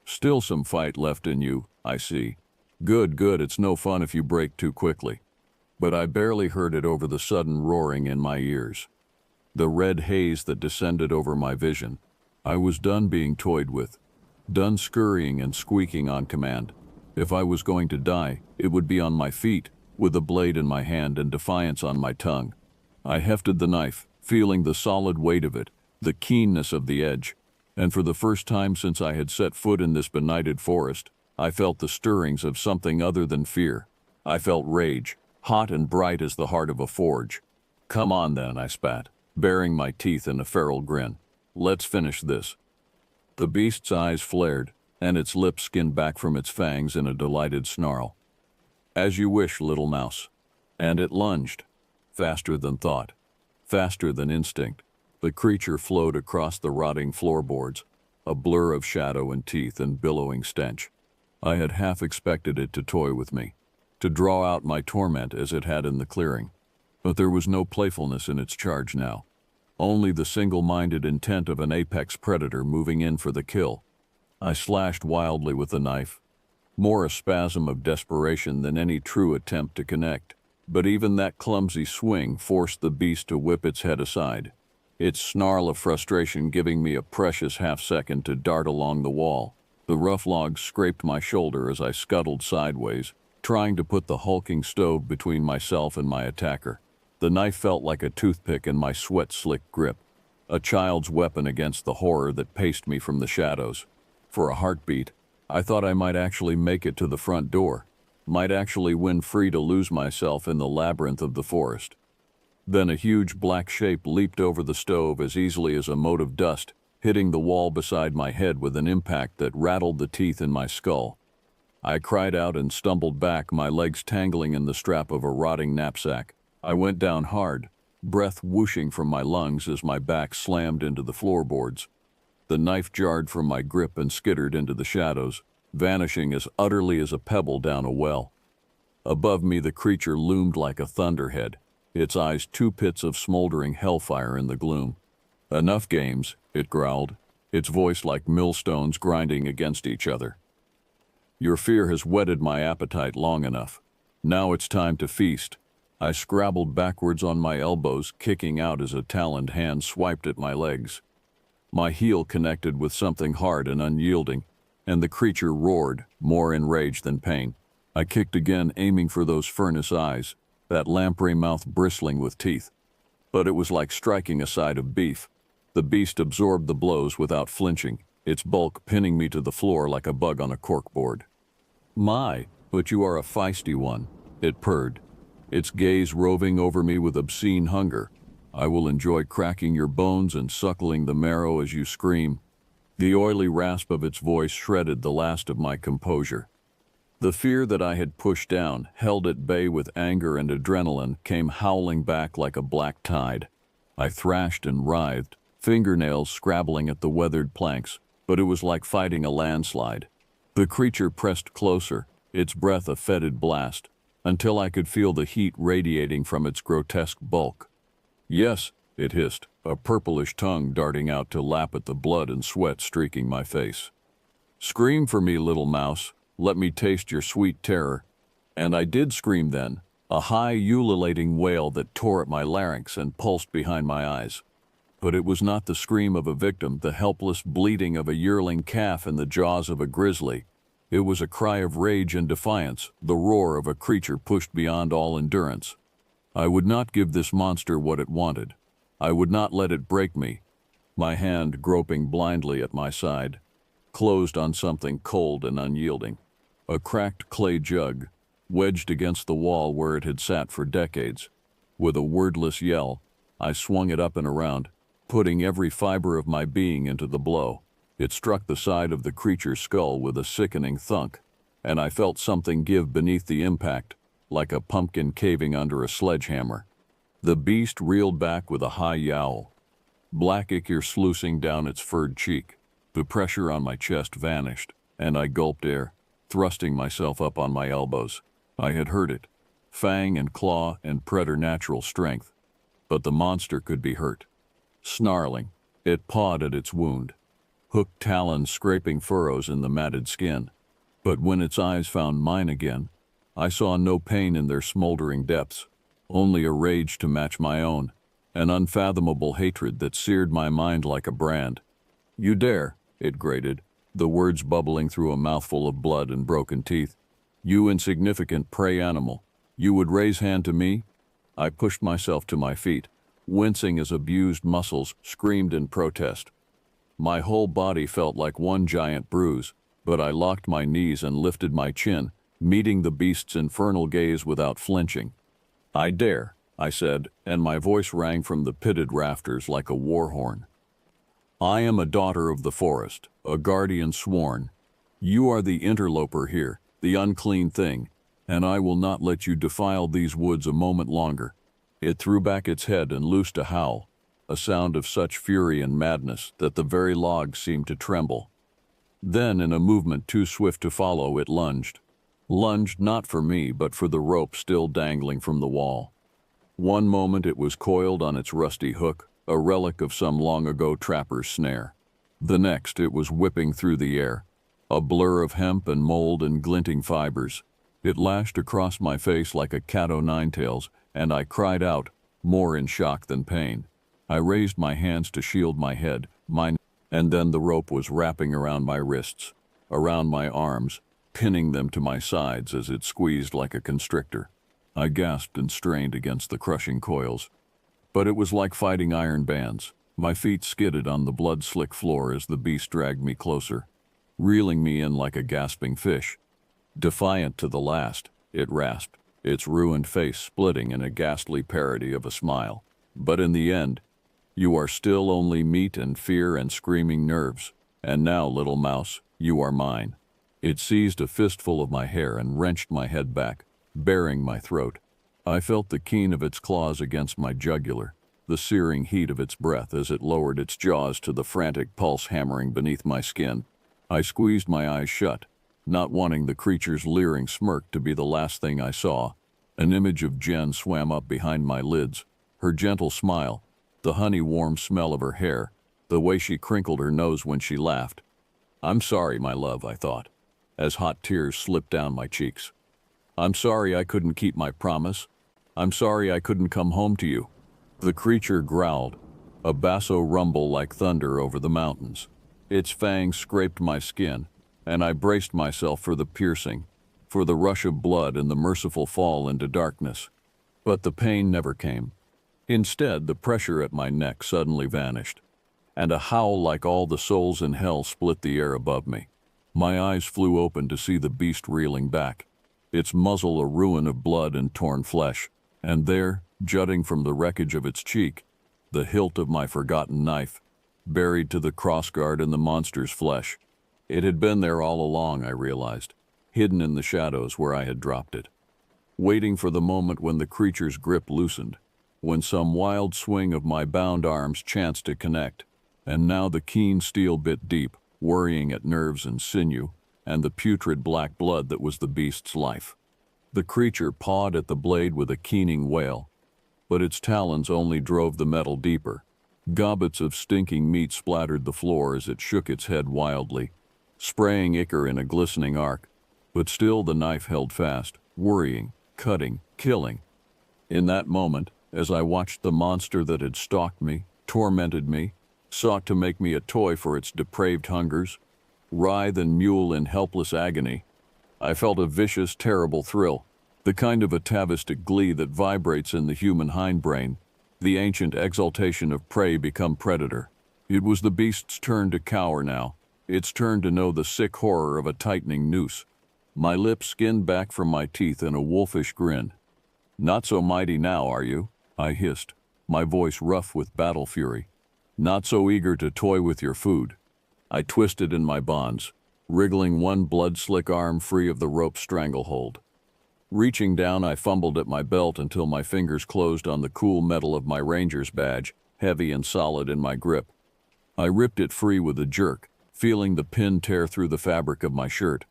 "Still some fight left in you, I see. Good, good, it's no fun if you break too quickly." But I barely heard it over the sudden roaring in my ears, the red haze that descended over my vision. I was done being toyed with, done scurrying and squeaking on command. If I was going to die, it would be on my feet, with a blade in my hand and defiance on my tongue. I hefted the knife, feeling the solid weight of it, the keenness of the edge, and for the first time since I had set foot in this benighted forest, I felt the stirrings of something other than fear. I felt rage, hot and bright as the heart of a forge. "Come on then," I spat, baring my teeth in a feral grin. "Let's finish this." The beast's eyes flared, and its lips skinned back from its fangs in a delighted snarl. "As you wish, little mouse." And it lunged, faster than thought, faster than instinct. The creature flowed across the rotting floorboards, a blur of shadow and teeth and billowing stench. I had half expected it to toy with me, to draw out my torment as it had in the clearing. But there was no playfulness in its charge now, only the single-minded intent of an apex predator moving in for the kill. I slashed wildly with the knife, more a spasm of desperation than any true attempt to connect. But even that clumsy swing forced the beast to whip its head aside, its snarl of frustration giving me a precious half-second to dart along the wall. The rough logs scraped my shoulder as I scuttled sideways, trying to put the hulking stove between myself and my attacker. The knife felt like a toothpick in my sweat-slicked grip, a child's weapon against the horror that paced me from the shadows. For a heartbeat, I thought I might actually make it to the front door, might actually win free to lose myself in the labyrinth of the forest. Then a huge black shape leaped over the stove as easily as a mote of dust, hitting the wall beside my head with an impact that rattled the teeth in my skull. I cried out and stumbled back, my legs tangling in the strap of a rotting knapsack. I went down hard, breath whooshing from my lungs as my back slammed into the floorboards. The knife jarred from my grip and skittered into the shadows, vanishing as utterly as a pebble down a well. Above me the creature loomed like a thunderhead, its eyes two pits of smoldering hellfire in the gloom. "Enough games," it growled, its voice like millstones grinding against each other. "Your fear has whetted my appetite long enough. Now it's time to feast." I scrabbled backwards on my elbows, kicking out as a taloned hand swiped at my legs. My heel connected with something hard and unyielding, and the creature roared, more in rage than pain. I kicked again, aiming for those furnace eyes, that lamprey mouth bristling with teeth. But it was like striking a side of beef. The beast absorbed the blows without flinching, its bulk pinning me to the floor like a bug on a corkboard. "My, but you are a feisty one," it purred, its gaze roving over me with obscene hunger. "I will enjoy cracking your bones and suckling the marrow as you scream." The oily rasp of its voice shredded the last of my composure. The fear that I had pushed down, held at bay with anger and adrenaline, came howling back like a black tide. I thrashed and writhed, fingernails scrabbling at the weathered planks, but it was like fighting a landslide. The creature pressed closer, its breath a fetid blast, until I could feel the heat radiating from its grotesque bulk. "Yes," it hissed, a purplish tongue darting out to lap at the blood and sweat streaking my face. "Scream for me, little mouse. Let me taste your sweet terror." And I did scream then, a high ululating wail that tore at my larynx and pulsed behind my eyes. But it was not the scream of a victim, the helpless bleating of a yearling calf in the jaws of a grizzly. It was a cry of rage and defiance, the roar of a creature pushed beyond all endurance. I would not give this monster what it wanted. I would not let it break me. My hand, groping blindly at my side, closed on something cold and unyielding. A cracked clay jug, wedged against the wall where it had sat for decades. With a wordless yell, I swung it up and around, putting every fiber of my being into the blow. It struck the side of the creature's skull with a sickening thunk, and I felt something give beneath the impact, like a pumpkin caving under a sledgehammer. The beast reeled back with a high yowl, black ichor sluicing down its furred cheek. The pressure on my chest vanished, and I gulped air, thrusting myself up on my elbows. I had heard it, fang and claw and preternatural strength, but the monster could be hurt. Snarling, it pawed at its wound, hooked talons scraping furrows in the matted skin. But when its eyes found mine again, I saw no pain in their smoldering depths, only a rage to match my own, an unfathomable hatred that seared my mind like a brand. "You dare," it grated, the words bubbling through a mouthful of blood and broken teeth. "You insignificant prey animal. You would raise hand to me?" I pushed myself to my feet, wincing as abused muscles screamed in protest. My whole body felt like one giant bruise, but I locked my knees and lifted my chin, meeting the beast's infernal gaze without flinching. "I dare," I said, and my voice rang from the pitted rafters like a war horn. "I am a daughter of the forest, a guardian sworn. You are the interloper here, the unclean thing, and I will not let you defile these woods a moment longer." It threw back its head and loosed a howl, a sound of such fury and madness that the very logs seemed to tremble. Then, in a movement too swift to follow, it lunged. Lunged not for me, but for the rope still dangling from the wall. One moment it was coiled on its rusty hook, a relic of some long-ago trapper's snare. The next it was whipping through the air, a blur of hemp and mold and glinting fibers. It lashed across my face like a cat-o'-nine-tails, and I cried out, more in shock than pain. I raised my hands to shield my head, and then the rope was wrapping around my wrists, around my arms, pinning them to my sides as it squeezed like a constrictor. I gasped and strained against the crushing coils. But it was like fighting iron bands. My feet skidded on the blood-slick floor as the beast dragged me closer, reeling me in like a gasping fish. Defiant to the last, it rasped, its ruined face splitting in a ghastly parody of a smile. "But in the end, you are still only meat and fear and screaming nerves. And now, little mouse, you are mine." It seized a fistful of my hair and wrenched my head back, baring my throat. I felt the keen of its claws against my jugular, the searing heat of its breath as it lowered its jaws to the frantic pulse hammering beneath my skin. I squeezed my eyes shut, not wanting the creature's leering smirk to be the last thing I saw. An image of Jen swam up behind my lids, her gentle smile, the honey-warm smell of her hair, the way she crinkled her nose when she laughed. "I'm sorry, my love," I thought, as hot tears slipped down my cheeks. "I'm sorry I couldn't keep my promise. I'm sorry I couldn't come home to you." The creature growled, a basso rumble like thunder over the mountains. Its fangs scraped my skin, and I braced myself for the piercing, for the rush of blood and the merciful fall into darkness. But the pain never came. Instead, the pressure at my neck suddenly vanished, and a howl like all the souls in hell split the air above me. My eyes flew open to see the beast reeling back, its muzzle a ruin of blood and torn flesh, and there, jutting from the wreckage of its cheek, the hilt of my forgotten knife, buried to the crossguard in the monster's flesh. It had been there all along, I realized, hidden in the shadows where I had dropped it, waiting for the moment when the creature's grip loosened, when some wild swing of my bound arms chanced to connect, and now the keen steel bit deep, worrying at nerves and sinew, and the putrid black blood that was the beast's life. The creature pawed at the blade with a keening wail, but its talons only drove the metal deeper. Gobbets of stinking meat splattered the floor as it shook its head wildly, spraying ichor in a glistening arc, but still the knife held fast, worrying, cutting, killing. In that moment, as I watched the monster that had stalked me, tormented me, sought to make me a toy for its depraved hungers, writhe and mule in helpless agony, I felt a vicious, terrible thrill, the kind of atavistic glee that vibrates in the human hindbrain, the ancient exaltation of prey become predator. It was the beast's turn to cower now, its turn to know the sick horror of a tightening noose. My lips skinned back from my teeth in a wolfish grin. "Not so mighty now, are you?" I hissed, my voice rough with battle fury. "Not so eager to toy with your food." I twisted in my bonds, wriggling one blood-slick arm free of the rope's stranglehold. Reaching down, I fumbled at my belt until my fingers closed on the cool metal of my ranger's badge, heavy and solid in my grip. I ripped it free with a jerk, feeling the pin tear through the fabric of my shirt.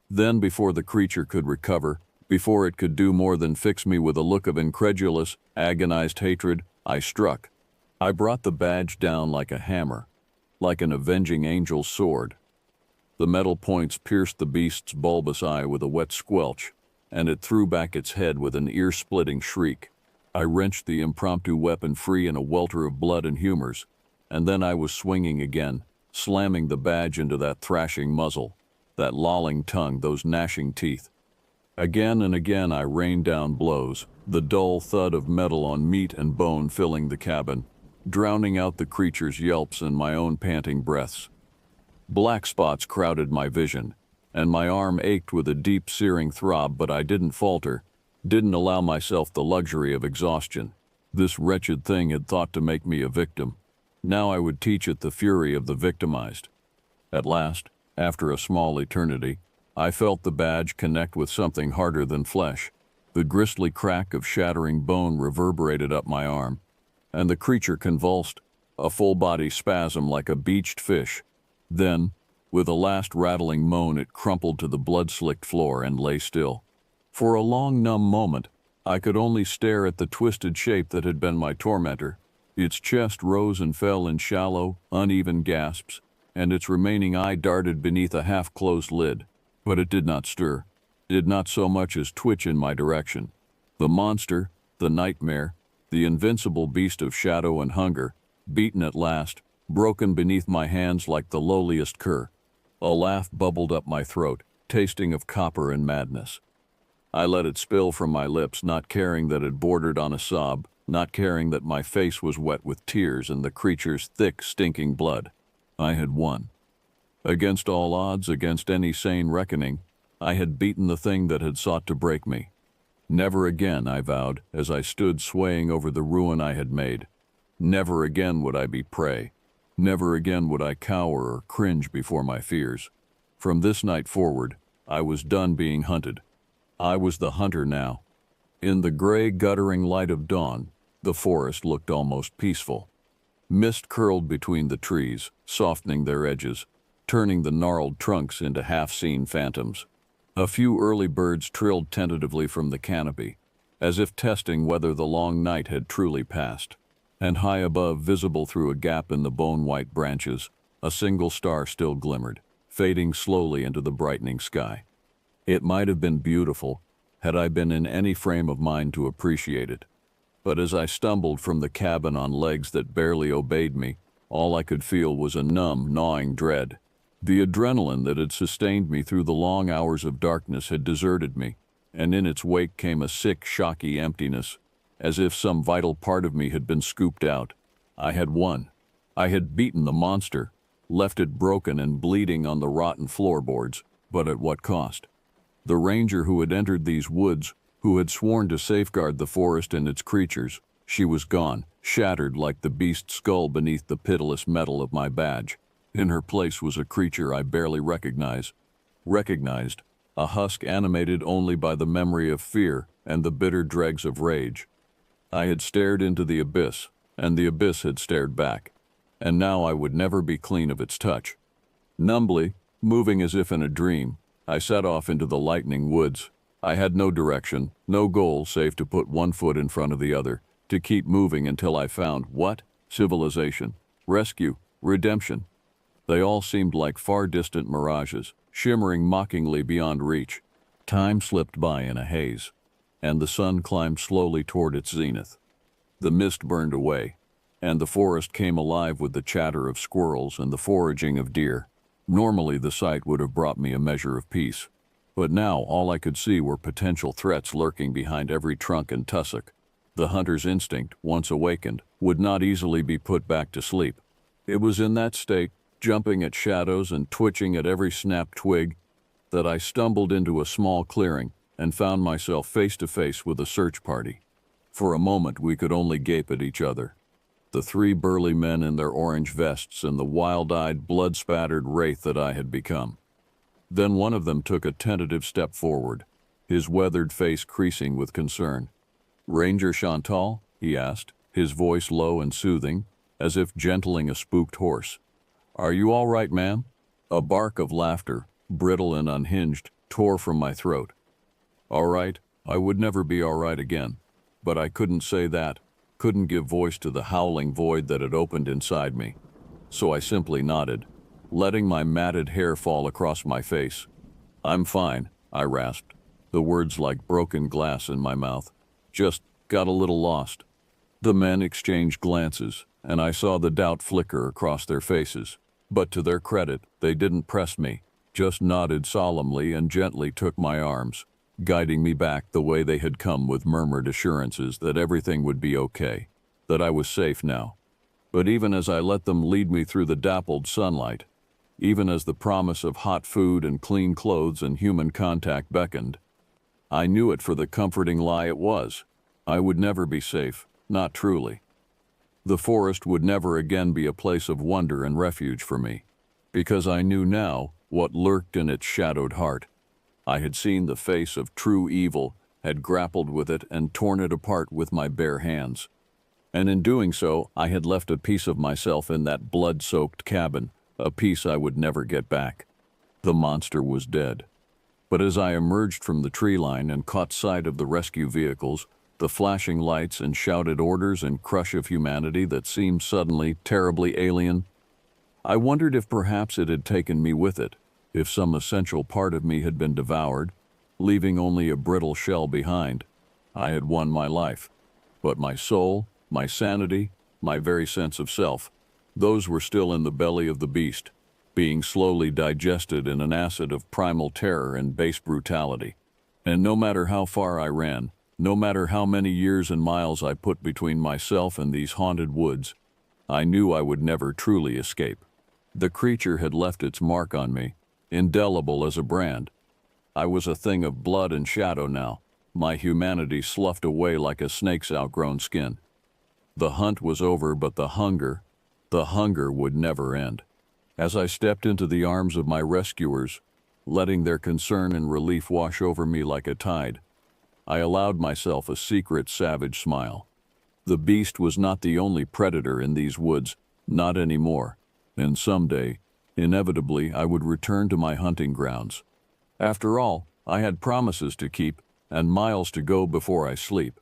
Then, before the creature could recover, before it could do more than fix me with a look of incredulous, agonized hatred, I struck. I brought the badge down like a hammer, like an avenging angel's sword. The metal points pierced the beast's bulbous eye with a wet squelch, and it threw back its head with an ear-splitting shriek. I wrenched the impromptu weapon free in a welter of blood and humors, and then I was swinging again, slamming the badge into that thrashing muzzle, that lolling tongue, those gnashing teeth. Again and again I rained down blows, the dull thud of metal on meat and bone filling the cabin, drowning out the creature's yelps and my own panting breaths. Black spots crowded my vision, and my arm ached with a deep searing throb, but I didn't falter, didn't allow myself the luxury of exhaustion. This wretched thing had thought to make me a victim. Now I would teach it the fury of the victimized. At last, after a small eternity, I felt the badge connect with something harder than flesh. The grisly crack of shattering bone reverberated up my arm, and the creature convulsed, a full-body spasm like a beached fish. Then, with a last rattling moan, it crumpled to the blood-slicked floor and lay still. For a long, numb moment, I could only stare at the twisted shape that had been my tormentor. Its chest rose and fell in shallow, uneven gasps, and its remaining eye darted beneath a half-closed lid. But it did not stir, did not so much as twitch in my direction. The monster, the nightmare, the invincible beast of shadow and hunger, beaten at last, broken beneath my hands like the lowliest cur. A laugh bubbled up my throat, tasting of copper and madness. I let it spill from my lips, not caring that it bordered on a sob, not caring that my face was wet with tears and the creature's thick, stinking blood. I had won. Against all odds, against any sane reckoning, I had beaten the thing that had sought to break me. Never again, I vowed, as I stood swaying over the ruin I had made. Never again would I be prey. Never again would I cower or cringe before my fears. From this night forward, I was done being hunted. I was the hunter now. In the gray, guttering light of dawn, the forest looked almost peaceful. Mist curled between the trees, softening their edges, turning the gnarled trunks into half-seen phantoms. A few early birds trilled tentatively from the canopy, as if testing whether the long night had truly passed. And high above, visible through a gap in the bone-white branches, a single star still glimmered, fading slowly into the brightening sky. It might have been beautiful, had I been in any frame of mind to appreciate it. But as I stumbled from the cabin on legs that barely obeyed me, all I could feel was a numb, gnawing dread. The adrenaline that had sustained me through the long hours of darkness had deserted me, and in its wake came a sick, shocky emptiness, as if some vital part of me had been scooped out. I had won. I had beaten the monster, left it broken and bleeding on the rotten floorboards, but at what cost? The ranger who had entered these woods, who had sworn to safeguard the forest and its creatures, she was gone, shattered like the beast's skull beneath the pitiless metal of my badge. In her place was a creature I barely recognized, a husk animated only by the memory of fear and the bitter dregs of rage. I had stared into the abyss, and the abyss had stared back, and now I would never be clean of its touch. Numbly, moving as if in a dream, I set off into the lightning woods. I had no direction, no goal save to put one foot in front of the other, to keep moving until I found what? Civilization, rescue, redemption. They all seemed like far distant mirages, shimmering mockingly beyond reach. Time slipped by in a haze, and the sun climbed slowly toward its zenith. The mist burned away, and the forest came alive with the chatter of squirrels and the foraging of deer. Normally the sight would have brought me a measure of peace, but now all I could see were potential threats lurking behind every trunk and tussock. The hunter's instinct, once awakened, would not easily be put back to sleep. It was in that state, jumping at shadows and twitching at every snapped twig, that I stumbled into a small clearing and found myself face to face with a search party. For a moment we could only gape at each other. The three burly men in their orange vests and the wild-eyed, blood-spattered wraith that I had become. Then one of them took a tentative step forward, his weathered face creasing with concern. "Ranger Chantal?" he asked, his voice low and soothing, as if gentling a spooked horse. "Are you all right, ma'am?" A bark of laughter, brittle and unhinged, tore from my throat. All right, I would never be all right again, but I couldn't say that, couldn't give voice to the howling void that had opened inside me. So I simply nodded, letting my matted hair fall across my face. "I'm fine," I rasped, the words like broken glass in my mouth. "Just got a little lost." The men exchanged glances, and I saw the doubt flicker across their faces. But to their credit, they didn't press me, just nodded solemnly and gently took my arms, guiding me back the way they had come with murmured assurances that everything would be okay, that I was safe now. But even as I let them lead me through the dappled sunlight, even as the promise of hot food and clean clothes and human contact beckoned, I knew it for the comforting lie it was. I would never be safe, not truly. The forest would never again be a place of wonder and refuge for me, because I knew now what lurked in its shadowed heart. I had seen the face of true evil, had grappled with it and torn it apart with my bare hands. And in doing so, I had left a piece of myself in that blood-soaked cabin, a piece I would never get back. The monster was dead. But as I emerged from the tree line and caught sight of the rescue vehicles, the flashing lights and shouted orders and crush of humanity that seemed suddenly terribly alien, I wondered if perhaps it had taken me with it, if some essential part of me had been devoured, leaving only a brittle shell behind. I had won my life, but my soul, my sanity, my very sense of self, those were still in the belly of the beast, being slowly digested in an acid of primal terror and base brutality. And no matter how far I ran, no matter how many years and miles I put between myself and these haunted woods, I knew I would never truly escape. The creature had left its mark on me, indelible as a brand. I was a thing of blood and shadow now, my humanity sloughed away like a snake's outgrown skin. The hunt was over, but the hunger would never end. As I stepped into the arms of my rescuers, letting their concern and relief wash over me like a tide, I allowed myself a secret, savage smile. The beast was not the only predator in these woods, not anymore, and someday, inevitably, I would return to my hunting grounds. After all, I had promises to keep and miles to go before I sleep.